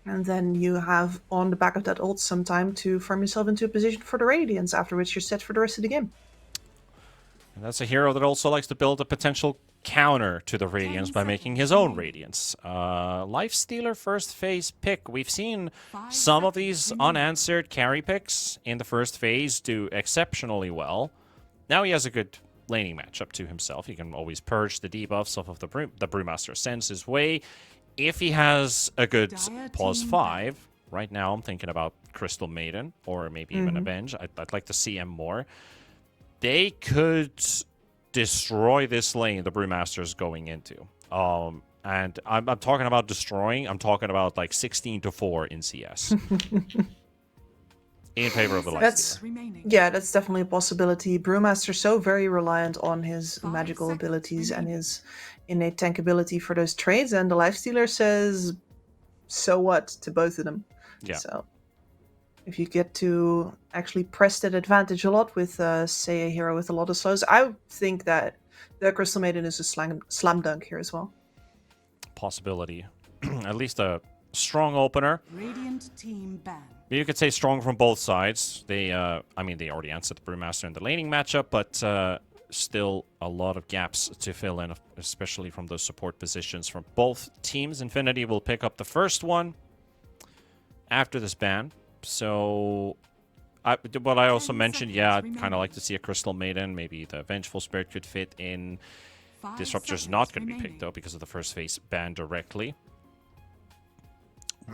And then you have, on the back of that ult, some time to farm yourself into a position for the Radiance, after which you're set for the rest of the game. And that's a hero that also likes to build a potential counter to the Radiance by making his own Radiance. Lifestealer first phase pick. We've seen some of these unanswered carry picks in the first phase do exceptionally well. Now he has a good laning matchup to himself. He can always purge the debuffs off of the Brewmaster sends his way. If he has a good pause 5, right now I'm thinking about Crystal Maiden or maybe even Avenge. I'd like to see him more. They could destroy this lane the Brewmaster is going into. And I'm talking about destroying. I'm talking about like 16-4 in CS. in favor of the That's lifestealer. yeah, that's definitely a possibility. Brewmaster's so very reliant on his magical abilities and his innate tank ability for those trades, and the lifestealer says, "So what?" to both of them. Yeah. So if you get to actually press that advantage a lot with, say, a hero with a lot of slows, I think that the Crystal Maiden is a slam dunk here as well. Possibility. At least a strong opener. Radiant team ban. You could say strong from both sides. They, I mean, they already answered the Brewmaster in the laning matchup, but still a lot of gaps to fill in, especially from those support positions from both teams. Infinity will pick up the first one after this ban. So, what I also mentioned, yeah, I'd kind of like to see a Crystal Maiden. Maybe the Vengeful Spirit could fit in. Disruptor's not going to be picked, though, because of the first phase ban directly.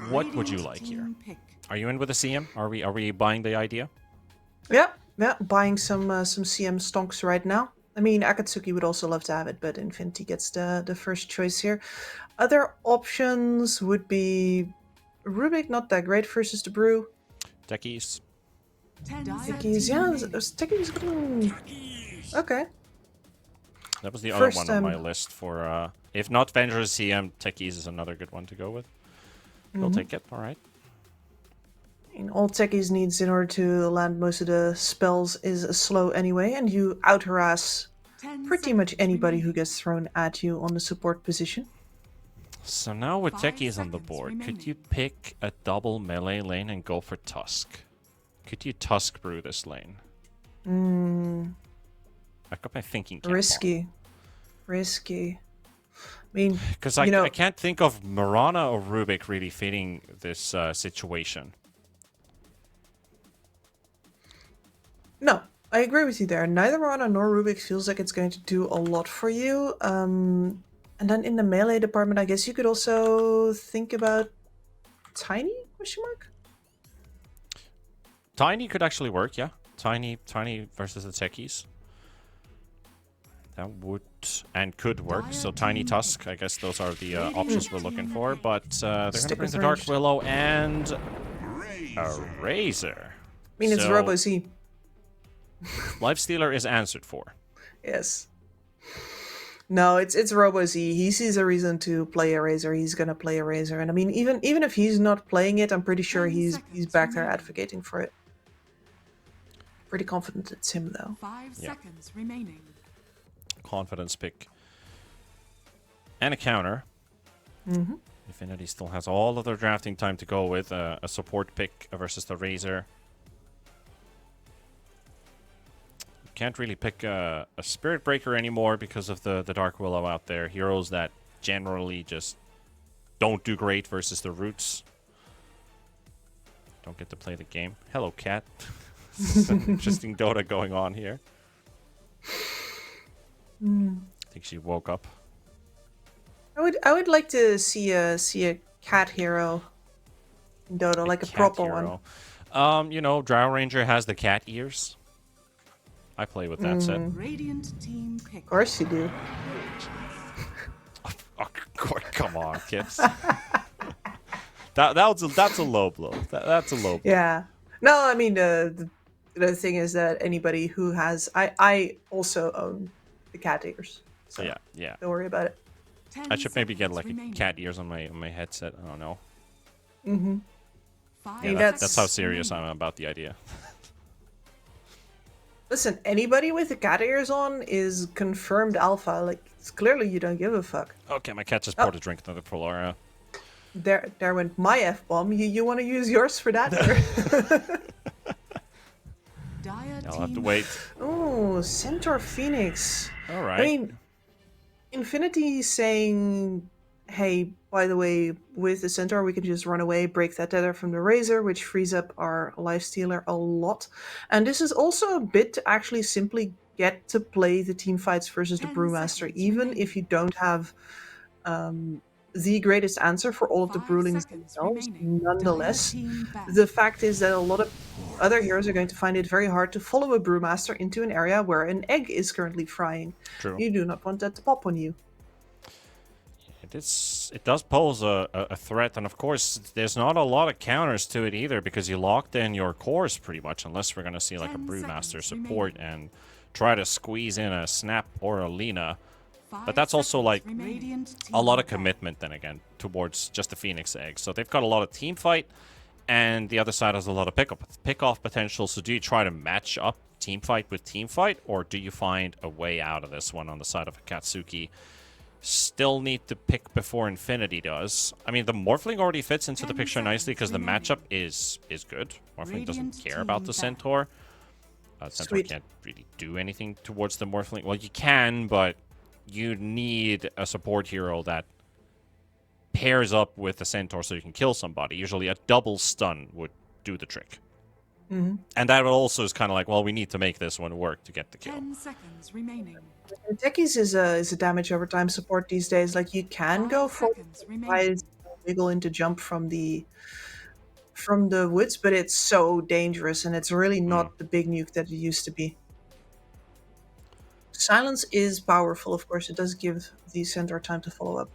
What would you like here? Are you in with a CM? Are we buying the idea? Yeah, buying some CM stonks right now. I mean, Akatsuki would also love to have it, but Infinity gets the first choice here. Other options would be Rubik, not that great versus the Brew. Techies. Techies, yeah, Techies. Okay. That was the First, other one on my list for, if not Venger's CM, Techies is another good one to go with. We'll take it, alright. And all Techies needs in order to land most of the spells is a slow anyway, and you out-harass pretty much anybody who gets thrown at you on the support position. So now with Techies on the board, could you pick a double melee lane and go for Tusk? Could you Tusk brew this lane? I got my thinking cap Risky. I mean, because I can't think of Mirana or Rubik really fitting this situation. No, I agree with you there. Neither Mirana nor Rubik feels like it's going to do a lot for you. And then in the melee department, I guess you could also think about Tiny? Question mark? Tiny could actually work, yeah. Tiny versus the Techies. That would and could work. So Tiny Tusk, I guess those are the options we're looking for. But they're going to bring the Dark Willow and a Razor. I mean, it's Robo-Z. Lifestealer is answered for. Yes. No, it's Robo-Z. He sees a reason to play a Razor. He's gonna play a Razor, and I mean, even if he's not playing it, I'm pretty sure he's back there advocating for it. Pretty confident it's him, though. 5 seconds remaining. Confidence pick and a counter. Infinity still has all of their drafting time to go with a support pick versus the Razor. Can't really pick a Spirit Breaker anymore because of the Dark Willow out there. Heroes that generally just don't do great versus the Roots. Don't get to play the game. Hello, cat. Some interesting Dota going on here. I think she woke up. I would like to see a cat hero in Dota, like a proper one. You know, Drow Ranger has the cat ears. I play with that set. Radiant team pick. Of course you do. Oh, come on, Kips. That's a low blow. That's a low blow. Yeah. No, I mean the thing is that anybody who has I also own the cat ears. So yeah. Don't worry about it. I should maybe get like a cat ears on my headset. I don't know. Yeah, that's how serious I'm about the idea. Listen, anybody with the cat ears on is confirmed alpha. Like, it's clearly you don't give a fuck. Okay, my cat just poured a drink into the Polara. There went my F-bomb. You want to use yours for that? I'll have to wait. Oh, Centaur Phoenix. All right. I mean, Infinity saying, hey, by the way, with the Centaur, we can just run away, break that tether from the Razor, which frees up our Lifestealer a lot. And this is also a bit to actually simply get to play the team fights versus the Brewmaster, even if you don't have the greatest answer for all of the Brewlings themselves. Nonetheless, the fact is that a lot of other heroes are going to find it very hard to follow a Brewmaster into an area where an egg is currently frying. True. You do not want that to pop on you. It does pose a threat, and of course, there's not a lot of counters to it either because you locked in your cores pretty much, unless we're gonna see like a Brewmaster support and try to squeeze in a Snap or a Lina. But that's also like a lot of commitment then again towards just the Phoenix Egg. So they've got a lot of team fight, and the other side has a lot of pick-off potential. So do you try to match up team fight with team fight, or do you find a way out of this one on the side of Akatsuki? Still need to pick before Infinity does. I mean, the Morphling already fits into the picture nicely because the matchup is good. Morphling doesn't care about the Centaur. Centaur can't really do anything towards the Morphling. Well, you can, but you need a support hero that pairs up with the Centaur so you can kill somebody. Usually a double stun would do the trick. Mm-hmm. And that also is kind of like, well, we need to make this one work to get the kill. 10 seconds remaining. Techies is a damage over time support these days. Like, you can go for wiggle into jump from the woods, but it's so dangerous, and it's really not the big nuke that it used to be. Silence is powerful, of course. It does give the Centaur time to follow up.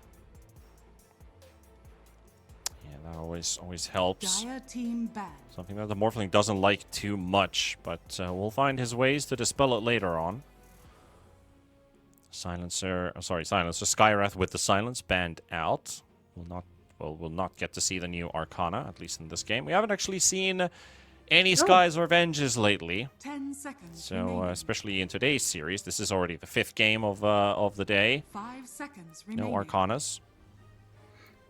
Yeah, that always helps. Dire team bad. Something that the Morphling doesn't like too much, but we'll find his ways to dispel it later on. Silencer, Skywrath with the silence banned out. We'll not get to see the new Arcana, at least in this game. We haven't actually seen any Skies or Venges lately. 10 seconds. So especially in today's series, this is already the 5th game of the day. 5 seconds No remaining. Arcanas.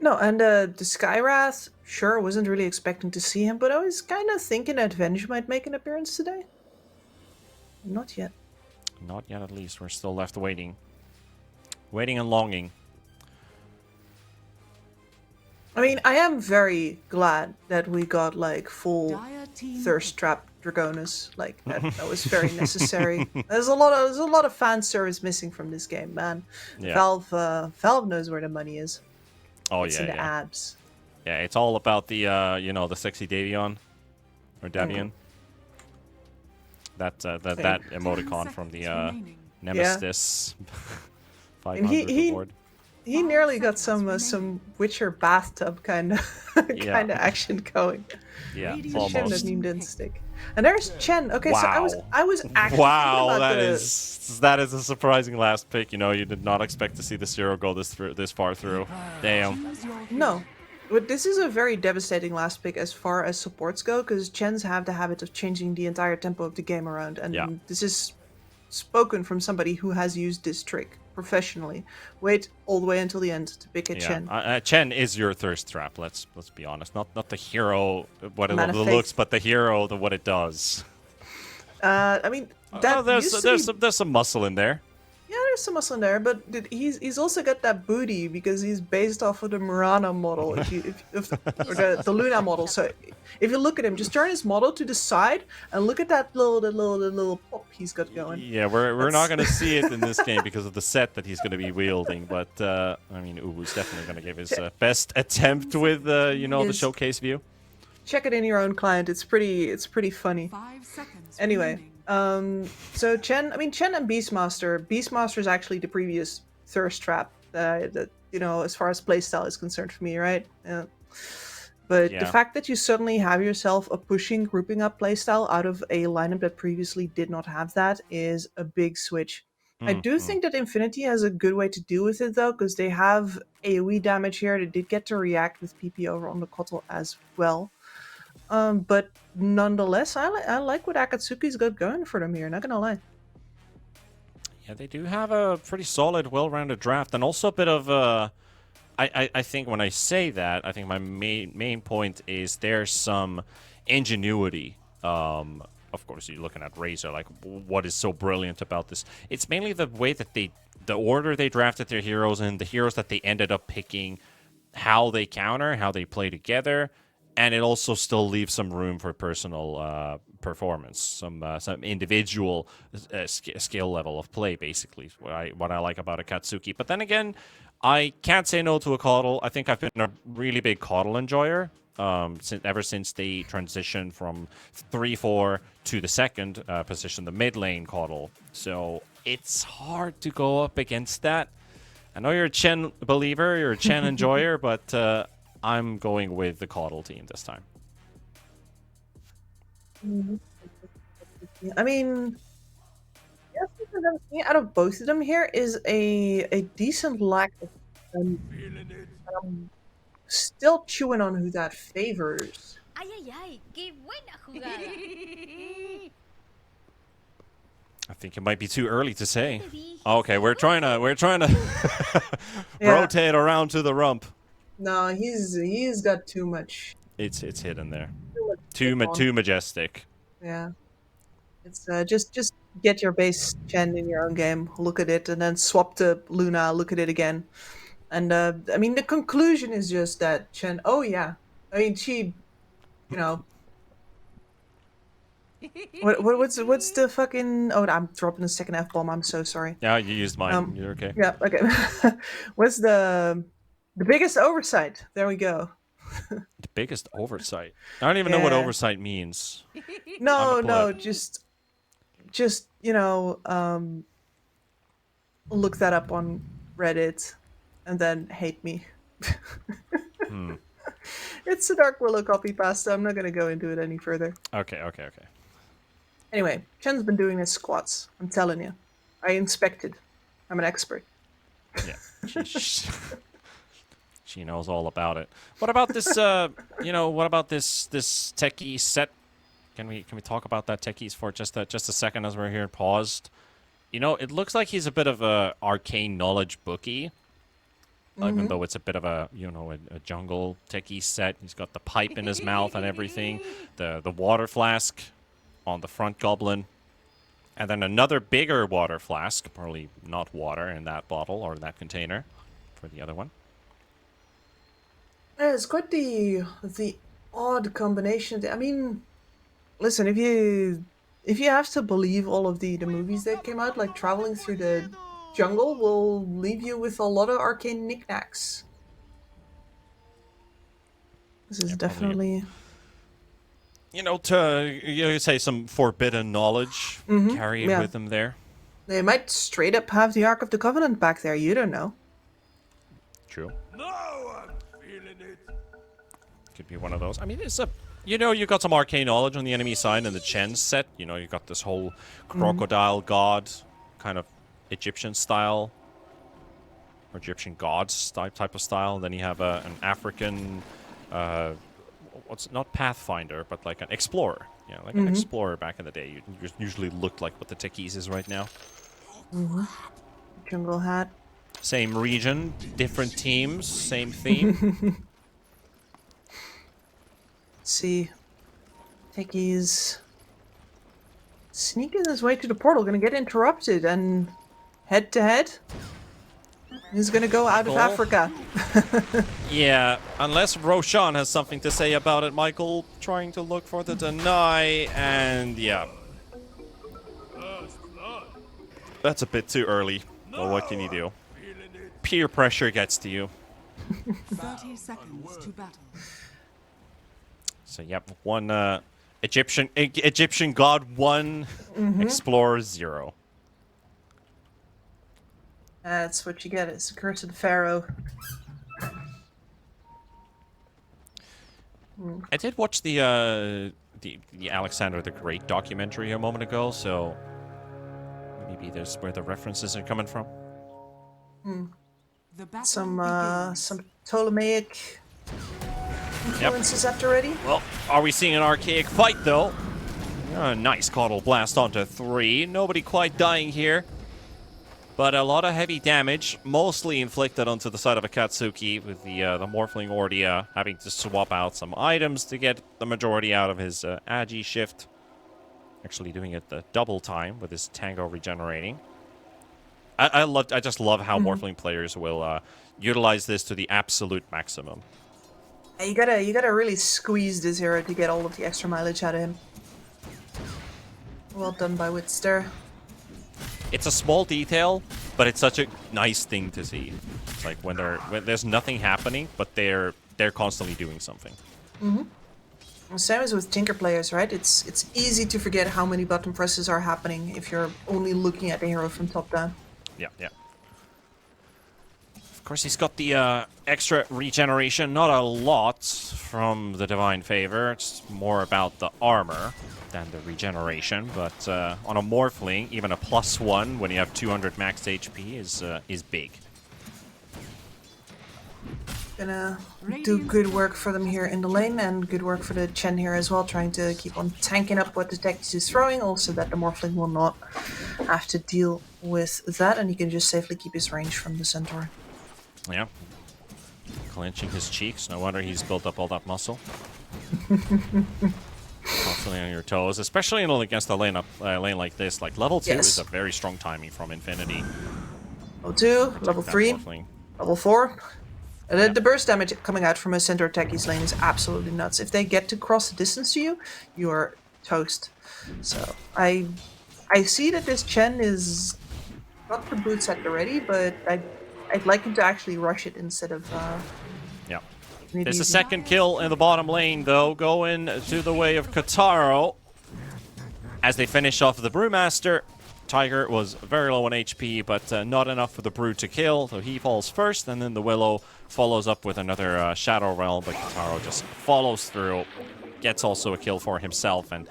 No, and the Skywrath, sure, wasn't really expecting to see him, but I was kind of thinking that Venge might make an appearance today. Not yet. Not yet, at least. We're still left waiting. Waiting and longing. I mean, I am very glad that we got, like, full Thirst Trap Dragonus. Like, that was very necessary. There's a lot of fan service missing from this game, man. Yeah. Valve knows where the money is. Oh, It's yeah, in the yeah. abs. Yeah, it's all about the, the sexy Davion. Or Davion. That emoticon from the Nemesis 500 And reward. he nearly got some Witcher bathtub kind of action going. Yeah, Shame that almost. meme didn't stick. And there's Chen. Okay, so I was actually Wow, thinking about that is a surprising last pick. You know, you did not expect to see the Zero go this far through. Damn. No. But this is a very devastating last pick as far as supports go, because Chens have the habit of changing the entire tempo of the game around, and this is spoken from somebody who has used this trick professionally. Wait all the way until the end to pick a Chen. Chen is your thirst trap. Let's be honest. Not the hero, what it Man of faith. looks, but the hero, what it does. I mean, that there's some muscle in there. Yeah, there's some muscle in there, but he's also got that booty because he's based off of the Murano model, or the Luna model. So if you look at him, just turn his model to the side and look at that little pop he's got going. Yeah, we're not going to see it in this game because of the set that he's going to be wielding. But I mean, Ubu's definitely going to give his best attempt with the showcase view. Check it in your own client. It's pretty funny. 5 seconds. Anyway. So Chen and Beastmaster. Beastmaster is actually the previous Thirst Trap that as far as playstyle is concerned for me, right? But the fact that you suddenly have yourself a pushing, grouping up playstyle out of a lineup that previously did not have that is a big switch. I do think that Infinity has a good way to deal with it though, because they have AoE damage here. They did get to react with PP over on the Kotal as well. But nonetheless, I like what Akatsuki's got going for them here, not gonna lie. Yeah, they do have a pretty solid, well-rounded draft, and also a bit of I think when I say that, I think my main point is there's some ingenuity. Of course, you're looking at Razor, like, what is so brilliant about this? It's mainly the way that the order they drafted their heroes in, the heroes that they ended up picking, how they counter, how they play together. And it also still leaves some room for personal performance, some individual skill level of play, basically, what I like about Akatsuki. But then again, I can't say no to a Coddle. I think I've been a really big Coddle enjoyer ever since they transitioned from 3-4 to the second position, the mid lane Coddle. So it's hard to go up against that. I know you're a Chen believer, you're a Chen enjoyer, but I'm going with the Caudle team this time. I mean, out of both of them here is a decent lack of. I'm still chewing on who that favors. Ay, ay, ay, qué buena jugada. I think it might be too early to say. Okay, we're trying to rotate around to the rump. No, he's got too much. It's hidden there. Too majestic. Yeah. It's just get your base Chen in your own game, look at it, and then swap to Luna, look at it again. And I mean the conclusion is just that Chen, oh yeah. I mean she, you know, what's the fucking, oh, I'm dropping a second F-bomb, I'm so sorry. Yeah, you used mine. You're okay. Yeah, okay. What's the biggest oversight? There we go. The biggest oversight. I don't even know what oversight means. No, just you know, look that up on Reddit and then hate me. It's a Dark Willow copy pasta. I'm not gonna go into it any further. Okay. Anyway, Chen's been doing his squats. I'm telling you. I inspected. I'm an expert. Yeah. She knows all about it. What about this what about this techie set? Can we talk about that techies for just a second as we're here paused? You know, it looks like he's a bit of a arcane knowledge bookie. Even though it's a bit of a jungle techie set. He's got the pipe in his mouth and everything. The water flask on the front goblin. And then another bigger water flask, probably not water in that bottle or that container for the other one. Yeah, it's quite the odd combination. I mean, listen, if you have to believe all of the movies that came out, like traveling through the jungle will leave you with a lot of arcane knickknacks. This is definitely, you say some forbidden knowledge carried with them there. They might straight up have the Ark of the Covenant back there. You don't know. True. Could be one of those. I mean, it's a, you got some arcane knowledge on the enemy side in the Chen set. You got this whole crocodile god kind of Egyptian style or Egyptian gods type of style. And then you have an African, what's not Pathfinder, but like an explorer. Yeah, like an explorer back in the day. You usually looked like what the techies is right now. Jungle hat. Same region, different teams, same theme. See, Techies sneaking his way to the portal, gonna get interrupted, and head to head, he's gonna go out of Africa. Yeah, unless Roshan has something to say about it. Michael trying to look for the deny, and yeah. That's a bit too early, but what can you do? Peer pressure gets to you. 30 seconds to battle. So yep, one Egyptian god 1, explorer 0. That's what you get. It's the curse of the pharaoh. I did watch the Alexander the Great documentary a moment ago, so maybe there's where the references are coming from. Some Ptolemaic influences after ready. Well, are we seeing an archaic fight though? Nice Caudle blast onto 3. Nobody quite dying here. But a lot of heavy damage, mostly inflicted onto the side of Akatsuki, with the Morphling Ordia having to swap out some items to get the majority out of his Agi shift. Actually doing it the double time with his Tango regenerating. I just love how Morphling players will utilize this to the absolute maximum. You gotta really squeeze this hero to get all of the extra mileage out of him. Well done by Witster. It's a small detail, but it's such a nice thing to see. It's like when there's nothing happening, but they're constantly doing something. Same as with Tinker players, right? It's easy to forget how many button presses are happening if you're only looking at the hero from top down. Yeah. course, he's got the extra regeneration. Not a lot from the Divine Favor. It's more about the armor than the regeneration. But on a Morphling, even a +1 when you have 200 max HP is big. Gonna do good work for them here in the lane, and good work for the Chen here as well, trying to keep on tanking up what the Texas is throwing, also that the Morphling will not have to deal with that, and he can just safely keep his range from the Centaur. Yeah. Clenching his cheeks. No wonder he's built up all that muscle. Constantly on your toes, especially against a lane like this. Like level 2 is a very strong timing from Infinity. Level 2, level 3, level 4. The burst damage coming out from a Centaur Techies lane is absolutely nuts. If they get to cross the distance to you, you are toast. So I see that this Chen is got the boots at the ready, but I'd like him to actually rush it instead of. Yeah. There's a second kill in the bottom lane, though, going to the way of Kataro. As they finish off the Brewmaster, Tiger was very low on HP, but not enough for the Brew to kill, so he falls first, and then the Willow follows up with another Shadow Realm, but Kataro just follows through, gets also a kill for himself, and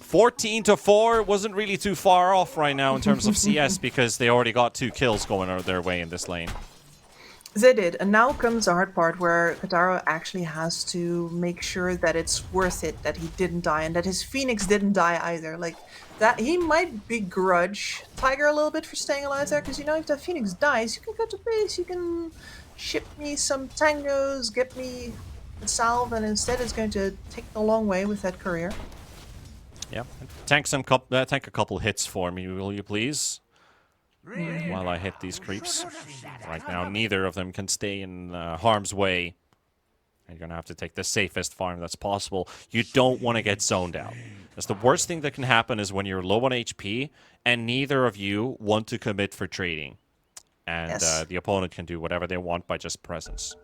14-4 wasn't really too far off right now in terms of CS, because they already got 2 kills going their way in this lane. They did, and now comes the hard part where Kataro actually has to make sure that it's worth it that he didn't die, and that his Phoenix didn't die either. Like, that he might begrudge Tiger a little bit for staying alive there, because you know, if that Phoenix dies, you can go to base, you can ship me some tangos, get me a salve, and instead it's going to take the long way with that courier. Yeah, tank a couple hits for me, will you please? While I hit these creeps. Right now, neither of them can stay in harm's way. You're going to have to take the safest farm that's possible. You don't want to get zoned out. That's the worst thing that can happen is when you're low on HP and neither of you want to commit for trading. And the opponent can do whatever they want by just presence.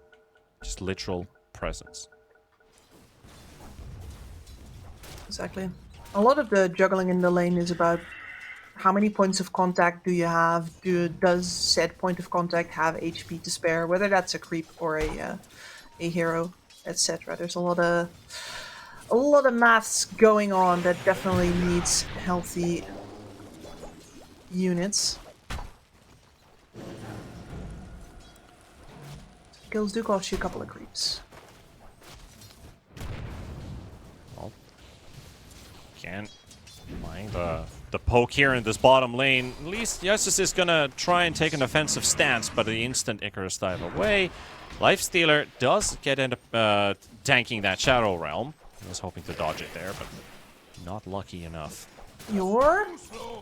Just literal presence. Exactly. A lot of the juggling in the lane is about how many points of contact do you have? Does said point of contact have HP to spare? Whether that's a creep or a hero, etc. There's a lot of maths going on that definitely needs healthy units. Kills do cost you a couple of creeps. Well, can't mind the poke here in this bottom lane. At least Justice is gonna try and take an offensive stance, but the instant Icarus dive away. Lifestealer does get into tanking that Shadow Realm. I was hoping to dodge it there, but not lucky enough. Yor?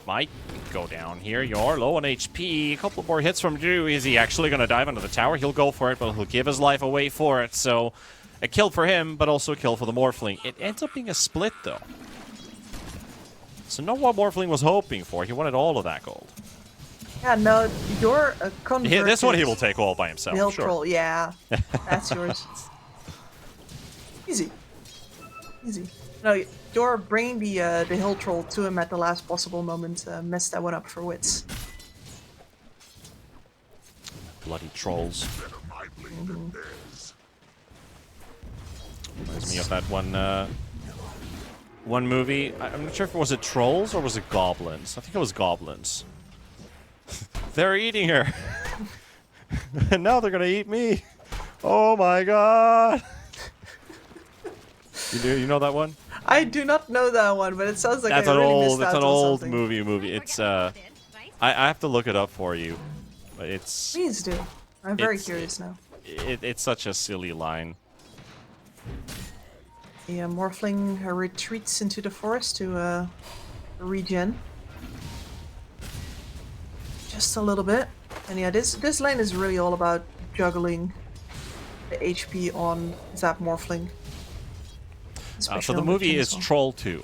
Might go down here. Yor low on HP. A couple more hits from Drew. Is he actually going to dive into the tower? He'll go for it, but he'll give his life away for it. So a kill for him, but also a kill for the Morphling. It ends up being a split, though. So not what Morphling was hoping for. He wanted all of that gold. Yeah, no, you're a converted... Yeah, this one he will take all by himself, Hill sure. Troll, yeah. That's yours. Easy. Easy. No, you're bringing the Hill Troll to him at the last possible moment. Messed that one up for wits. Bloody trolls. Reminds me of that one movie. I'm not sure if it was Trolls or was it Goblins. I think it was Goblins. They're eating her. And now they're gonna eat me. Oh my god. You know that one? I do not know that one, but it sounds like that's I an really old missed that's out an on old something. movie. It's I have to look it up for you. But it's Please do. I'm very curious now. It's such a silly line. The Morphling retreats into the forest to regen. Just a little bit. And yeah, this lane is really all about juggling the HP on that Morphling. So the movie is Troll 2.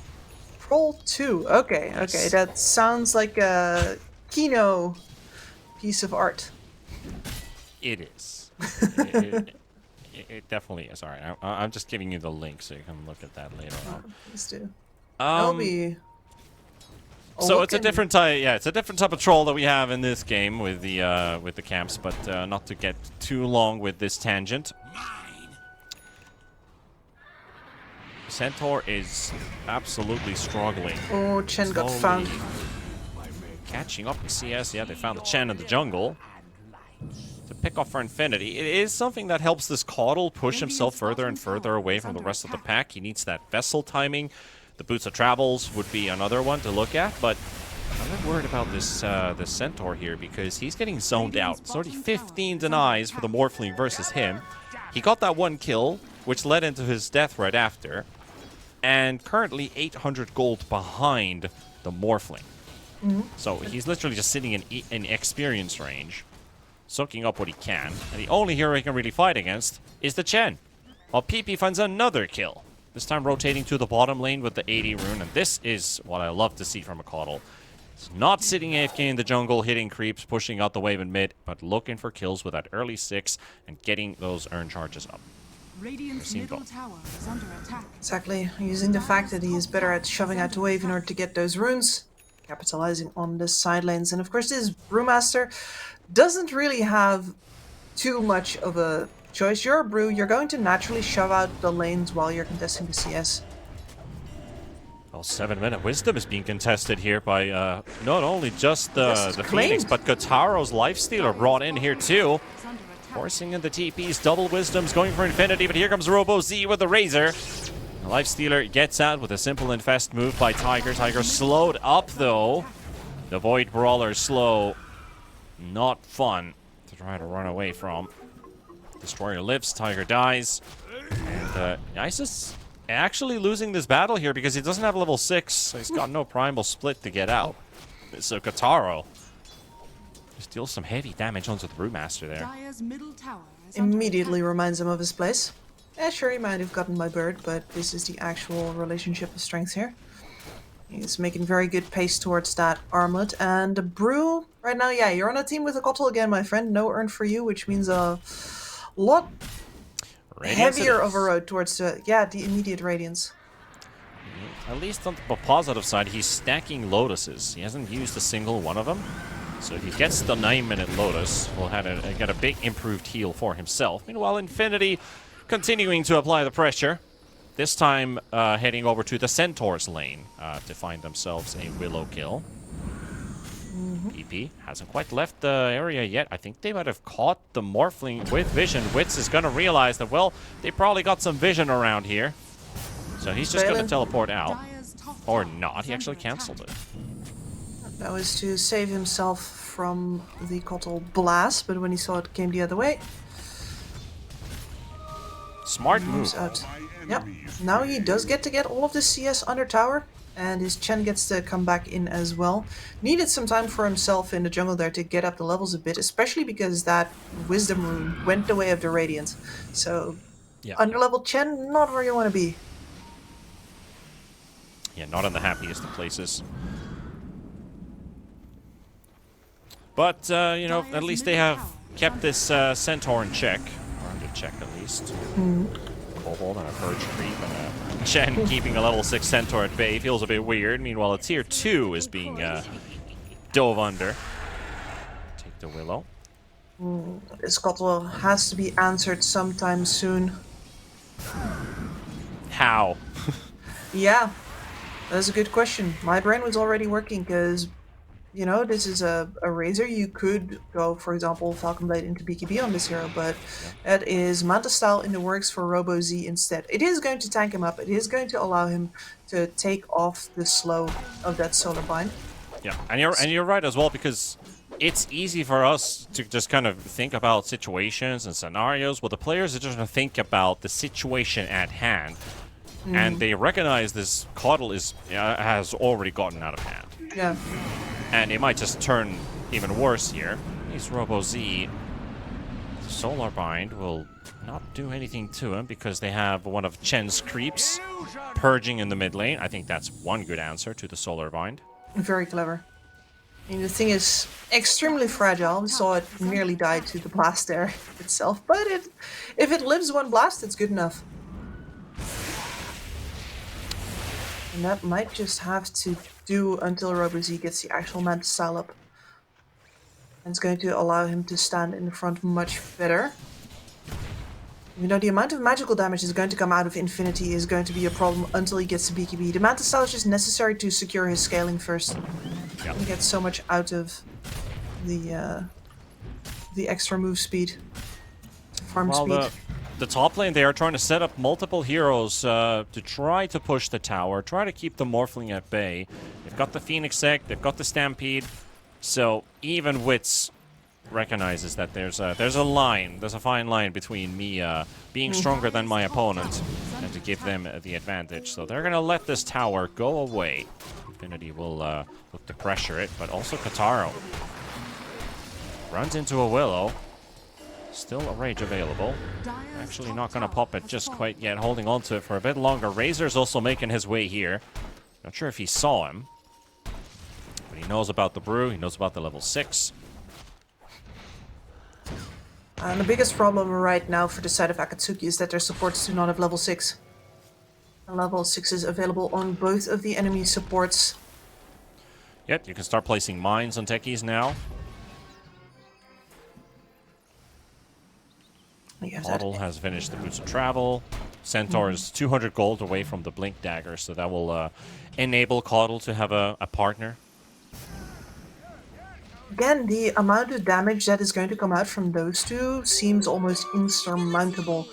Troll 2. Okay, Yes. okay. That sounds like a Kino piece of art. It is. It definitely is. All right, I'm just giving you the link so you can look at that later on. Please do. That'll be So it's a different type. Yeah, it's a different type of troll that we have in this game with the camps. But not to get too long with this tangent. Centaur is absolutely struggling. Oh, Chen got found. Catching up with CS. Yeah, they found the Chen in the jungle. To pick off for Infinity. It is something that helps this Caudle push himself further and further away from the rest of the pack. He needs that vessel timing. The Boots of Travels would be another one to look at, but I'm not worried about this this Centaur here because he's getting zoned out. It's already 15 denies for the Morphling versus him. He got that one kill, which led into his death right after, and currently 800 gold behind the Morphling. So he's literally just sitting in experience range, soaking up what he can, and the only hero he can really fight against is the Chen. While PP finds another kill. This time rotating to the bottom lane with the 80 rune, and this is what I love to see from a Caudle. It's not sitting AFK in the jungle, hitting creeps, pushing out the wave in mid, but looking for kills with that early 6 and getting those earn charges up. Radiant's middle tower is under attack. Exactly, using the fact that he is better at shoving out the wave in order to get those runes, capitalizing on the side lanes. And of course this Brewmaster doesn't really have too much of a choice. You're a Brew, you're going to naturally shove out the lanes while you're contesting the CS. Well, 7-minute wisdom is being contested here by not only just the Phoenix, but Kotaro's Lifestealer brought in here too. Forcing in the TPs, double wisdoms going for Infinity, but here comes Robo Z with the Razor. The Lifestealer gets out with a simple infest move by Tiger. Tiger slowed up though. The Void Brawler slow. Not fun to try to run away from. Destroyer lives, Tiger dies. And Ice is actually losing this battle here because he doesn't have level 6. So he's got no primal split to get out. So Kotaro just deals some heavy damage onto the Brewmaster there. Immediately reminds him of his place. Yeah, sure, he might have gotten my bird, but this is the actual relationship of strength here. He's making very good pace towards that armlet. And the Brew, right now, yeah, you're on a team with a Kotal again, my friend. No earn for you, which means a lot heavier of a road towards the, the immediate Radiance. At least on the positive side, he's stacking Lotuses. He hasn't used a single one of them. So if he gets the 9-minute Lotus, he'll get a big improved heal for himself. Meanwhile, Infinity continuing to apply the pressure. This time heading over to the Centaur's lane to find themselves a Willow kill. PP hasn't quite left the area yet. I think they might have caught the Morphling with vision. Wits is going to realize that, well, they probably got some vision around here. So he's just going to teleport out. Or not. He actually cancelled it. That was to save himself from the Kotal blast, but when he saw it came the other way. Smart move. Yep. Now he does get to get all of the CS under tower, and his Chen gets to come back in as well. Needed some time for himself in the jungle there to get up the levels a bit, especially because that Wisdom Rune went the way of the Radiant. So, underleveled Chen, not where you want to be. Yeah, not in the happiest of places. But, you know, at least they have kept this Centaur in check. Or under check, at least. Kobold and a Purge Creep and a Chen keeping a level 6 Centaur at bay feels a bit weird. Meanwhile, a tier 2 is being dove under. Take the Willow. This Kotal has to be answered sometime soon. How? Yeah, that's a good question. My brain was already working because, you know, this is a Razor. You could go, for example, Falcon Blade into BKB on this hero, but it is Manta style in the works for Robo Z instead. It is going to tank him up. It is going to allow him to take off the slow of that Solar Bind. Yeah, and you're right as well, because it's easy for us to just kind of think about situations and scenarios. Well, the players are just going to think about the situation at hand, and they recognize this Caudle has already gotten out of hand. Yeah. And it might just turn even worse here. He's Robo Z. Solar Bind will not do anything to him because they have one of Chen's creeps purging in the mid lane. I think that's one good answer to the Solar Bind. Very clever. I mean, the thing is extremely fragile. We saw it nearly die to the blast there itself, but if it lives one blast, it's good enough. And that might just have to do until RoboZ gets the actual Mantis style up. And it's going to allow him to stand in the front much better. You know, the amount of magical damage is going to come out of Infinity is going to be a problem until he gets to BKB. The Mantis style is just necessary to secure his scaling first. Yeah. And get so much out of the extra move speed. Farm speed. The top lane, they are trying to set up multiple heroes to try to push the tower, try to keep the Morphling at bay. They've got the Phoenix Egg, they've got the Stampede. So even Wits recognizes that there's a line, there's a fine line between me being stronger than my opponent and to give them the advantage. So they're gonna let this tower go away. Infinity will look to pressure it, but also Kataro runs into a Willow. Still a Rage available. Actually not going to pop it just quite yet, holding on to it for a bit longer. Razor's also making his way here. Not sure if he saw him, but he knows about the brew, he knows about the level 6. And the biggest problem right now for the side of Akatsuki is that their supports do not have level 6. And level 6 is available on both of the enemy supports. Yep, you can start placing mines on techies now. Model has finished the Boots of Travel. Centaur is 200 gold away from the Blink Dagger, so that will enable Caudle to have a partner. Again, the amount of damage that is going to come out from those two seems almost insurmountable.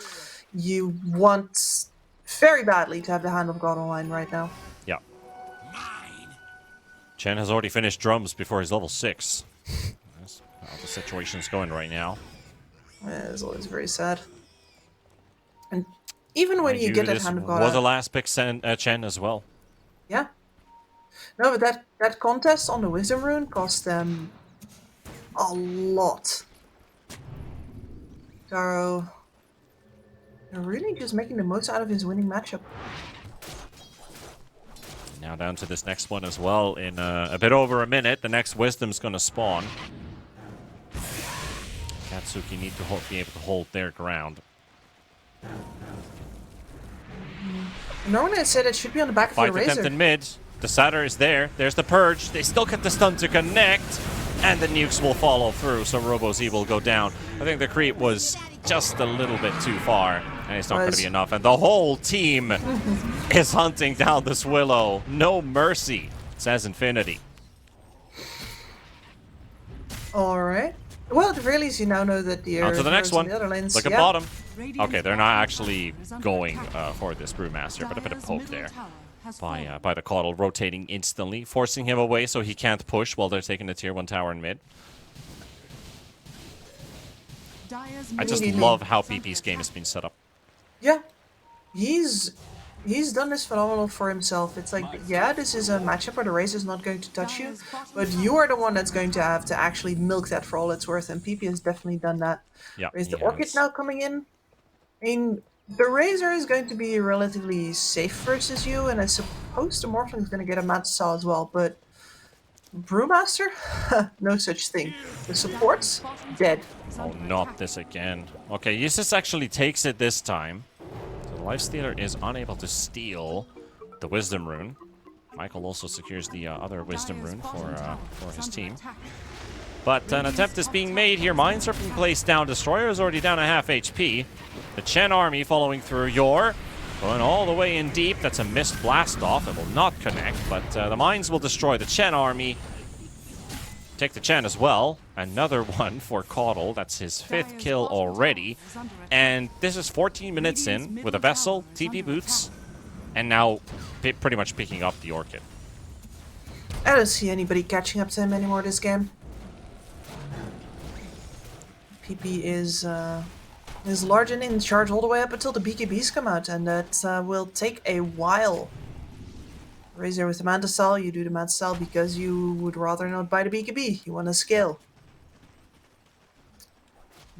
You want very badly to have the Hand of God online right now. Yeah. Chen has already finished drums before he's level 6. That's how the situation's going right now. Yeah, it's always very sad. And even when you get that Hand of God was out, the last pick Chen as well. Yeah. No, but that contest on the Wisdom Rune cost them a lot. Taro really just making the most out of his winning matchup. Now down to this next one as well. In a bit over a minute, the next Wisdom's going to spawn. Katsuki need to be able to hold their ground. Normally I said it should be on the back of the Razor. Attempt in mid. The Satyr is there. There's the Purge. They still get the stun to connect. And the nukes will follow through, so RoboZ will go down. I think the creep was just a little bit too far. And it's not going to be enough. And the whole team is hunting down this Willow. No mercy, says Infinity. Alright. Well, at the very least, you now know that the on to the next one. The other lanes, Look at bottom. Okay, they're not actually going for this Brewmaster, but a bit of poke there by the Caudle, rotating instantly, forcing him away so he can't push while they're taking the tier 1 tower in mid. I just love how PP's game has been set up. Yeah, he's done this phenomenal for himself. It's like, yeah, this is a matchup where the Razor is not going to touch you, but you are the one that's going to have to actually milk that for all it's worth, and PP has definitely done that. Yeah, is the Orchid now coming in? I mean, the Razor is going to be relatively safe versus you, and I suppose the Morphling is going to get a Mantis Saw as well, but Brewmaster? No such thing. The supports? Dead. Oh, not this again. Okay, Yusuf actually takes it this time. So the Lifestealer is unable to steal the Wisdom Rune. Michael also secures the other Wisdom Rune for his team. But an attempt is being made here. Mines are being placed down. Destroyer is already down a half HP. The Chen army following through. Yor going all the way in deep. That's a missed blast off. It will not connect, but the mines will destroy the Chen army. Take the Chen as well. Another one for Caudle. That's his 5th kill already. And this is 14 minutes in with a Vessel, TP Boots, and now pretty much picking up the Orchid. I don't see anybody catching up to him anymore this game. PP is large and in charge all the way up until the BKBs come out, and that will take a while. Razor with the Mantis Cell, you do the Mantis Cell because you would rather not buy the BKB. You want to scale.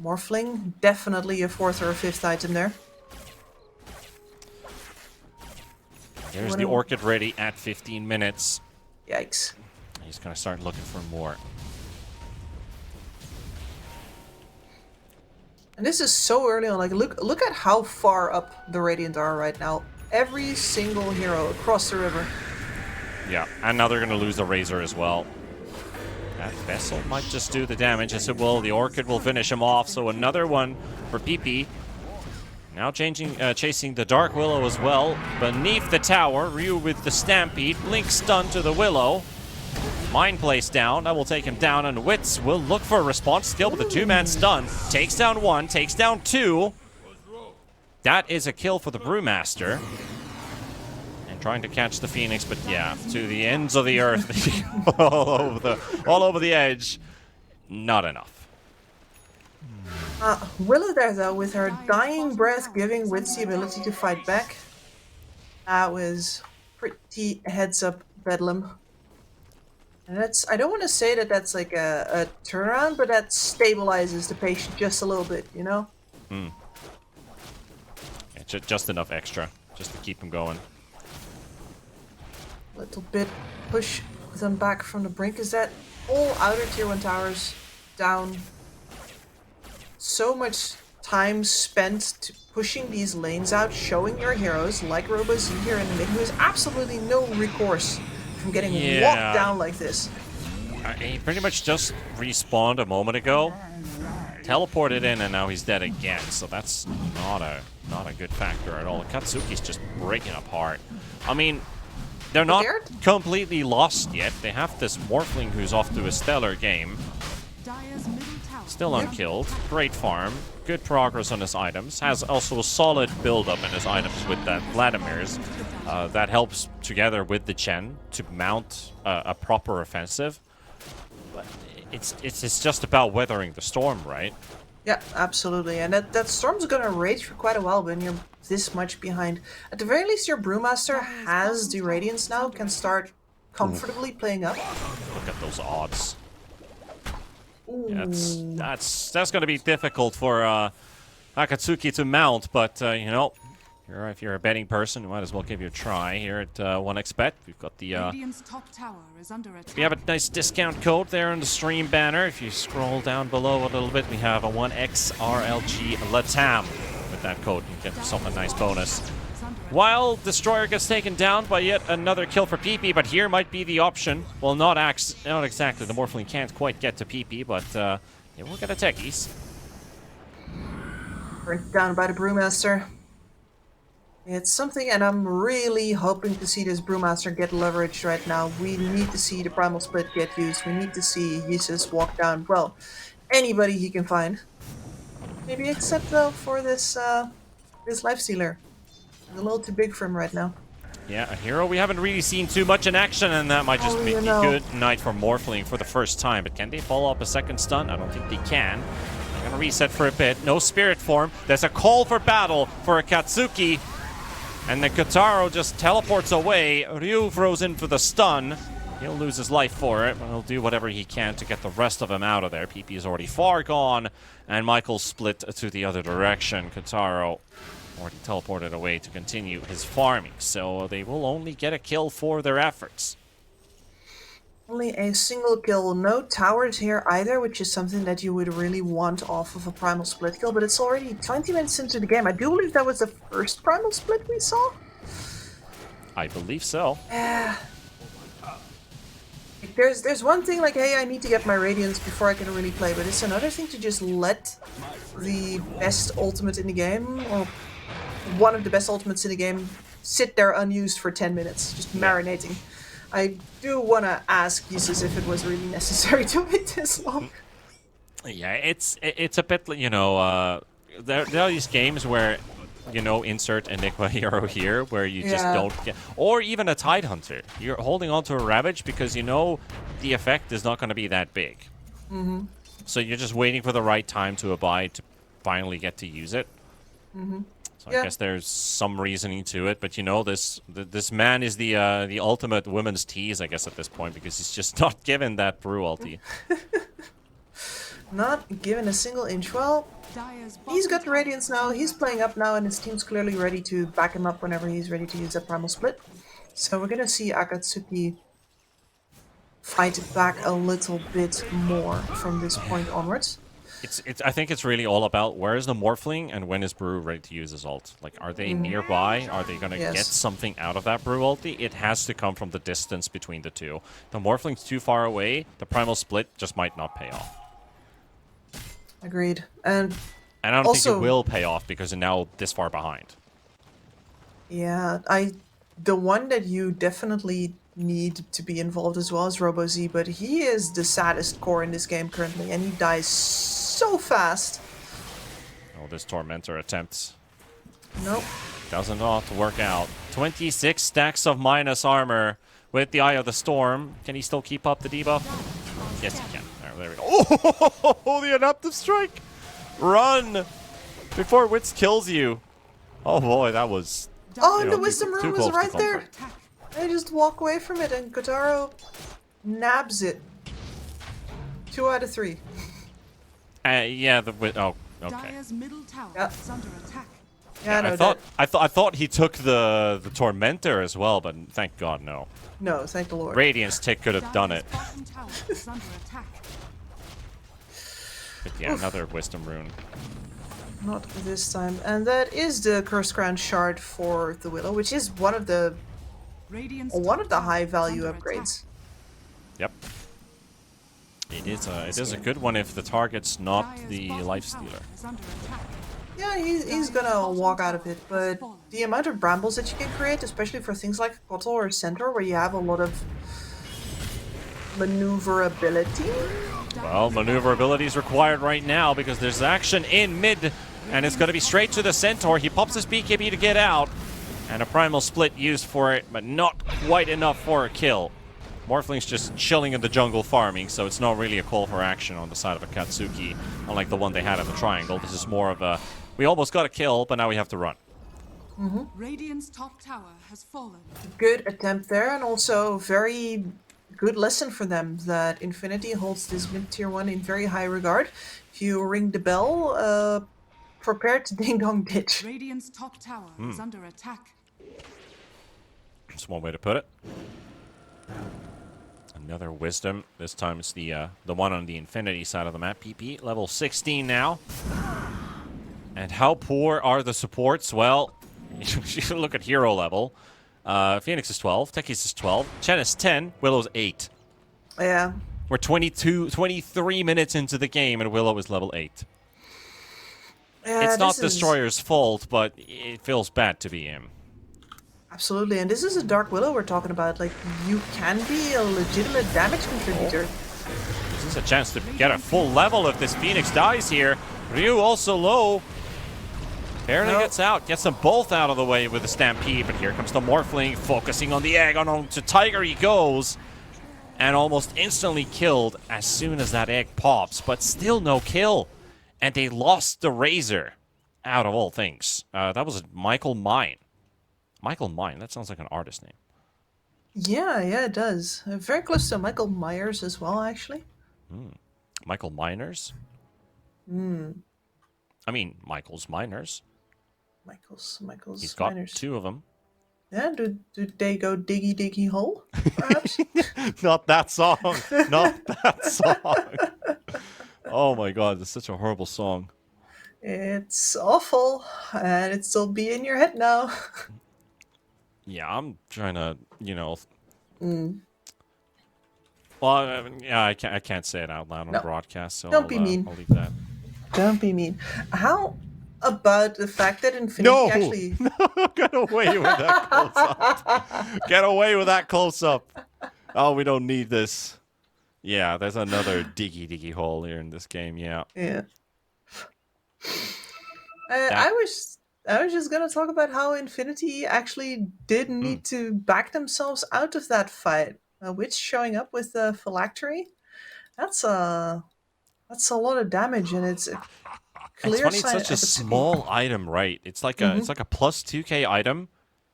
Morphling, definitely a 4th or a 5th item there. There's the Orchid ready at 15 minutes. Yikes. He's going to start looking for more. And this is so early on. Like, look at how far up the Radiant are right now. Every single hero across the river. Yeah, and now they're going to lose the Razor as well. That Vessel might just do the damage, as it will. The Orchid will finish him off, so another one for PP. Now chasing the Dark Willow as well. Beneath the tower, Ryu with the Stampede. Blink stun to the Willow. Mind placed down. That will take him down, and Wits will look for a response skill with a two-man stun. Takes down one, takes down two. That is a kill for the Brewmaster. And trying to catch the Phoenix, but yeah, to the ends of the earth. all over the edge. Not enough. Willow there, though, with her dying breath giving Wits the ability to fight back. That was pretty heads-up bedlam. And that's, I don't want to say that that's like a turnaround, but that stabilizes the patient just a little bit, you know? Yeah, just enough extra, just to keep him going. Little bit push them back from the brink. Is that all outer tier 1 towers down? So much time spent pushing these lanes out, showing your heroes, like Robo-Z here in the mid, who has absolutely no recourse from getting walked down like this. He pretty much just respawned a moment ago, teleported in, and now he's dead again. So that's not a good factor at all. Katsuki's just breaking apart. I mean, they're not completely lost yet. They have this Morphling who's off to a stellar game. Still unkilled. Great farm. Good progress on his items. Has also a solid build-up in his items with that Vladimir's. That helps together with the Chen to mount a proper offensive. But it's just about weathering the storm, right? Yeah, absolutely. And that storm's gonna rage for quite a while when you're this much behind. At the very least, your Brewmaster has the Radiance now, can start comfortably playing up. Look at those odds. Yeah, that's going to be difficult for Akatsuki to mount, but you know, if you're a betting person, you might as well give you a try here at 1xBet. We've got the top tower is under attack. we have a nice discount code there on the stream banner. If you scroll down below a little bit, we have a 1xRLG LATAM. With that code, you get yourself a nice bonus. While Destroyer gets taken down by yet another kill for PP, but here might be the option. Well, not exactly. The Morphling can't quite get to PP, but yeah, we'll get a techies. Burnt down by the Brewmaster. It's something, and I'm really hoping to see this Brewmaster get leveraged right now. We need to see the Primal Split get used. We need to see Jesus walk down, well, anybody he can find. Maybe except, though, for this Lifestealer. A little too big for him right now. Yeah, a hero we haven't really seen too much in action, and that might just be a good night for Morphling for the first time. But can they follow up a second stun? I don't think they can. They're gonna reset for a bit. No spirit form. There's a call for battle for Akatsuki. And then Kotaro just teleports away. Ryu throws in for the stun. He'll lose his life for it, but he'll do whatever he can to get the rest of them out of there. PP is already far gone, and Michael split to the other direction. Kotaro already teleported away to continue his farming, so they will only get a kill for their efforts. Only a single kill, no towers here either, which is something that you would really want off of a Primal Split kill, but it's already 20 minutes into the game. I do believe that was the first Primal Split we saw. I believe so. There's one thing like, hey, I need to get my Radiance before I can really play, but it's another thing to just let the best ultimate in the game, or one of the best ultimates in the game, sit there unused for 10 minutes, just marinating. I do want to ask Jesus if it was really necessary to wait this long. Yeah, it's a bit, you know, there are these games where, you know, insert Enigma hero here, where you just don't get, or even a Tidehunter. You're holding on to a Ravage because you know the effect is not going to be that big. Mm-hmm. So you're just waiting for the right time to abide to finally get to use it. Mm-hmm. So I guess there's some reasoning to it, but you know, this man is the ultimate women's tease, I guess, at this point, because he's just not given that brew ulti. Not given a single inch. Well, he's got the Radiance now, he's playing up now, and his team's clearly ready to back him up whenever he's ready to use that Primal Split. So we're gonna see Akatsuki fight back a little bit more from this point onwards. I think it's really all about where is the Morphling and when is Brew ready to use his ult. Like, are they nearby? Are they going to get something out of that Brew ulti? It has to come from the distance between the two. The Morphling's too far away. The Primal Split just might not pay off. Agreed. And I don't also, think it will pay off because they're now this far behind. Yeah, the one that you definitely need to be involved as well as RoboZ, but he is the saddest core in this game currently, and he dies so fast. Oh, this Tormentor attempts. Nope. Doesn't ought to work out. 26 stacks of minus armor with the Eye of the Storm. Can he still keep up the debuff? Yes, he can. There we go. Oh, the Adaptive Strike! Run! Before Wits kills you. Oh boy, that was... Oh, and the Wisdom Room was right there. I just walk away from it, and Kotaro nabs it. 2 out of 3. Yeah, oh, okay. Yep. Yeah, no, I thought he took the Tormentor as well, but thank God, no. No, thank the Lord. Radiance Tick could have done it. But yeah, another Wisdom Rune. Not this time. And that is the Curse Crown Shard for the Willow, which is one of the high value upgrades. Yep. It is a good one if the target's not the Lifestealer. Yeah, he's gonna walk out of it, but the amount of brambles that you can create, especially for things like Kotal or Centaur, where you have a lot of maneuverability. Well, maneuverability is required right now because there's action in mid, and it's going to be straight to the Centaur. He pops his BKB to get out, and a Primal Split used for it, but not quite enough for a kill. Morphling's just chilling in the jungle farming, so it's not really a call for action on the side of a Katsuki, unlike the one they had in the triangle. This is more of a, we almost got a kill, but now we have to run. Radiant's top tower has fallen. Good attempt there, and also very good lesson for them that Infinity holds this mid-tier 1 in very high regard. If you ring the bell, prepare to ding-dong ditch. Radiant's top tower is under attack. That's one way to put it. Another Wisdom. This time it's the one on the Infinity side of the map. PP, level 16 now. And how poor are the supports? Well, you look at hero level. Phoenix is 12, Techies is 12, Chen is 10, Willow's 8. Yeah. We're 23 minutes into the game and Willow is level 8. It's not Destroyer's fault, but it feels bad to be him. Absolutely, and this is a Dark Willow we're talking about. Like, you can be a legitimate damage contributor. This is a chance to get a full level if this Phoenix dies here. Ryu also low. Barely gets out, gets them both out of the way with the Stampede, but here comes the Morphling, focusing on the egg, on to Tiger he goes, and almost instantly killed as soon as that egg pops, but still no kill. And they lost the Razor, out of all things. That was Michael Mine. Michael Mine, that sounds like an artist name. Yeah, it does. Very close to Michael Myers as well, actually. Michael Miners? I mean, Michael's Miners. Michael's He's got Miners. 2 of them. Yeah, do they go diggy diggy hole, perhaps? Not that song. Not that song. Oh my god, it's such a horrible song. It's awful, and it's still be in your head now. Yeah, I'm trying to, Well, yeah, I can't say it out loud on broadcast, so Don't be mean. I'll leave that. Don't be mean. How about the fact that Infinity actually... No! Get away with that close-up. Get away with that close-up. Oh, we don't need this. Yeah, there's another diggy hole here in this game, yeah. Yeah. I was just gonna talk about how Infinity actually did need to back themselves out of that fight. Witch showing up with the phylactery. That's a lot of damage, and it's a clear it's sign. It's such a small item, right? It's like a plus 2k item,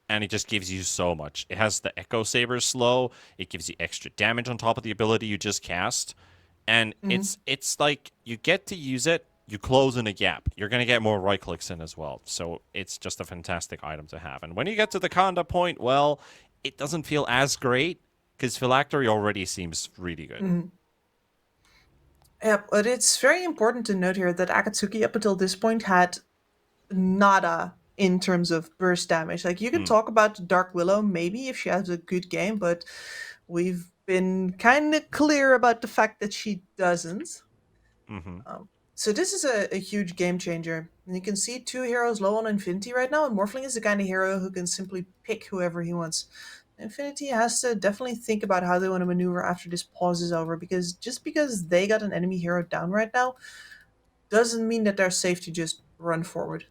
and it just gives you so much. It has the Echo Saber slow. It gives you extra damage on top of the ability you just cast, and it's like you get to use it. You close in a gap. You're going to get more right clicks in as well. So it's just a fantastic item to have. And when you get to the Conda point, well, it doesn't feel as great because Phylactery already seems really good. Yeah, but it's very important to note here that Akatsuki up until this point had nada in terms of burst damage. Like you can Mm. talk about Dark Willow maybe if she has a good game, but we've been kind of clear about the fact that she doesn't. Mm-hmm. So this is a huge game changer. And you can see two heroes low on Infinity right now, and Morphling is the kind of hero who can simply pick whoever he wants. Infinity has to definitely think about how they want to maneuver after this pause is over, because just because they got an enemy hero down right now doesn't mean that they're safe to just run forward.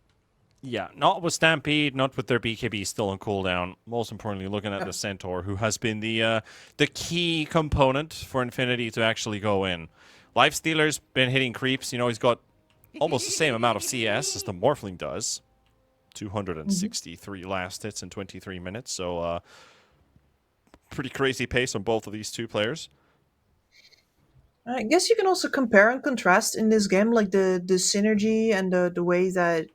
Yeah, not with Stampede, not with their BKB still on cooldown. Most importantly, looking at Yep. the Centaur, who has been the key component for Infinity to actually go in. Lifestealer's been hitting creeps. You know, he's got almost the same amount of CS as the Morphling does. 263 last hits in 23 minutes. So, pretty crazy pace on both of these two players. I guess you can also compare and contrast in this game, like the synergy and the way that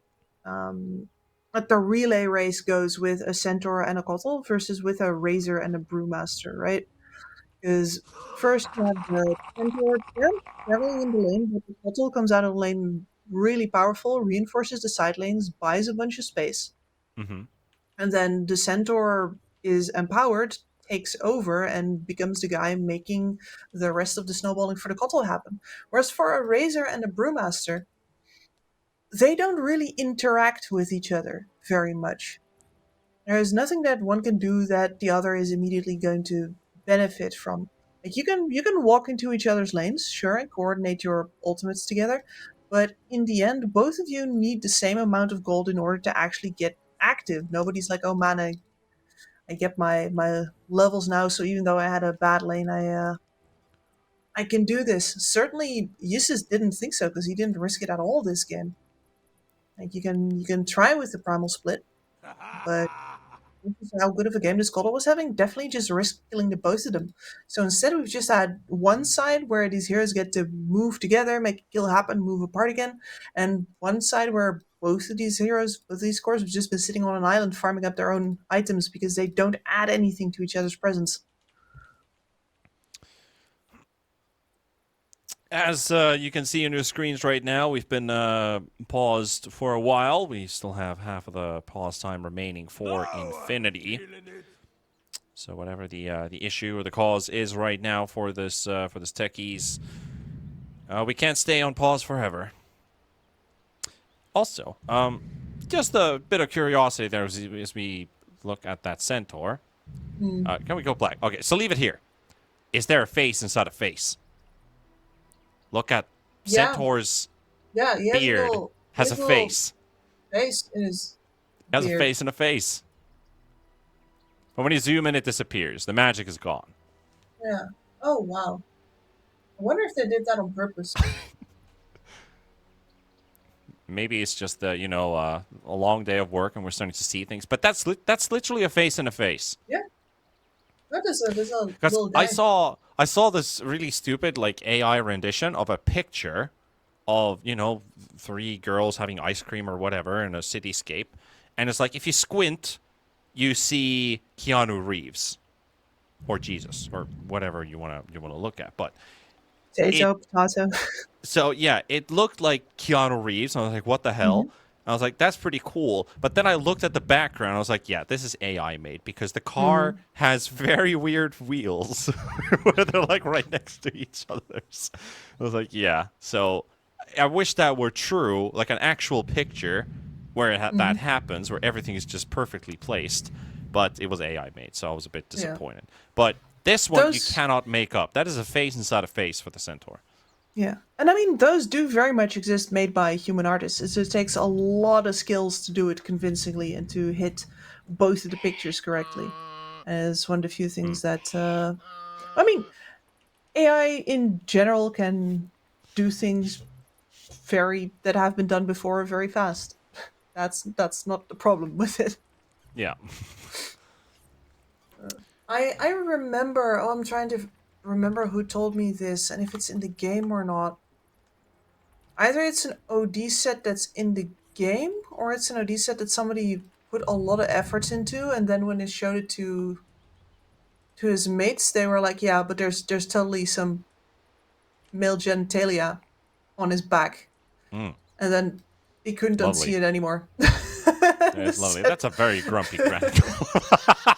like the relay race goes with a centaur and a Kotl versus with a razor and a brewmaster, right? Because first you have the centaur traveling in the lane, but the Kotl comes out of the lane really powerful, reinforces the side lanes, buys a bunch of space, Mm-hmm. and then the centaur is empowered, takes over, and becomes the guy making the rest of the snowballing for the Kotl happen. Whereas for a razor and a brewmaster, they don't really interact with each other very much. There is nothing that one can do that the other is immediately going to benefit from. Like you can walk into each other's lanes, sure, and coordinate your ultimates together, but in the end, both of you need the same amount of gold in order to actually get active. Nobody's like, oh man, I get my levels now, so even though I had a bad lane, I can do this. Certainly, Yusuf didn't think so because he didn't risk it at all this game. Like you can try with the primal split, but how good of a game this Goddard was having, definitely just risk killing the both of them. So instead, we've just had one side where these heroes get to move together, make a kill happen, move apart again, and one side where both of these heroes, both of these cores, have just been sitting on an island farming up their own items because they don't add anything to each other's presence. As you can see on your screens right now, we've been paused for a while. We still have half of the pause time remaining for Infinity. So whatever the issue or the cause is right now for this techies, we can't stay on pause forever. Also, just a bit of curiosity there as we look at that centaur. Can we go black? Okay, so leave it here. Is there a face inside a face? Look at Centaur's beard. Has a face. Face in his Has beard. a face and a face. But when you zoom in, it disappears. The magic is gone. Yeah. Oh wow. I wonder if they did that on purpose. Maybe it's just a long day of work and we're starting to see things. But that's literally a face and a face. Yeah. There's a Because little guy. I saw this really stupid like AI rendition of a picture of 3 girls having ice cream or whatever in a cityscape, and it's like if you squint, you see Keanu Reeves or Jesus or whatever you want to look at. But Potato. so yeah, it looked like Keanu Reeves. And I was like, what the hell? I was like, that's pretty cool. But then I looked at the background. I was like, yeah, this is AI made because the car has very weird wheels where they're like right next to each other's. I was like, yeah. So I wish that were true, like an actual picture where that happens, where everything is just perfectly placed. But it was AI made, so I was a bit disappointed. But this one you cannot make up. That is a face inside a face for the Centaur. Yeah. And I mean, those do very much exist made by human artists. It just takes a lot of skills to do it convincingly and to hit both of the pictures correctly. And it's one of the few things that, I mean, AI in general can do things that have been done before very fast. That's not the problem with it. Yeah. I remember, I'm trying to remember who told me this and if it's in the game or not. Either it's an OD set that's in the game or it's an OD set that somebody put a lot of efforts into, and then when they showed it to his mates, they were like, yeah, but there's totally some male genitalia on his back, and then he couldn't Lovely. unsee it anymore. It's lovely. That's a very grumpy crack.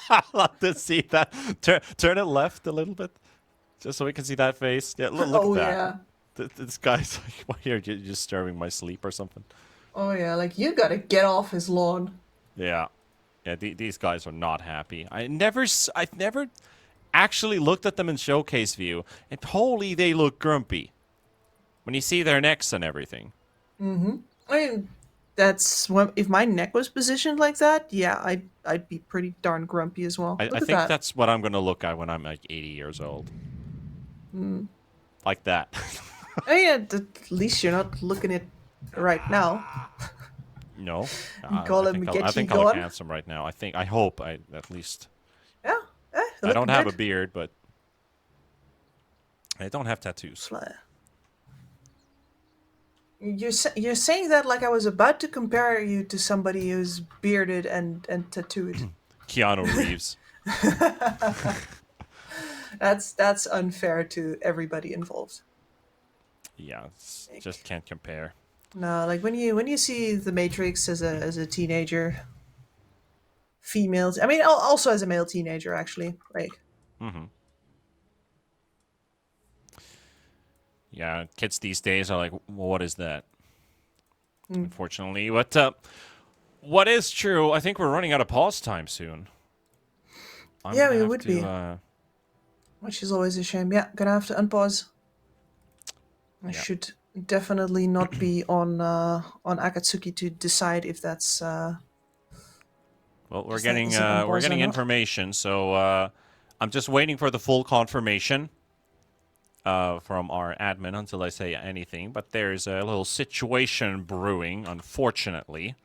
I love to see that. Turn it left a little bit, just so we can see that face. Yeah, look Oh, at that. yeah. This guy's like, why are you disturbing my sleep or something? Oh yeah, like you gotta get off his lawn. Yeah. Yeah, these guys are not happy. I've never actually looked at them in showcase view, and holy, they look grumpy. When you see their necks and everything. I mean, that's when, if my neck was positioned like that, yeah, I'd be pretty darn grumpy as well. I think that's what I'm gonna look at when I'm like 80 years old. Like that. I mean, at least you're not looking at right now. No. Call I him, think get I think you I look going. handsome right now. I hope at least. Yeah, I don't have a beard, but I don't have tattoos. You're saying that like I was about to compare you to somebody who's bearded and tattooed. Keanu Reeves. That's unfair to everybody involved. Yeah, just can't compare. No, like when you see The Matrix as a teenager, females. I mean, also as a male teenager, actually. Like. Yeah, kids these days are like, well, what is that? Unfortunately, but what is true? I think we're running out of pause time soon. Yeah, we would be. Which is always a shame. Yeah, gonna have to unpause. I should definitely not be on Akatsuki to decide if that's. Well, we're is getting it on pause or not? information, so I'm just waiting for the full confirmation from our admin until I say anything. But there's a little situation brewing, unfortunately,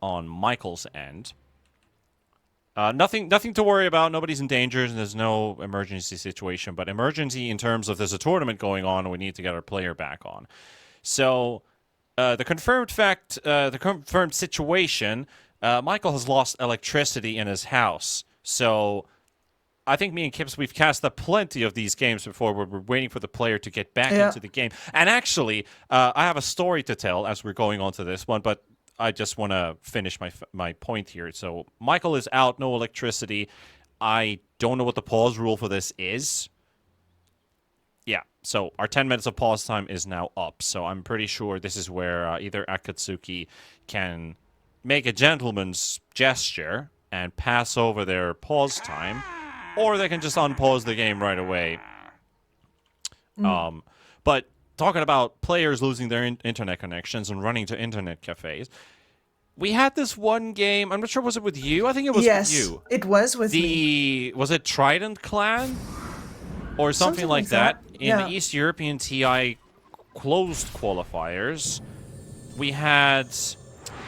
on Michael's end. Nothing to worry about. Nobody's in danger, and there's no emergency situation. But emergency in terms of there's a tournament going on, and we need to get our player back on. So the confirmed situation, Michael has lost electricity in his house. So I think me and Kips, we've cast up plenty of these games before where we're waiting for the player to get back into the game. And actually, I have a story to tell as we're going on to this one, but I just want to finish my point here. So Michael is out, no electricity. I don't know what the pause rule for this is. Yeah, so our 10 minutes of pause time is now up. So I'm pretty sure this is where either Akatsuki can make a gentleman's gesture and pass over their pause time, or they can just unpause the game right away. But talking about players losing their internet connections and running to internet cafes, we had this one game. I'm not sure, was it with you? I think it was with you. It was with me. Was it Trident Clan? Or something like that. In the East European TI closed qualifiers, we had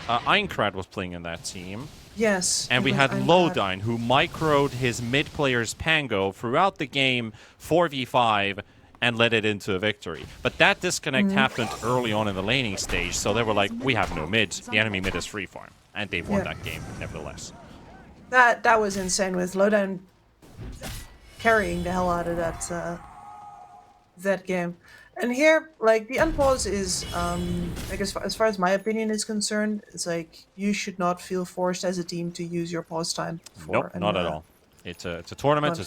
Einkrad was playing in that team. Yes. And we had Lodine, who microed his mid player's Pango throughout the game 4v5 and led it into a victory. But that disconnect happened early on in the laning stage, so they were like, we have no mid. The enemy mid is free farm. And they won that game, nevertheless. That was insane with Lowdown carrying the hell out of that game. And here, like, the unpause is, like, as far as my opinion is concerned, it's like, you should not feel forced as a team to use your pause time for... Nope, not at all. It's a tournament.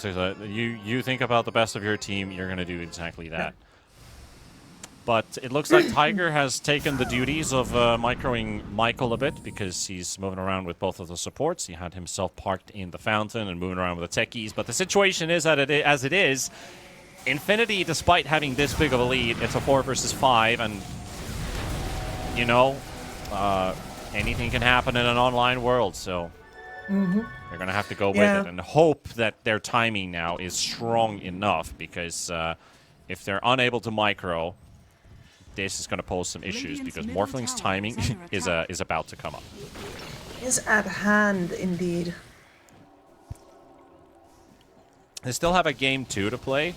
You think about the best of your team, you're going to do exactly that. But it looks like Tiger has taken the duties of microing Michael a bit because he's moving around with both of the supports. He had himself parked in the fountain and moving around with the techies. But the situation is that as it is, Infinity, despite having this big of a lead, it's a 4 versus 5, and you know, anything can happen in an online world. So they're gonna have to go with it and hope that their timing now is strong enough, because if they're unable to micro, this is going to pose some issues, because Morphling's timing is about to come up. Is at hand, indeed. They still have a game 2 to play,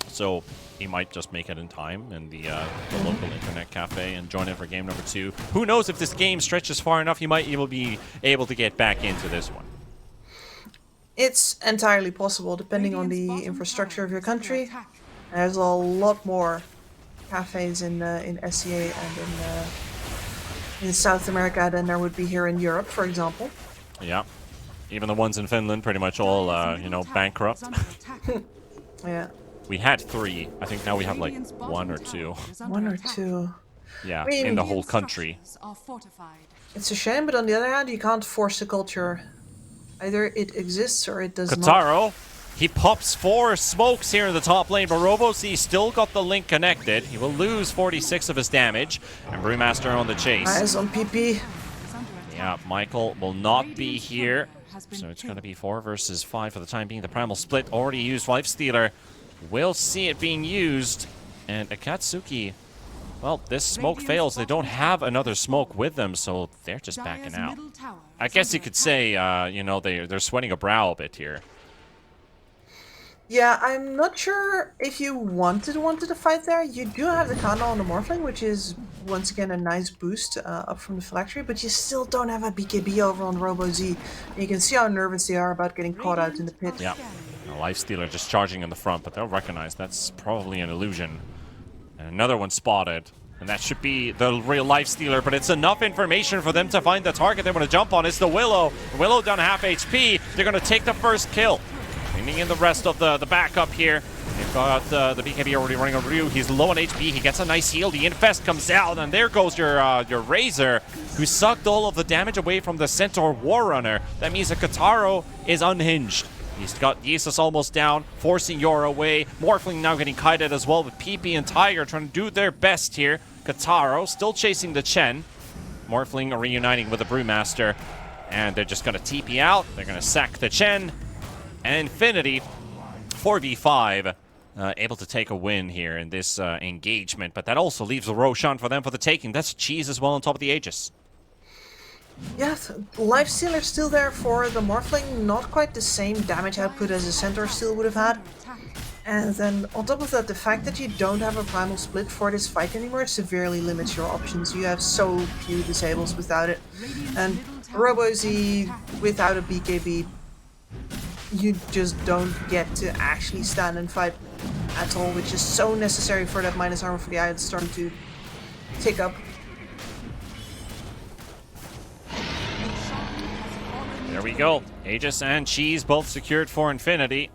so he might just make it in time in the local internet cafe and join in for game number 2. Who knows, if this game stretches far enough, he might even be able to get back into this one. It's entirely possible, depending on the infrastructure of your country. There's a lot more cafes in SCA and in South America than there would be here in Europe, for example. Yeah. Even the ones in Finland, pretty much all, you know, bankrupt. Yeah. We had 3. I think now we have like 1 or 2. 1 or 2. Yeah, I mean, in the whole country. It's a shame, but on the other hand, you can't force the culture. Either it exists or it does not. Kataro, he pops 4 smokes here in the top lane, but RoboZ still got the link connected. He will lose 46 of his damage, and Brewmaster on the chase. Eyes on PP. Yeah, Michael will not be here, so it's going to be 4 versus 5 for the time being. The Primal Split already used. Lifestealer will see it being used, and Akatsuki, well, this smoke fails. They don't have another smoke with them, so they're just backing out. I guess you could say, you know, they're sweating a brow a bit here. Yeah, I'm not sure if you wanted to fight there. You do have the counter on the Morphling, which is, once again, a nice boost up from the Phylactery, but you still don't have a BKB over on RoboZ. You can see how nervous they are about getting caught out in the pit. Yeah, a Lifestealer just charging in the front, but they'll recognize that's probably an illusion. And another one spotted. And that should be the real Lifestealer, but it's enough information for them to find the target they want to jump on. It's the Willow. Willow down half HP. They're going to take the first kill. Bringing in the rest of the backup here. They've got the BKB already running on Ryu. He's low on HP. He gets a nice heal. The Infest comes out, and there goes your Razor, who sucked all of the damage away from the Centaur Warrunner. That means that Kataro is unhinged. He's got Jesus almost down, forcing Yora away. Morphling now getting kited as well, with PP and Tiger trying to do their best here. Kataro still chasing the Chen. Morphling reuniting with the Brewmaster. And they're just going to TP out. They're going to sack the Chen. And Infinity, 4v5, able to take a win here in this engagement. But that also leaves the Roshan for them for the taking. That's Cheese as well on top of the Aegis. Yeah, Lifestealer's still there for the Morphling. Not quite the same damage output as the Centaur still would have had. And then on top of that, the fact that you don't have a Primal Split for this fight anymore severely limits your options. You have so few disables without it. And RoboZ without a BKB, you just don't get to actually stand and fight at all, which is so necessary for that minus armor for the eye that's starting to tick up. There we go. Aegis and Cheese both secured for Infinity.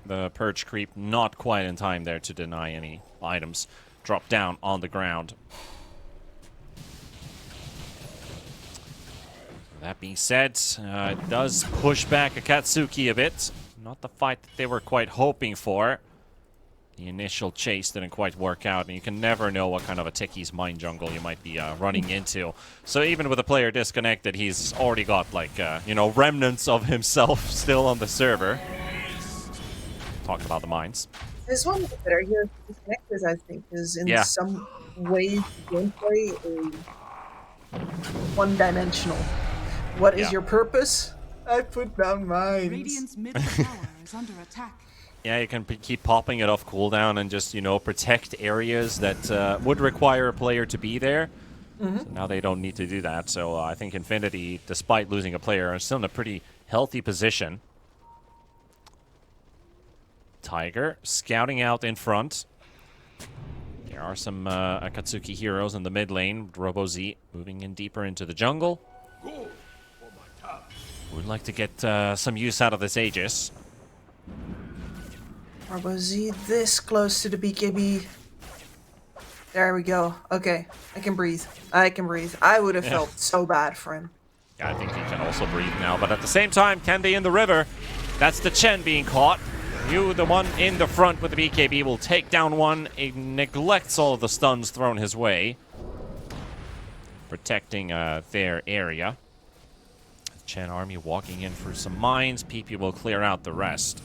The Purge creep not quite in time there to deny any items. Drop down on the ground. That being said, it does push back Akatsuki a bit. Not the fight that they were quite hoping for. The initial chase didn't quite work out, and you can never know what kind of a Tiki's mine jungle you might be running into. So even with a player disconnected, he's already got, like, you know, remnants of himself still on the server. Talking about the mines. There's one that are here disconnected, I think, is in some ways gameplay is one-dimensional. What is your purpose? I put down mines. Radiant's middle tower is under attack. Yeah, you can keep popping it off cooldown and just, you know, protect areas that would require a player to be there. So now they don't need to do that. So I think Infinity, despite losing a player, are still in a pretty healthy position. Tiger scouting out in front. There are some Akatsuki heroes in the mid lane. RoboZ moving in deeper into the jungle. Would like to get some use out of this Aegis. RoboZ this close to the BKB. There we go. Okay, I can breathe. I can breathe. I would have felt so bad for him. Yeah, I think he can also breathe now. But at the same time, can they in the river? That's the Chen being caught. You, the one in the front with the BKB, will take down one. He neglects all of the stuns thrown his way. Protecting their area. Chen army walking in for some mines. PP will clear out the rest.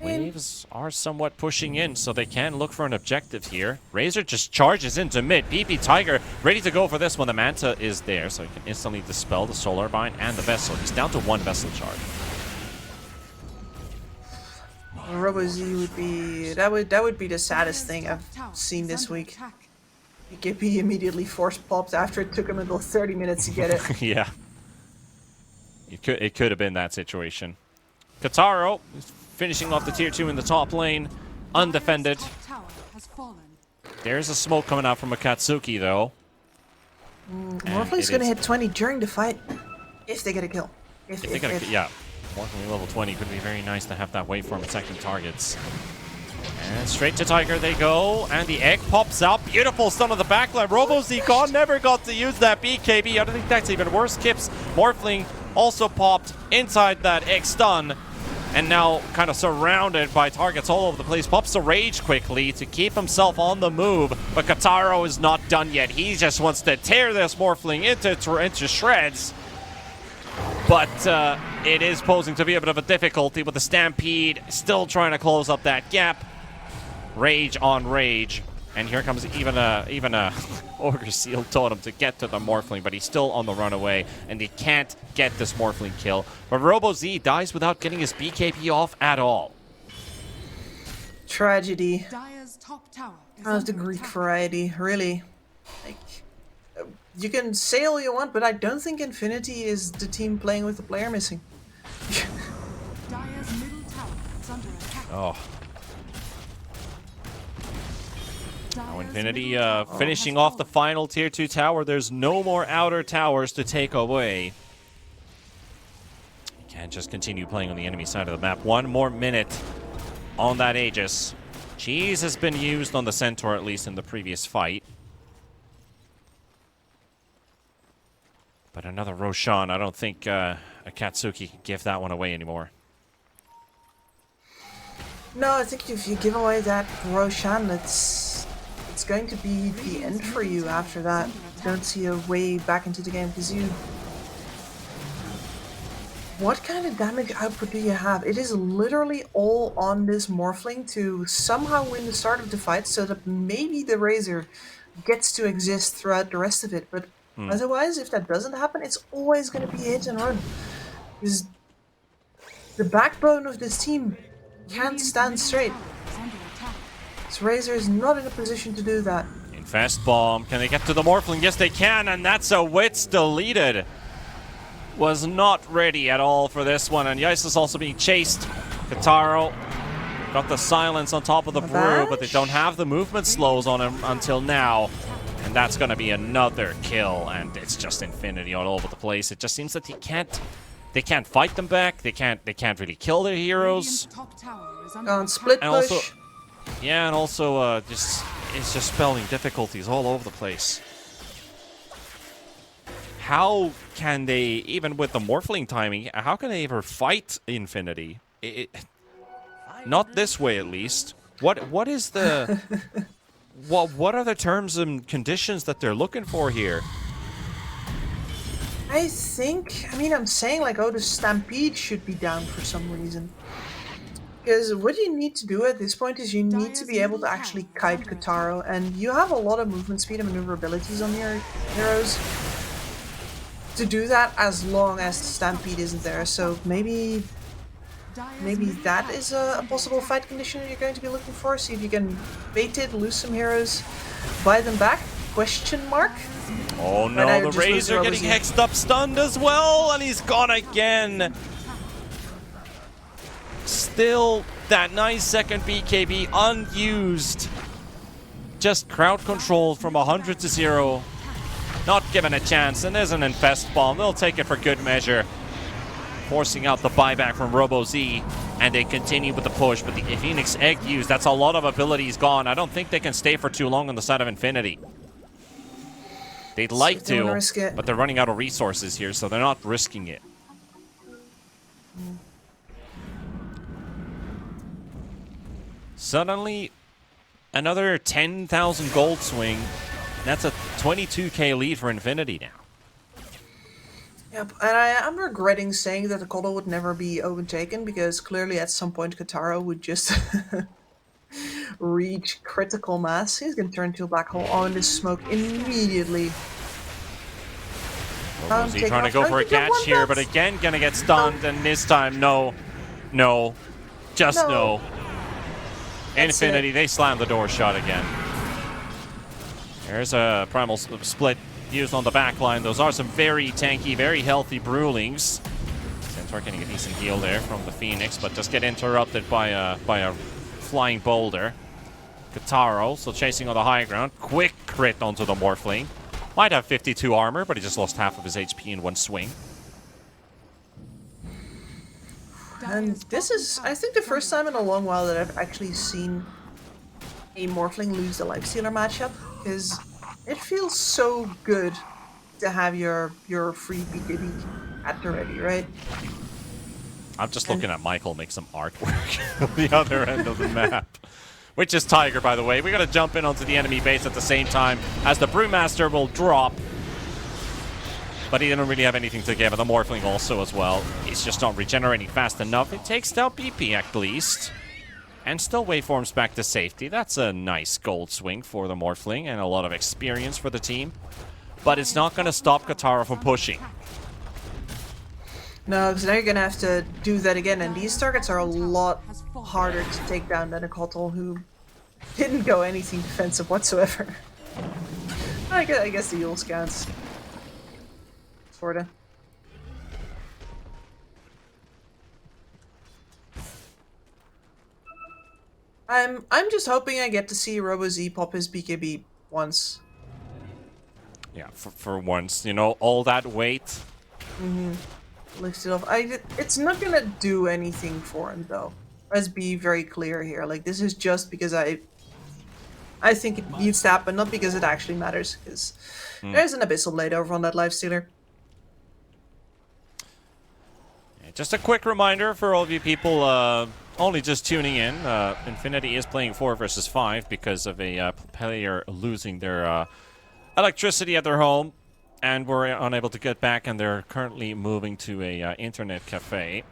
Waves are somewhat pushing in, so they can look for an objective here. Razor just charges into mid. PP Tiger ready to go for this one. The Manta is there, so he can instantly dispel the Solar Bind and the Vessel. He's down to one Vessel charge. RoboZ would be that would be the saddest thing I've seen this week. BKB immediately force popped after it took him until 30 minutes to get it. Yeah. It could have been that situation. Kataro is finishing off the tier 2 in the top lane, undefended. Tower has fallen. There's a smoke coming out from Akatsuki, though. Morphling's gonna hit 20 during the fight, if they get a kill. If they get a, yeah, Morphling level 20 could be very nice to have that waveform attacking targets. And straight to Tiger they go, and the egg pops out. Beautiful stun on the backline. RoboZcon never got to use that BKB. I don't think that's even worse. Kips Morphling also popped inside that egg stun, and now kind of surrounded by targets all over the place. Pops the rage quickly to keep himself on the move, but Kataro is not done yet. He just wants to tear this Morphling into shreds. But it is posing to be a bit of a difficulty with the Stampede still trying to close up that gap. Rage on rage. And here comes even a Ogre Seal Totem to get to the Morphling, but he's still on the runaway, and he can't get this Morphling kill. But RoboZ dies without getting his BKB off at all. Tragedy. Dire's top tower is How's the under Greek attack. variety, really? Like, you can say all you want, but I don't think Infinity is the team playing with the player missing. Dire's middle tower is under attack. Oh. Now Dire's Infinity middle tower finishing has off the fallen. final tier 2 tower. There's no more outer towers to take away. You can't just continue playing on the enemy side of the map. 1 more minute on that Aegis. Cheese has been used on the Centaur, at least in the previous fight. But another Roshan, I don't think Akatsuki can give that one away anymore. No, I think if you give away that Roshan, it's going to be the end for you after that. Don't see a way back into the game, because you... What kind of damage output do you have? It is literally all on this Morphling to somehow win the start of the fight, so that maybe the Razor gets to exist throughout the rest of it, but otherwise, if that doesn't happen, it's always going to be hit and run. Because the backbone of this team can't stand straight. This Razor is not in a position to do that. Infest Bomb, can they get to the Morphling? Yes, they can, and that's a Wits deleted. Was not ready at all for this one, and Yais is also being chased. Kataro got the silence on top of the brew, but they don't have the movement slows on him until now. And that's going to be another kill, and it's just Infinity all over the place. It just seems that they can't fight them back. They can't really kill their heroes. Top tower is under On split push. And also, yeah, and also it's just spelling difficulties all over the place. How can they, even with the Morphling timing, how can they ever fight Infinity? Not this way, at least. What is the... What are the terms and conditions that they're looking for here? I mean, I'm saying like, oh, the Stampede should be down for some reason. Because what you need to do at this point is you need to be able to actually kite Kataro, and you have a lot of movement speed and maneuverabilities on your heroes to do that as long as the Stampede isn't there. So maybe that is a possible fight condition that you're going to be looking for. See if you can bait it, lose some heroes, buy them back? Question mark? Oh no, the Razor getting hexed up, stunned as well, and he's gone again. Still that nice second BKB unused. Just crowd controlled from 100 to 0. Not given a chance, and there's an Infest Bomb. They'll take it for good measure. Forcing out the buyback from RoboZ, and they continue with the push, but the Phoenix Egg used, that's a lot of abilities gone. I don't think they can stay for too long on the side of Infinity. They'd like to, but they're running out of resources here, so they're not risking it. Suddenly, another 10,000 gold swing. That's a 22k lead for Infinity now. Yep, and I am regretting saying that the Kodo would never be overtaken, because clearly at some point Kataro would just reach critical mass. He's gonna turn into a black hole on this smoke immediately. Is he trying to go for a catch here, but again gonna get stunned, and this time no. Just no. Infinity, they slam the door shut again. There's a primal split used on the back line. Those are some very tanky, very healthy Brewlings. Centaur getting a decent heal there from the Phoenix, but just get interrupted by a flying boulder. Kataro still chasing on the high ground. Quick crit onto the Morphling. Might have 52 armor, but he just lost half of his HP in one swing. And this is, I think, the first time in a long while that I've actually seen a Morphling lose the Lifestealer matchup, because it feels so good to have your free BKB at the ready, right? I'm just looking at Michael make some artwork on the other end of the map. Which is Tiger, by the way. We gotta jump in onto the enemy base at the same time as the Brewmaster will drop. But he didn't really have anything to give, and the Morphling also as well. He's just not regenerating fast enough. It takes down BP at least. And still waveforms back to safety. That's a nice gold swing for the Morphling and a lot of experience for the team. But it's not going to stop Katara from pushing. No, because now you're going to have to do that again, and these targets are a lot harder to take down than a Kotal who didn't go anything defensive whatsoever. I guess the Yule scouts. Sorta. I'm just hoping I get to see RoboZ pop his BKB once. Yeah, for once, you know, all that weight. Lifts it off. It's not gonna do anything for him though. Let's be very clear here. Like, this is just because I think it needs to happen, not because it actually matters. Because there's an Abyssal Blade over on that Lifestealer. Just a quick reminder for all of you people only just tuning in. Infinity is playing 4 versus 5 because of a player losing their electricity at their home, and were unable to get back, and they're currently moving to a internet cafe.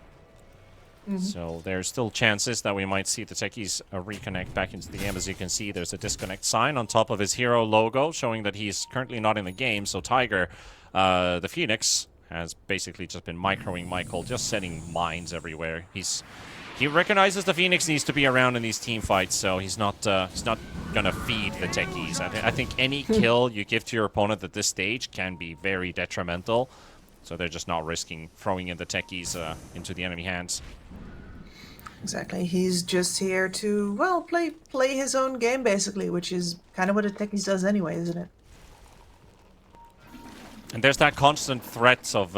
So there's still chances that we might see the techies reconnect back into the game. As you can see, there's a disconnect sign on top of his hero logo showing that he's currently not in the game. So Tiger, the Phoenix, has basically just been microing Michael, just setting mines everywhere. He recognizes the Phoenix needs to be around in these team fights, so he's not gonna feed the techies. I think any kill you give to your opponent at this stage can be very detrimental, so they're just not risking throwing in the techies into the enemy hands. Exactly. He's just here to, well, play his own game basically, which is kind of what a techies does anyway, isn't it? And there's that constant threat of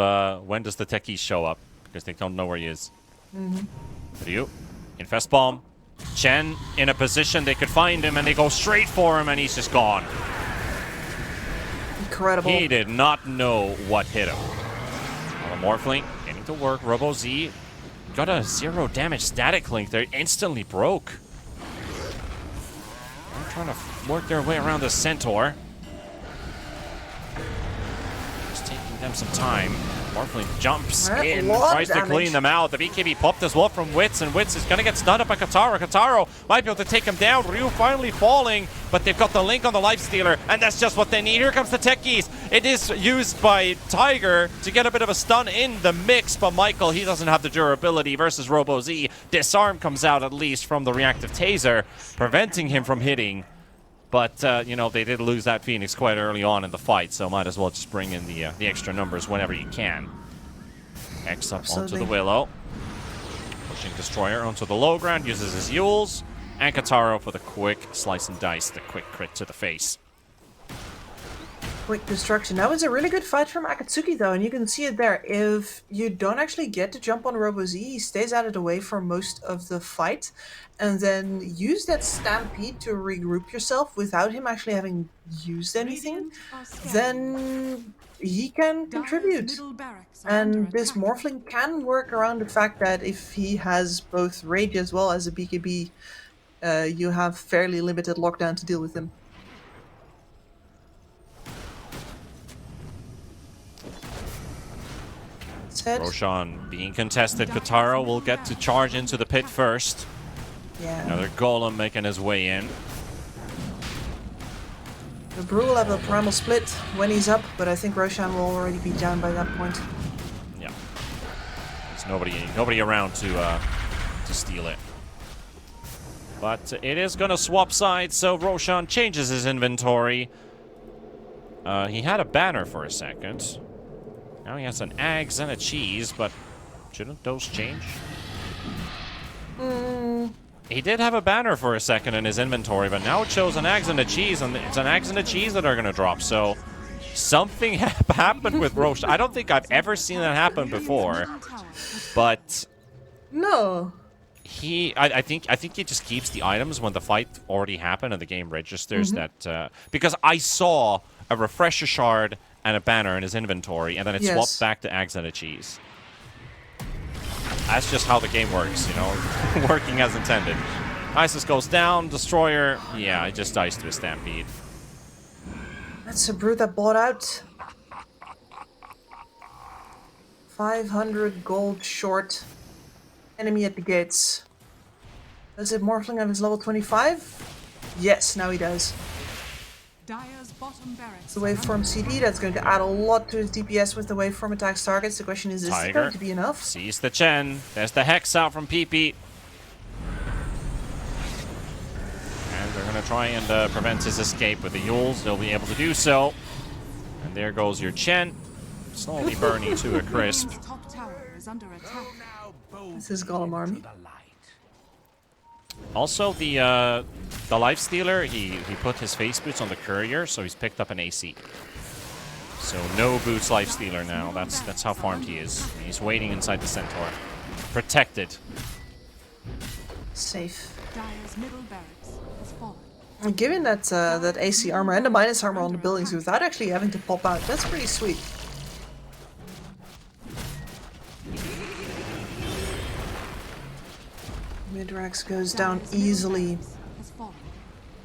when does the techies show up, because they don't know where he is. Ryu, Infest Bomb. Chen in a position they could find him, and they go straight for him, and he's just gone. Incredible. He did not know what hit him. Well, the Morphling getting to work. RoboZ got a 0 damage static link there. Instantly broke. They're trying to work their way around the Centaur. Just taking them some time. Morphling jumps in, tries to clean them out. The BKB popped as well from Wits, and Wits is going to get stunned up by Kataro. Kataro might be able to take him down. Ryu finally falling, but they've got the link on the Lifestealer, and that's just what they need. Here comes the techies. It is used by Tiger to get a bit of a stun in the mix, but Michael, he doesn't have the durability versus RoboZ. Disarm comes out at least from the reactive taser, preventing him from hitting. But, you know, they did lose that Phoenix quite early on in the fight, so might as well just bring in the extra numbers whenever you can. X up onto the Willow. Pushing Destroyer onto the low ground, uses his Yules. And Kataro for the quick slice and dice, the quick crit to the face. Quick destruction. That was a really good fight from Akatsuki though, and you can see it there. If you don't actually get to jump on RoboZ, he stays out of the way for most of the fight, and then use that Stampede to regroup yourself without him actually having used anything, then he can contribute. And this Morphling can work around the fact that if he has both Rage as well as a BKB, you have fairly limited lockdown to deal with him. Roshan being contested. Kataro will get to charge into the pit first. Yeah. Another Golem making his way in. The Brew will have a primal split when he's up, but I think Roshan will already be down by that point. Yeah. There's nobody around to steal it. But it is going to swap sides, so Roshan changes his inventory. He had a banner for a second. Now he has an Ags and a Cheese, but Shouldn't those change? Mm, He did have a banner for a second in his inventory, but now it shows an eggs and a cheese, and it's an eggs and a cheese that are going to drop. So something happened with Roche. I don't think I've ever seen that happen before, but no. I think he just keeps the items when the fight already happened and the game registers that. Because I saw a refresher shard and a banner in his inventory, and then it swapped back to eggs and a cheese. That's just how the game works, you know, working as intended. Isis goes down, Destroyer, yeah, it just dies to a Stampede. That's a brute that bought out. 500 gold short. Enemy at the gates. Does it Morphling have his level 25? Yes, now he does. Dire's bottom barracks. The waveform CD, that's going to add a lot to his DPS with the waveform attacks targets. The question is it going to be enough? Sees the Chen. There's the Hex out from PP. And they're going to try and prevent his escape with the Yules. They'll be able to do so. And there goes your Chen. Slowly burning to a crisp. Top tower is under attack. This is Golem army. Also, the Lifestealer, he put his face boots on the courier, so he's picked up an AC. So no boots Lifestealer now. That's how farmed he is. He's waiting inside the Centaur. Protected. Safe. Dire's middle barracks has fallen. And given that that AC armor and the minus armor on the buildings without actually having to pop out, that's pretty sweet. Midrax goes down easily.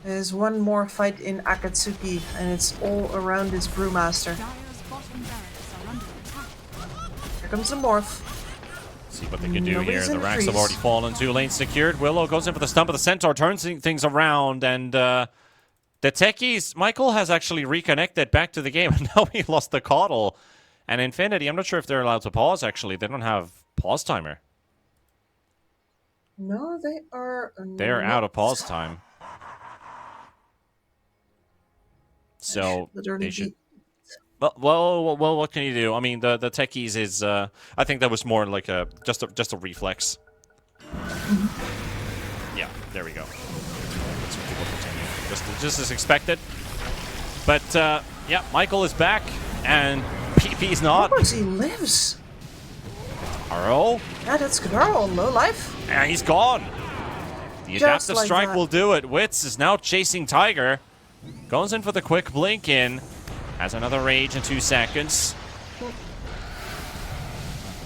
There's one more fight in Akatsuki, and it's all around its Brewmaster. Here comes the Morph. See what they can do here. The racks have already fallen. 2 lanes secured. Willow goes in for the stump of the Centaur, turns things around, and the techies, Michael has actually reconnected back to the game, and now he lost the Coddle. And Infinity, I'm not sure if they're allowed to pause, actually. They don't have pause timer. No, they are. They're out of pause time. So they should. Well, what can you do? I mean, the techies is. I think that was more like just a reflex. Yeah, there we go. So people continue just as expected. But yeah, Michael is back and PP's not. He lives. Aro? Yeah, that's Kadaro on low life. Yeah, he's gone. The adaptive like strike that. will do it. Wits is now chasing Tiger. Goes in for the quick blink in. Has another rage in 2 seconds.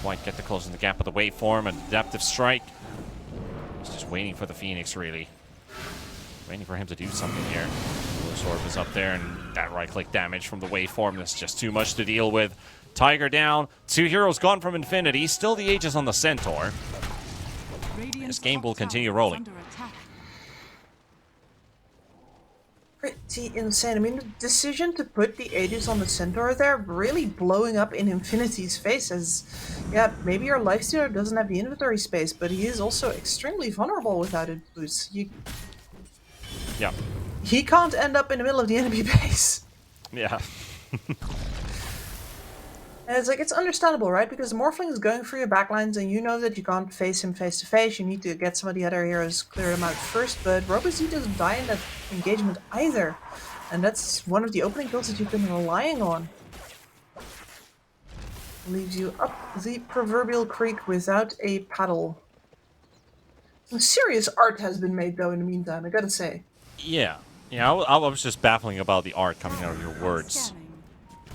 Quite get to closing the gap with the waveform and adaptive strike. He's just waiting for the Phoenix, really. Waiting for him to do something here. The Orb is up there, and that right-click damage from the waveform is just too much to deal with. Tiger down. 2 heroes gone from Infinity. Still the Aegis on the Centaur. This game will continue rolling. Pretty insane. I mean, the decision to put the Aegis on the Centaur there really blowing up in Infinity's face as, yeah, maybe your Lifestealer doesn't have the inventory space, but he is also extremely vulnerable without it boost. Yeah. He can't end up in the middle of the enemy base. Yeah. And it's like, it's understandable, right? Because the Morphling is going for your backlines and you know that you can't face him face to face. You need to get some of the other heroes, clear them out first. But Robo-Z doesn't die in that engagement either. And that's one of the opening kills that you've been relying on. Leaves you up the proverbial creek without a paddle. Some serious art has been made though in the meantime, I gotta say. Yeah. Yeah, I was just baffling about the art coming out of your words.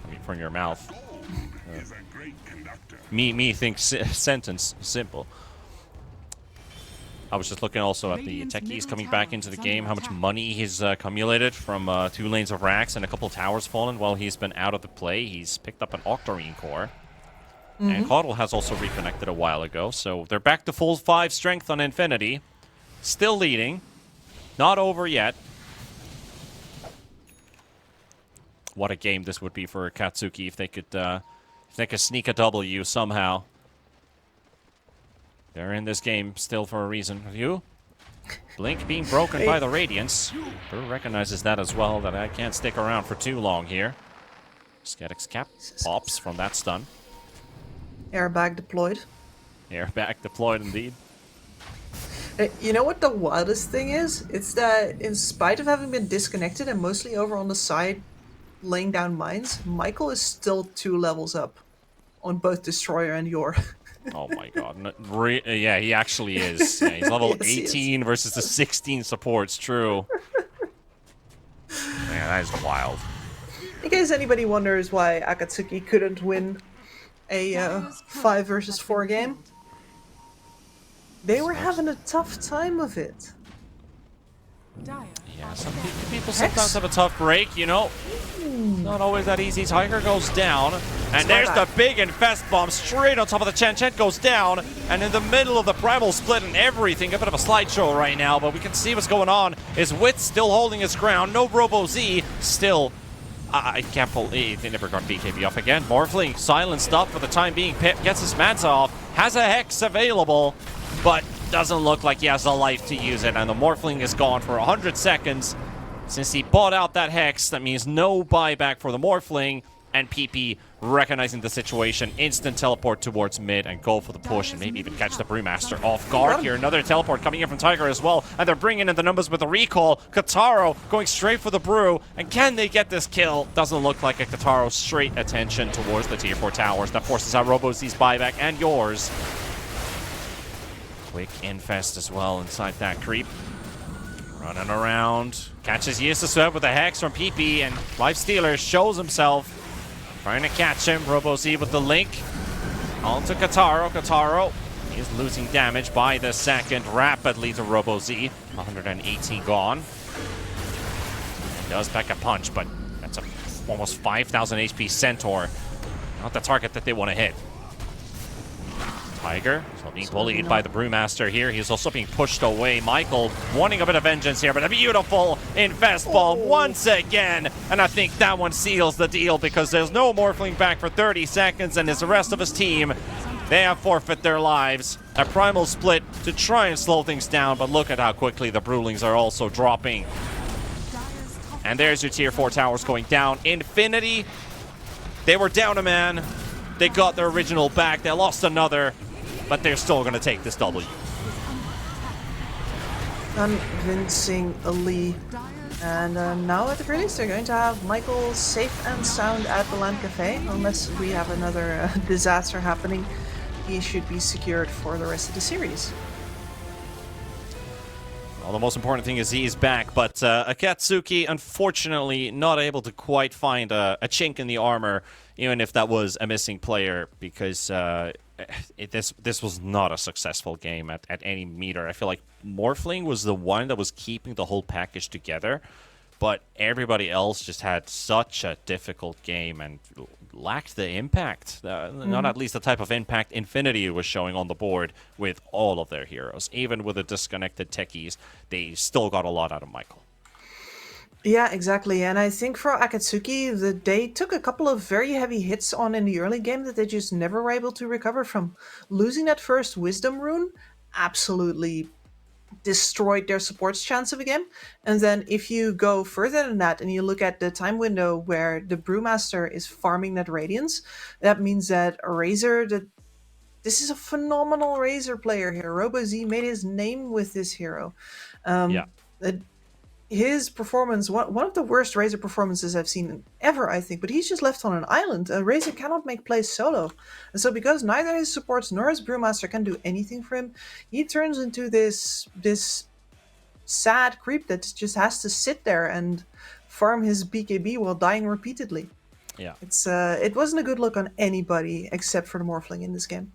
I mean, from your mouth. Me thinks sentence simple. I was just looking also at the techies coming back into the game, how much money he's accumulated from 2 lanes of racks and a couple towers fallen while he's been out of the play. He's picked up an Octarine core. And Coddle has also reconnected a while ago, so they're back to full 5 strength on Infinity. Still leading. Not over yet. What a game this would be for Katsuki if they could sneak a W somehow. They're in this game still for a reason. You? Blink being broken by the Radiance. Brew recognizes that as well, that I can't stick around for too long here. Skeptic's cap pops from that stun. Airbag deployed. Airbag deployed indeed. You know what the wildest thing is? It's that in spite of having been disconnected and mostly over on the side laying down mines, Michael is still 2 levels up on both Destroyer and Yor. Oh my god. Yeah, he actually is. Yeah, he's level Yes, 18 versus the 16 supports, true. Man, that is wild. In case anybody wonders why Akatsuki couldn't win a 5 versus 4 game, they were having a tough time of it. Yeah, some people sometimes have a tough break, you know. Not always that easy. Tiger goes down, and there's the big infest bomb straight on top of the Chen. Chen goes down, and in the middle of the primal split and everything, a bit of a slideshow right now, but we can see what's going on. Is Wit still holding his ground? No Robo Z still. I can't believe they never got BKB off again. Morphling silenced up for the time being. Pip gets his mats off, has a Hex available, but doesn't look like he has the life to use it, and the Morphling is gone for 100 seconds. Since he bought out that Hex, that means no buyback for the Morphling, and PP recognizing the situation, instant teleport towards mid and go for the push and maybe even catch the Brewmaster off guard here. Another teleport coming in from Tiger as well, and they're bringing in the numbers with the recall. Kataro going straight for the Brew, and can they get this kill? Doesn't look like a Kataro. Straight attention towards the tier 4 towers. That forces out RoboZ's buyback and yours. Quick infest as well inside that creep. Running around. Catches Yisusu with a Hex from PP, and Lifestealer shows himself. Trying to catch him. RoboZ with the link. On to Kataro. Kataro is losing damage by the second rapidly to RoboZ. 118 gone. He does pack a punch, but that's a almost 5,000 HP Centaur. Not the target that they want to hit. Tiger so being bullied by the Brewmaster here. He's also being pushed away. Michael wanting a bit of vengeance here, but a beautiful infest bomb once again. And I think that one seals the deal because there's no Morphling back for 30 seconds, and as the rest of his team, they have forfeit their lives. A primal split to try and slow things down, but look at how quickly the Brewlings are also dropping. And there's your tier 4 towers going down. Infinity, they were down a man. They got their original back. They lost another, but they're still going to take this W. Convincingly. And now at the release, they're going to have Michael safe and sound at the LAN Cafe. Unless we have another disaster happening, he should be secured for the rest of the series. Well, the most important thing is he is back, but Akatsuki, unfortunately, not able to quite find a chink in the armor, even if that was a missing player, because this was not a successful game at any meter. I feel like Morphling was the one that was keeping the whole package together, but everybody else just had such a difficult game and lacked the impact. Not at least the type of impact Infinity was showing on the board with all of their heroes. Even with the disconnected techies, they still got a lot out of Michael. Yeah, exactly. And I think for Akatsuki, they took a couple of very heavy hits on in the early game that they just never were able to recover from. Losing that first Wisdom rune absolutely destroyed their support's chance of a game. And then if you go further than that and you look at the time window where the Brewmaster is farming that Radiance, that means that Razor, this is a phenomenal Razor player here. RoboZ made his name with this hero. His performance, one of the worst Razor performances I've seen ever, I think, but he's just left on an island. Razor cannot make plays solo. And so because neither his supports nor his Brewmaster can do anything for him, he turns into this sad creep that just has to sit there and farm his BKB while dying repeatedly. Yeah. It wasn't a good look on anybody except for the Morphling in this game.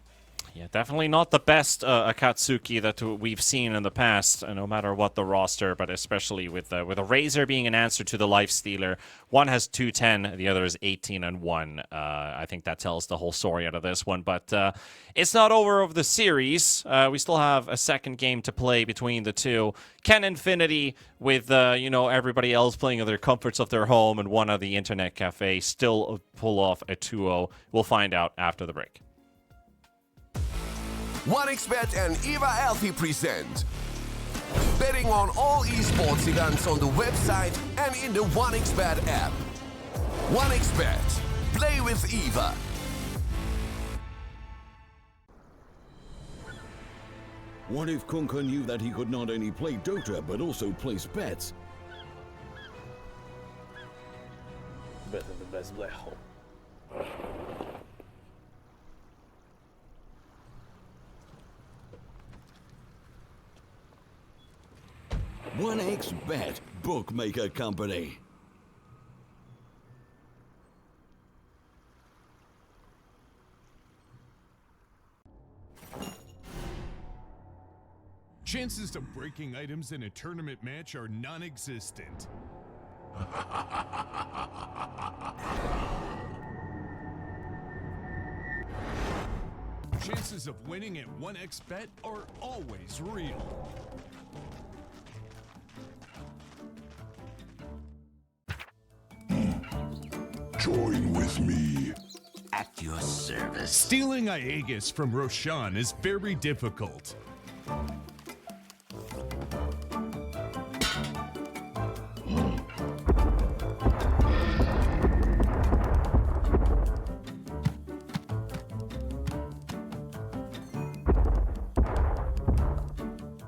Yeah, definitely not the best Akatsuki that we've seen in the past, no matter what the roster, but especially with a Razor being an answer to the Lifestealer. One has 210, the other is 18-1. I think that tells the whole story out of this one, but it's not over of the series. We still have a second game to play between the two. Can Infinity, with everybody else playing in their comforts of their home and one at the internet cafe, still pull off a 2-0? We'll find out after the break. 1xBet and EVA Alfie present betting on all esports events on the website and in the 1xBet app. 1xBet. Play with EVA. What if Kunka knew that he could not only play Dota but also place bets? Better the best black hole. OneXBet Bookmaker Company. Chances of breaking items in a tournament match are non-existent. Chances of winning at 1xBet are always real. Join with me. At your service. Stealing Aegis from Roshan is very difficult.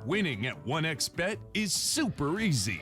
Winning at 1xBet is super easy.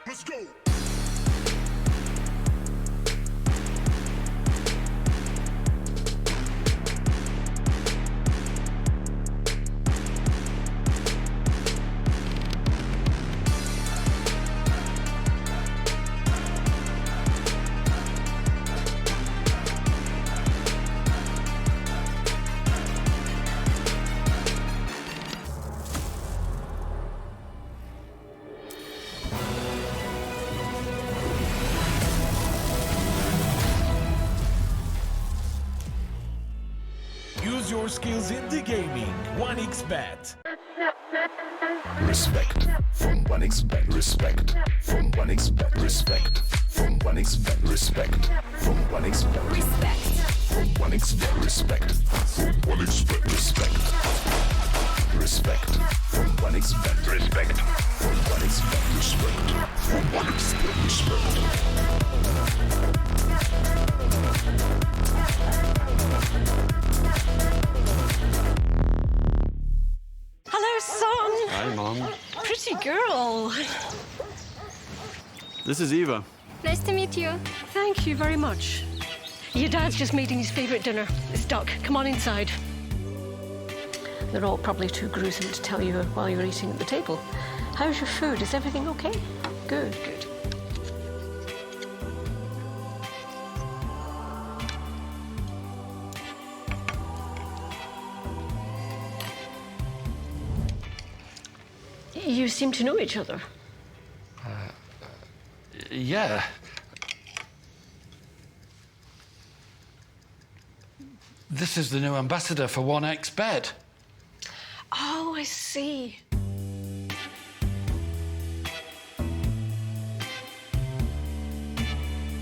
Let's go. Use your skills in the gaming. 1xBet. Respect from 1xBet. Respect from 1xBet. Respect from 1xBet. Respect from 1xBet. Respect from 1xBet. Respect from 1xBet. Respect. Respect from 1xBet. Respect from 1xBet. Respect from 1xBet. Respect. Hello, son. Hi, Mom. Pretty girl. This is Eva. Nice to meet you. Thank you very much. Your dad's just making his favorite dinner. It's duck. Come on inside. They're all probably too gruesome to tell you while you're eating at the table. How's your food? Is everything okay? Good, good. You seem to know each other. Yeah. This is the new ambassador for 1xBet. Oh, I see.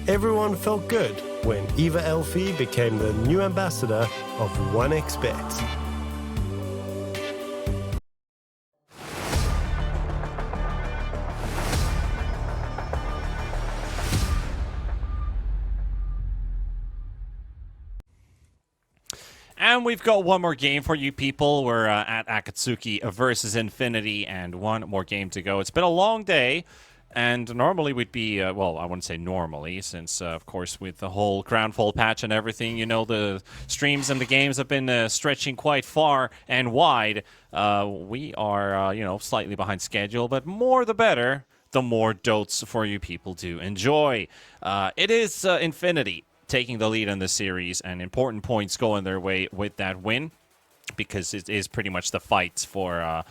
Everyone felt good when Eva Elfie became the new ambassador of 1xBet. And we've got one more game for you people. We're at Akatsuki versus Infinity, and one more game to go. It's been a long day, and normally we'd be, well, I wouldn't say normally, since, of course, with the whole Groundfall patch and everything, you know, the streams and the games have been stretching quite far and wide. We are, you know, slightly behind schedule, but more the better, the more dotes for you people to enjoy. It is Infinity taking the lead in the series, and important points going their way with that win, because it is pretty much the fight for,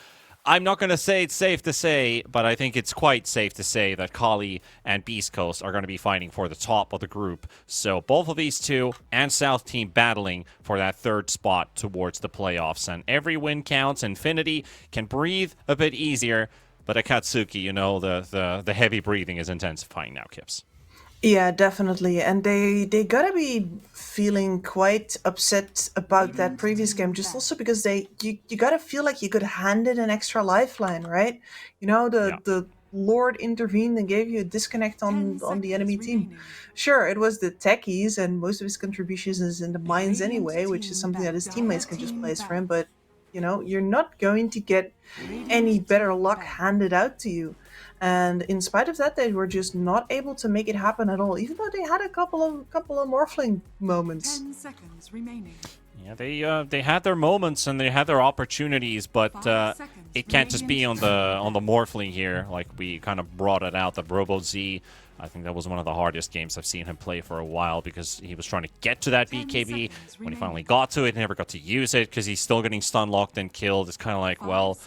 I'm not going to say it's safe to say, but I think it's quite safe to say that Kali and Beast Coast are going to be fighting for the top of the group. So both of these two and South Team battling for that third spot towards the playoffs, and every win counts. Infinity can breathe a bit easier, but Akatsuki, you know, the heavy breathing is intensifying now, Kips. Yeah, definitely. And they gotta be feeling quite upset about that previous game, just also because you gotta feel like you could hand it an extra lifeline, right? You know, Yeah. the Lord intervened and gave you a disconnect on the enemy team. Sure, it was the techies, and most of his contributions is in the mines anyway, which is something that his teammates can just place for him. But you know, you're not going to get any better luck handed out to you. And in spite of that, they were just not able to make it happen at all, even though they had a couple of morphling moments. 10 seconds remaining. Yeah, they had their moments and they had their opportunities, but it can't just be on the Morphling here. Like we kind of brought it out. The Robo Z, I think that was one of the hardest games I've seen him play for a while because he was trying to get to that BKB. When he finally got to it, he never got to use it because he's still getting stun locked and killed. It's kind of like, well,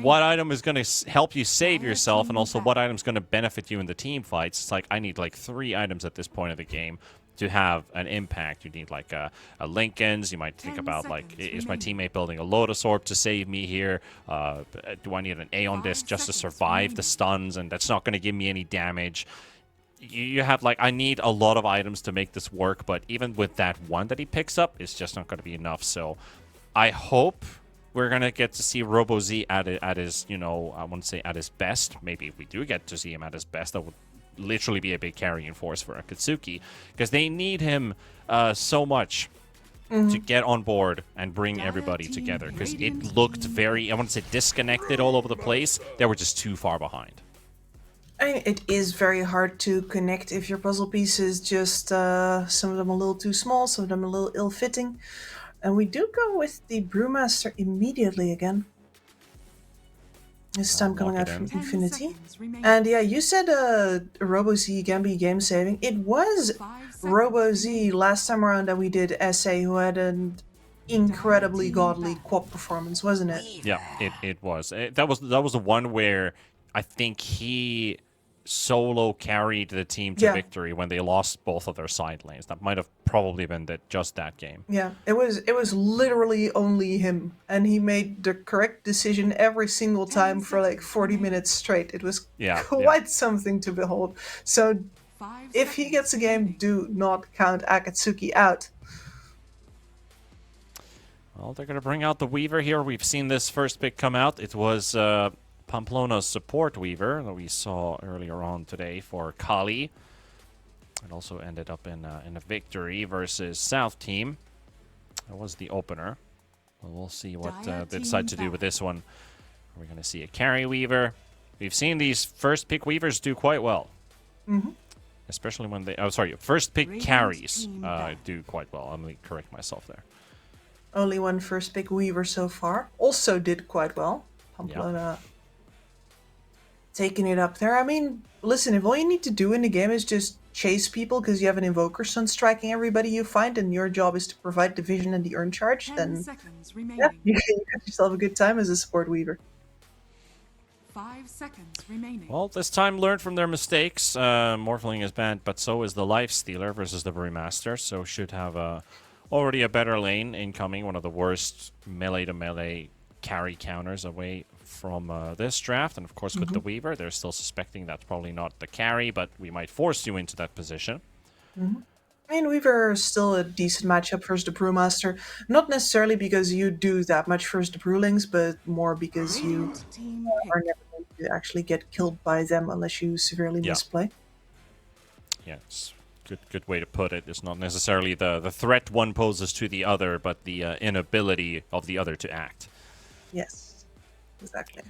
what item is going to help you save yourself, and also what item is going to benefit you in the team fights? It's like I need like 3 items at this point of the game to have an impact. You need like a Lincoln's. You might think about like, is my teammate building a Lotus Orb to save me here? Do I need an Aeon Disc just to survive the stuns, and that's not going to give me any damage? You have like, I need a lot of items to make this work, but even with that one that he picks up, it's just not going to be enough. So I hope we're going to get to see Robo Z at his, you know, I wouldn't say at his best. Maybe if we do get to see him at his best, that would literally be a big carrying force for Akatsuki, because they need him so much to get on board and bring everybody together, because it looked very, I want to say, disconnected all over the place. They were just too far behind. I mean, it is very hard to connect if your puzzle pieces just some of them a little too small, some of them a little ill-fitting. And we do go with the Brewmaster immediately again. This time coming out from Infinity. And yeah, you said Robo Z can be game saving. It was Robo Z last time around that we did SA, who had an incredibly godly quad performance, wasn't it? Yeah, it was. That was the one where I think he solo carried the team to victory when they lost both of their side lanes. That might have probably been just that game. Yeah, it was literally only him, and he made the correct decision every single time for like 40 minutes straight. It was quite something to behold. So if he gets a game, do not count Akatsuki out. Well, they're going to bring out the Weaver here. We've seen this first pick come out. It was Pamplona's support Weaver that we saw earlier on today for Kali. It also ended up in a victory versus South Team. That was the opener. Well, we'll see what they decide to do with this one. We're going to see a carry Weaver. We've seen these first pick Weavers do quite well. Especially when they... Oh, sorry. First pick carries do quite well. I'm going to correct myself there. Only one first pick Weaver so far. Also did quite well. Pamplona taking it up there. I mean, listen, if all you need to do in the game is just chase people because you have an Invoker Sun striking everybody you find, and your job is to provide the vision and the earn charge, then yeah, you got yourself a good time as a support Weaver. 5 seconds remaining. Well, this time learned from their mistakes. Morphling is banned, but so is the Life Stealer versus the Brewmaster, so should have already a better lane incoming. One of the worst melee-to-melee carry counters away from this draft. And of course with the Weaver, they're still suspecting that's probably not the carry, but we might force you into that position. I mean, Weaver is still a decent matchup versus the Brewmaster. Not necessarily because you do that much versus the Brewlings, but more because you are never going to actually get killed by them unless you severely misplay. Yeah, it's good way to put it. It's not necessarily the threat one poses to the other, but the inability of the other to act. Yes, exactly.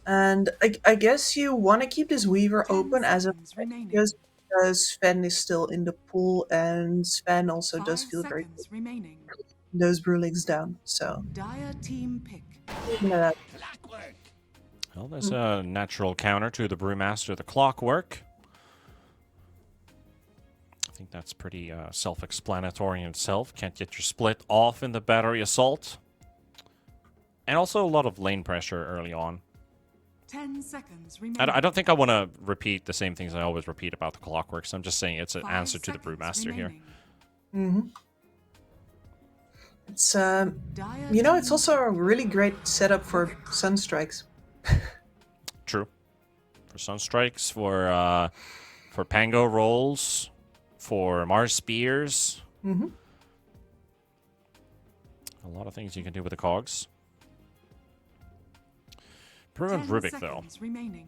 And I guess you want to keep this Weaver open as a because Sven is still in the pool, and Sven also does feel very good. Those Brewlings down, so. Dire team pick. Well, there's a natural counter to the Brewmaster, the Clockwork. I think that's pretty self-explanatory in itself. Can't get your split off in the Battery Assault. And also a lot of lane pressure early on. 10 seconds remaining. I don't think I want to repeat the same things I always repeat about the Clockwork, so I'm just saying it's an answer to the Brewmaster here. It's, you know, it's also a really great setup for Sunstrikes. True. For Sunstrikes, for For Pango rolls, for Mars Spears. Mm-hmm. A lot of things you can do with the cogs. Prudent Rubik, though. Remaining.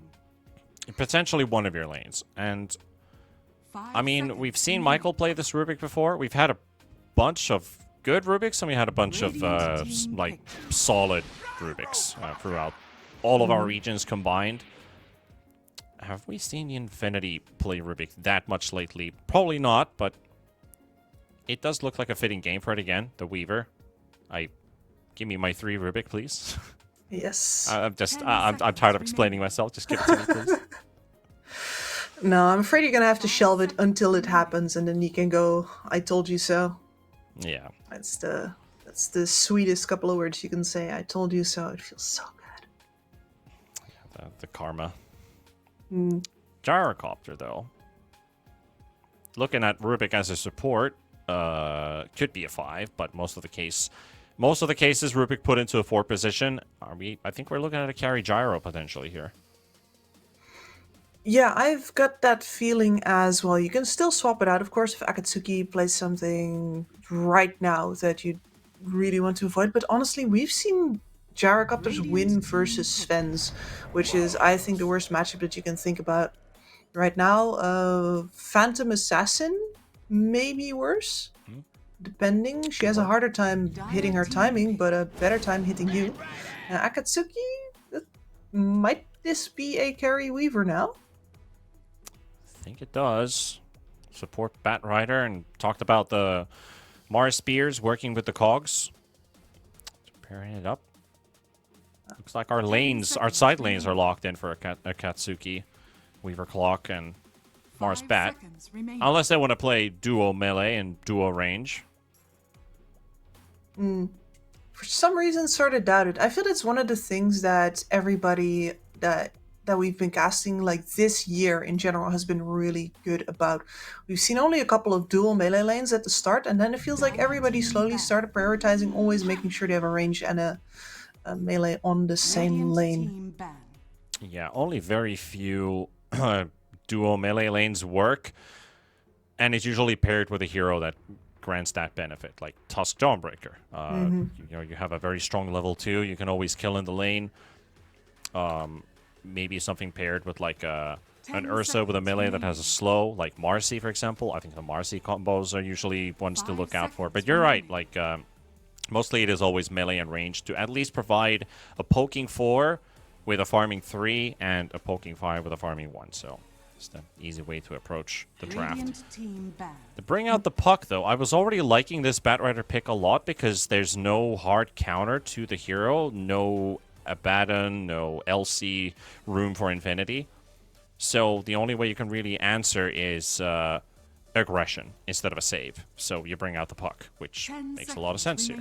Potentially one of your lanes. And, 5 I mean, seconds we've seen remaining. Michael play this Rubik before. We've had a bunch of good Rubiks, and we had a bunch of, Radiant team like, picked. solid Rubiks throughout all of our regions combined. Have we seen the Infinity play Rubik that much lately? Probably not, but it does look like a fitting game for it again. The Weaver. Give me my 3 Rubik, please. Yes. I'm tired of explaining myself. Just give it to me, please. No, I'm afraid you're gonna have to shelve it until it happens, and then you can go, I told you so. Yeah. That's the sweetest couple of words you can say. I told you so. It feels so good. The karma. Mm. Gyrocopter, though. Looking at Rubik as a support, could be a 5, but most of the cases Rubik put into a 4 position. I think we're looking at a carry gyro potentially here. Yeah, I've got that feeling as well. You can still swap it out, of course, if Akatsuki plays something right now that you really want to avoid. But honestly, we've seen Gyrocopters win versus Svens, which is, I think, the worst matchup that you can think about right now. Phantom Assassin, maybe worse, depending. She has a harder time hitting her timing, but a better time hitting you. Akatsuki, might this be a carry Weaver now? I think it does. Support Bat Rider, and talked about the Mars Spears working with the cogs. Pairing it up. Looks like our side lanes are locked in for a Katsuki, Weaver Clock, and Mars Bat. Unless they want to play duo melee and duo range. For some reason, sort of doubt it. I feel it's one of the things that everybody that we've been casting like this year in general has been really good about. We've seen only a couple of dual melee lanes at the start, and then it feels like everybody slowly started prioritizing always making sure they have a range and a melee on the same lane. Yeah, only very few dual melee lanes work, and it's usually paired with a hero that grants that benefit, like Tusk Dawnbreaker. You have a very strong level 2. You can always kill in the lane. Maybe something paired with like an Ursa with a melee that has a slow, like Marcy, for example. I think the Marcy combos are usually ones to look out for. But you're right, like mostly it is always melee and range to at least provide a poking 4 with a farming 3 and a poking 5 with a farming 1. So it's an easy way to approach the draft. To bring out the puck, though, I was already liking this Batrider pick a lot because there's no hard counter to the hero, no Abaddon, no LC room for Infinity. So the only way you can really answer is aggression instead of a save. So you bring out the puck, which makes a lot of sense here.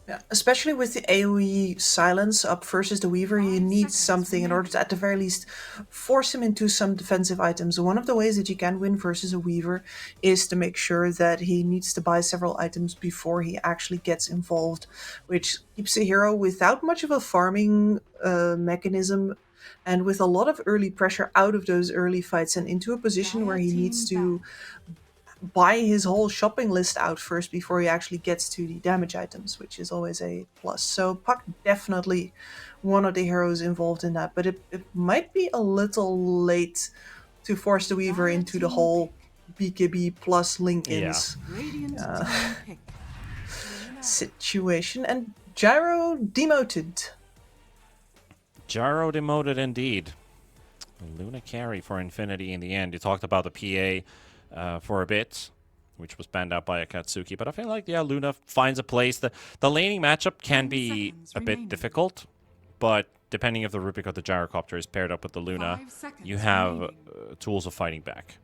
Yeah, especially with the AoE silence up versus the Weaver, you need something in order to, at the very least, force him into some defensive items. One of the ways that you can win versus a Weaver is to make sure that he needs to buy several items before he actually gets involved, which keeps the hero without much of a farming mechanism and with a lot of early pressure out of those early fights and into a position where he needs to buy his whole shopping list out first before he actually gets to the damage items, which is always a plus. So Puck definitely one of the heroes involved in that, but it might be a little late to force the Weaver into the whole BKB plus link-ins situation. And Gyro demoted. Gyro demoted indeed. Luna carry for Infinity in the end. You talked about the PA for a bit, which was banned out by Akatsuki. But I feel like, yeah, Luna finds a place. The laning matchup can be a bit difficult, but depending if the Rubik or the Gyrocopter is paired up with the Luna, you have tools of fighting back.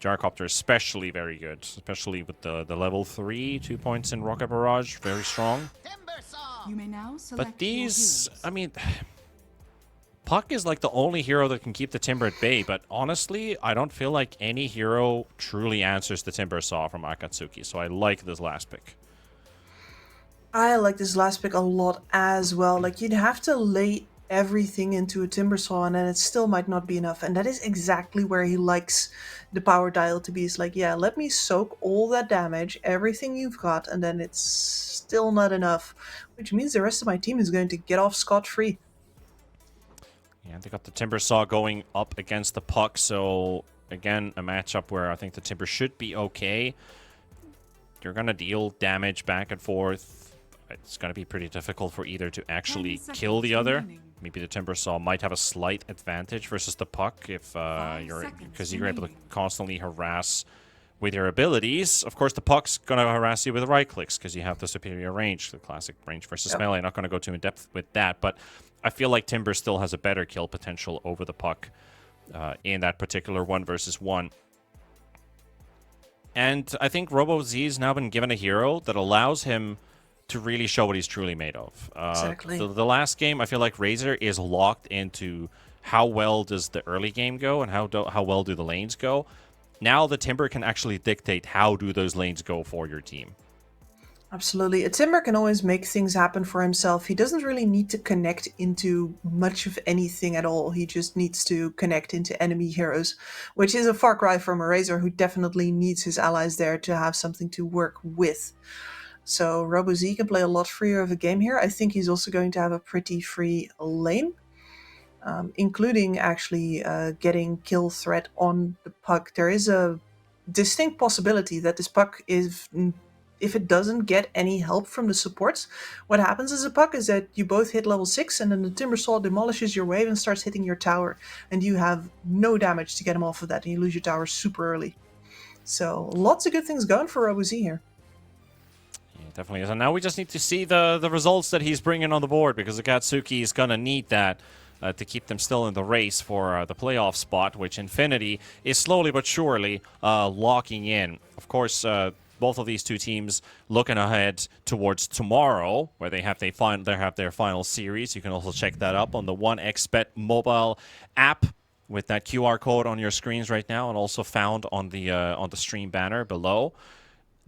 Gyrocopter especially very good, especially with the level 3, 2 points in Rocket Barrage, very strong. You may now select But these, I mean, Puck is like the only hero that can keep the Timber at bay, but honestly, I don't feel like any hero truly answers the Timber Saw from Akatsuki, so I like this last pick. I like this last pick a lot as well. Like, you'd have to everything into a timber saw, and then it still might not be enough. And that is exactly where he likes the power dial to be. It's like, yeah, let me soak all that damage, everything you've got, and then it's still not enough, which means the rest of my team is going to get off scot-free. Yeah, they got the Timber Saw going up against the Puck, so again, a matchup where I think the Timber should be okay. You're going to deal damage back and forth. It's going to be pretty difficult for either to actually kill the other. Maybe the Timber Saw might have a slight advantage versus the Puck if because you're able to constantly harass with your abilities. Of course, the Puck's going to harass you with right clicks because you have the superior range, the classic range versus melee. I'm not going to go too in depth with that, but I feel like Timber still has a better kill potential over the Puck in that particular 1v1. And I think RoboZ has now been given a hero that allows him to really show what he's truly made of. Exactly. The last game, I feel like Razor is locked into how well does the early game go and how well do the lanes go. Now the Timber can actually dictate how do those lanes go for your team. Absolutely. A Timber can always make things happen for himself. He doesn't really need to connect into much of anything at all. He just needs to connect into enemy heroes, which is a far cry from a Razor who definitely needs his allies there to have something to work with. So RoboZ can play a lot freer of a game here. I think he's also going to have a pretty free lane, including actually getting kill threat on the Puck. There is a distinct possibility that this Puck is... If it doesn't get any help from the supports, what happens as a Puck is that you both hit level 6 and then the Timber Saw demolishes your wave and starts hitting your tower. And you have no damage to get him off of that and you lose your tower super early. So lots of good things going for RoboZ here. Yeah, definitely is. And now we just need to see the results that he's bringing on the board because Akatsuki is going to need that to keep them still in the race for the playoff spot, which Infinity is slowly but surely locking in. Of course, both of these two teams looking ahead towards tomorrow, where they have their final series. You can also check that up on the 1xBet mobile app with that QR code on your screens right now, and also found on the stream banner below.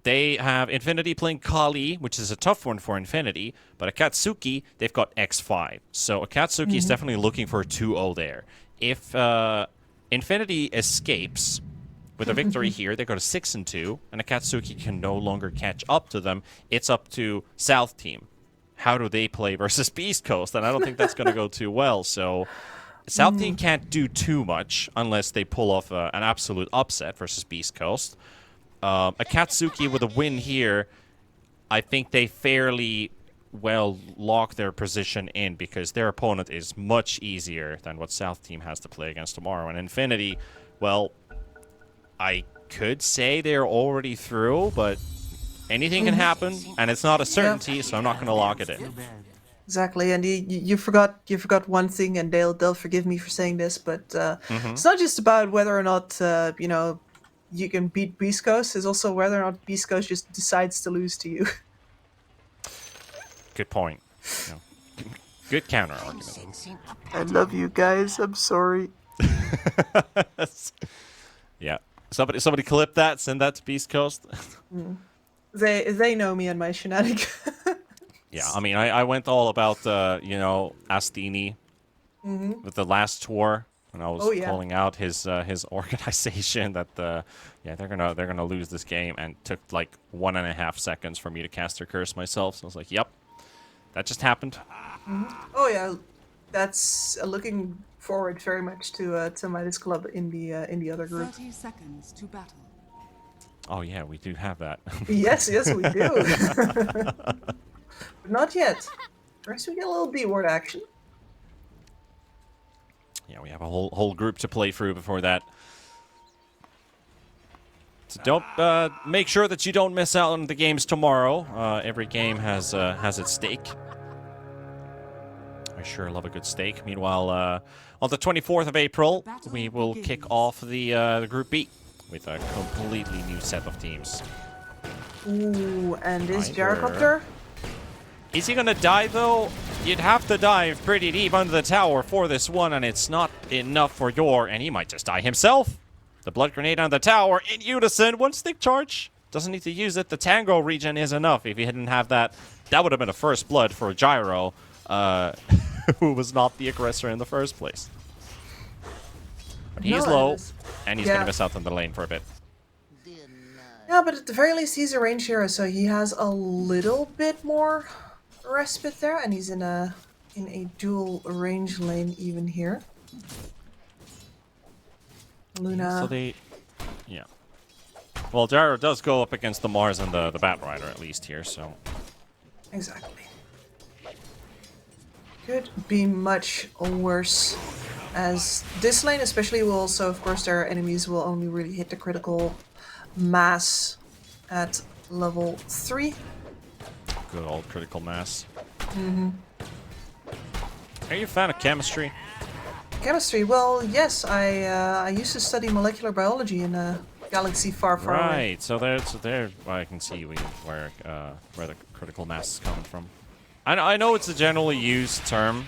They have Infinity playing Kali, which is a tough one for Infinity, but Akatsuki, they've got X5. So Akatsuki is definitely looking for a 2-0 there. If Infinity escapes with a victory here, they go to 6-2, and Akatsuki can no longer catch up to them. It's up to South Team. How do they play versus Beast Coast? And I don't think that's going to go too well. So South Team can't do too much unless they pull off an absolute upset versus Beast Coast. Akatsuki with a win here, I think they fairly well lock their position in because their opponent is much easier than what South Team has to play against tomorrow. And Infinity, well, I could say they're already through, but anything can happen, and it's not a certainty, so I'm not going to lock it in. Exactly, and you forgot one thing, and they'll forgive me for saying this, but it's not just about whether or not you can beat Beast Coast. It's also whether or not Beast Coast just decides to lose to you. Good point. Good counter argument. I love you guys. I'm sorry. Yeah. Somebody clip that, send that to Beast Coast. They know me and my shenanigans. Yeah, I mean, I went all about Astini with the last tour when I was calling out his organization that they're gonna lose this game, and took like 1.5 seconds for me to cast their curse myself. So I was like, yep, that just happened. Oh yeah, that's looking forward very much to Midas Club in the other group. 30 seconds to battle. Oh yeah, we do have that. yes, we do. But not yet. First, we get a little B-word action. Yeah, we have a whole group to play through before that. So don't make sure that you don't miss out on the games tomorrow. Every game has its stake. I sure love a good steak. Meanwhile, on the 24th of April, we will kick off the Group B with a completely new set of teams. Ooh, and is Gyrocopter? Is he gonna die though? You'd have to dive pretty deep under the tower for this one, and it's not enough for and he might just die himself. The blood grenade on the tower in unison, 1 stick charge. Doesn't need to use it. The Tango regen is enough. If he didn't have that, that would have been a first blood for Gyro. who was not the aggressor in the first place. But he's No, low, it is- and he's yeah. gonna miss out on the lane for a bit. Yeah, but at the very least, he's a range hero, so he has a little bit more respite there, and he's in a dual range lane even here. Luna. So they, yeah. Well, Gyro does go up against the Mars and the Batrider at least here, so. Exactly. Could be much worse, as this lane especially will also, of course, their enemies will only really hit the critical mass at level 3. Good old critical mass. Mm-hmm. Are you a fan of chemistry? Chemistry, well, yes, I used to study molecular biology in a galaxy far, far away. Right, so there I can see where the critical mass is coming from. I know it's a generally used term,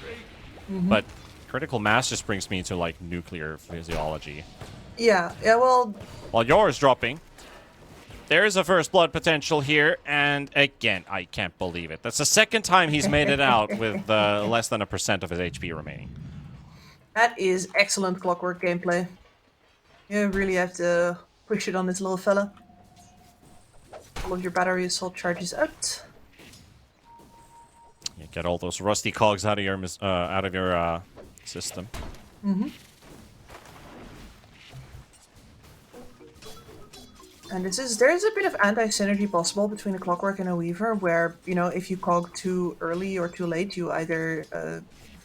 but critical mass just brings me to like nuclear physiology. Yeah, well... While yours dropping, there is a first blood potential here, and again, I can't believe it. That's the second time he's made it out with less than 1% of his HP remaining. That is excellent Clockwork gameplay. You really have to push it on this little fella. All of your battery assault charges out. You get all those rusty cogs out of your system. Mm-hmm. And there's a bit of anti-synergy possible between a Clockwork and a Weaver, where, you know, if you cog too early or too late, you either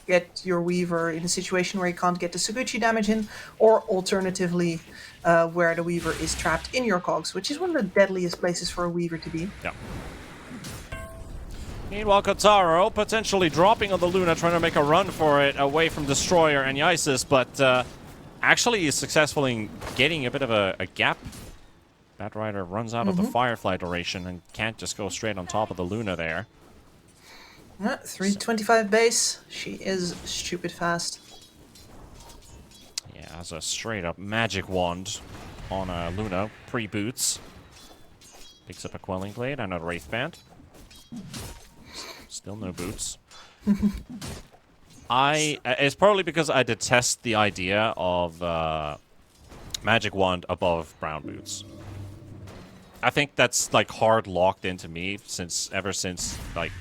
get your Weaver in a situation where you can't get the Suguchi damage in, or alternatively, where the Weaver is trapped in your cogs, which is one of the deadliest places for a Weaver to be. Yeah. Meanwhile, Kotaro potentially dropping on the Luna, trying to make a run for it away from Destroyer and Ysis, but actually is successful in getting a bit of a gap. Batrider runs out of the Firefly duration and can't just go straight on top of the Luna there. 325 base. She is stupid fast. Yeah, has a straight up magic wand on Luna, pre-boots. Picks up a Quelling Blade and a Wraith Band. Still no boots. It's probably because I detest the idea of magic wand above brown boots. I think that's like hard locked into me ever since like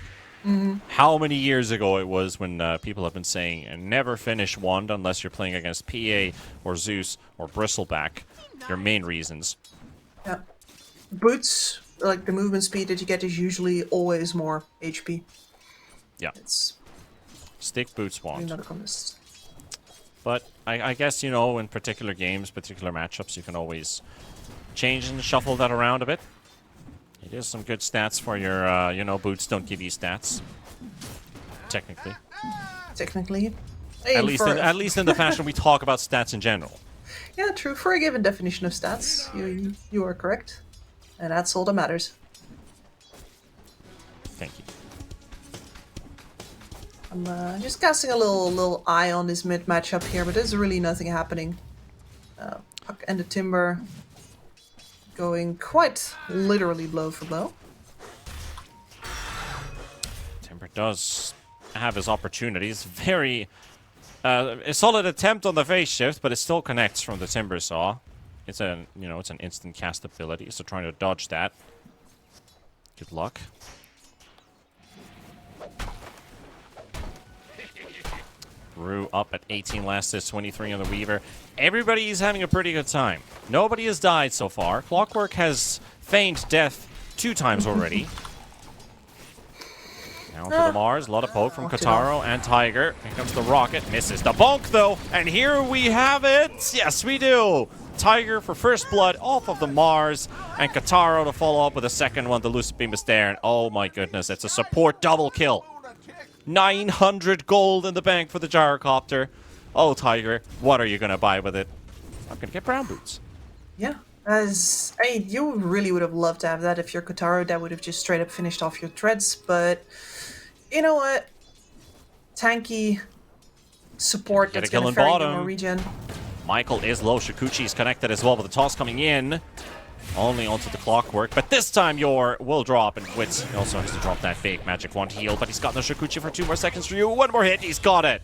how many years ago it was when people have been saying never finish wand unless you're playing against PA or Zeus or Bristleback. Your main reasons. Yeah. Boots, like the movement speed that you get is usually always more HP. Yeah. It's stick boots wand. not a contest. But I guess, you know, in particular games, particular matchups, you can always change and shuffle that around a bit. It is some good stats for your, you know, boots don't give you stats. Technically. Technically. At least in the fashion we talk about stats in general. Yeah, true. For a given definition of stats, you are correct. And that's all that matters. Thank you. I'm just casting a little eye on this mid matchup here, but there's really nothing happening. Puck and the Timber going quite literally blow for blow. Timber does have his opportunities. Very a solid attempt on the phase shift, but it still connects from the Timber Saw. It's an instant cast ability, so trying to dodge that. Good luck. Rue up at 18 last hit, 23 on the Weaver. Everybody is having a pretty good time. Nobody has died so far. Clockwork has feigned death 2 times already. Now for the Mars, a lot of poke from Kotaro and Tiger. Here comes the rocket, misses the bonk though, and here we have it! Yes, we do! Tiger for first blood off of the Mars, and Kotaro to follow up with a second one. The Lucid Beam is there, and oh my goodness, it's a support double kill. 900 gold in the bank for the gyrocopter. Oh, Tiger, what are you gonna buy with it? I'm gonna get brown boots. Yeah, you really would have loved to have that if you're Kotaro. That would have just straight up finished off your treads. But you know what? Tanky support that's gonna ferry more regen. Michael is low. Shikuchi is connected as well, but the toss coming in. Only onto the clockwork, but this time Yor will drop, and Wits also has to drop that big magic wand heal, but he's got no Shakuchi for 2 more seconds for you. 1 more hit, he's got it.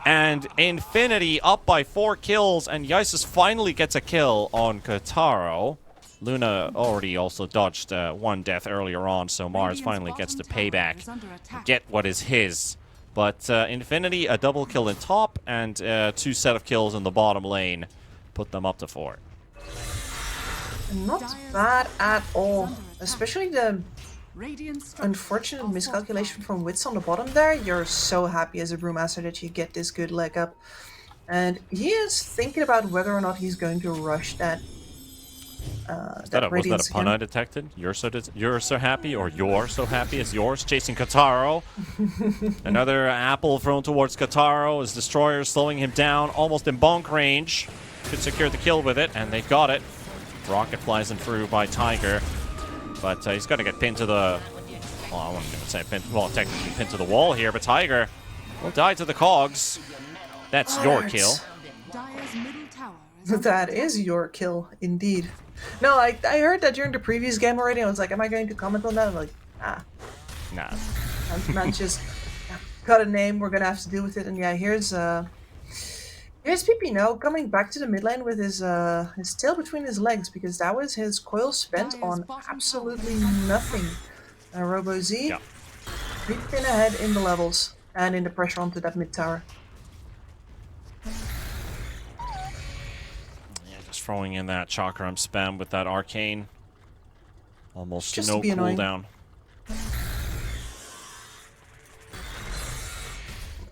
And Infinity up by 4 kills, and Yaisis finally gets a kill on Kataro. Luna already also dodged 1 death earlier on, so Mars finally gets the payback, get what is his. But Infinity, a double kill in top, and 2 set of kills in the bottom lane, put them up to 4. Not bad at all, especially the unfortunate miscalculation from Wits on the bottom there. You're so happy as a brewmaster that you get this good leg up. And he is thinking about whether or not he's going to rush that. Was that a pun I detected? You're so happy, or you're so happy as yours, chasing Kataro. Another apple thrown towards Kataro as Destroyer slowing him down, almost in bonk range. Could secure the kill with it, and they've got it. Rocket flies in through by Tiger, but he's got to get pinned to the... Well, I wasn't going to say pinned, well, technically pinned to the wall here, but Tiger will die to the cogs. That's your kill. That is your kill, indeed. No, I heard that during the previous game already. I was like, am I going to comment on that? I'm like, nah. I'm just got a name. We're gonna have to deal with it. And yeah, here's PP now coming back to the mid lane with his tail between his legs, because that was his coil spent on absolutely nothing. Robo Z, creeping ahead in the levels and in the pressure onto that mid tower. Throwing in that chakram spam with that arcane. Almost just no cooldown.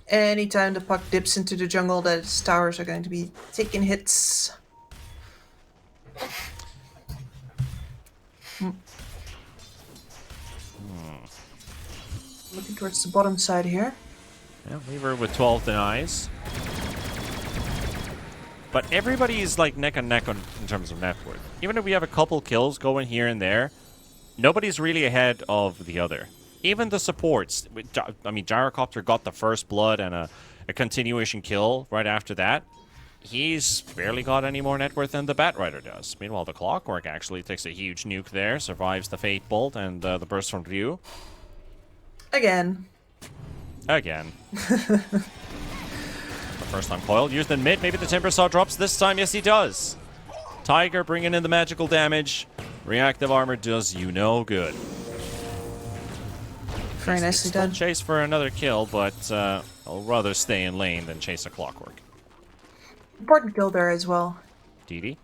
Anytime the puck dips into the jungle, those towers are going to be taking hits. Looking towards the bottom side here. Yeah, Weaver with 12 denies. But everybody is like neck and neck in terms of net worth. Even if we have a couple kills going here and there, nobody's really ahead of the other. Even the supports. I mean, Gyrocopter got the first blood and a continuation kill right after that. He's barely got any more net worth than the Batrider does. Meanwhile, the Clockwork actually takes a huge nuke there, survives the Fate Bolt and the burst from Ryu. Again. First time coiled, used in mid. Maybe the Timber Saw drops this time. Yes, he does. Tiger bringing in the magical damage. Reactive armor does you no good. Very nicely done. Chase for another kill, but I'll rather stay in lane than chase a Clockwork. Important kill there as well. DD.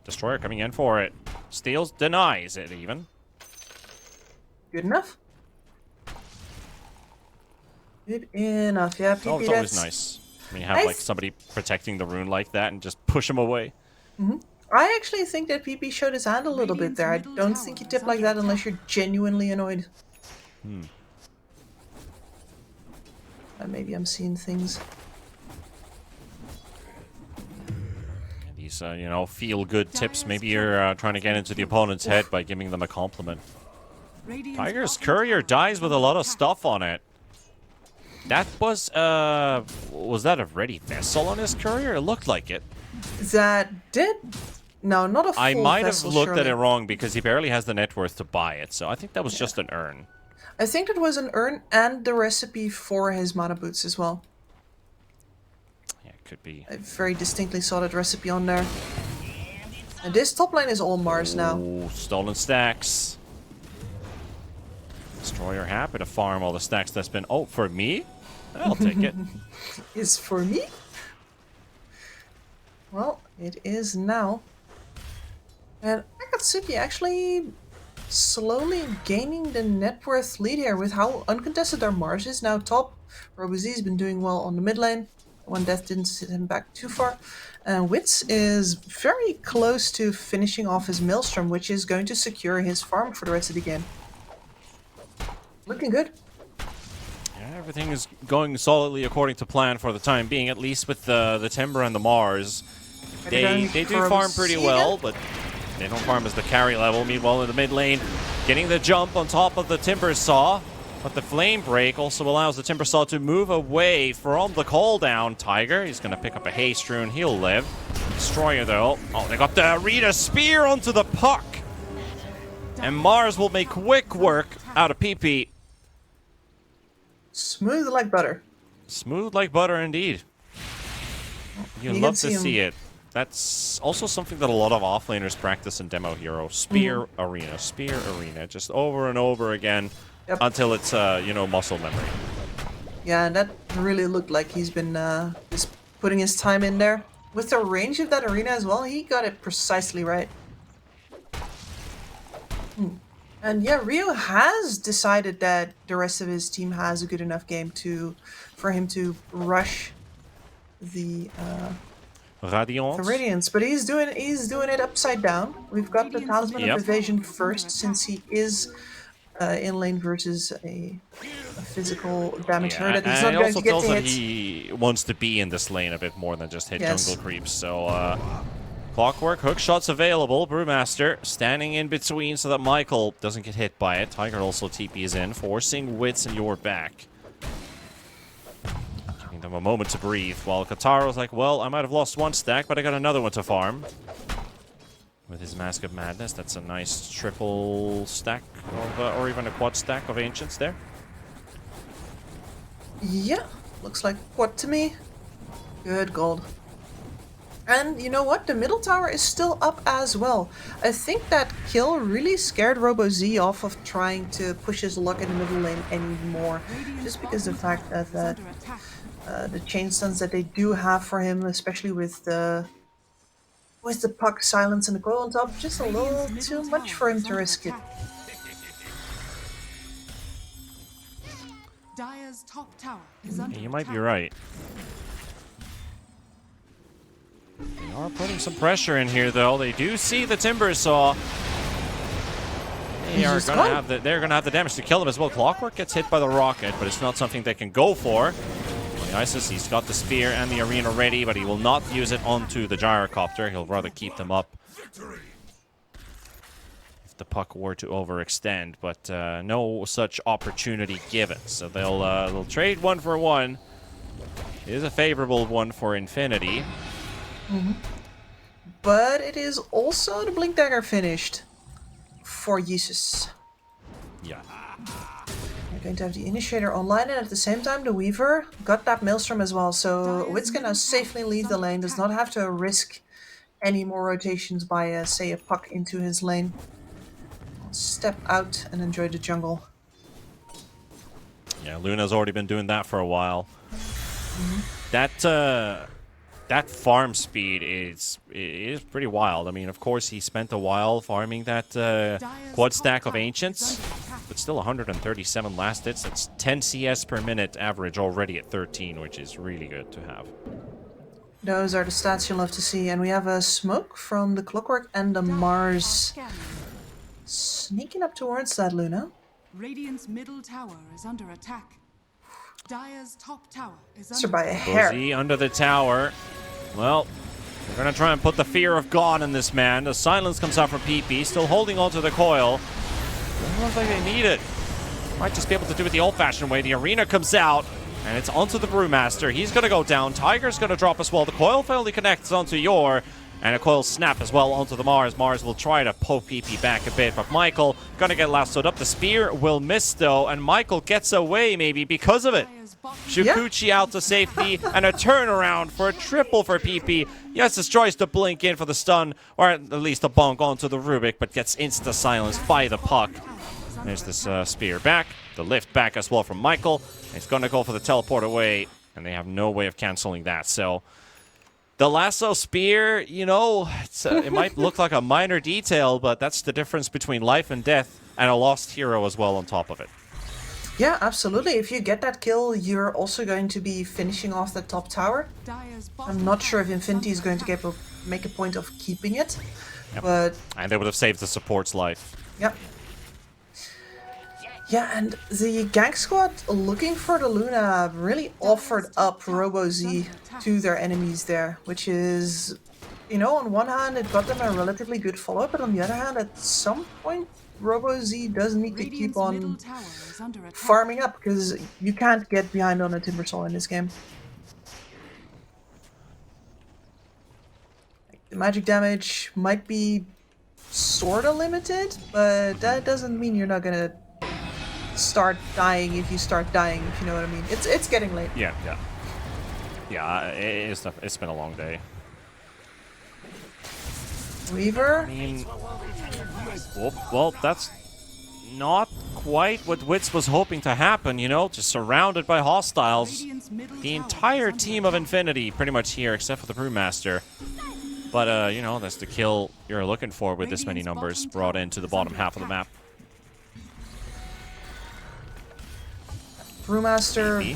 Destroyer coming in for it. Steals, denies it even. Good enough. Good enough. Yeah, PP, it's always nice. I mean, you have like somebody protecting the rune like that and just push him away. I actually think that PP showed his hand a little bit there. I don't think you tip like that unless you're genuinely annoyed. Maybe I'm seeing things. These, feel-good tips. Maybe you're trying to get into the opponent's head by giving them a compliment. Tiger's Courier dies with a lot of stuff on it. That was that a ready vessel on his Courier? It looked like it. That did? No, not a full I might vessel, have looked surely. at it wrong because he barely has the net worth to buy it, so I think that was just an urn. I think it was an urn and the recipe for his mana boots as well. Yeah, it could be. I very distinctly saw that recipe on there. And this top lane is all Mars now. Ooh, stolen stacks. Destroyer happy to farm all the stacks that's been... Oh, for me? I'll take it. Is for me? Well, it is now. And Akatsuki actually slowly gaining the net worth lead here with how uncontested our Mars is now top. Robozy's been doing well on the mid lane. One death didn't sit him back too far. And Wits is very close to finishing off his Maelstrom, which is going to secure his farm for the rest of the game. Looking good. Yeah, everything is going solidly according to plan for the time being, at least with the Timber and the Mars. They do farm pretty well, but they don't farm as the carry level. Meanwhile, in the mid lane, getting the jump on top of the Timber Saw. But the Flame Break also allows the Timber Saw to move away from the call down. Tiger, he's going to pick up a Haste Rune. He'll live. Destroyer, though. Oh, they got the Rita Spear onto the puck. And Mars will make quick work out of PP. Smooth like butter. Smooth like butter, indeed. You You love can to see see it. That's also something that a lot of offlaners practice in Demo Hero. Spear Arena, Spear Arena. Just over and over again until it's, you know, muscle memory. Yeah, and that really looked like he's been just putting his time in there. With the range of that arena as well, he got it precisely right. And yeah, Rio has decided that the rest of his team has a good enough game for him to rush the Radiance, but he's doing it upside down. We've got the Talisman of Evasion first, since he is in lane versus a physical damage hero that he's not going to get to hit. And he also tells that he wants to be in this lane a bit more than just hit jungle creeps. So Clockwork, hook shots available. Brewmaster standing in between so that Michael doesn't get hit by it. Tiger also TPs in, forcing Wits and Your back. Giving them a moment to breathe, while Kataro's like, well, I might have lost one stack, but I got another one to farm. With his Mask of Madness, that's a nice triple stack, or even a quad stack of Ancients there. Yeah, looks like quad to me. Good gold. And you know what? The middle tower is still up as well. I think that kill really scared RoboZ off of trying to push his luck in the middle lane anymore. Just because of the fact that the chain stuns that they do have for him, especially with the puck silence and the coil on top, just a little too much for him to risk it. Dire's top tower is under You might be right. They are putting some pressure in here, though. They do see the Timber Saw. They're gonna have the damage to kill him as well. Clockwork gets hit by the rocket, but it's not something they can go for. The Isis, he's got the spear and the arena ready, but he will not use it onto the gyrocopter. He'll rather keep them up if the puck were to overextend, but no such opportunity given. So they'll trade 1 for 1. It is a favorable one for Infinity. But it is also the Blink Dagger finished for Jesus. Yeah. We're going to have the Initiator online, and at the same time the Weaver got that Maelstrom as well. So Wit's gonna safely leave the lane, does not have to risk any more rotations by, say, a puck into his lane. Step out and enjoy the jungle. Yeah, Luna's already been doing that for a while. That farm speed is pretty wild. I mean, of course, he spent a while farming that quad stack of Ancients, but still 137 last hits. That's 10 CS per minute average already at 13, which is really good to have. Those are the stats you'll love to see. And we have a smoke from the Clockwork and the Mars. Sneaking up towards that, Luna. Radiant's middle tower is under attack. Dire's top tower is under by a hair. Rosie under the tower. Well, they're going to try and put the fear of God in this man. The silence comes out from PP, still holding onto the coil. Doesn't look like they need it. Might just be able to do it the old-fashioned way. The arena comes out, and it's onto the Brewmaster. He's going to go down. Tiger's going to drop as well. The coil finally connects onto Yor, and a coil snap as well onto the Mars. Mars will try to poke PP back a bit, but Michael going to get lassoed up. The spear will miss, though, and Michael gets away maybe because of it. Shukuchi out to safety, and a turnaround for a triple for PP. Yes, destroys the blink in for the stun, or at least a bonk onto the Rubik, but gets insta-silenced by the puck. There's this spear back, the lift back as well from Michael. He's going to go for the teleport away, and they have no way of canceling that. So the lasso spear, you know, it might look like a minor detail, but that's the difference between life and death, and a lost hero as well on top of it. Yeah, absolutely. If you get that kill, you're also going to be finishing off the top tower. I'm not sure if Infinity is going to make a point of keeping it, but... And they would have saved the support's life. Yep. Yeah, and the gank squad looking for the Luna really offered up RoboZ to their enemies there, which is, you know, on one hand it got them a relatively good follow-up, but on the other hand, at some point, RoboZ does need to keep on farming up, because you can't get behind on a Timbersaw in this game. The magic damage might be sorta limited, but that doesn't mean you're not gonna start dying if you start dying, if you know what I mean. It's getting late. Yeah, yeah. Yeah, it's been a long day. Weaver? I mean, well, that's not quite what Wits was hoping to happen, you know? Just surrounded by hostiles. The entire team of Infinity pretty much here, except for the Brewmaster. But, you know, that's the kill you're looking for with this many numbers brought into the bottom half of the map. Brewmaster,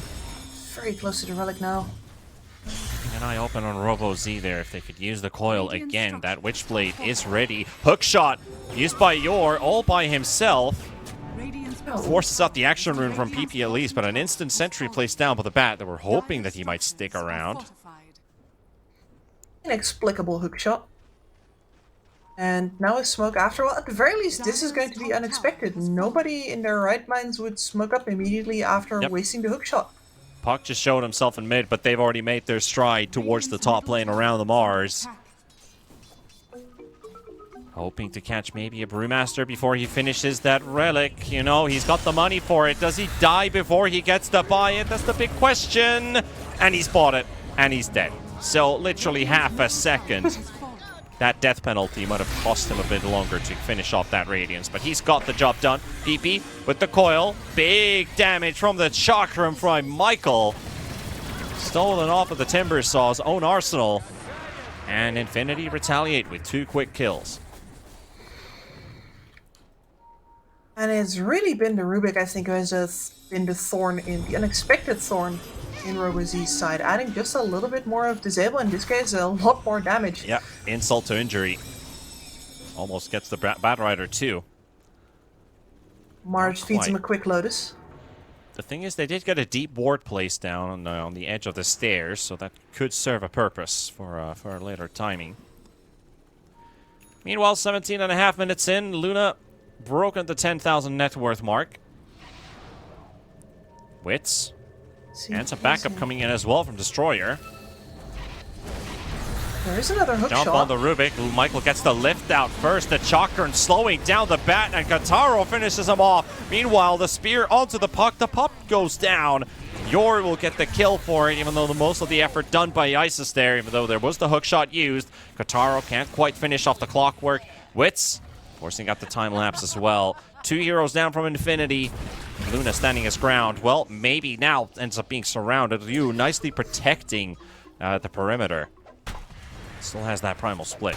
very close to the relic now. Keeping an eye open on Robo Z there if they could use the coil again. That Witchblade is ready. Hook shot used by Yor all by himself. Forces out the action rune from PP at least, but an instant sentry placed down by the bat that we're hoping that he might stick around. Inexplicable hook shot. And now a smoke after all. At the very least, this is going to be unexpected. Nobody in their right minds would smoke up immediately after wasting the hook shot. Puck just showed himself in mid, but they've already made their stride towards the top lane around the Mars. Hoping to catch maybe a Brewmaster before he finishes that relic. You know, he's got the money for it. Does he die before he gets to buy it? That's the big question. And he's bought it, and he's dead. So literally half a second. That death penalty might have cost him a bit longer to finish off that Radiance, but he's got the job done. PP with the coil. Big damage from the chakram from Michael. Stolen off of the Timber Saw's own arsenal. And Infinity retaliate with 2 quick kills. And it's really been the Rubik, I think, who has been the thorn in, the unexpected thorn in RoboZ's side, adding just a little bit more of disable, in this case a lot more damage. Yeah, insult to injury. Almost gets the Bat Rider too. Mars feeds him a quick Lotus. The thing is, they did get a deep ward placed down on the edge of the stairs, so that could serve a purpose for a later timing. Meanwhile, 17.5 minutes in, Luna broken the 10,000 net worth mark. Wits. And some backup coming in as well from Destroyer. There is another hook Jump shot. on the Rubik. Michael gets the lift out first. The Chakran slowing down the bat, and Kataro finishes him off. Meanwhile, the spear onto the puck. The puck goes down. Yor will get the kill for it, even though the most of the effort done by Isis there, even though there was the hook shot used. Kataro can't quite finish off the clockwork. Wits forcing out the time lapse as well. 2 heroes down from Infinity. Luna standing his ground. Well, maybe now ends up being surrounded. Ryu nicely protecting the perimeter. Still has that primal split.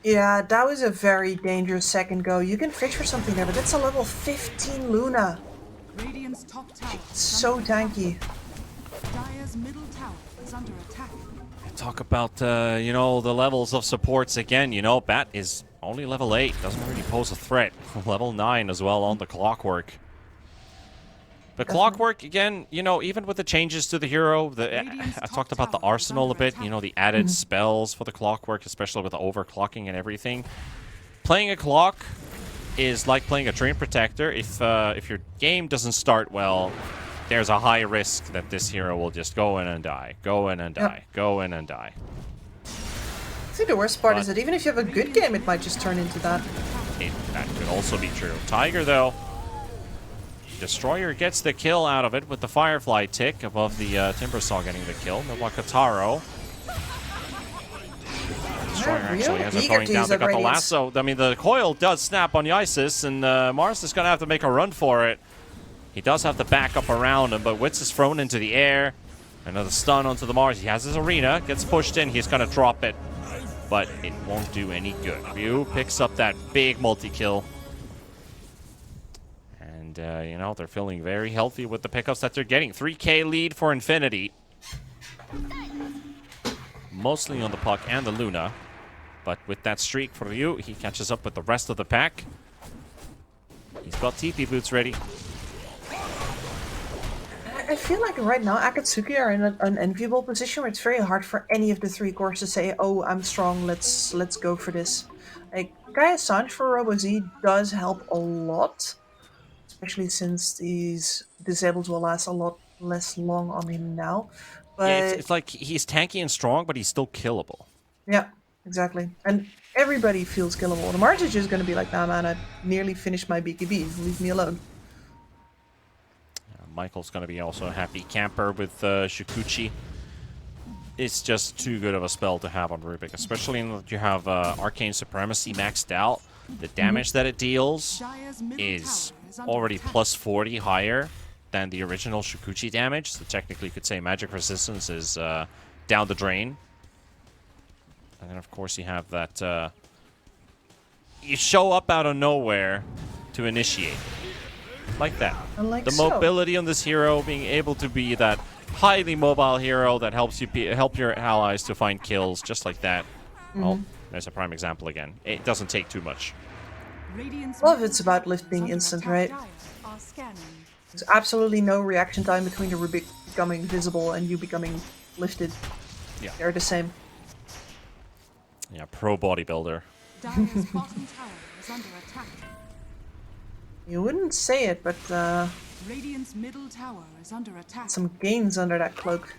Yeah, that was a very dangerous second go. You can fish for something there, but that's a level 15 Luna. Radiant's top tower So tanky. Dire's middle tower is under attack. Talk about, you know, the levels of supports again. You know, Bat is only level 8. Doesn't really pose a threat. Level 9 as well on the Clockwork. The Clockwork, again, you know, even with the changes to the hero, I talked about the arsenal a bit, you know, the added spells for the Clockwork, especially with the overclocking and everything. Playing a clock is like playing a Dream Protector. If your game doesn't start well, there's a high risk that this hero will just go in and die, go in and die, go in and die. I think the worst part is that even if you have a good game, it might just turn into that. That could also be true. Tiger, though, Destroyer gets the kill out of it with the Firefly tick above the Timbersaw getting the kill. Meanwhile, Kataro. Destroyer actually has it going down. They got the lasso. I mean, the coil does snap on the Isis, and Mars is going to have to make a run for it. He does have the backup around him, but Wits is thrown into the air. Another stun onto the Mars. He has his arena, gets pushed in. He's going to drop it, but it won't do any good. Ryu picks up that big multi-kill. And, you know, they're feeling very healthy with the pickups that they're getting. 3K lead for Infinity. Mostly on the puck and the Luna. But with that streak for Ryu, he catches up with the rest of the pack. He's got TP boots ready. I feel like right now Akatsuki are in an enviable position where it's very hard for any of the 3 cores to say, "Oh, I'm strong. Let's go for this." Like Gaia Sanj for RoboZ does help a lot, especially since these disables will last a lot less long on him now. But Yeah, it's like he's tanky and strong, but he's still killable. yeah, exactly. And everybody feels killable. The March is just going to be like, nah, man, I nearly finished my BKB. Leave me alone. Michael's going to be also a happy camper with Shikuchi. It's just too good of a spell to have on Rubik, especially in that you have Arcane Supremacy maxed out. The damage that it deals is already plus 40 higher than the original Shikuchi damage. So technically you could say magic resistance is down the drain. And then of course you have that... you show up out of nowhere to initiate. Like that. The mobility on this hero, being able to be that highly mobile hero that helps you help your allies to find kills, just like that. Well, there's a prime example again. It doesn't take too much. Well, if it's about lift being instant, right? There's absolutely no reaction time between the Rubik becoming visible and you becoming lifted. Yeah. They're the same. Yeah, pro bodybuilder. Dire's bottom tower is under attack. You wouldn't say it, but Radiant's middle tower is under attack. some gains under that cloak.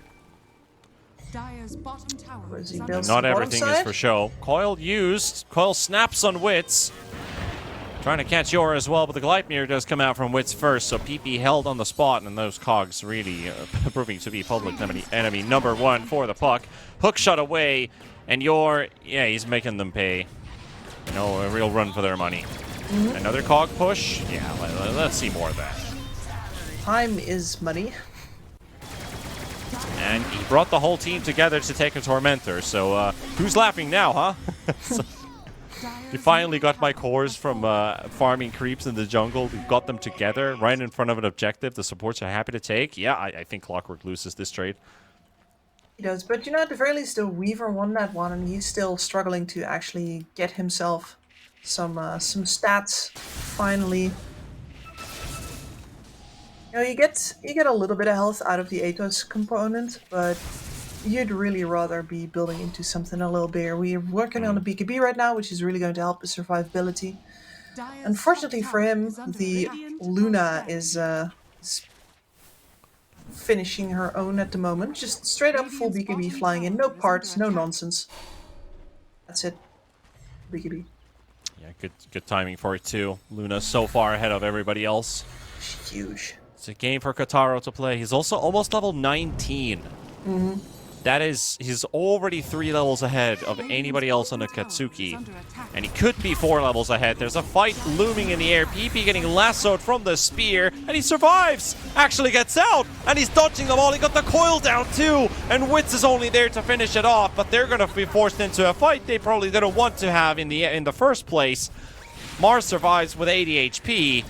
Dire's bottom tower is he under built? Not Bottom everything is side? for show. Coil used. Coil snaps on Wits. Trying to catch Yor as well, but the Gleipnir does come out from Wits first, so PP held on the spot, and those cogs really proving to be public enemy number one for the puck. Hook shot away, and Yor, yeah, he's making them pay. You know, a real run for their money. Another cog push? Yeah, let's see more of that. Time is money. And he brought the whole team together to take a Tormentor, so who's laughing now, huh? So, you finally got my cores from farming creeps in the jungle. We've got them together right in front of an objective the supports are happy to take. Yeah, I think Clockwork loses this trade. He does, but you know, at the very least, the Weaver won that one, and he's still struggling to actually get himself some stats. Finally, you know, you get a little bit of health out of the Athos component, but you'd really rather be building into something a little bigger. We're working on a BKB right now, which is really going to help with survivability. Unfortunately for him, the Luna is finishing her own at the moment. Just straight up full BKB flying in. No parts, no nonsense. That's it. BKB. Yeah, good timing for it too. Luna so far ahead of everybody else. Huge. It's a game for Kotaro to play. He's also almost level 19. That is, he's already 3 levels ahead of anybody else on the Katsuki. And he could be 4 levels ahead. There's a fight looming in the air. PP getting lassoed from the spear. And he survives! Actually gets out! And he's dodging them all. He got the coil down too! And Wits is only there to finish it off. But they're going to be forced into a fight they probably didn't want to have in the first place. Mars survives with 80 HP.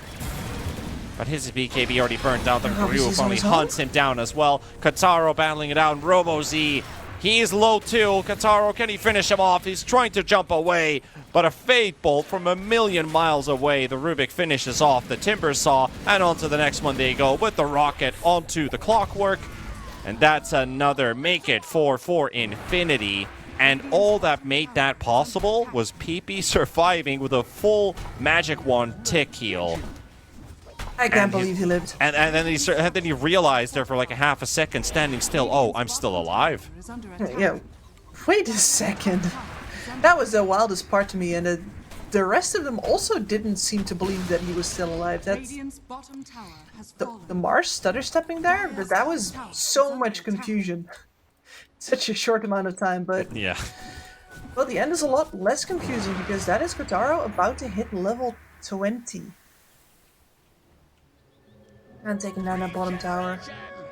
But his BKB already burnt out. The Ryu finally hunts him down as well. Kotaro battling it out. And Robo-Z, he is low too. Kotaro, can he finish him off? He's trying to jump away. But a Fate Bolt from a million miles away. The Rubik finishes off the Timber Saw. And onto the next one they go with the Rocket onto the Clockwork. And that's another make it 4-4 infinity. And all that made that possible was PP surviving with a full Magic Wand tick heal. I can't believe he lived. And then he realized there for like a half a second, standing still. Oh, I'm still alive. Yeah. Wait a second. That was the wildest part to me, and the rest of them also didn't seem to believe that he was still alive. That's the Mars stutter stepping there, but that was so much confusion. Such a short amount of time, but yeah. Well, the end is a lot less confusing because that is Kotaro about to hit level 20. And taking down that bottom tower.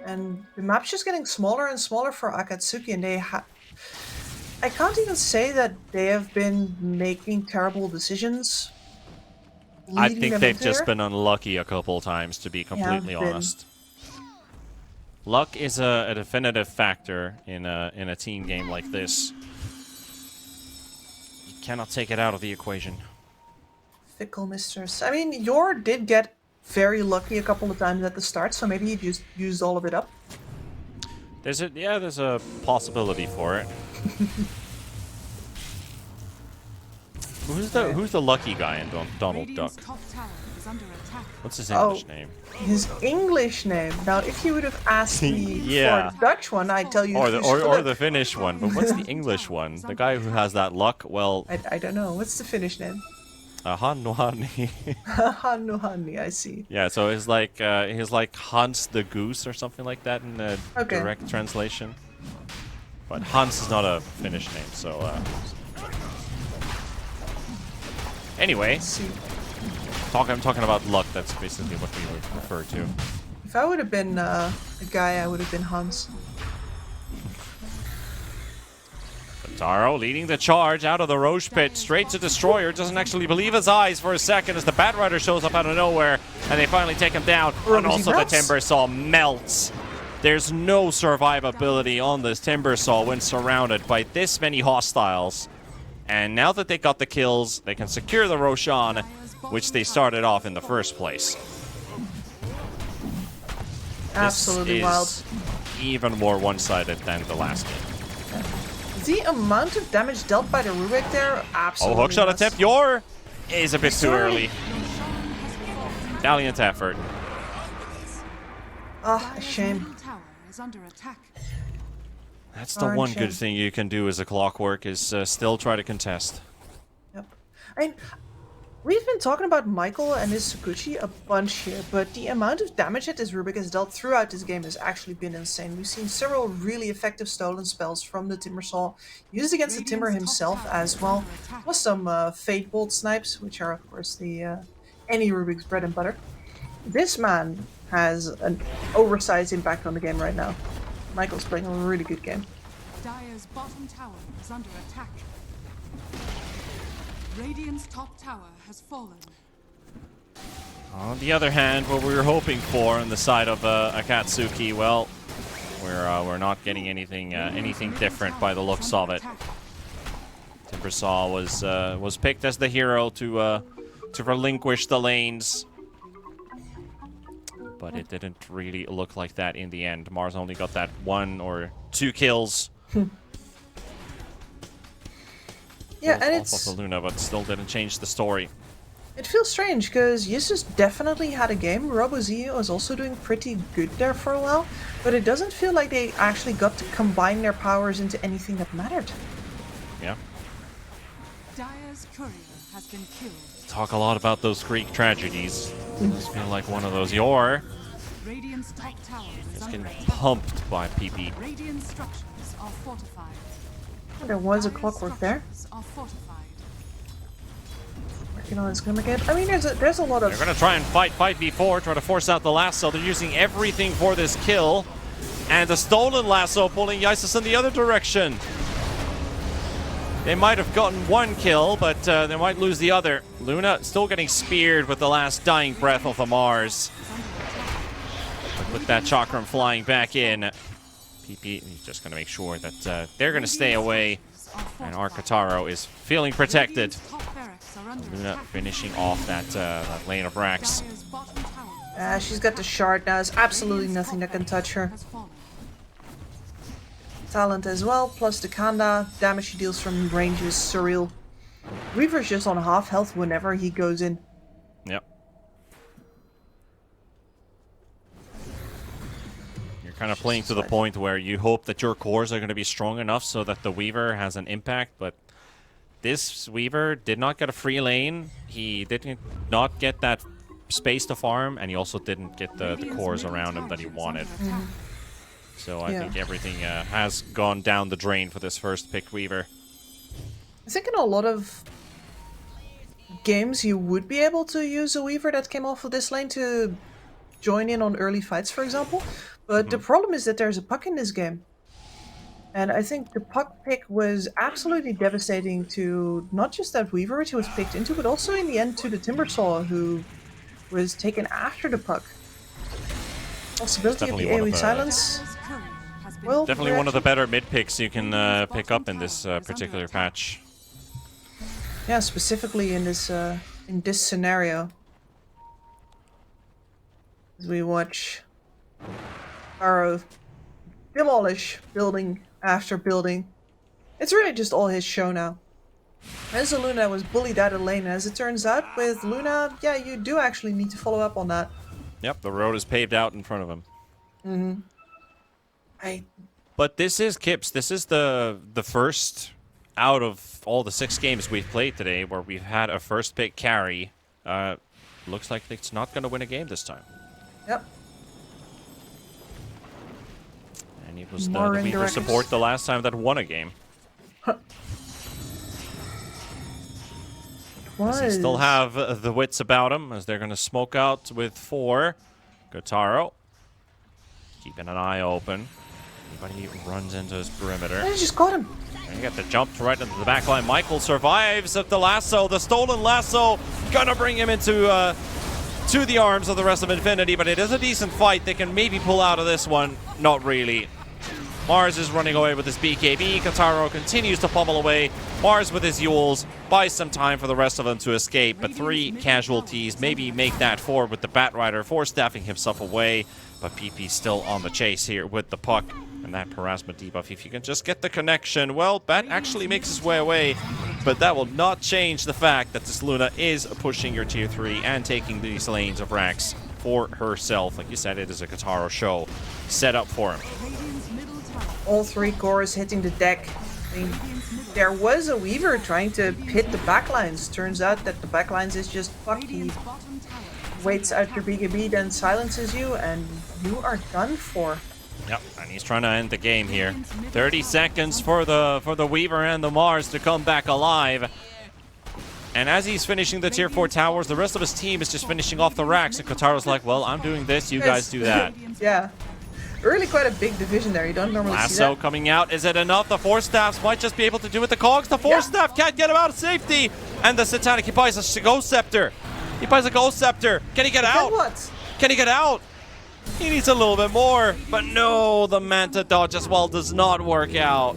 And the map's just getting smaller and smaller for Akatsuki, and I can't even say that they have been making terrible decisions. I think they've just been unlucky a couple times, to be completely honest. Luck is a definitive factor in a team game like this. You cannot take it out of the equation. Fickle mistress. I mean, Yor did get very lucky a couple of times at the start, so maybe he just used all of it up. There's a possibility for it. Who's the lucky guy in Donald Duck? is under attack. What's his English name? His English name. Now, if you would have asked me Yeah. for the Dutch one, I'd tell you. Or the Finnish one. But what's the English one? The guy who has that luck? Well, I don't know. What's the Finnish name? Hannuhani. Hannuhani, I see. Yeah, so he's like Hans the Goose or something like that in a direct translation. But Hans is not a Finnish name, so anyway, I'm talking about luck. That's basically what we would refer to. If I would have been a guy, I would have been Hans. Taro leading the charge out of the Roche pit, straight to Destroyer. Doesn't actually believe his eyes for a second as the Batrider shows up out of nowhere, and they finally take him down. And also the Timber Saw melts. There's no survivability on this Timber Saw when surrounded by this many hostiles. And now that they got the kills, they can secure the Roshan, which they started off in the first place. Absolutely wild. Even more one-sided than the last game. The amount of damage dealt by the Rubik there, absolutely. Oh, hookshot attempt. Your is a bit too early. Valiant effort. Ah, a shame. That's the one good thing you can do as a Clockwork is still try to contest. Yep. I mean, we've been talking about Michael and his Sakuchi a bunch here, but the amount of damage that this Rubik has dealt throughout this game has actually been insane. We've seen several really effective stolen spells from the Timber Saw, used against the Timber himself as well, plus some Fate Bolt snipes, which are of course the any Rubik's bread and butter. This man has an oversized impact on the game right now. Michael's playing a really good game. Dire's bottom tower is under attack. Radiant's top tower has fallen. On the other hand, what we were hoping for on the side of Akatsuki, well, we're not getting anything different by the looks of it. Timber Saw was picked as the hero to relinquish the lanes. But it didn't really look like that in the end. Mars only got that 1 or 2 kills. Yeah, and it's off of Luna, but still didn't change the story. It feels strange because Yusuf definitely had a game. RoboZ was also doing pretty good there for a while, but it doesn't feel like they actually got to combine their powers into anything that mattered. Yeah. Dire's courier has been killed. Talk a lot about those Greek tragedies. Just feel like one of those. Your Radiant's top tower is getting under attack. pumped by PP. Radiant structures are fortified. There was a Clockwork there. Are fortified. Working on his gimmick. I mean, there's a lot of. They're gonna try and fight 5v4, try to force out the lasso. They're using everything for this kill, and the stolen lasso pulling Yaisis in the other direction. They might have gotten 1 kill, but they might lose the other. Luna still getting speared with the last dying breath of the Mars. With that chakram flying back in, PP is just going to make sure that they're going to stay away. And Arcataro is feeling protected. Luna finishing off that lane of racks. She's got the shard now. There's absolutely nothing that can touch her. Talent as well, plus the Kanda. Damage she deals from range is surreal. Weaver's just on half health whenever he goes in. Yep. You're kind of playing to the point where you hope that your cores are going to be strong enough so that the Weaver has an impact, but this Weaver did not get a free lane. He did not get that space to farm, and he also didn't get the cores around him that he wanted. So I think everything has gone down the drain for this first picked Weaver. I think in a lot of games you would be able to use a Weaver that came off of this lane to join in on early fights, for example. But the problem is that there's a puck in this game. And I think the puck pick was absolutely devastating to not just that Weaver which he was picked into, but also in the end to the Timber Saw who was taken after the puck. Possibility of the AoE silence. Well, definitely one of the better mid picks you can pick up in this particular patch. Yeah, specifically in this scenario, as we watch Arrow demolish building after building. It's really just all his show now. As a Luna was bullied out of lane, as it turns out, with Luna, yeah, you do actually need to follow up on that. Yep, the road is paved out in front of him. Mm-hmm. But this is Kips. This is the first out of all the 6 games we've played today where we've had a first pick carry. Looks like it's not going to win a game this time. Yep. And it was the Weaver support the last time that won a game. Does he still have the wits about him as they're going to smoke out with 4. Gotaro keeping an eye open. Anybody runs into his perimeter. I just got him. And you got the jump right into the back line. Michael survives of the lasso. The stolen lasso gonna bring him into to the arms of the rest of Infinity, but it is a decent fight. They can maybe pull out of this one. Not really. Mars is running away with his BKB. Kataro continues to pummel away. Mars with his Yules buys some time for the rest of them to escape, but 3 casualties. Maybe make that 4 with the Batrider, staffing himself away. But PP still on the chase here with the puck. And that harassment debuff, if you can just get the connection, well, Bat actually makes his way away. But that will not change the fact that this Luna is pushing your tier 3 and taking these lanes of Rax for herself. Like you said, it is a Kataro show set up for him. All 3 cores hitting the deck. I mean, there was a Weaver trying to hit the backlines. Turns out that the backlines is just fuck. He waits out your BKB, then silences you, and you are done for. Yep, and he's trying to end the game here. 30 seconds for the Weaver and the Mars to come back alive. And as he's finishing the tier 4 towers, the rest of his team is just finishing off the racks. And Kotaro's like, well, I'm doing this, you guys do that. Yeah. Really quite a big division there. You don't normally see Lasso that. coming out. Is it enough? The 4 staffs might just be able to do it. The cogs. The 4 staff can't get him out of safety. And the Satanic, he buys a Ghost Scepter. He buys a Ghost Scepter. Can he get out? What? Can he get out? He needs a little bit more, but no, the Manta dodge as well does not work out.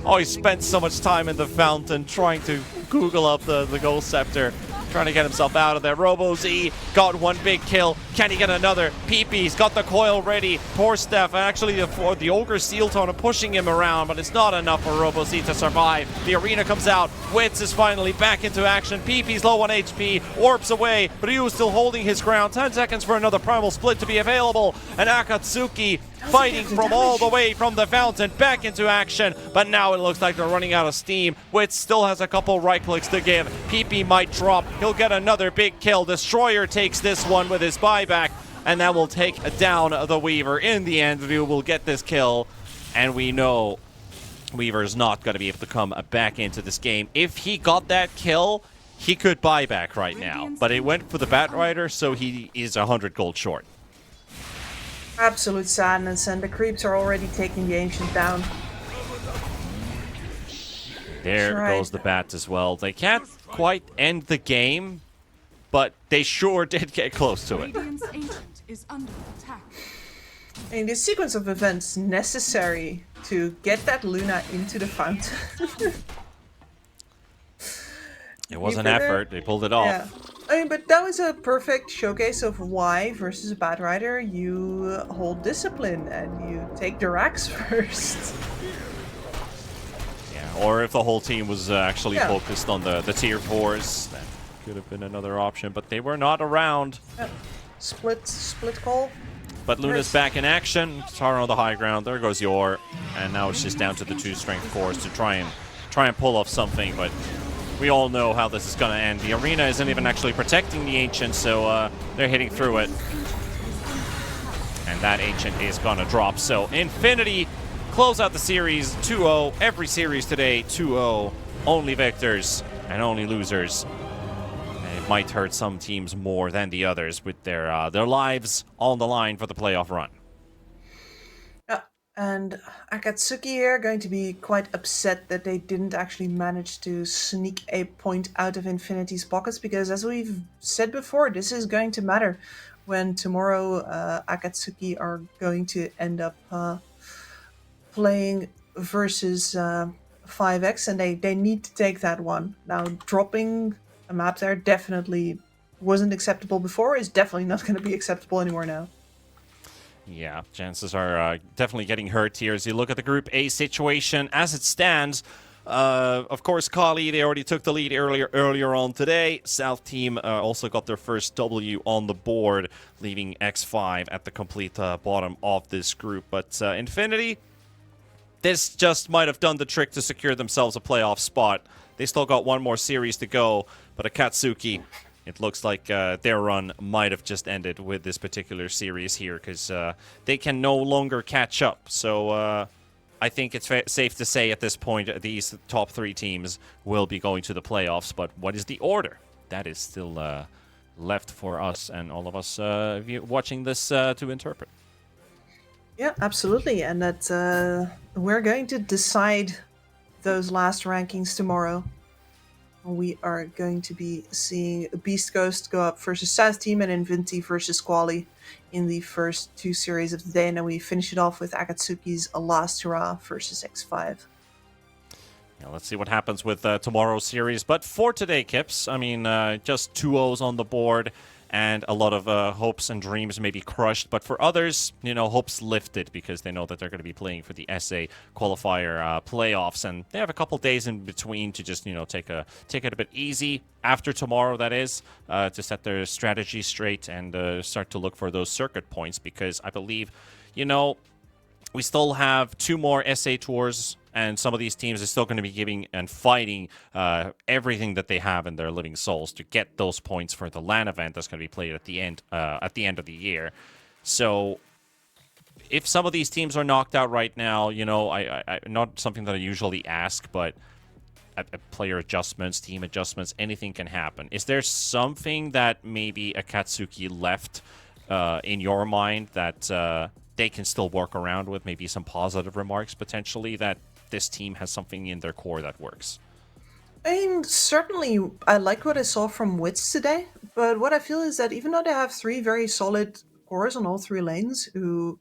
Oh, he spent so much time in the fountain trying to Google up the Ghost Scepter, trying to get himself out of there. Robo Z got 1 big kill. Can he get another? PP, he's got the coil ready. Poor Steph, actually the Ogre Steel Tone are pushing him around, but it's not enough for Robo Z to survive. The arena comes out. Wits is finally back into action. PP's low on HP, warps away, but Ryu is still holding his ground. 10 seconds for another Primal Split to be available, and Akatsuki fighting from all the way from the fountain back into action, but now it looks like they're running out of steam. Wits still has a couple right clicks to give. PP might drop. He'll get another big kill. Destroyer takes this one with his buyback, and that will take down the Weaver. In the end, Ryu will get this kill, and we know Weaver is not going to be able to come back into this game. If he got that kill, he could buy back right now, but it went for the Batrider, so he is 100 gold short. Absolute sadness, and the creeps are already taking the Ancient down. There goes the Bats as well. They can't quite end the game, but they sure did get close to it. Is under attack. And the sequence of events necessary to get that Luna into the fountain. It was an effort. They pulled it off. Yeah. I mean, but that was a perfect showcase of why, versus a Batrider, you hold discipline and you take the racks first. Yeah, or if the whole team was actually focused on the tier 4s, that could have been another option, but they were not around. Yep. Split call. But Luna's back in action. Tara on the high ground. There goes Yor. And now it's just down to the 2 strength cores to try and pull off something, but we all know how this is going to end. The arena isn't even actually protecting the Ancient, so they're hitting through it. And that Ancient is going to drop. So Infinity close out the series 2-0. Every series today 2-0. Only victors and only losers. And it might hurt some teams more than the others with their lives on the line for the playoff run. And Akatsuki here going to be quite upset that they didn't actually manage to sneak a point out of Infinity's pockets, because as we've said before, this is going to matter when tomorrow Akatsuki are going to end up playing versus 5X, and they need to take that one. Now, dropping a map there definitely wasn't acceptable before, is definitely not going to be acceptable anymore now. Yeah, chances are definitely getting hurt here as you look at the Group A situation as it stands. Of course, Kali, they already took the lead earlier on today. South team also got their first W on the board, leaving X5 at the complete bottom of this group. But Infinity, this just might have done the trick to secure themselves a playoff spot. They still got one more series to go, but Akatsuki, it looks like their run might have just ended with this particular series here, because they can no longer catch up. So I think it's safe to say at this point these top 3 teams will be going to the playoffs. But what is the order? That is still left for us and all of us watching this to interpret. Yeah, absolutely. And that we're going to decide those last rankings tomorrow. We are going to be seeing Beast Coast go up versus South Team and Infinity versus Quali in the first 2 series of the day. And then we finish it off with Akatsuki's last hurrah versus X5. Yeah, let's see what happens with tomorrow's series. But for today, Kips, I mean, just 2-0s on the board. And a lot of hopes and dreams may be crushed. But for others, you know, hopes lifted because they know that they're going to be playing for the SA qualifier playoffs. And they have a couple days in between to just, you know, take it a bit easy after tomorrow, that is, to set their strategy straight and start to look for those circuit points. Because I believe, you know, we still have 2 more SA tours. And some of these teams are still going to be giving and fighting everything that they have in their living souls to get those points for the LAN event that's going to be played at the end of the year. So if some of these teams are knocked out right now, you know, I not something that I usually ask, but player adjustments, team adjustments, anything can happen. Is there something that maybe Akatsuki left in your mind that they can still work around with? Maybe some positive remarks potentially that this team has something in their core that works? I mean, certainly I like what I saw from Wits today, but what I feel is that even though they have 3 very solid cores on all 3 lanes who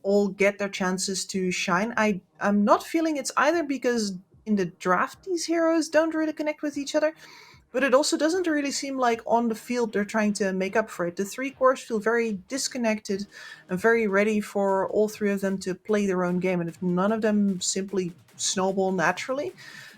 all get their chances to shine, I'm not feeling it's either because in the draft these heroes don't really connect with each other, but it also doesn't really seem like on the field they're trying to make up for it. The 3 cores feel very disconnected and very ready for all 3 of them to play their own game. And if none of them simply snowball naturally,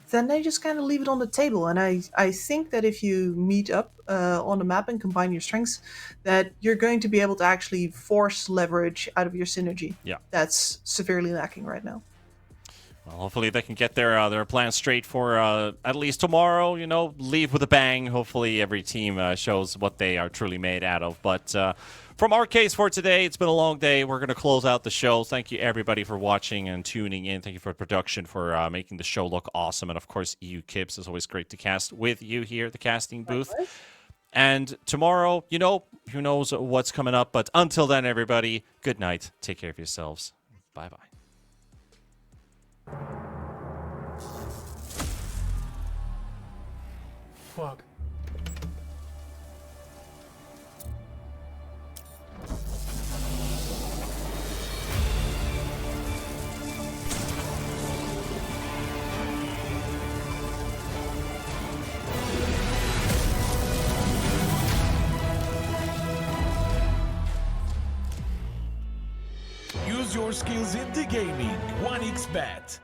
then they just kind of leave it on the table. And I think that if you meet up on the map and combine your strengths, that you're going to be able to actually force leverage out of your synergy. Yeah. That's severely lacking right now. Well, hopefully they can get their plans straight for at least tomorrow, you know, leave with a bang. Hopefully every team shows what they are truly made out of. But from our case for today, it's been a long day. We're going to close out the show. Thank you, everybody, for watching and tuning in. Thank you for production for making the show look awesome. And, of course, you, Kips. It's always great to cast with you here at the casting booth. And tomorrow, you know, who knows what's coming up. But until then, everybody, good night. Take care of yourselves. Bye-bye. Fuck. Use your skills in the gaming. 1xBet.